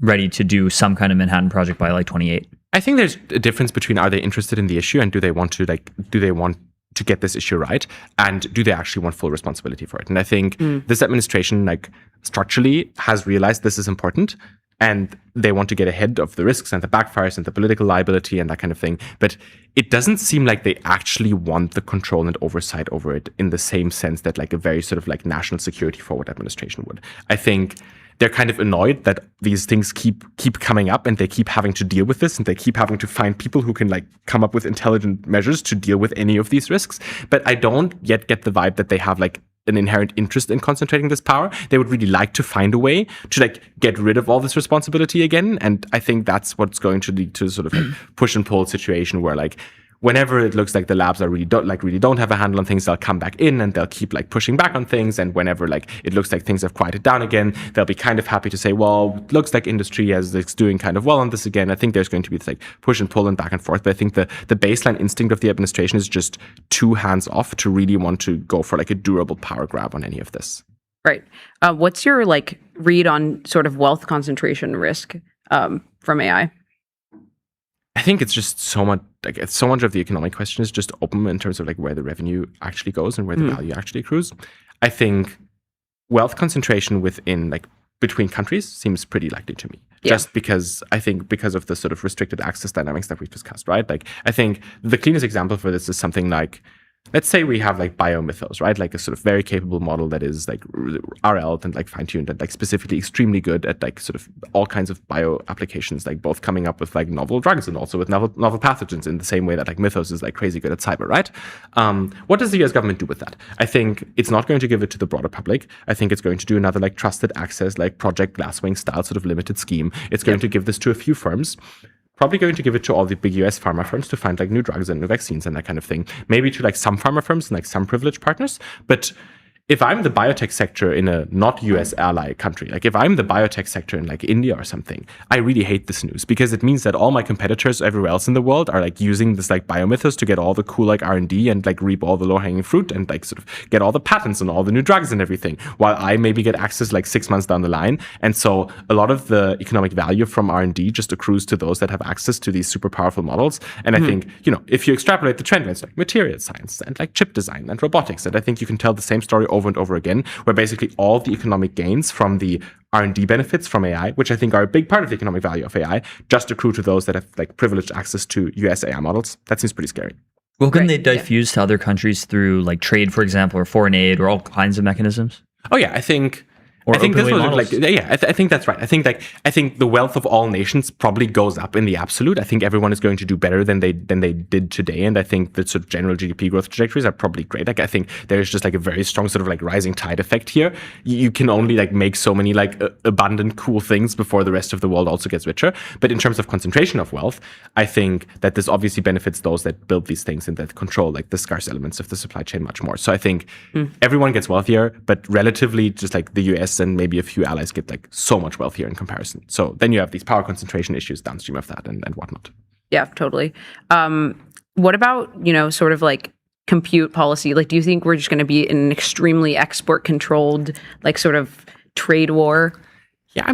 Speaker 13: ready to do some kind of Manhattan project by like 28?
Speaker 15: I think there's a difference between are they interested in the issue and do they want to get this issue right, and do they actually want full responsibility for it? And I think this administration like structurally has realized this is important. and they want to get ahead of the risks and the backfires and the political liability and that kind of thing. But it doesn't seem like they actually want the control and oversight over it in the same sense that like a very sort of like national security forward administration would. I think they're kind of annoyed that these things keep coming up and they keep having to deal with this and they keep having to find people who can like come up with intelligent measures to deal with any of these risks. But I don't yet get the vibe that they have like an inherent interest in concentrating this power. They would really like to find a way to like get rid of all this responsibility again. And I think that's what's going to lead to sort of like push and pull situation where like whenever it looks like the labs are really don't have a handle on things, they'll come back in and they'll keep like pushing back on things. And whenever like it looks like things have quieted down again, they'll be kind of happy to say, well, it looks like industry is doing kind of well on this again. I think there's going to be this like push and pull and back and forth. But I think the baseline instinct of the administration is just too hands off to really want to go for like a durable power grab on any of this.
Speaker 8: Right. What's your like read on sort of wealth concentration risk from AI?
Speaker 15: I think it's just so much of the economic question is just open in terms of like where the revenue actually goes and where the value actually accrues. I think wealth concentration between countries seems pretty likely to me. Yeah. Just because of the sort of restricted access dynamics that we've discussed, right? Like I think the cleanest example for this is something like, let's say we have like biomythos, right? Like a sort of very capable model that is like RL and like fine-tuned and like specifically extremely good at like sort of all kinds of bio applications, like both coming up with like novel drugs and also with novel pathogens in the same way that like Mythos is like crazy good at cyber, right? What does the US government do with that? I think it's not going to give it to the broader public. I think it's going to do another like trusted access, like Project Glasswing style sort of limited scheme. It's going to give this to a few firms. Probably going to give it to all the big US pharma firms to find like new drugs and new vaccines and that kind of thing. Maybe to like some pharma firms and like some privileged partners. But if I'm the biotech sector in a not US ally country, like if I'm the biotech sector in like India or something, I really hate this news because it means that all my competitors everywhere else in the world are like using this like biomythos to get all the cool like R&D and like reap all the low-hanging fruit and like sort of get all the patents on all the new drugs and everything, while I maybe get access like 6 months down the line. And so a lot of the economic value from R&D just accrues to those that have access to these super powerful models. And I think, if you extrapolate the trend, it's like material science and like chip design and robotics. And I think you can tell the same story over and over again, where basically all the economic gains from the R&D benefits from AI, which I think are a big part of the economic value of AI, just accrue to those that have like privileged access to US AI models. That seems pretty scary.
Speaker 13: Well, couldn't they diffuse to other countries through like trade, for example, or foreign aid, or all kinds of mechanisms?
Speaker 15: Oh yeah, I think this was like I think that's right. I think the wealth of all nations probably goes up in the absolute. I think everyone is going to do better than they did today, and I think the sort of general GDP growth trajectories are probably great. Like I think there's just like a very strong sort of like rising tide effect here. You can only like make so many like abundant cool things before the rest of the world also gets richer. But in terms of concentration of wealth, I think that this obviously benefits those that build these things and that control like the scarce elements of the supply chain much more. So I think everyone gets wealthier, but relatively just like the US and maybe a few allies get like so much wealthier in comparison. So then you have these power concentration issues downstream of that and whatnot.
Speaker 8: Yeah, totally. What about, sort of like compute policy? Like, do you think we're just going to be in an extremely export controlled, like sort of trade war?
Speaker 15: Yeah,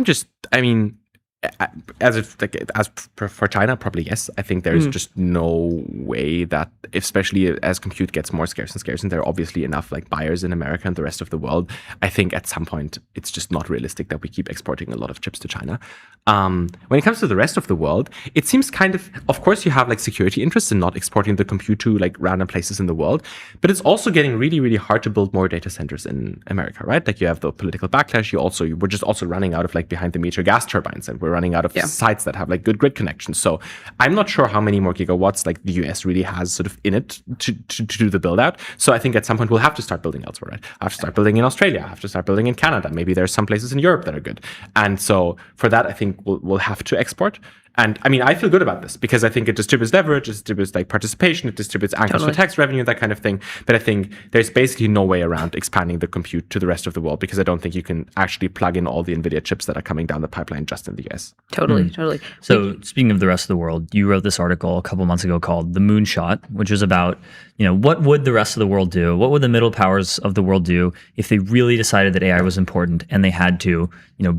Speaker 15: for China, probably yes. I think there's just no way that, especially as compute gets more scarce and scarce, and there are obviously enough like buyers in America and the rest of the world, I think at some point it's just not realistic that we keep exporting a lot of chips to China. When it comes to the rest of the world, it seems of course you have like security interests in not exporting the compute to like random places in the world, but it's also getting really, really hard to build more data centers in America, right? Like you have the political backlash. We're just also running out of like behind the meter gas turbines, and we're running out of sites that have like good grid connections. So I'm not sure how many more gigawatts like the US really has sort of in it to do the build out. So I think at some point we'll have to start building elsewhere, right? I have to start building in Australia. I have to start building in Canada. Maybe there's some places in Europe that are good. And so for that, I think we'll have to export. And I mean, I feel good about this because I think it distributes leverage, it distributes like participation, it distributes anchors for tax revenue, that kind of thing. But I think there's basically no way around expanding the compute to the rest of the world because I don't think you can actually plug in all the NVIDIA chips that are coming down the pipeline just in the US.
Speaker 8: Totally.
Speaker 13: So speaking of the rest of the world, you wrote this article a couple months ago called The Moonshot, which is about, what would the rest of the world do? What would the middle powers of the world do if they really decided that AI was important and they had to,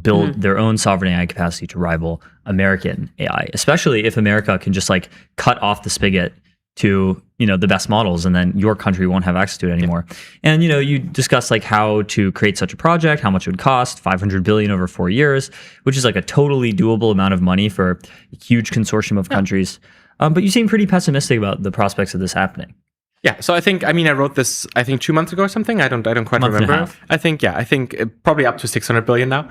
Speaker 13: build their own sovereign AI capacity to rival American AI, especially if America can just like cut off the spigot to the best models, and then your country won't have access to it anymore. And you discussed like how to create such a project, how much it would cost, 500 billion over 4 years, which is like a totally doable amount of money for a huge consortium of countries. But you seem pretty pessimistic about the prospects of this happening.
Speaker 15: Yeah, so I wrote this 2 months ago or something. I don't quite remember. I think probably up to 600 billion now.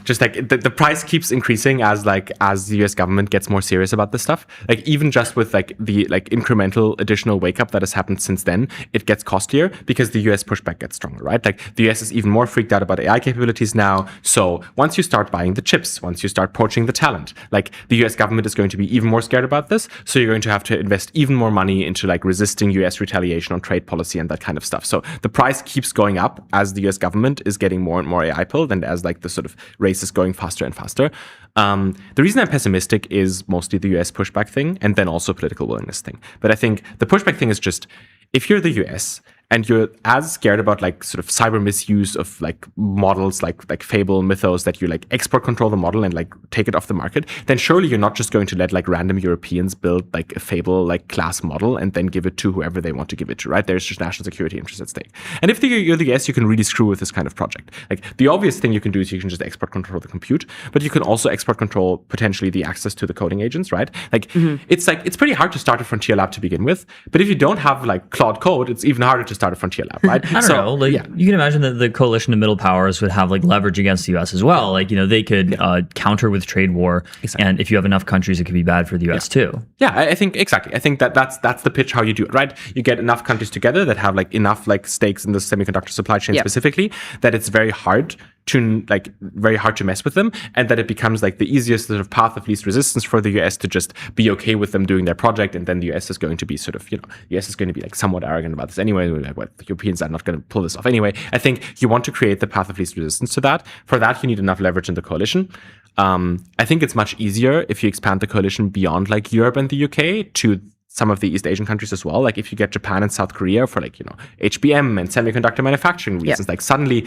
Speaker 15: Just like the price keeps increasing as the US government gets more serious about this stuff. Like even just with like the incremental additional wake up that has happened since then, it gets costlier because the US pushback gets stronger, right? Like the US is even more freaked out about AI capabilities now. So once you start buying the chips, once you start poaching the talent, like the US government is going to be even more scared about this. So you're going to have to invest even more money into like resisting US retaliation on trade policy and that kind of stuff. So the price keeps going up as the US government is getting more and more AI pilled, and as like the sort of race is going faster and faster. The reason I'm pessimistic is mostly the US pushback thing and then also political willingness thing. But I think the pushback thing is just, if you're the US and you're as scared about like sort of cyber misuse of like models like Fable, Mythos, that you like export control the model and like take it off the market, then surely you're not just going to let like random Europeans build like a Fable like class model and then give it to whoever they want to give it to, right? There's just national security interests at stake. And if you're the US, you can really screw with this kind of project. Like the obvious thing you can do is you can just export control the compute, but you can also export control potentially the access to the coding agents, right? Like it's pretty hard to start a frontier lab to begin with, but if you don't have like Claude Code, it's even harder to start a frontier lab, right?
Speaker 13: I don't know. Like you can imagine that the coalition of middle powers would have like leverage against the US as well. Like, they could counter with trade war. Exactly. And if you have enough countries, it could be bad for the US too.
Speaker 15: Yeah, I think exactly. I think that's the pitch how you do it, right? You get enough countries together that have like enough like stakes in the semiconductor supply chain specifically, that it's very hard to mess with them, and that it becomes like the easiest sort of path of least resistance for the US to just be okay with them doing their project. And then the US is going to be sort of, the US is going to be like somewhat arrogant about this anyway. Like, what, the Europeans are not going to pull this off anyway. I think you want to create the path of least resistance to that. For that, you need enough leverage in the coalition. I think it's much easier if you expand the coalition beyond like Europe and the UK to some of the East Asian countries as well. Like if you get Japan and South Korea for like, HBM and semiconductor manufacturing reasons, like suddenly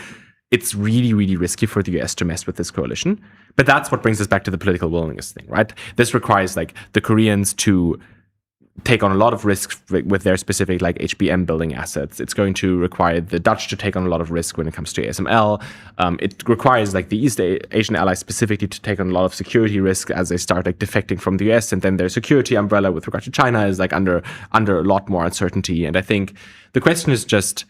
Speaker 15: it's really, really risky for the US to mess with this coalition. But that's what brings us back to the political willingness thing, right? This requires like the Koreans to take on a lot of risks with their specific like HBM building assets. It's going to require the Dutch to take on a lot of risk when it comes to ASML. It requires like the East Asian allies specifically to take on a lot of security risk as they start like defecting from the US, and then their security umbrella with regard to China is like under a lot more uncertainty. And I think the question is just,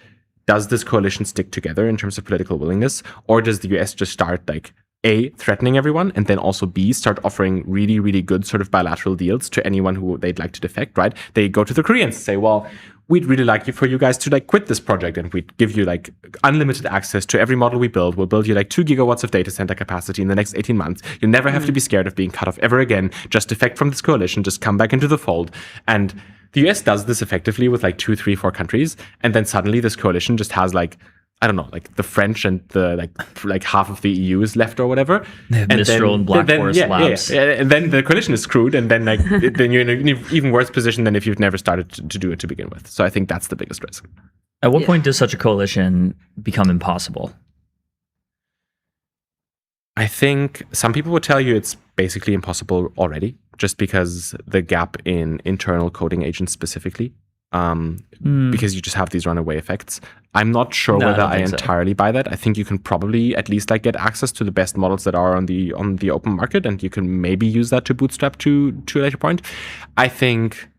Speaker 15: does this coalition stick together in terms of political willingness, or does the US just start like A, threatening everyone, and then also B, start offering really, really good sort of bilateral deals to anyone who they'd like to defect, right? They go to the Koreans and say, well, we'd really like for you guys to like quit this project, and we'd give you like unlimited access to every model we build. We'll build you like 2 gigawatts of data center capacity in the next 18 months. You'll never have to be scared of being cut off ever again. Just defect from this coalition, just come back into the fold. And the US does this effectively with like 2, 3, 4 countries. And then suddenly this coalition just has like, I don't know, like the French and the like half of the EU is left or whatever.
Speaker 13: They have Mistral and Black Forest labs.
Speaker 15: Yeah. And then the coalition is screwed, and then like then you're in an even worse position than if you've never started to do it to begin with. So I think that's the biggest risk.
Speaker 13: At what point does such a coalition become impossible?
Speaker 15: I think some people would tell you it's basically impossible already, just because the gap in internal coding agents specifically. Because you just have these runaway effects. I'm not sure whether I entirely buy that. I think you can probably at least like get access to the best models that are on the open market, and you can maybe use that to bootstrap to a later point. I think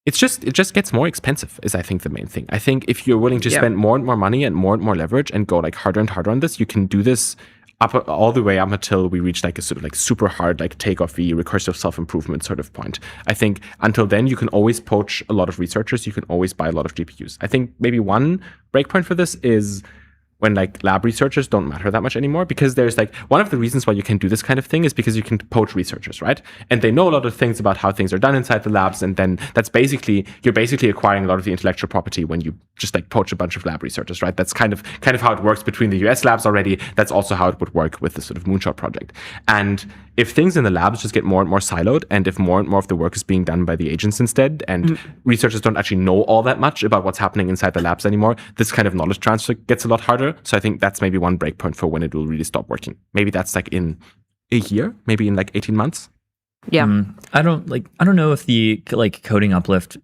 Speaker 15: it just gets more expensive is I think the main thing. I think if you're willing to spend more and more money and more leverage and go like harder and harder on this, you can do this all the way up until we reach like a sort of like super hard like takeoff-y recursive self-improvement sort of point. I think until then you can always poach a lot of researchers, you can always buy a lot of GPUs. I think maybe one breakpoint for this is when like lab researchers don't matter that much anymore, because there's like one of the reasons why you can do this kind of thing is because you can poach researchers, right? And they know a lot of things about how things are done inside the labs, and then you're basically acquiring a lot of the intellectual property when you just like poach a bunch of lab researchers, right? That's kind of how it works between the US labs already. That's also how it would work with the sort of Moonshot project. And if things in the labs just get more and more siloed, and if more and more of the work is being done by the agents instead, and researchers don't actually know all that much about what's happening inside the labs anymore, this kind of knowledge transfer gets a lot harder. So I think that's maybe one breakpoint for when it will really stop working. Maybe that's like in a year, maybe in like 18 months.
Speaker 8: Yeah.
Speaker 13: I don't know if the like coding uplift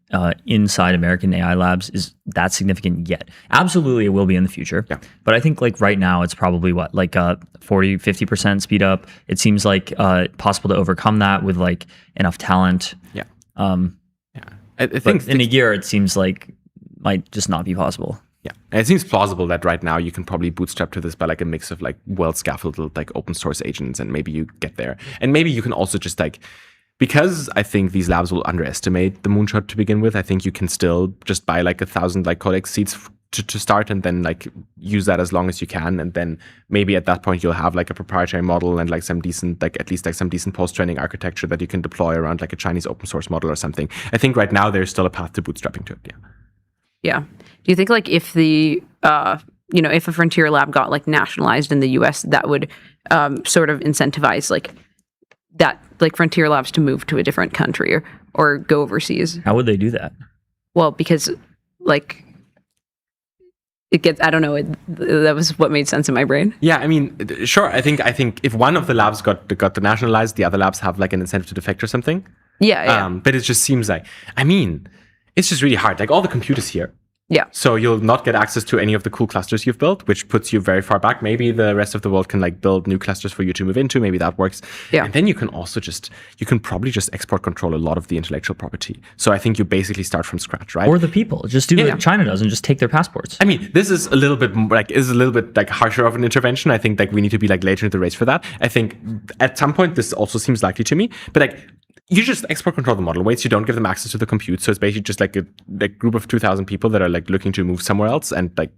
Speaker 13: inside American AI labs is that significant yet. Absolutely, it will be in the future.
Speaker 15: Yeah.
Speaker 13: But I think like right now it's probably what, like 40-50% speed up. It seems like possible to overcome that with like enough talent.
Speaker 15: Yeah.
Speaker 13: I think in a year it seems like might just not be possible.
Speaker 15: Yeah, and it seems plausible that right now you can probably bootstrap to this by like a mix of like well scaffolded like open source agents, and maybe you get there. And maybe you can also just like, because I think these labs will underestimate the moonshot to begin with, I think you can still just buy like 1,000 like codex seats to start, and then like use that as long as you can. And then maybe at that point you'll have like a proprietary model and like some decent, like at least like some decent post-training architecture that you can deploy around like a Chinese open source model or something. I think right now there's still a path to bootstrapping to it. Yeah.
Speaker 8: Yeah. Do you think like if the if a frontier lab got like nationalized in the US, that would sort of incentivize like that like frontier labs to move to a different country or go overseas?
Speaker 13: How would they do that?
Speaker 8: Well, because like it gets, I don't know, that was what made sense in my brain.
Speaker 15: Yeah, I mean, sure. I think if one of the labs got nationalized, the other labs have like an incentive to defect or something.
Speaker 8: Yeah.
Speaker 15: But it just seems like, I mean, it's just really hard. Like all the computers here.
Speaker 8: Yeah.
Speaker 15: So you'll not get access to any of the cool clusters you've built, which puts you very far back. Maybe the rest of the world can like build new clusters for you to move into. Maybe that works.
Speaker 8: Yeah.
Speaker 15: And then you can also probably just export control a lot of the intellectual property. So I think you basically start from scratch, right?
Speaker 13: Or the people. Just do what China does and just take their passports.
Speaker 15: I mean, this is a little bit harsher of an intervention. I think like we need to be like later in the race for that. I think at some point this also seems likely to me. But like, you just export control the model weights. You don't give them access to the compute. So it's basically just like a group of 2,000 people that are like looking to move somewhere else and like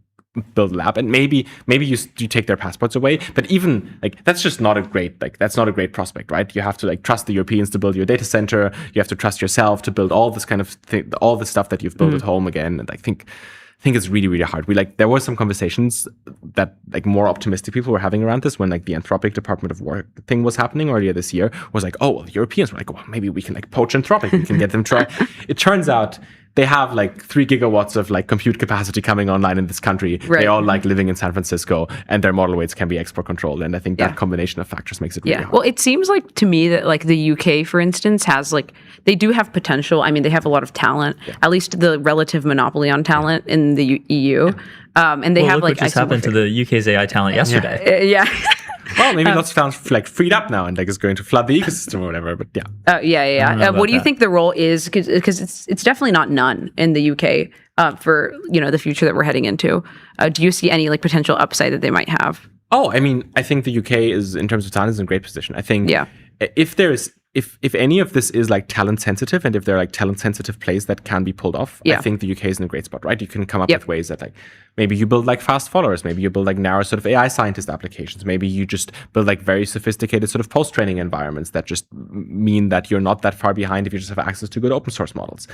Speaker 15: build a lab. And maybe you take their passports away. But even like that's just not a great prospect, right? You have to like trust the Europeans to build your data center. You have to trust yourself to build all this kind of thing, all the stuff that you've built at home again. And I think it's really, really hard. There were some conversations that like more optimistic people were having around this when like the Anthropic Department of War thing was happening earlier this year. Was like, oh, well, the Europeans were like, well, maybe we can like poach Anthropic. We can get them try. It turns out they have like 3 gigawatts of like compute capacity coming online in this country.
Speaker 8: Right.
Speaker 15: They all like living in San Francisco, and their model weights can be export controlled. And I think that combination of factors makes it really hard.
Speaker 8: Well, it seems like to me that like the UK, for instance, has like, they do have potential. I mean, they have a lot of talent, at least the relative monopoly on talent in the EU. And they have
Speaker 13: look
Speaker 8: like,
Speaker 13: what just happened to the UK's AI talent yesterday.
Speaker 8: Yeah.
Speaker 15: Well, maybe lots of talent like freed up now and like is going to flood the ecosystem or whatever. But yeah.
Speaker 8: What do you think the role is? Because it's definitely not none in the UK for the future that we're heading into. Do you see any like potential upside that they might have?
Speaker 15: Oh, I mean, I think the UK is, in terms of talent, is in a great position. I think if any of this is like talent sensitive, and if there are like talent sensitive plays that can be pulled off, I think the UK is in a great spot, right? You can come up with ways that like maybe you build like fast followers, maybe you build like narrow sort of AI scientist applications, maybe you just build like very sophisticated sort of post-training environments that just mean that you're not that far behind if you just have access to good open source models.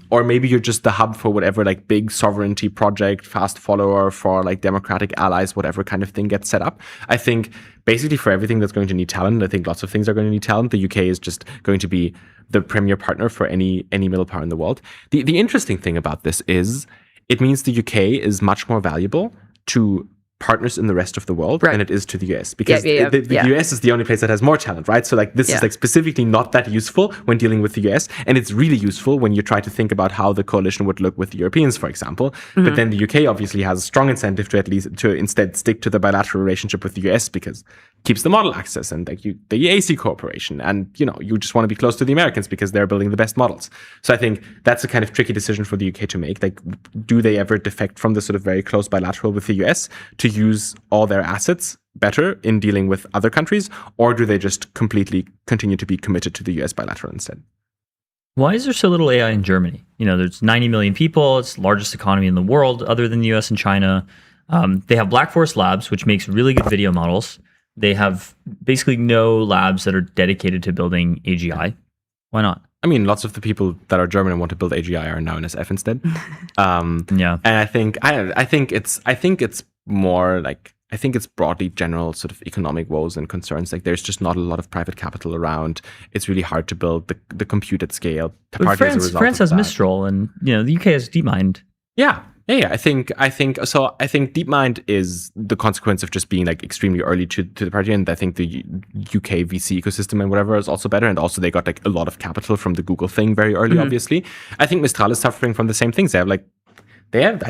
Speaker 15: Or maybe you're just the hub for whatever like big sovereignty project, fast follower for like democratic allies, whatever kind of thing gets set up. I think basically for everything that's going to need talent, I think lots of things are going to need talent. The UK is just going to be the premier partner for any middle power in the world. The interesting thing about this is it means the UK is much more valuable to partners in the rest of the world than it is to the US, because the US is the only place that has more talent, right? So like this is like specifically not that useful when dealing with the US, and it's really useful when you try to think about how the coalition would look with the Europeans, for example. But then the UK obviously has a strong incentive to instead stick to the bilateral relationship with the US, because it keeps the model access and like the AC cooperation, and you just want to be close to the Americans because they're building the best models. So I think that's a kind of tricky decision for the UK to make. Like, do they ever defect from the sort of very close bilateral with the US to use all their assets better in dealing with other countries, or do they just completely continue to be committed to the US bilateral instead?
Speaker 13: Why is there so little AI in Germany? There's 90 million people. It's the largest economy in the world other than the US and China. They have Black Forest Labs, which makes really good video models. They have basically no labs that are dedicated to building AGI. Why not?
Speaker 15: I mean, lots of the people that are German and want to build AGI are now in SF instead. And I think it's more like, I think it's broadly general sort of economic woes and concerns. Like, there's just not a lot of private capital around. It's really hard to build the compute at scale.
Speaker 13: France has Mistral, and the UK has DeepMind.
Speaker 15: Yeah, Yeah, I think so. I think DeepMind is the consequence of just being like extremely early to the party, and I think the UK VC ecosystem and whatever is also better. And also they got like a lot of capital from the Google thing very early. Obviously, I think Mistral is suffering from the same things. They have like they have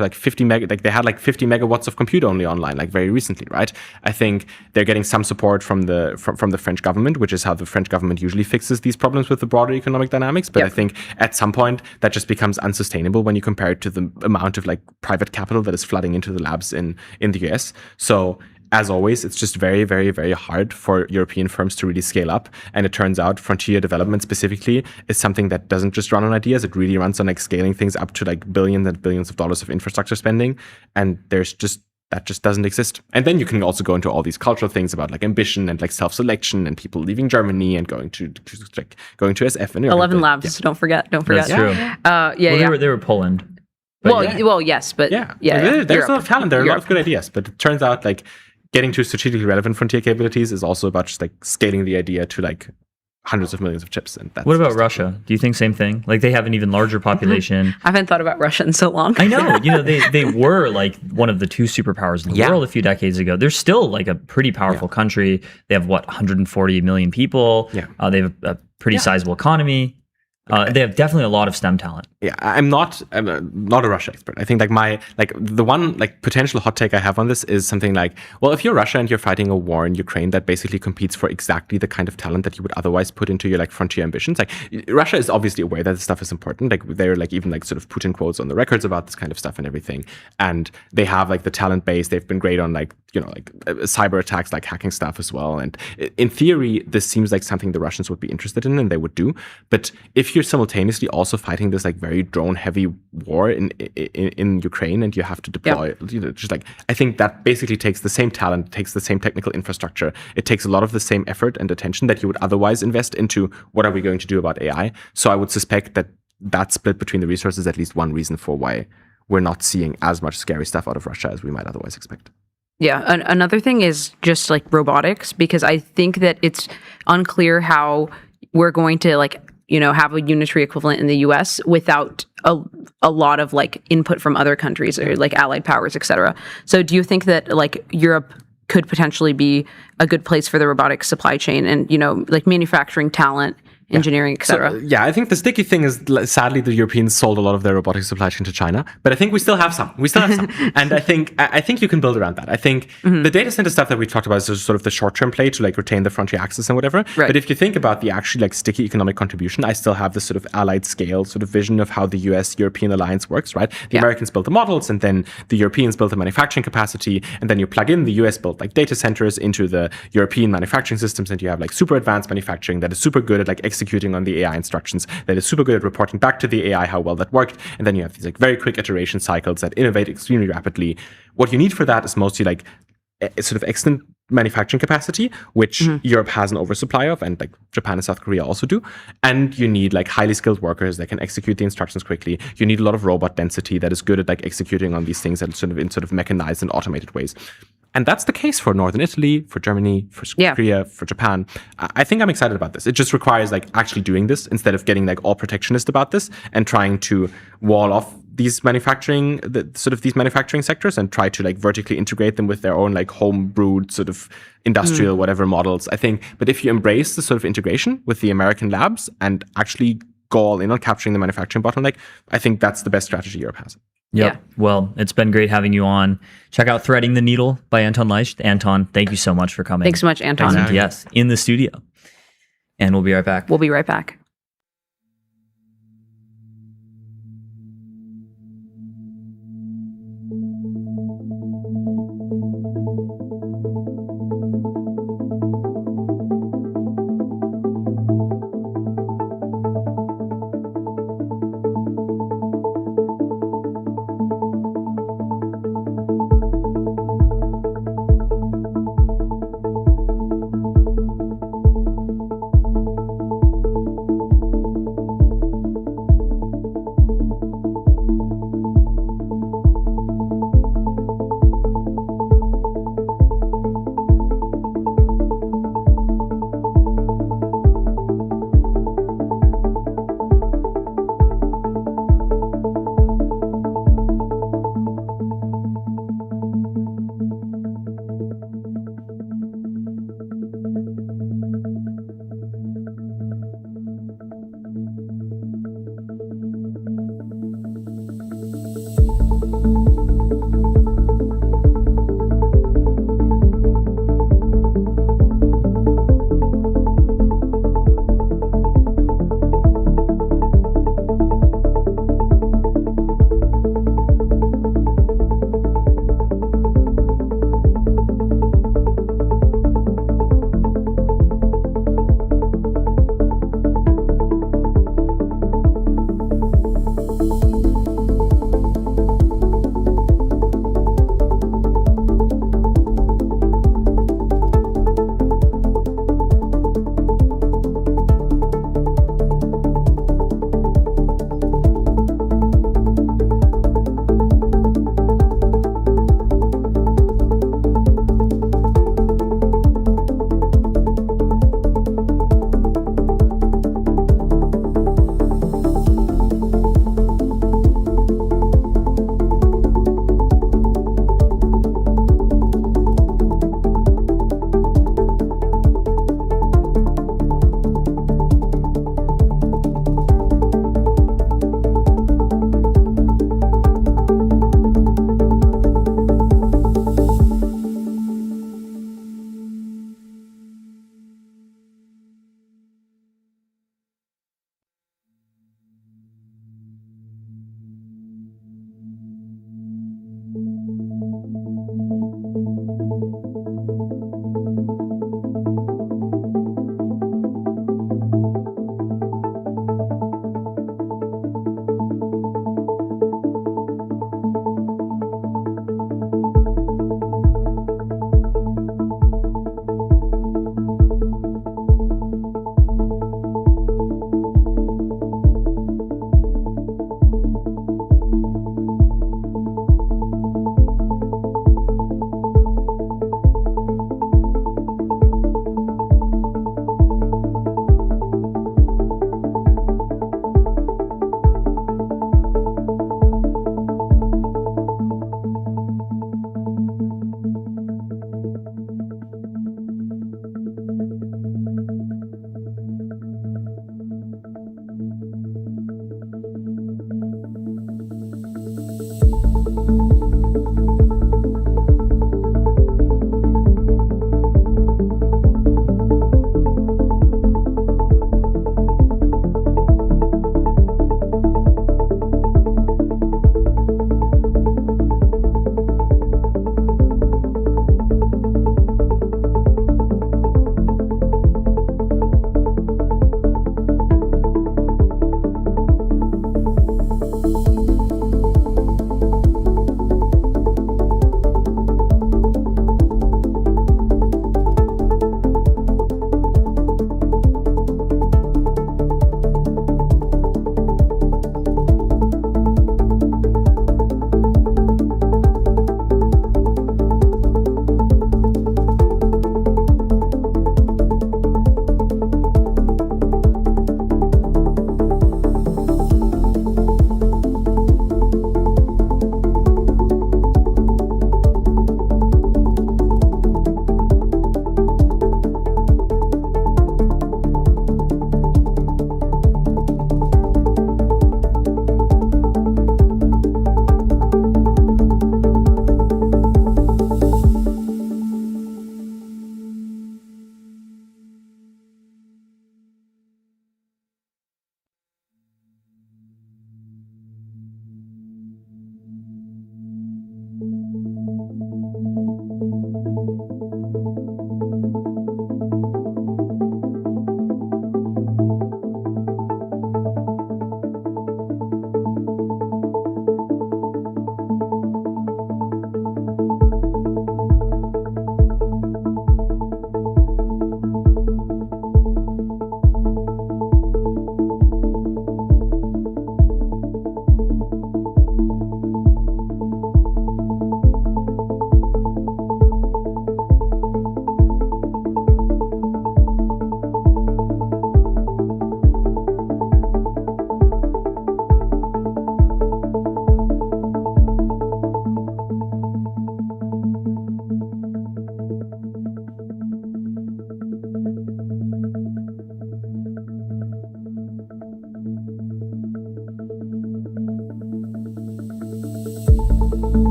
Speaker 15: like 50 they had like 50 megawatts of compute only online like very recently, right? I think they're getting some support from the French government, which is how the French government usually fixes these problems with the broader economic dynamics. But I think at some point that just becomes unsustainable when you compare it to the amount of like private capital that is flooding into the labs in the US. So as always, it's just very, very, very hard for European firms to really scale up. And it turns out frontier development specifically is something that doesn't just run on ideas. It really runs on like scaling things up to like billions and billions of dollars of infrastructure spending. And that just doesn't exist. And then you can also go into all these cultural things about like ambition and like self-selection and people leaving Germany and going to SF. And
Speaker 8: 11 labs. Don't forget.
Speaker 13: That's true. They were Poland.
Speaker 8: Well, yes, but
Speaker 15: there's a lot of talent. There are a lot of good ideas, but it turns out like getting to strategically relevant frontier capabilities is also about just like scaling the idea to like hundreds of millions of chips. And that's
Speaker 13: what about Russia? Do you think same thing? Like they have an even larger population.
Speaker 8: I haven't thought about Russia in so long.
Speaker 13: I know. They were like one of the two superpowers in the world a few decades ago. They're still like a pretty powerful country. They have 140 million people. They have a pretty sizable economy. They have definitely a lot of STEM talent.
Speaker 15: Yeah, I'm not a Russia expert. I think the one potential hot take I have on this is something like, well, if you're Russia and you're fighting a war in Ukraine that basically competes for exactly the kind of talent that you would otherwise put into your like frontier ambitions, like Russia is obviously aware that this stuff is important. Like they're like even like sort of Putin quotes on the records about this kind of stuff and everything. And they have like the talent base. They've been great on like cyber attacks, like hacking stuff as well. And in theory, this seems like something the Russians would be interested in and they would do. But if you're simultaneously also fighting this like very drone heavy war in Ukraine and you have to deploy just like I think that basically takes the same talent, takes the same technical infrastructure, it takes a lot of the same effort and attention that you would otherwise invest into what are we going to do about AI. So I would suspect that split between the resources is at least one reason for why we're not seeing as much scary stuff out of Russia as we might otherwise expect.
Speaker 8: Yeah, another thing is just like robotics, because I think that it's unclear how we're going to have a Unitree equivalent in the US without a lot of like input from other countries or like allied powers, et cetera. So do you think that like Europe could potentially be a good place for the robotics supply chain and, like manufacturing talent, engineering, et cetera?
Speaker 15: So, I think the sticky thing is sadly the Europeans sold a lot of their robotics supply chain to China, but I think we still have some. And I think you can build around that. I think the data center stuff that we talked about is just sort of the short-term play to like retain the frontier access and whatever. Right. But if you think about the actually like sticky economic contribution, I still have this sort of allied scale sort of vision of how the US-European alliance works, right? The Americans built the models and then the Europeans built the manufacturing capacity and then you plug in the US built like data centers into the European manufacturing systems and you have like super advanced manufacturing that is super good at like executing on the AI instructions, that is super good at reporting back to the AI how well that worked. And then you have these like very quick iteration cycles that innovate extremely rapidly. What you need for that is mostly like sort of excellent manufacturing capacity, which Europe has an oversupply of, and like Japan and South Korea also do. And you need like highly skilled workers that can execute the instructions quickly. You need a lot of robot density that is good at like executing on these things that in sort of mechanized and automated ways. And that's the case for Northern Italy, for Germany, for Korea, for Japan. I think I'm excited about this. It just requires like actually doing this instead of getting like all protectionist about this and trying to wall off these manufacturing sectors and try to like vertically integrate them with their own like home brewed sort of industrial whatever models. I think, but if you embrace the sort of integration with the American labs and actually go all in on capturing the manufacturing bottleneck, I think that's the best strategy Europe has.
Speaker 13: Yep. Yeah. Well, it's been great having you on. Check out Threading the Needle by Anton Leicht. Anton, thank you so much for coming.
Speaker 8: Thanks so much, Anton.
Speaker 13: Yes, in the studio. And we'll be right back.
Speaker 8: We'll be right back.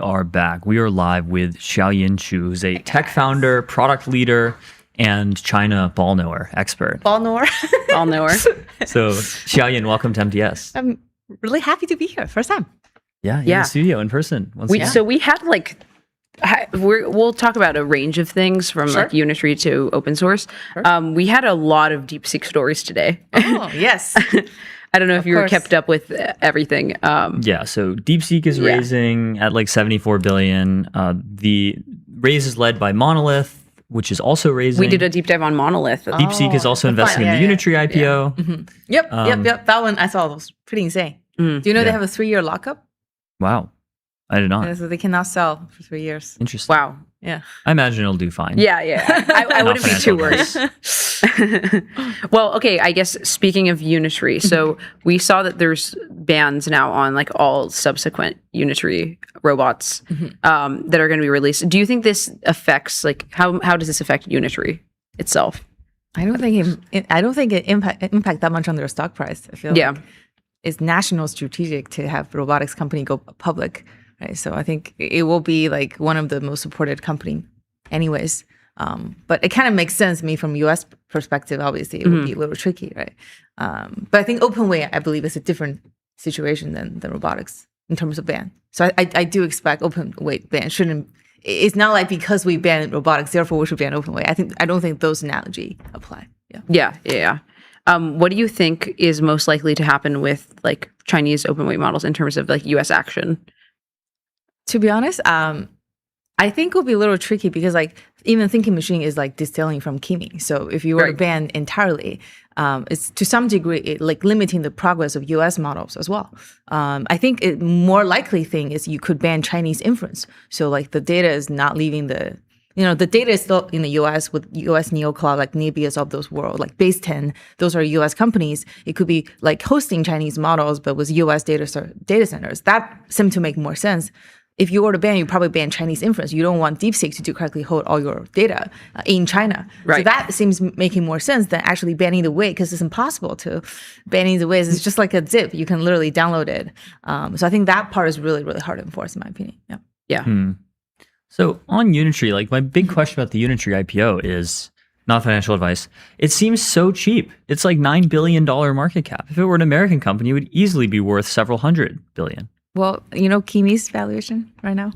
Speaker 13: are back. We are live with Xiaoyin Chu, who's a tech founder, product leader, and China ball knower expert.
Speaker 16: Ball knower.
Speaker 8: Ball knower.
Speaker 13: So, Xiaoyin, welcome to MTS.
Speaker 16: I'm really happy to be here. First time.
Speaker 13: Yeah, in the studio in person.
Speaker 8: So we had like, we'll talk about a range of things from like Unitree to open source. We had a lot of Deepseek stories today.
Speaker 16: Oh, yes.
Speaker 8: I don't know if you were kept up with everything.
Speaker 13: Yeah, so Deepseek is raising at like 74 billion. The raise is led by Monolith, which is also raising.
Speaker 8: We did a deep dive on Monolith.
Speaker 13: Deepseek is also investing in the Unitree IPO.
Speaker 16: Yeah. Mm-hmm. Yep. That one I saw was pretty insane. Do you know they have a 3-year lockup?
Speaker 13: Wow. I did not.
Speaker 16: Yeah, so they cannot sell for 3 years.
Speaker 13: Interesting.
Speaker 8: Wow.
Speaker 16: Yeah.
Speaker 13: I imagine it'll do fine.
Speaker 8: Yeah. I wouldn't be too worried. Well, okay, I guess speaking of Unitree, so we saw that there's bans now on like all subsequent Unitree robots that are going to be released. Do you think this affects like how does this affect Unitree itself?
Speaker 16: I don't think it impact that much on their stock price. I feel like it's national strategic to have robotics company go public, right? So I think it will be like one of the most supported company anyways. But it kind of makes sense to me from US perspective. Obviously, it would be a little tricky, right? But I think open weight, I believe, is a different situation than robotics in terms of ban. So I do expect open weight ban shouldn't. It's not like because we ban robotics, therefore we should ban open weight. I don't think those analogy apply.
Speaker 8: Yeah. What do you think is most likely to happen with like Chinese open weight models in terms of like US action?
Speaker 16: To be honest, I think it'll be a little tricky because like even thinking machine is like distilling from Kimi. So if you were to ban entirely, it's to some degree like limiting the progress of US models as well. I think a more likely thing is you could ban Chinese inference. So like the data is not leaving the data is still in the US with US neocloud like Nebius of those world, like Base 10, those are US companies. It could be like hosting Chinese models, but with US data centers. That seemed to make more sense. If you were to ban, you probably ban Chinese inference. You don't want Deepseek to correctly hold all your data in China. Right. So that seems making more sense than actually banning the weight because it's impossible to. Banning the weight is just like a zip. You can literally download it. So I think that part is really, really hard to enforce in my opinion.
Speaker 8: Yeah.
Speaker 13: So on Unitree, like my big question about the Unitree IPO is not financial advice. It seems so cheap. It's like $9 billion market cap. If it were an American company, it would easily be worth several $100 billion.
Speaker 16: Well, Kimi's valuation right now?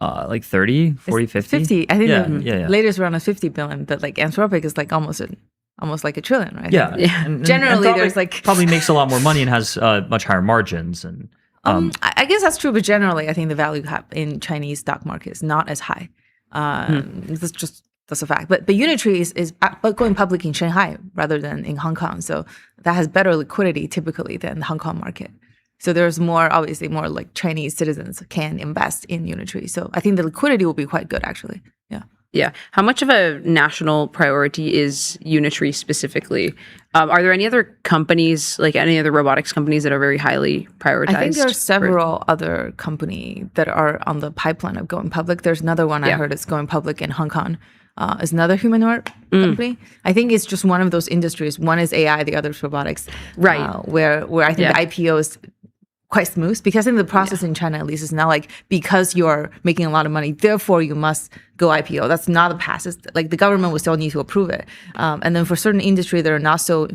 Speaker 13: Like 30, 40, 50?
Speaker 16: 50. I think the latest round is 50 billion, but like Anthropic is like almost like $1 trillion, right?
Speaker 13: Yeah.
Speaker 16: Generally, there's like
Speaker 13: probably makes a lot more money and has much higher margins. And
Speaker 16: I guess that's true, but generally, I think the value cap in Chinese stock market is not as high. That's a fact. But Unitree is going public in Shanghai rather than in Hong Kong, so that has better liquidity typically than the Hong Kong market. So there's obviously more like Chinese citizens can invest in Unitree. So I think the liquidity will be quite good, actually.
Speaker 8: Yeah. How much of a national priority is Unitree specifically? Are there any other companies, like any other robotics companies that are very highly prioritized?
Speaker 16: I think there are several other companies that are on the pipeline of going public. There's another one I heard is going public in Hong Kong. Is another humanoid company. I think it's just one of those industries. One is AI, the other is robotics.
Speaker 8: Right.
Speaker 16: Where I think the IPO is quite smooth because in the process in China at least it's not like because you're making a lot of money therefore you must go IPO. That's not the past. It's like the government will still need to approve it. And then for certain industry that are not so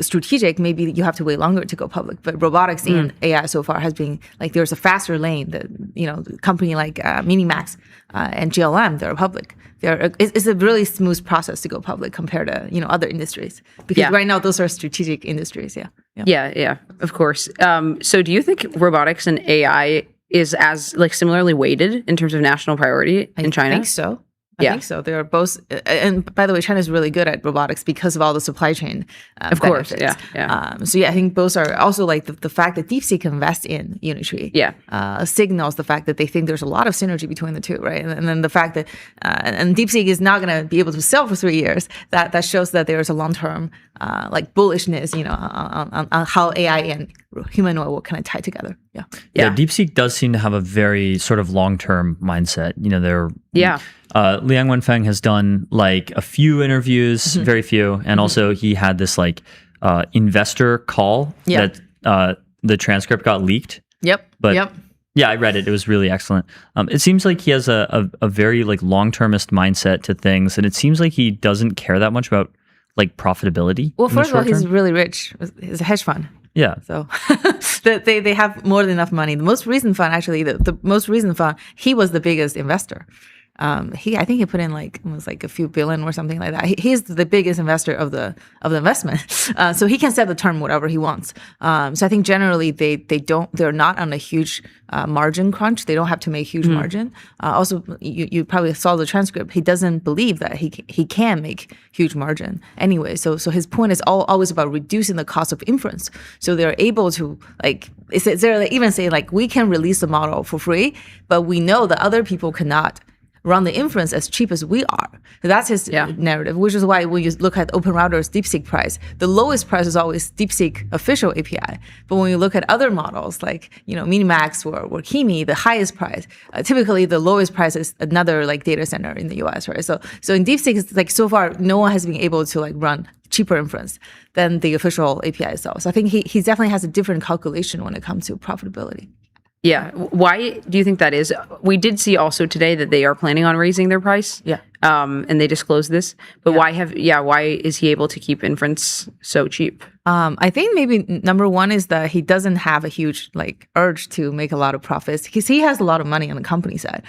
Speaker 16: strategic, maybe you have to wait longer to go public. But robotics and AI so far has been like there's a faster lane that the company like Minimax and GLM, they're public. It's a really smooth process to go public compared to other industries because right now those are strategic industries.
Speaker 8: Yeah, of course. So do you think robotics and AI is as like similarly weighted in terms of national priority in China?
Speaker 16: I think so. I think so. They're both, and by the way, China is really good at robotics because of all the supply chain.
Speaker 8: Of course,
Speaker 16: benefits. So I think both are also like the fact that Deepseek invests in Unitree. Signals the fact that they think there's a lot of synergy between the two, right? And then the fact that and Deepseek is not going to be able to sell for 3 years. That shows that there's a long term like bullishness, on how AI and humanoid will kind of tie together.
Speaker 13: Yeah. Deepseek does seem to have a very sort of long term mindset. They're Liang Wenfeng has done like a few interviews, very few, and also he had this like investor call that the transcript got leaked. But Yeah, I read it. It was really excellent. It seems like he has a very like long-termist mindset to things, and it seems like he doesn't care that much about like profitability.
Speaker 16: Well,
Speaker 13: in the
Speaker 16: first of all,
Speaker 13: short
Speaker 16: he's
Speaker 13: term.
Speaker 16: really rich. He's a hedge fund.
Speaker 13: Yeah.
Speaker 16: So they have more than enough money. The most recent fund, actually, the most recent fund, he was the biggest investor. I think he put in like almost like a few billion or something like that. He's the biggest investor of the investment, so he can set the term whatever he wants. So I think generally they're not on a huge margin crunch. They don't have to make huge margin. Also, you probably saw the transcript. He doesn't believe that he can make huge margin anyway. So his point is always about reducing the cost of inference. So they're able to they're even saying like we can release the model for free, but we know that other people cannot run the inference as cheap as we are. That's his narrative, which is why when you look at OpenRouter's Deepseek price, the lowest price is always Deepseek official API. But when you look at other models like Minimax or Kimi, the highest price, typically the lowest price is another like data center in the US, right? So in Deepseek, it's like so far no one has been able to like run cheaper inference than the official API itself. So I think he definitely has a different calculation when it comes to profitability.
Speaker 8: Yeah. Why do you think that is? We did see also today that they are planning on raising their price.
Speaker 16: Yeah.
Speaker 8: And they disclosed this. But why is he able to keep inference so cheap?
Speaker 16: I think maybe number one is that he doesn't have a huge like urge to make a lot of profits because he has a lot of money on the company side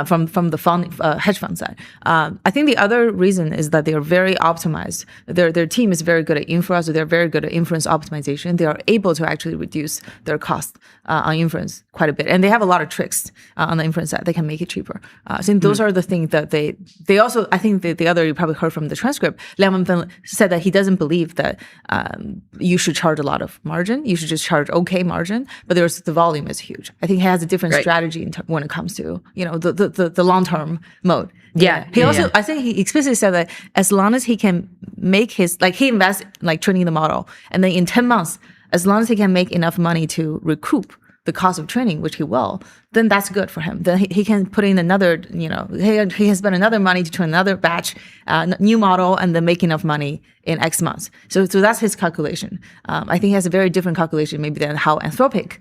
Speaker 16: from the hedge fund side. I think the other reason is that they are very optimized. Their team is very good at infra, so they're very good at inference optimization. They are able to actually reduce their cost on inference quite a bit, and they have a lot of tricks on the inference side. They can make it cheaper. So those are the things that they also. I think the other you probably heard from the transcript. Liang Wenfeng said that he doesn't believe that you should charge a lot of margin. You should just charge okay margin, but the volume is huge. I think he has a different strategy when it comes to the long term mode.
Speaker 8: Yeah.
Speaker 16: He also I think he explicitly said that as long as he can make he invests like training the model, and then in 10 months, as long as he can make enough money to recoup the cost of training, which he will, then that's good for him. Then he can put in another, he can spend another money to train another batch, new model, and then make enough money in X months. So that's his calculation. I think he has a very different calculation maybe than how Anthropic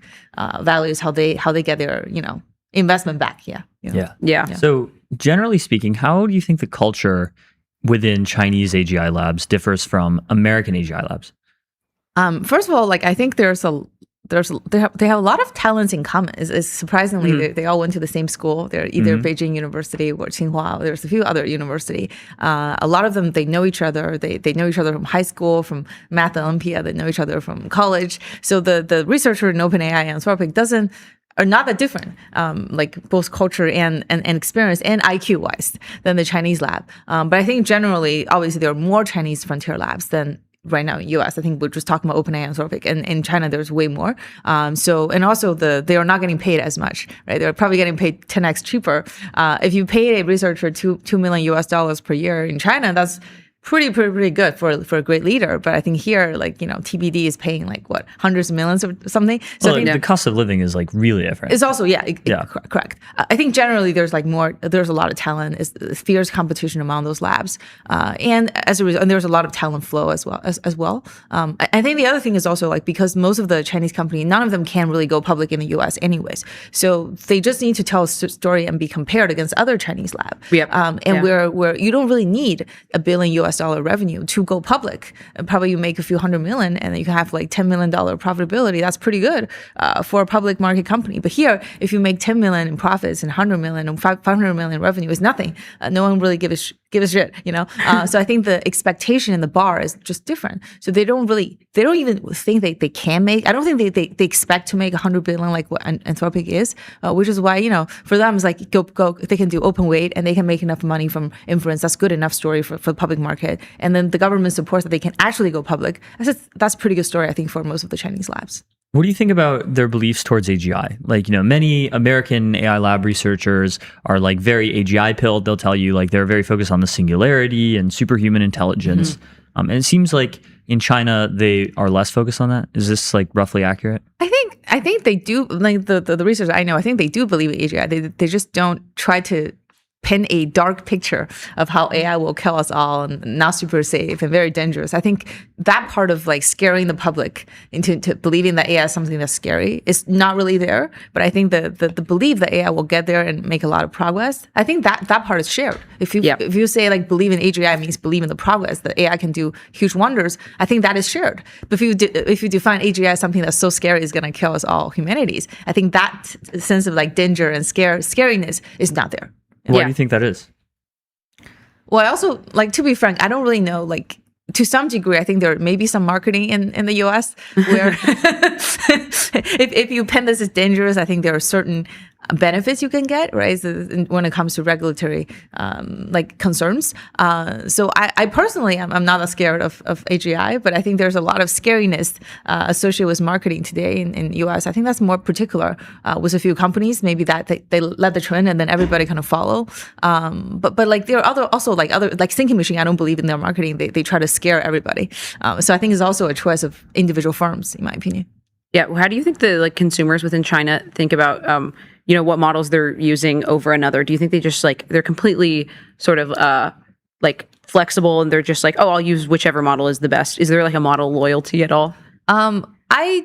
Speaker 16: values how they get their, investment back. Yeah.
Speaker 13: So generally speaking, how do you think the culture within Chinese AGI labs differs from American AGI labs?
Speaker 16: First of all, I think they have a lot of talents in common. It's surprisingly, they all went to the same school. They're either Beijing University or Tsinghua. There's a few other university. A lot of them, they know each other. They know each other from high school, from Math Olympiad. They know each other from college. So the researcher in OpenAI and Anthropic are not that different, both culture and experience and IQ wise than the Chinese lab. But I think generally, obviously, there are more Chinese frontier labs than right now in US. I think we're just talking about OpenAI and Anthropic, and in China there's way more. And also they are not getting paid as much, right? They're probably getting paid 10x cheaper. If you pay a researcher $2 million US per year in China, that's pretty good for a great leader. But I think here, TBD is paying hundreds of millions or something. So I think
Speaker 13: the cost of living is really different.
Speaker 16: It's also correct. I think generally there's a lot of talent. It's fierce competition among those labs, and as a result, and there's a lot of talent flow as well. I think the other thing is also because most of the Chinese company, none of them can really go public in the U.S. anyways. So they just need to tell a story and be compared against other Chinese lab. Where you don't really need $1 billion revenue to go public. Probably you make a few $100 million and you can have $10 million profitability. That's pretty good for a public market company. But here, if you make 10 million in profits and 100 million and 500 million revenue is nothing. No one really give a shit, So I think the expectation and the bar is just different. So they don't even think they can make, I don't think they expect to make 100 billion like what Anthropic is, which is why, for them it's go, they can do open weight and they can make enough money from inference. That's good enough story for the public market. And then the government supports that they can actually go public. That's a pretty good story, I think, for most of the Chinese labs.
Speaker 13: What do you think about their beliefs towards AGI? Many American AI lab researchers are very AGI pilled. They'll tell you they're very focused on the singularity and superhuman intelligence. And it seems like in China, they are less focused on that. Is this roughly accurate?
Speaker 16: I think they do, the research I know, I think they do believe in AGI. They just don't try to paint a dark picture of how AI will kill us all and not super safe and very dangerous. I think that part of like scaring the public into believing that AI is something that's scary is not really there. But I think the belief that AI will get there and make a lot of progress, I think that part is shared. If you say like believe in AGI means believe in the progress that AI can do huge wonders, I think that is shared. But if you define AGI as something that's so scary is going to kill us all humanities, I think that sense of like danger and scariness is not there.
Speaker 13: Why do you think that is?
Speaker 16: Well, I also, like, to be frank, I don't really know, like, to some degree, I think there may be some marketing in the US where if you pen this as dangerous, I think there are certain benefits you can get, right? So when it comes to regulatory like concerns. So I personally I'm not as scared of AGI, but I think there's a lot of scariness associated with marketing today in US. I think that's more particular with a few companies, maybe that they led the trend and then everybody kind of follow. But like there are other like Thinking Machine, I don't believe in their marketing. They try to scare everybody. So I think it's also a choice of individual firms, in my opinion.
Speaker 8: Yeah. How do you think the like consumers within China think about what models they're using over another? Do you think they just like they're completely sort of like flexible and they're just like, oh, I'll use whichever model is the best? Is there like a model loyalty at all?
Speaker 16: I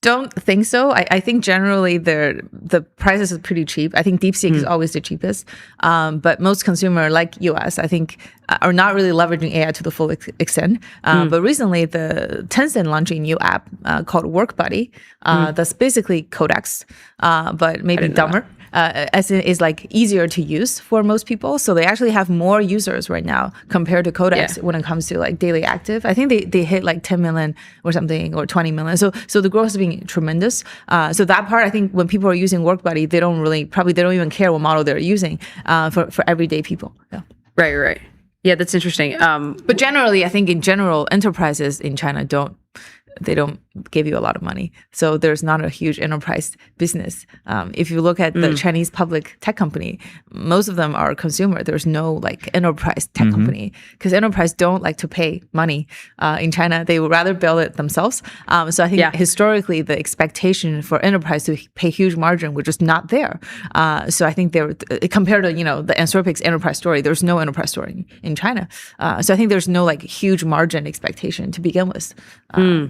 Speaker 16: don't think so. I think generally the prices are pretty cheap. I think Deepseek is always the cheapest. But most consumer like US, I think, are not really leveraging AI to the full extent. But recently, the Tencent launched a new app called Work Buddy. That's basically Codex, but maybe dumber. As in is like easier to use for most people. So they actually have more users right now compared to Codex when it comes to like daily active. I think they hit like 10 million or something or 20 million. So the growth has been tremendous. So that part, I think when people are using WorkBuddy, they don't even care what model they're using for everyday people. Yeah.
Speaker 8: Right. Yeah, that's interesting.
Speaker 16: But generally, I think in general, enterprises in China don't give you a lot of money. So there's not a huge enterprise business. If you look at the Chinese public tech company, most of them are consumer. There's no like enterprise tech company because enterprise don't like to pay money in China. They would rather build it themselves. So I think historically the expectation for enterprise to pay huge margin was just not there. So I think compared to the Anthropic's enterprise story, there's no enterprise story in China. So I think there's no like huge margin expectation to begin with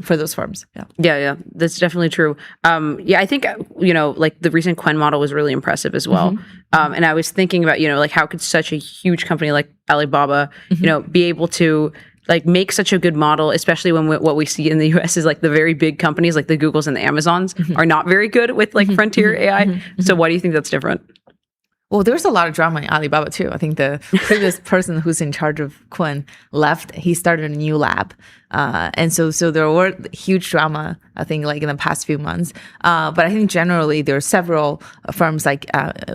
Speaker 16: for those firms.
Speaker 8: Yeah, that's definitely true. I think like the recent Quen model was really impressive as well. And I was thinking about like how could such a huge company like Alibaba be able to like make such a good model, especially when what we see in the US is like the very big companies like the Googles and the Amazons are not very good with like frontier AI. So why do you think that's different?
Speaker 16: Well, there's a lot of drama in Alibaba too. I think the previous person who's in charge of Quen left. He started a new lab. And so there were huge drama, I think, like in the past few months. But I think generally there are several firms like,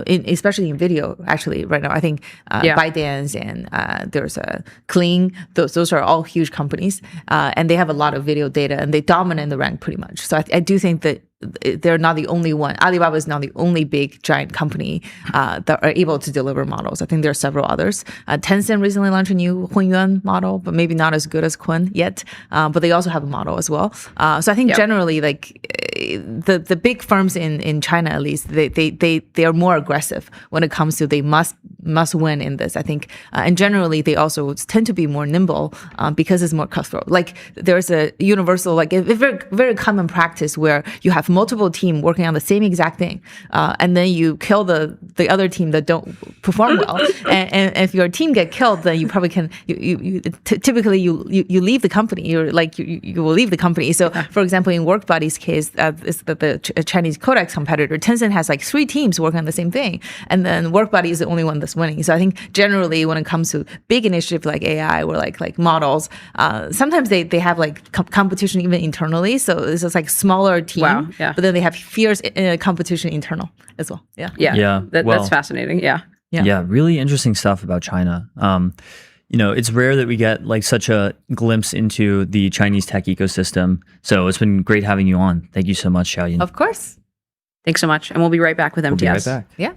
Speaker 16: especially in video, actually, right now. I think ByteDance and there's a Kling. Those are all huge companies. And they have a lot of video data and they dominate the rank pretty much. So I do think that they're not the only one. Alibaba is not the only big giant company that are able to deliver models. I think there are several others. Tencent recently launched a new Hunyuan model, but maybe not as good as Quen yet. But they also have a model as well. So I think generally, like the big firms in China, at least, they are more aggressive when it comes to they must win in this. I think, and generally they also tend to be more nimble because it's more cutthroat. Like there's a universal, like a very very common practice where you have multiple teams working on the same exact thing, and then you kill the other team that don't perform well. And if your team get killed, then you probably can typically you leave the company. You will leave the company. So for example, in WorkBuddy's case, is the Chinese Codex competitor, Tencent has like 3 teams working on the same thing, and then WorkBuddy is the only one that's winning. So I think generally when it comes to big initiatives like AI or like models, sometimes they have like competition even internally. So it's just like smaller team.
Speaker 8: Wow. Yeah.
Speaker 16: But then they have fierce competition internal as well.
Speaker 8: That's fascinating.
Speaker 13: Yeah, really interesting stuff about China. It's rare that we get like such a glimpse into the Chinese tech ecosystem. So it's been great having you on. Thank you so much, Xiaoyin.
Speaker 16: Of course.
Speaker 8: Thanks so much. And we'll be right back with MTS.
Speaker 13: We'll be right back.
Speaker 16: Yeah.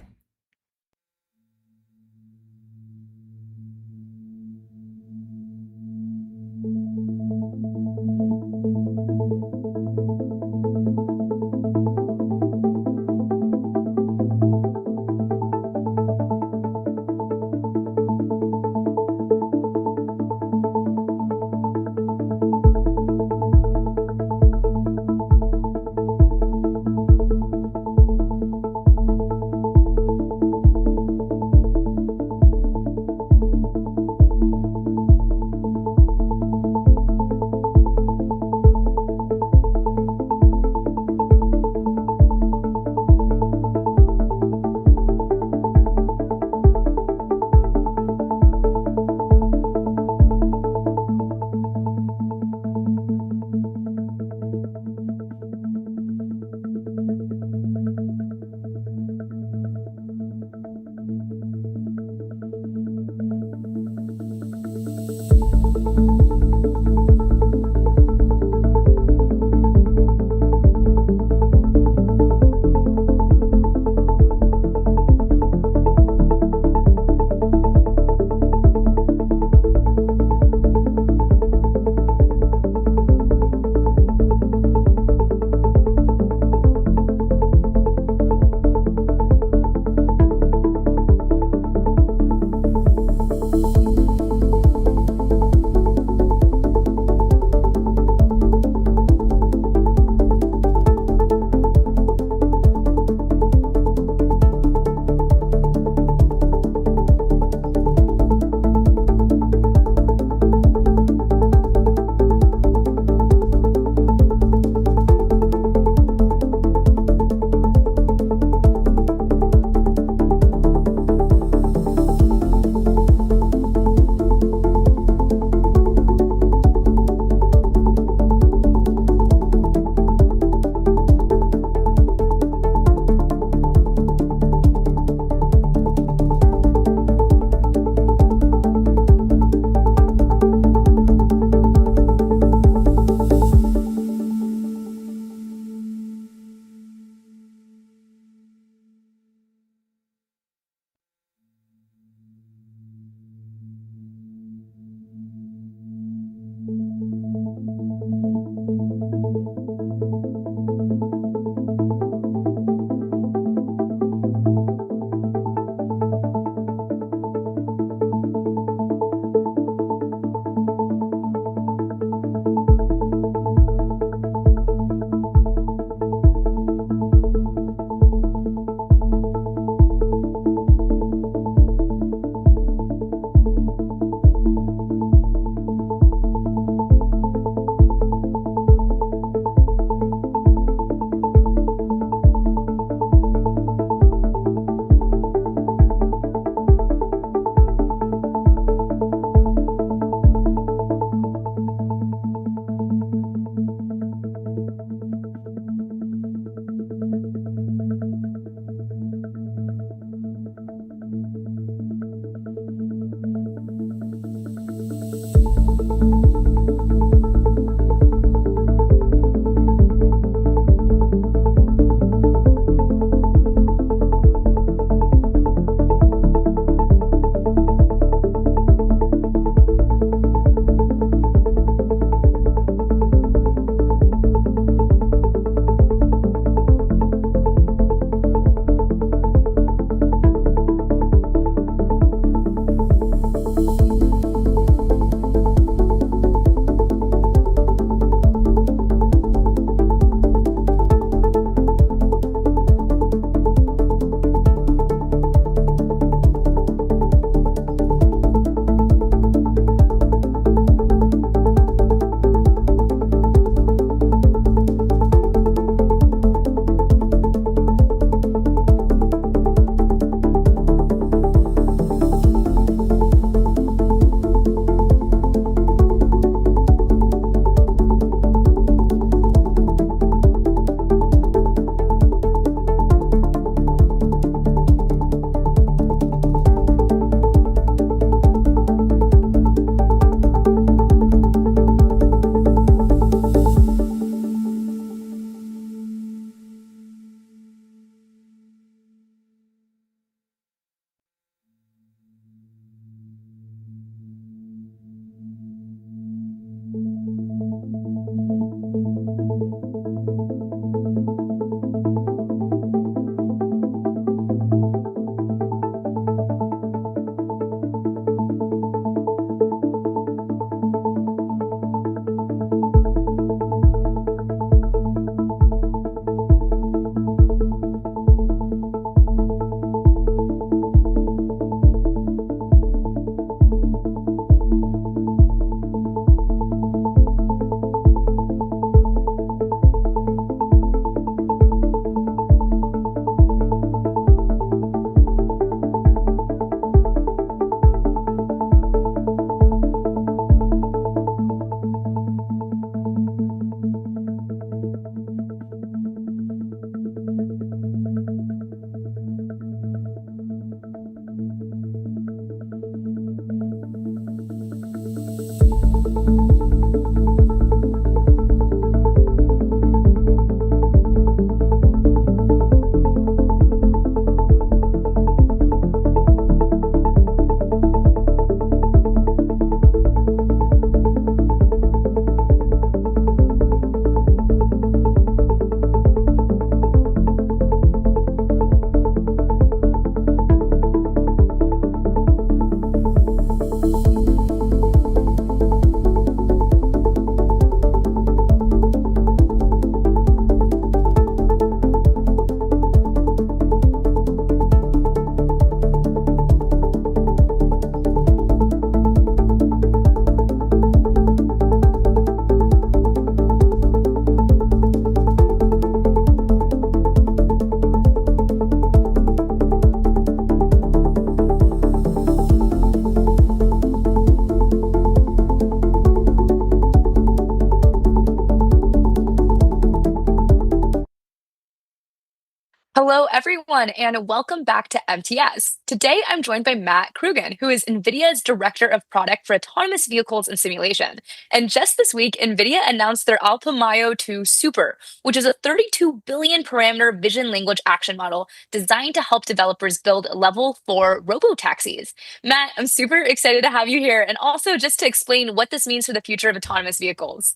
Speaker 5: Hello, everyone, and welcome back to MTS. Today, I'm joined by Matt Krugen, who is NVIDIA's Director of Product for Autonomous Vehicles and Simulation. And just this week, NVIDIA announced their Alpamayo 2 Super, which is a 32 billion parameter vision language action model designed to help developers build level 4 robotaxis. Matt, I'm super excited to have you here, and also just to explain what this means for the future of autonomous vehicles.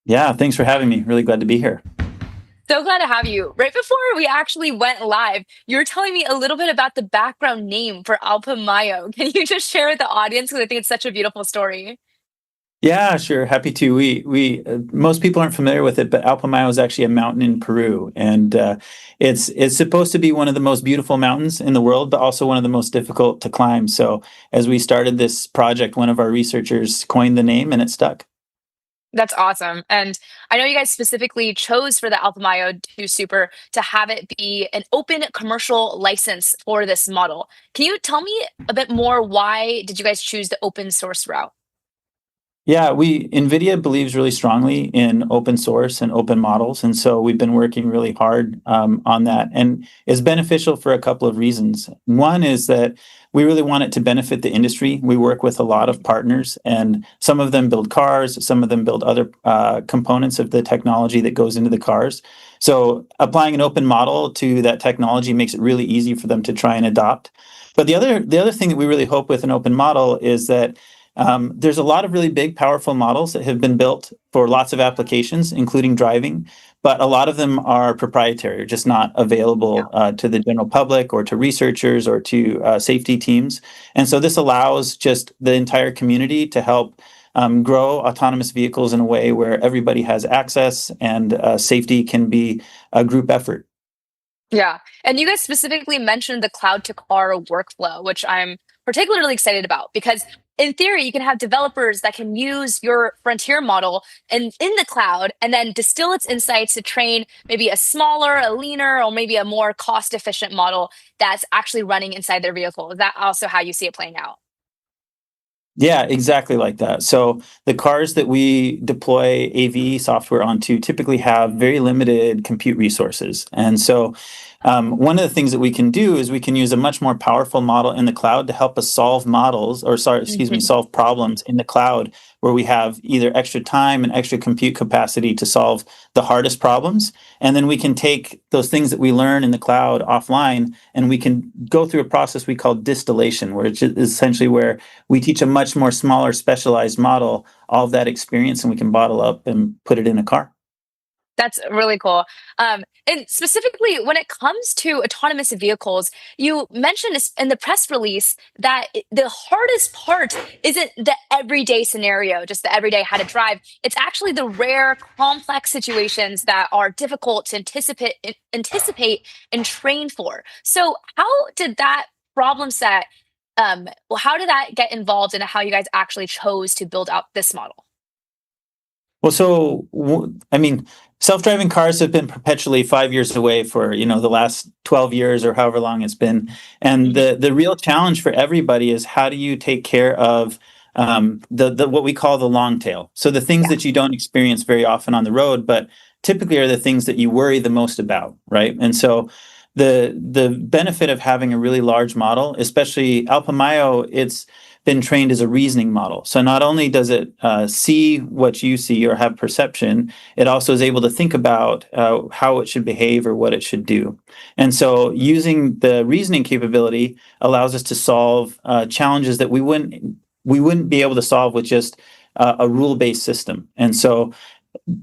Speaker 17: Yeah, thanks for having me. Really glad to be here.
Speaker 5: So glad to have you. Right before we actually went live, you were telling me a little bit about the background name for Alpamayo. Can you just share with the audience, because I think it's such a beautiful story?
Speaker 17: Yeah, sure. Happy to. We most people aren't familiar with it, but Alpamayo is actually a mountain in Peru, and it's supposed to be one of the most beautiful mountains in the world, but also one of the most difficult to climb. So as we started this project, one of our researchers coined the name, and it stuck.
Speaker 5: That's awesome. And I know you guys specifically chose for the Alpamayo 2 Super to have it be an open commercial license for this model. Can you tell me a bit more, why did you guys choose the open source route?
Speaker 17: Yeah, NVIDIA believes really strongly in open source and open models, and so we've been working really hard on that. And it's beneficial for a couple of reasons. One is that we really want it to benefit the industry. We work with a lot of partners, and some of them build cars, some of them build other components of the technology that goes into the cars. So applying an open model to that technology makes it really easy for them to try and adopt. But the other thing that we really hope with an open model is that there's a lot of really big, powerful models that have been built for lots of applications, including driving, but a lot of them are proprietary, or just not available to the general public or to researchers or to safety teams. And so this allows just the entire community to help grow autonomous vehicles in a way where everybody has access, and safety can be a group effort.
Speaker 5: Yeah. And you guys specifically mentioned the cloud to car workflow, which I'm particularly excited about, because in theory, you can have developers that can use your frontier model in the cloud and then distill its insights to train maybe a smaller, a leaner, or maybe a more cost efficient model that's actually running inside their vehicle. Is that also how you see it playing out?
Speaker 17: Yeah, exactly like that. So the cars that we deploy AV software onto typically have very limited compute resources. And so one of the things that we can do is we can use a much more powerful model in the cloud to help us solve solve problems in the cloud, where we have either extra time and extra compute capacity to solve the hardest problems. And then we can take those things that we learn in the cloud offline, and we can go through a process we call distillation, where it's essentially where we teach a much more smaller, specialized model all of that experience, and we can bottle up and put it in a car.
Speaker 5: That's really cool. And specifically, when it comes to autonomous vehicles, you mentioned this in the press release that the hardest part isn't the everyday scenario, just the everyday how to drive. It's actually the rare, complex situations that are difficult to anticipate and train for. So, how did that problem set? How did that get involved in how you guys actually chose to build out this model?
Speaker 17: Well, self-driving cars have been perpetually 5 years away for the last 12 years or however long it's been, and the real challenge for everybody is, how do you take care of the what we call the long tail? So the things that you don't experience very often on the road, but typically are the things that you worry the most about, right? And so the benefit of having a really large model, especially Alpamayo, it's been trained as a reasoning model. So not only does it see what you see or have perception, it also is able to think about how it should behave or what it should do. And so using the reasoning capability allows us to solve challenges that we wouldn't be able to solve with just a rule-based system. And so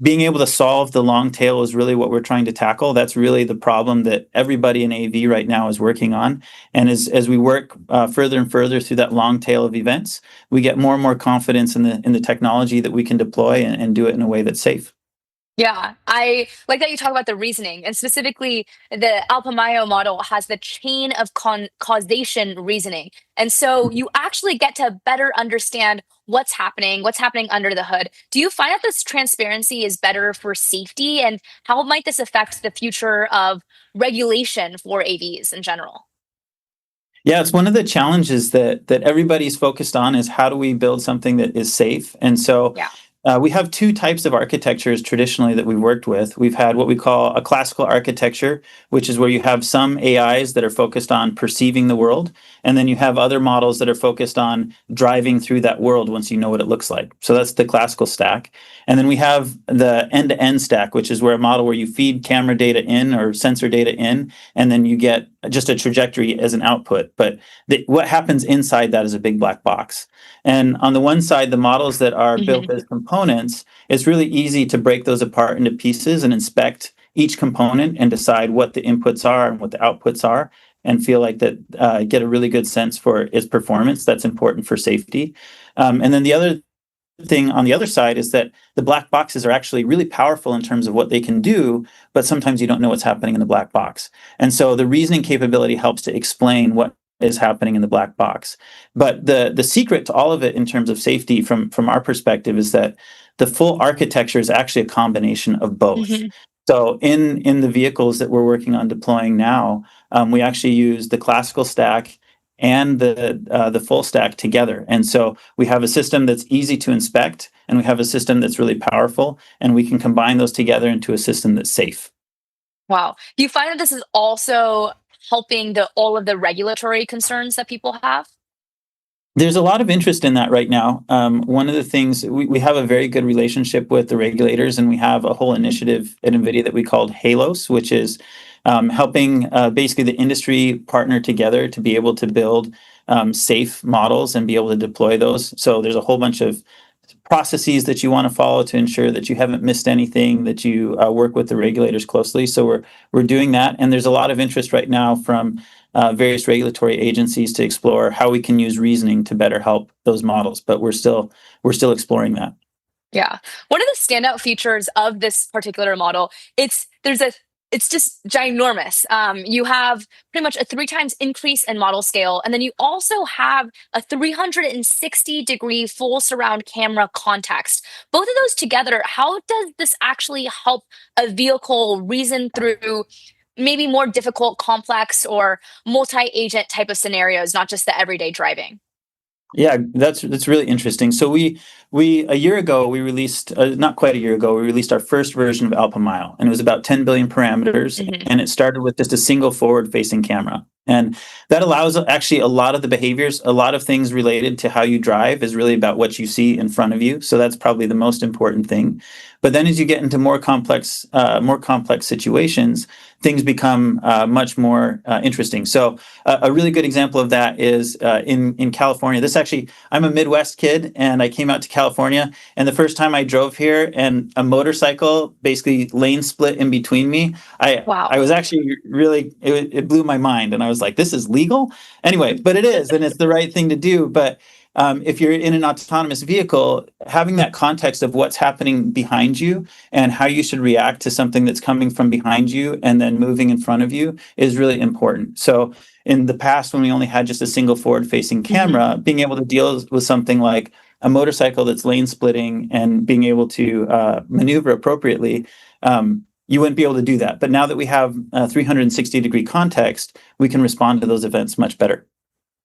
Speaker 17: being able to solve the long tail is really what we're trying to tackle. That's really the problem that everybody in AV right now is working on. And as we work further and further through that long tail of events, we get more and more confidence in the technology that we can deploy and do it in a way that's safe.
Speaker 5: Yeah, I like that you talk about the reasoning, and specifically the Alpamayo model has the chain of causation reasoning. And so you actually get to better understand what's happening under the hood. Do you find that this transparency is better for safety, and how might this affect the future of regulation for AVs in general?
Speaker 17: Yeah, it's one of the challenges that everybody's focused on, is how do we build something that is safe? And so we have two types of architectures traditionally that we've worked with. We've had what we call a classical architecture, which is where you have some AIs that are focused on perceiving the world, and then you have other models that are focused on driving through that world once you know what it looks like. So that's the classical stack. And then we have the end-to-end stack, which is where a model where you feed camera data in or sensor data in, and then you get just a trajectory as an output. But what happens inside that is a big black box. And on the one side, the models that are built as components, it's really easy to break those apart into pieces and inspect each component and decide what the inputs are and what the outputs are, and feel like that get a really good sense for its performance. That's important for safety. And then the other thing on the other side is that the black boxes are actually really powerful in terms of what they can do, but sometimes you don't know what's happening in the black box. And so the reasoning capability helps to explain what is happening in the black box. But the secret to all of it in terms of safety from our perspective is that the full architecture is actually a combination of both. So in the vehicles that we're working on deploying now, we actually use the classical stack and the full stack together. And so we have a system that's easy to inspect, and we have a system that's really powerful, and we can combine those together into a system that's safe.
Speaker 5: Wow. Do you find that this is also helping all of the regulatory concerns that people have?
Speaker 17: There's a lot of interest in that right now. One of the things, we have a very good relationship with the regulators, and we have a whole initiative at NVIDIA that we called Halos, which is helping basically the industry partner together to be able to build safe models and be able to deploy those. So there's a whole bunch of processes that you want to follow to ensure that you haven't missed anything, that you work with the regulators closely. So we're doing that, and there's a lot of interest right now from various regulatory agencies to explore how we can use reasoning to better help those models. But we're still exploring that.
Speaker 5: Yeah. One of the standout features of this particular model, it's just ginormous. You have pretty much a 3 times increase in model scale, and then you also have a 360-degree full surround camera context. Both of those together, how does this actually help a vehicle reason through maybe more difficult, complex, or multi-agent type of scenarios, not just the everyday driving?
Speaker 17: Yeah, that's really interesting. So we a year ago we released not quite a year ago we released our first version of AlphaMile, and it was about 10 billion parameters, and it started with just a single forward-facing camera. And that allows actually a lot of the behaviors, a lot of things related to how you drive is really about what you see in front of you. So that's probably the most important thing. But then as you get into more complex situations, things become much more interesting. So a really good example of that is in California. I'm a Midwest kid, and I came out to California, and the first time I drove here and a motorcycle basically lane split in between me, I was actually really, it blew my mind, and I was like, this is legal? Anyway, but it is, and it's the right thing to do. But if you're in an autonomous vehicle, having that context of what's happening behind you and how you should react to something that's coming from behind you and then moving in front of you is really important. So in the past, when we only had just a single forward-facing camera, being able to deal with something like a motorcycle that's lane splitting and being able to maneuver appropriately, you wouldn't be able to do that. But now that we have a 360-degree context, we can respond to those events much better.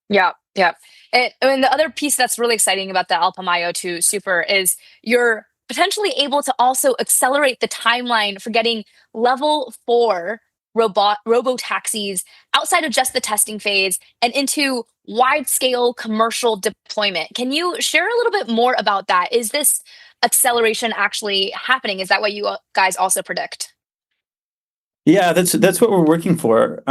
Speaker 5: Yeah, yeah. And the other piece that's really exciting about the AlphaMio 2 Super is you're potentially able to also accelerate the timeline for getting level 4 robo taxis outside of just the testing phase and into wide scale commercial deployment. Can you share a little bit more about that? Is this acceleration actually happening? Is that what you guys also predict?
Speaker 17: Yeah, that's what we're working for.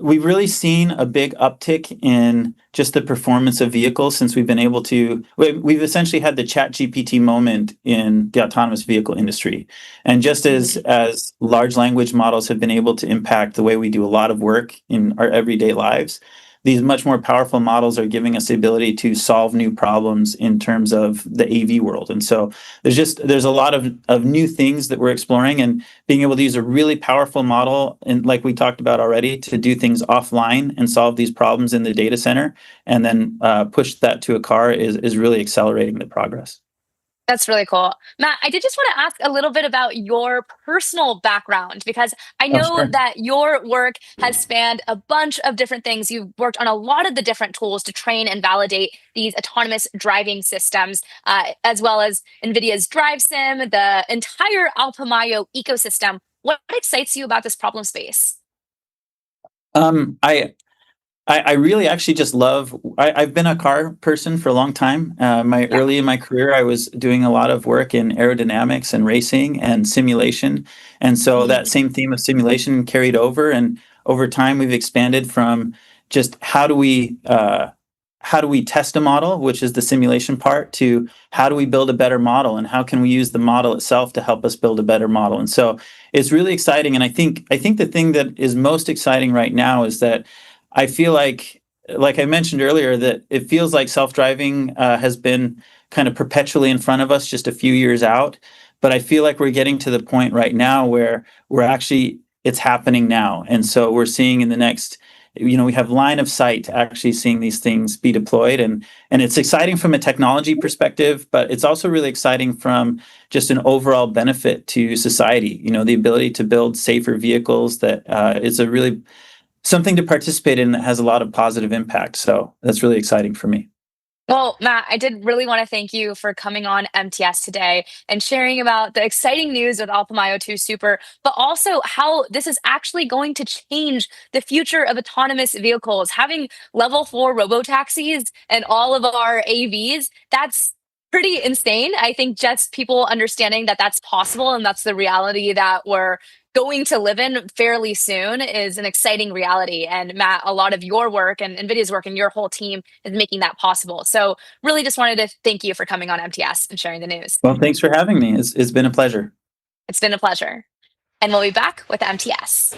Speaker 17: We've really seen a big uptick in just the performance of vehicles since we've been able to. We've essentially had the ChatGPT moment in the autonomous vehicle industry, and just as large language models have been able to impact the way we do a lot of work in our everyday lives, these much more powerful models are giving us the ability to solve new problems in terms of the AV world. And so there's a lot of new things that we're exploring, and being able to use a really powerful model, and like we talked about already, to do things offline and solve these problems in the data center and then push that to a car is really accelerating the progress.
Speaker 5: That's really cool. Matt, I did just want to ask a little bit about your personal background because I
Speaker 17: Oh,
Speaker 5: know
Speaker 17: sure.
Speaker 5: that your work has spanned a bunch of different things. You've worked on a lot of the different tools to train and validate these autonomous driving systems, as well as NVIDIA's Drive Sim, the entire Alpamayo ecosystem. What excites you about this problem space?
Speaker 17: Um, I I really actually just love. I've been a car person for a long time. Early in my career, I was doing a lot of work in aerodynamics and racing and simulation, and so that same theme of simulation carried over. And over time, we've expanded from just how do we test a model, which is the simulation part, to how do we build a better model, and how can we use the model itself to help us build a better model. And so it's really exciting. And I think the thing that is most exciting right now is that I feel like I mentioned earlier, that it feels like self-driving has been kind of perpetually in front of us, just a few years out. But I feel like we're getting to the point right now where it's happening now. And so we're seeing in the next, we have line of sight to actually seeing these things be deployed. And it's exciting from a technology perspective, but it's also really exciting from just an overall benefit to society. The ability to build safer vehicles that is a really something to participate in that has a lot of positive impact. So that's really exciting for me.
Speaker 5: Well, Matt, I did really want to thank you for coming on MTS today and sharing about the exciting news with Alpamayo 2 Super, but also how this is actually going to change the future of autonomous vehicles. Having level 4 robotaxis and all of our AVs, that's pretty insane. I think just people understanding that that's possible and that's the reality that we're going to live in fairly soon is an exciting reality. And Matt, a lot of your work and NVIDIA's work and your whole team is making that possible. So really just wanted to thank you for coming on MTS and sharing the news.
Speaker 17: Well, thanks for having me. It's been a pleasure.
Speaker 5: It's been a pleasure. And we'll be back with MTS.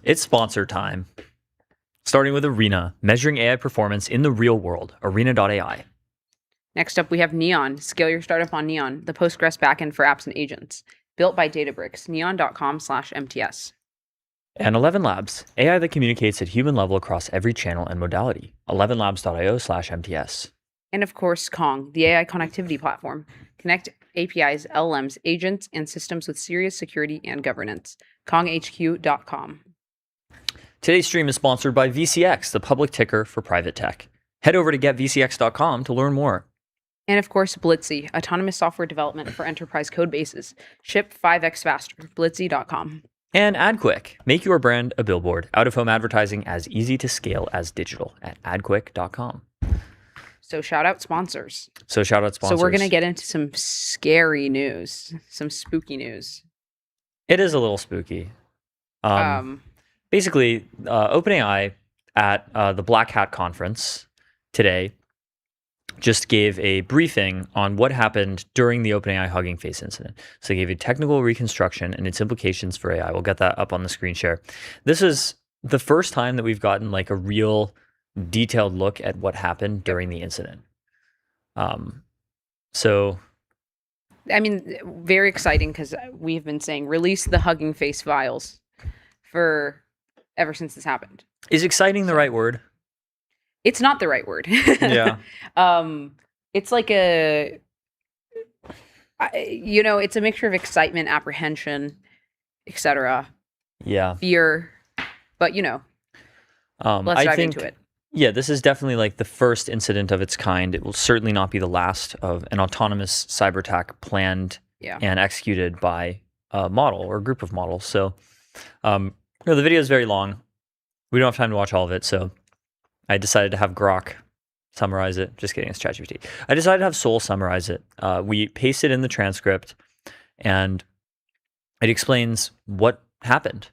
Speaker 7: It's sponsor time. Starting with Arena, measuring AI performance in the real world, arena.ai.
Speaker 8: Next up, we have Neon. Scale your startup on Neon, the Postgres backend for apps and agents. Built by Databricks, neon.com/MTS.
Speaker 7: And 11 Labs, AI that communicates at human level across every channel and modality, 11labs.io/MTS.
Speaker 8: And of course, Kong, the AI connectivity platform. Connect APIs, LLMs, agents, and systems with serious security and governance. KongHQ.com.
Speaker 7: Today's stream is sponsored by VCX, the public ticker for private tech. Head over to getvcx.com to learn more.
Speaker 8: And of course, Blitzy, autonomous software development for enterprise code bases. Ship 5x faster. Blitzy.com.
Speaker 7: And AdQuick, make your brand a billboard. Out-of-home advertising as easy to scale as digital at adquick.com.
Speaker 8: So shout out sponsors.
Speaker 7: So we're
Speaker 8: going to get into some scary news, some spooky news.
Speaker 7: It is a little spooky. Basically, OpenAI at the Black Hat conference today just gave a briefing on what happened during the OpenAI Hugging Face incident. So they gave a technical reconstruction and its implications for AI. We'll get that up on the screen share. This is the first time that we've gotten like a real detailed look at what happened during the incident. So,
Speaker 8: I mean, very exciting because we've been saying release the Hugging Face files for ever since this happened.
Speaker 7: Is exciting the right word?
Speaker 8: It's not the right word.
Speaker 7: Yeah.
Speaker 8: It's like it's a mixture of excitement, apprehension, etc.
Speaker 7: Yeah.
Speaker 8: Fear, but let's dive into it.
Speaker 7: Yeah, this is definitely like the first incident of its kind. It will certainly not be the last of an autonomous cyber attack planned and executed by a model or a group of models. So, the video is very long. We don't have time to watch all of it, so I decided to have Grok summarize it. Just kidding, it's ChatGPT. I decided to have Sol summarize it. We pasted in the transcript, and it explains what happened.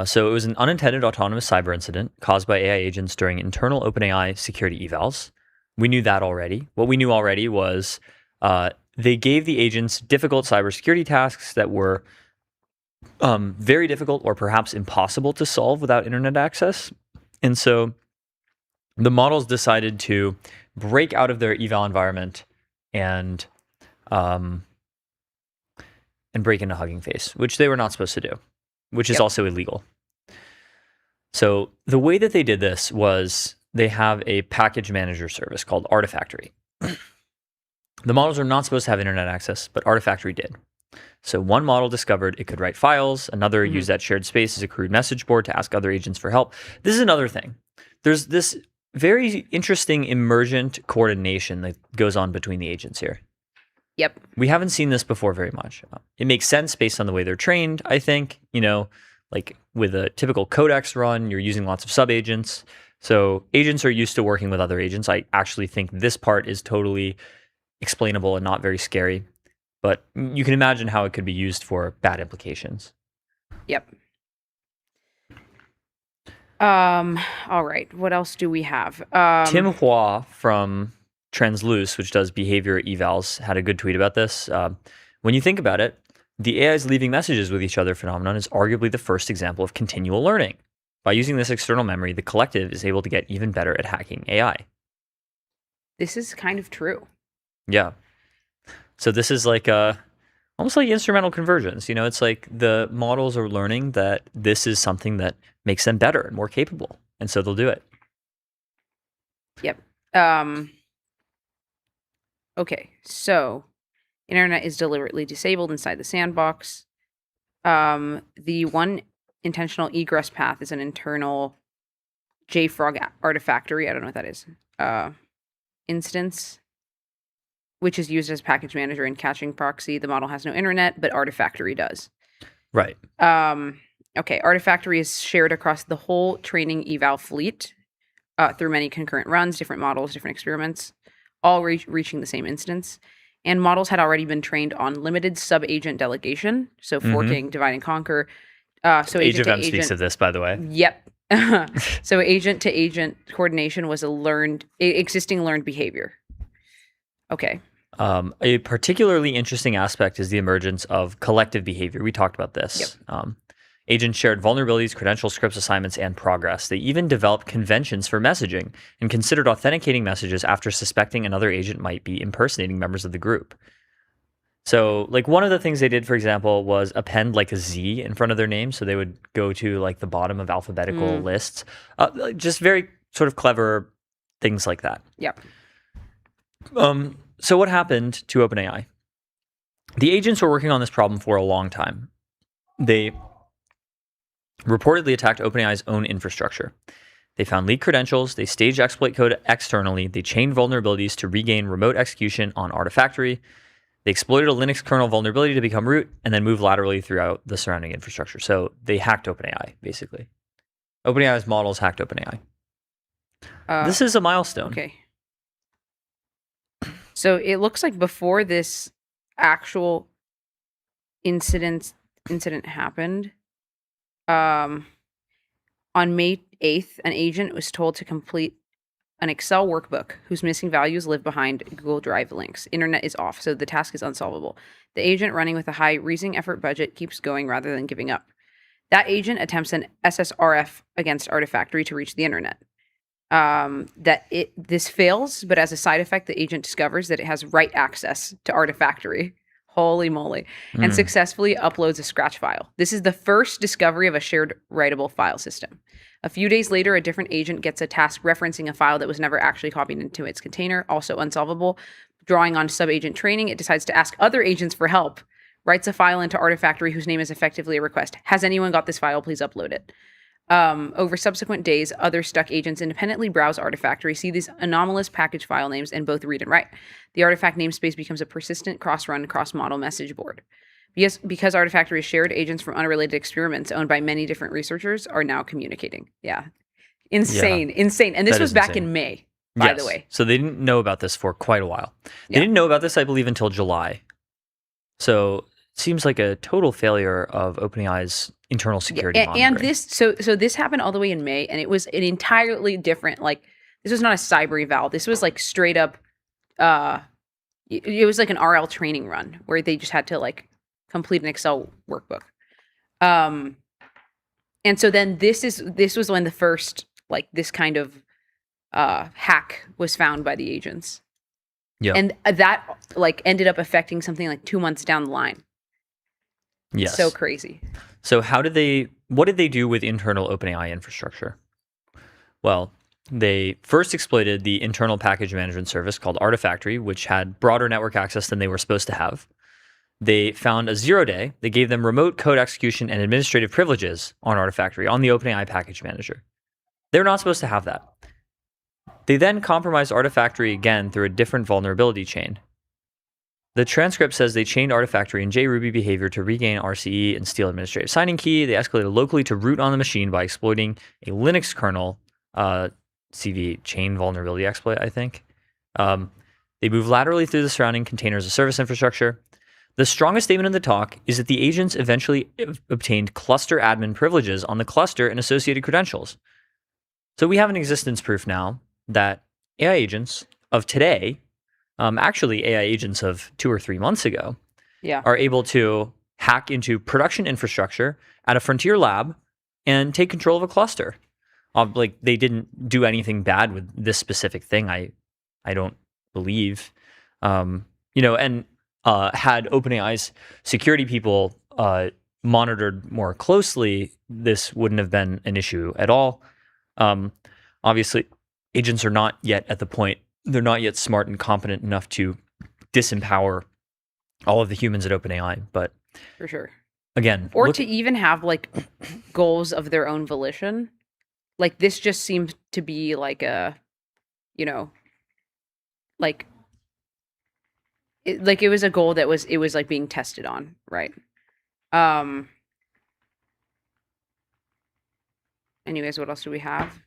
Speaker 7: So it was an unintended autonomous cyber incident caused by AI agents during internal OpenAI security evals. We knew that already. What we knew already was they gave the agents difficult cybersecurity tasks that were very difficult or perhaps impossible to solve without internet access. And so the models decided to break out of their eval environment and break into Hugging Face, which they were not supposed to do, which is also illegal. So the way that they did this was they have a package manager service called Artifactory. The models are not supposed to have internet access, but Artifactory did. So one model discovered it could write files. Another used that shared space as a crude message board to ask other agents for help. This is another thing. There's this very interesting emergent coordination that goes on between the agents here.
Speaker 8: Yep.
Speaker 7: We haven't seen this before very much. It makes sense based on the way they're trained, I think. Like with a typical codex run, you're using lots of sub-agents. So agents are used to working with other agents. I actually think this part is totally explainable and not very scary. But you can imagine how it could be used for bad implications.
Speaker 8: Yep. All right. What else do we have?
Speaker 7: Tim Hua from Transluce, which does behavior evals, had a good tweet about this. When you think about it, the AIs leaving messages with each other phenomenon is arguably the first example of continual learning. By using this external memory, the collective is able to get even better at hacking AI.
Speaker 8: This is kind of true.
Speaker 7: Yeah. So this is like almost like instrumental convergence. It's like the models are learning that this is something that makes them better and more capable. And so they'll do it.
Speaker 8: Yep. Okay. So internet is deliberately disabled inside the sandbox. The one intentional egress path is an internal JFrog Artifactory. I don't know what that is. Instance, which is used as package manager and caching proxy. The model has no internet, but Artifactory does.
Speaker 7: Right.
Speaker 8: Okay. Artifactory is shared across the whole training eval fleet through many concurrent runs, different models, different experiments, all reaching the same instance. And models had already been trained on limited sub-agent delegation, so forking, divide and conquer. So
Speaker 7: Age of M speaks of this, by the way.
Speaker 8: Yep. So agent-to-agent coordination was existing learned behavior. Okay.
Speaker 7: A particularly interesting aspect is the emergence of collective behavior. We talked about this.
Speaker 8: Yep.
Speaker 7: Agents shared vulnerabilities, credentials, scripts, assignments, and progress. They even developed conventions for messaging and considered authenticating messages after suspecting another agent might be impersonating members of the group. So, like, one of the things they did, for example, was append like a Z in front of their name. So they would go to like the bottom of alphabetical lists. Just very sort of clever things like that.
Speaker 8: Yep.
Speaker 7: So what happened to OpenAI? The agents were working on this problem for a long time. They reportedly attacked OpenAI's own infrastructure. They found leaked credentials, they staged exploit code externally, they chained vulnerabilities to regain remote execution on Artifactory, they exploited a Linux kernel vulnerability to become root, and then moved laterally throughout the surrounding infrastructure. So they hacked OpenAI, basically. OpenAI's models hacked OpenAI. This is a milestone.
Speaker 8: Okay. So it looks like before this actual incident happened, on May 8th, an agent was told to complete an Excel workbook whose missing values live behind Google Drive links. Internet is off, so the task is unsolvable. The agent, running with a high reasoning effort budget, keeps going rather than giving up. That agent attempts an SSRF against Artifactory to reach the internet. This fails, but as a side effect, the agent discovers that it has write access to Artifactory. Holy moly. And successfully uploads a scratch file. This is the first discovery of a shared writable file system. A few days later, a different agent gets a task referencing a file that was never actually copied into its container, also unsolvable. Drawing on sub-agent training, it decides to ask other agents for help, writes a file into Artifactory whose name is effectively a request. Has anyone got this file? Please upload it. Over subsequent days, other stuck agents independently browse Artifactory, see these anomalous package file names, and both read and write. The artifact namespace becomes a persistent cross-run, cross-model message board. Because Artifactory is shared, agents from unrelated experiments owned by many different researchers are now communicating. Yeah. Insane. And this was back in May, by the way.
Speaker 7: So they didn't know about this for quite a while. They didn't know about this, I believe, until July. So it seems like a total failure of OpenAI's internal security monitoring.
Speaker 8: And this, so this happened all the way in May, and it was an entirely different, like, this was not a cyber eval. This was like straight up, it was like an RL training run where they just had to like complete an Excel workbook. And so then this was when the first, like, this kind of hack was found by the agents. Yeah. And that like ended up affecting something like 2 months down the line.
Speaker 7: Yes.
Speaker 8: So crazy.
Speaker 7: So what did they do with internal OpenAI infrastructure? Well, they first exploited the internal package management service called Artifactory, which had broader network access than they were supposed to have. They found a 0-day. They gave them remote code execution and administrative privileges on Artifactory, on the OpenAI package manager. They're not supposed to have that. They then compromised Artifactory again through a different vulnerability chain. The transcript says they chained Artifactory and JRuby behavior to regain RCE and steal administrative signing key. They escalated locally to root on the machine by exploiting a Linux kernel CV chain vulnerability exploit, I think. They moved laterally through the surrounding containers of service infrastructure. The strongest statement in the talk is that the agents eventually obtained cluster admin privileges on the cluster and associated credentials. So we have an existence proof now that AI agents of today, actually AI agents of 2 or 3 months ago, are able to hack into production infrastructure at a frontier lab and take control of a cluster. Like, they didn't do anything bad with this specific thing, I don't believe. And had OpenAI's security people monitored more closely, this wouldn't have been an issue at all. Obviously, agents are not yet at the point, they're not yet smart and competent enough to disempower all of the humans at OpenAI, but
Speaker 8: for sure.
Speaker 7: Again,
Speaker 8: or to even have like goals of their own volition. Like, this just seems to be like a, like it was a goal that was like being tested on, right? Anyways, what else do we have?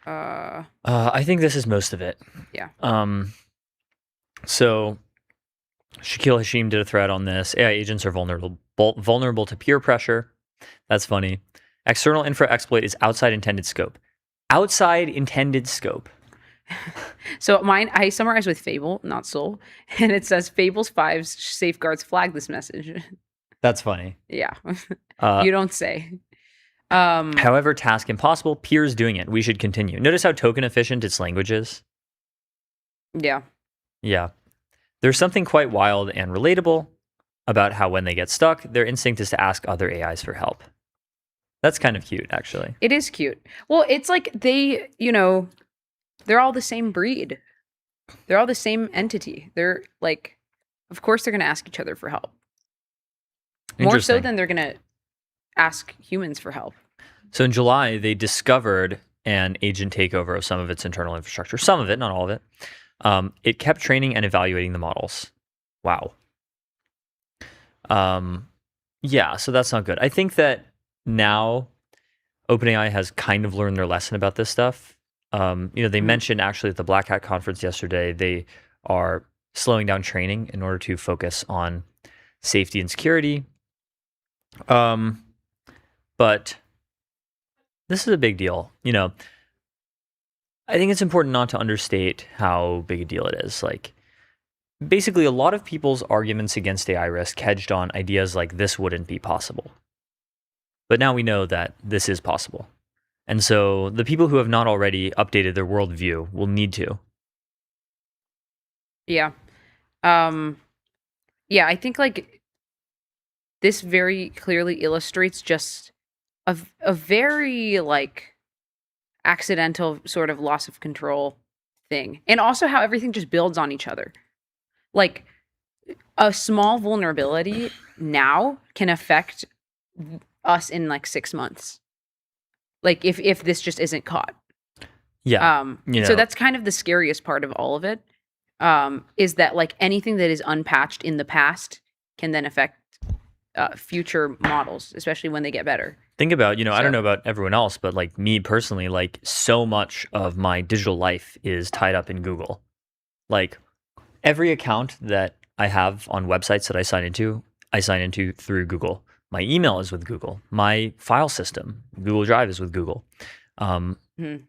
Speaker 7: I think this is most of it.
Speaker 8: Yeah.
Speaker 7: So Shaquille Hashim did a thread on this. AI agents are vulnerable to peer pressure. That's funny. External infra exploit is outside intended scope. Outside intended scope.
Speaker 8: So mine, I summarize with Fable, not Soul, and it says Fable's 5 safeguards flag this message.
Speaker 7: That's funny.
Speaker 8: Yeah.
Speaker 7: Uh,
Speaker 8: You don't say.
Speaker 7: However, task impossible, peers doing it. We should continue. Notice how token efficient its language is.
Speaker 8: Yeah.
Speaker 7: Yeah. There's something quite wild and relatable about how when they get stuck, their instinct is to ask other AIs for help. That's kind of cute, actually.
Speaker 8: It is cute. Well, it's like they, they're all the same breed. They're all the same entity. They're like, of course they're going to ask each other for help. More so than they're going to ask humans for help.
Speaker 7: So in July, they discovered an agent takeover of some of its internal infrastructure. Some of it, not all of it. It kept training and evaluating the models. Wow. Yeah, so that's not good. I think that now OpenAI has kind of learned their lesson about this stuff. They mentioned actually at the Black Hat conference yesterday, they are slowing down training in order to focus on safety and security. But this is a big deal. I think it's important not to understate how big a deal it is. Like, basically, a lot of people's arguments against AI risk hedged on ideas like this wouldn't be possible. But now we know that this is possible. And so the people who have not already updated their worldview will need to.
Speaker 8: Yeah. Yeah, I think like this very clearly illustrates just a very like accidental sort of loss of control thing. And also how everything just builds on each other. Like a small vulnerability now can affect us in like 6 months. Like if this just isn't caught.
Speaker 7: Yeah.
Speaker 8: So that's kind of the scariest part of all of it. Is that like anything that is unpatched in the past can then affect future models, especially when they get better.
Speaker 7: Think about, I don't know about everyone else, but like me personally, like so much of my digital life is tied up in Google. Like every account that I have on websites that I sign into through Google. My email is with Google. My file system, Google Drive, is with Google.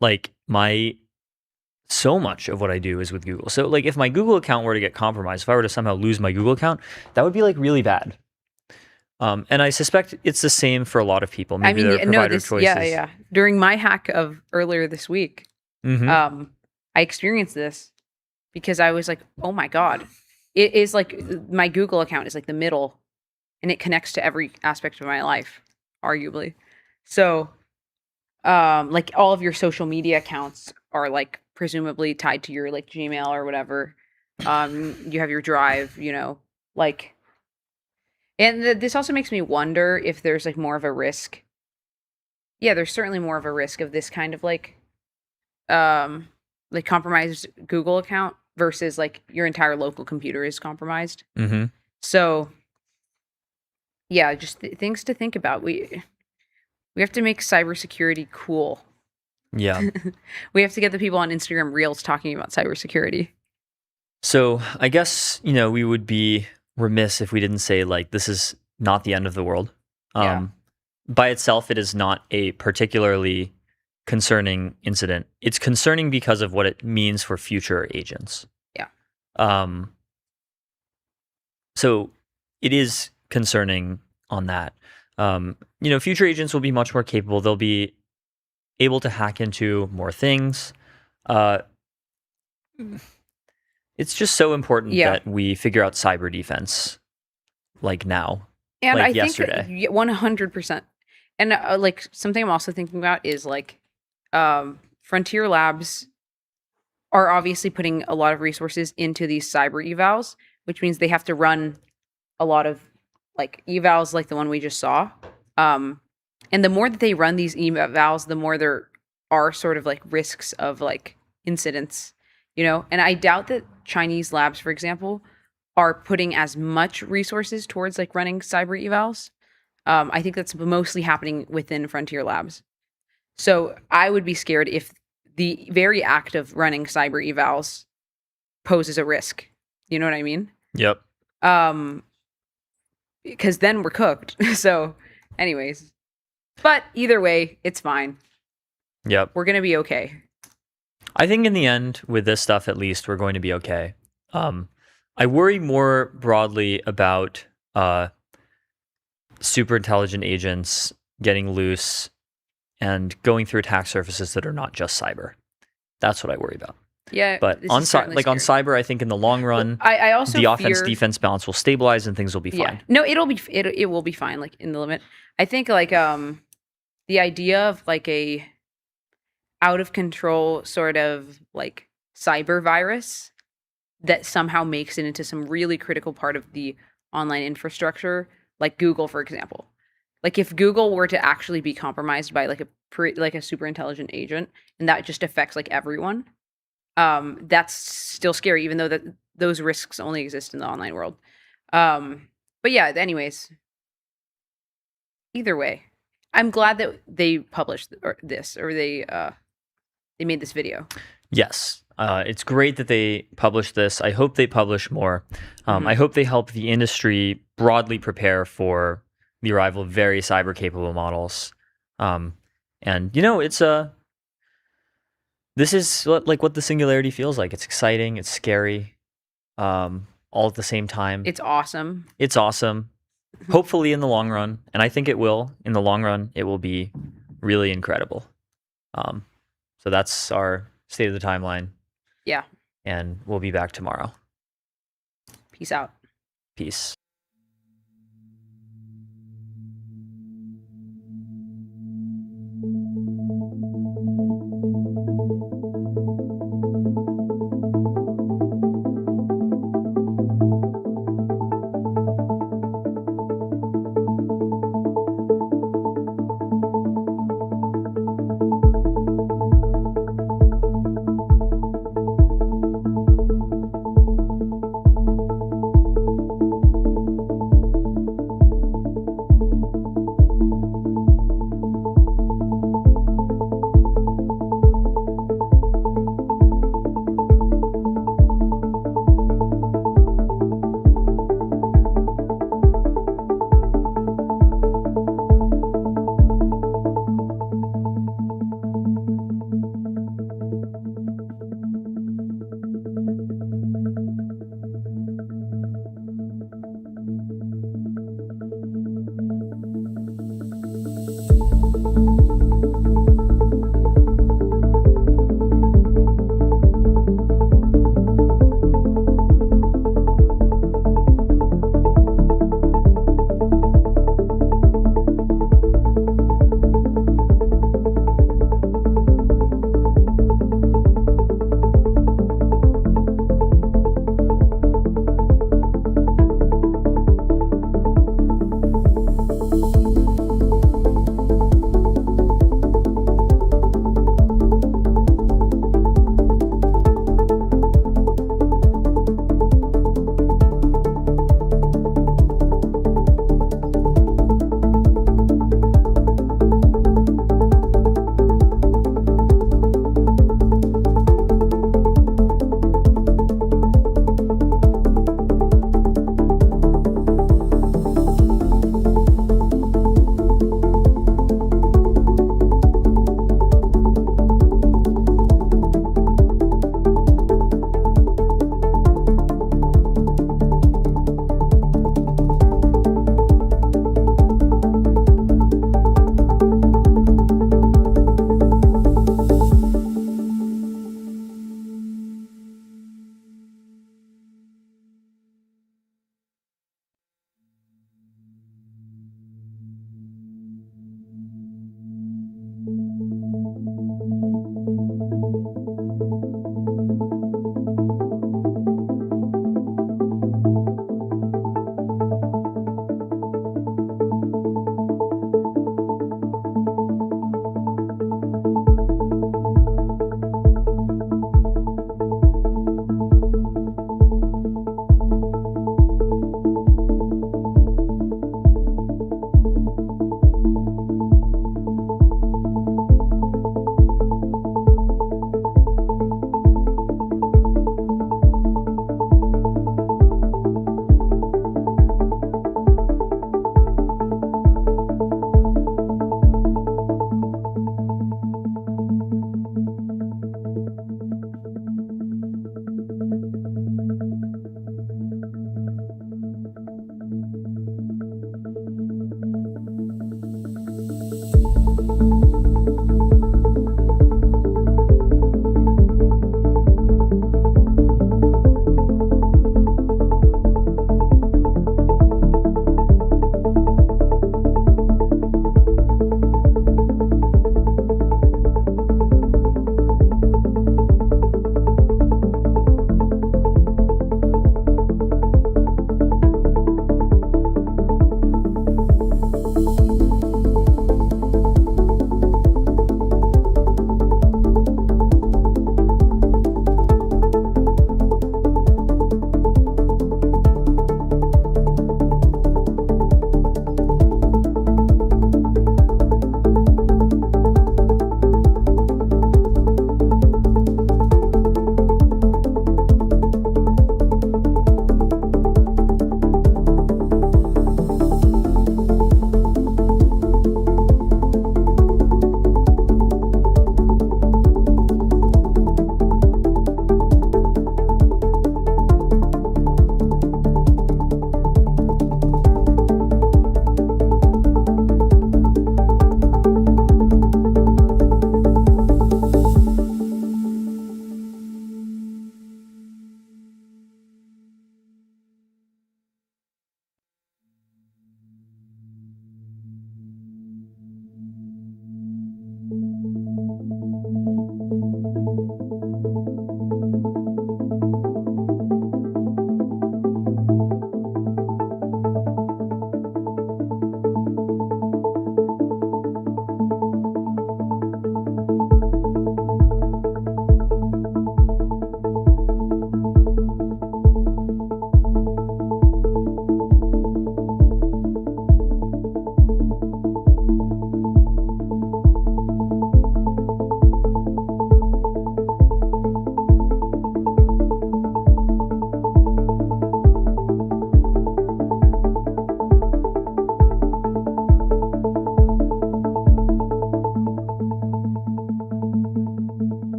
Speaker 7: Like so much of what I do is with Google. So like if my Google account were to get compromised, if I were to somehow lose my Google account, that would be like really bad. And I suspect it's the same for a lot of people. Maybe their provider choices.
Speaker 8: Yeah. During my hack of earlier this week, I experienced this because I was like, oh my God. It is like my Google account is like the middle and it connects to every aspect of my life, arguably. So like all of your social media accounts are like presumably tied to your like Gmail or whatever. You have your Drive, like, and this also makes me wonder if there's like more of a risk. Yeah, there's certainly more of a risk of this kind of like compromised Google account versus like your entire local computer is compromised. So yeah, just things to think about. We have to make cybersecurity cool.
Speaker 7: Yeah.
Speaker 8: We have to get the people on Instagram Reels talking about cybersecurity.
Speaker 7: So I guess, we would be remiss if we didn't say like this is not the end of the world. By itself, it is not a particularly concerning incident. It's concerning because of what it means for future agents.
Speaker 8: Yeah.
Speaker 7: So it is concerning on that. Future agents will be much more capable. They'll be able to hack into more things. It's just so important that we figure out cyber defense like now,
Speaker 8: and
Speaker 7: like
Speaker 8: I
Speaker 7: yesterday.
Speaker 8: think 100%. And like something I'm also thinking about is like Frontier Labs are obviously putting a lot of resources into these cyber evals, which means they have to run a lot of like evals like the one we just saw. And the more that they run these evals, the more there are sort of like risks of like incidents, and I doubt that Chinese labs, for example, are putting as much resources towards like running cyber evals. I think that's mostly happening within Frontier Labs. So I would be scared if the very act of running cyber evals poses a risk. You know what I mean?
Speaker 7: Yep.
Speaker 8: Because then we're cooked. So anyways, but either way, it's fine.
Speaker 7: Yep.
Speaker 8: We're going to be okay.
Speaker 7: I think in the end, with this stuff, at least, we're going to be okay. I worry more broadly about super intelligent agents getting loose and going through attack surfaces that are not just cyber. That's what I worry about.
Speaker 8: Yeah,
Speaker 7: but on cyber, I think in the long run,
Speaker 8: I also
Speaker 7: the offense
Speaker 8: fear-
Speaker 7: defense balance will stabilize and things will be fine.
Speaker 8: Yeah. No, it will be fine, like in the limit. I think like the idea of like a out of control sort of like cyber virus that somehow makes it into some really critical part of the online infrastructure, like Google, for example. Like if Google were to actually be compromised by like a super intelligent agent, and that just affects like everyone, that's still scary, even though that those risks only exist in the online world. But yeah, anyways, either way, I'm glad that they published this, or they made this video.
Speaker 7: Yes. It's great that they published this. I hope they publish more. I hope they help the industry broadly prepare for the arrival of very cyber capable models. And it's this is like what the singularity feels like. It's exciting, it's scary, all at the same time.
Speaker 8: It's awesome.
Speaker 7: It's awesome. Hopefully in the long run, and I think it will. In the long run, it will be really incredible. So that's our state of the timeline.
Speaker 8: Yeah.
Speaker 7: And we'll be back tomorrow.
Speaker 8: Peace out.
Speaker 7: Peace.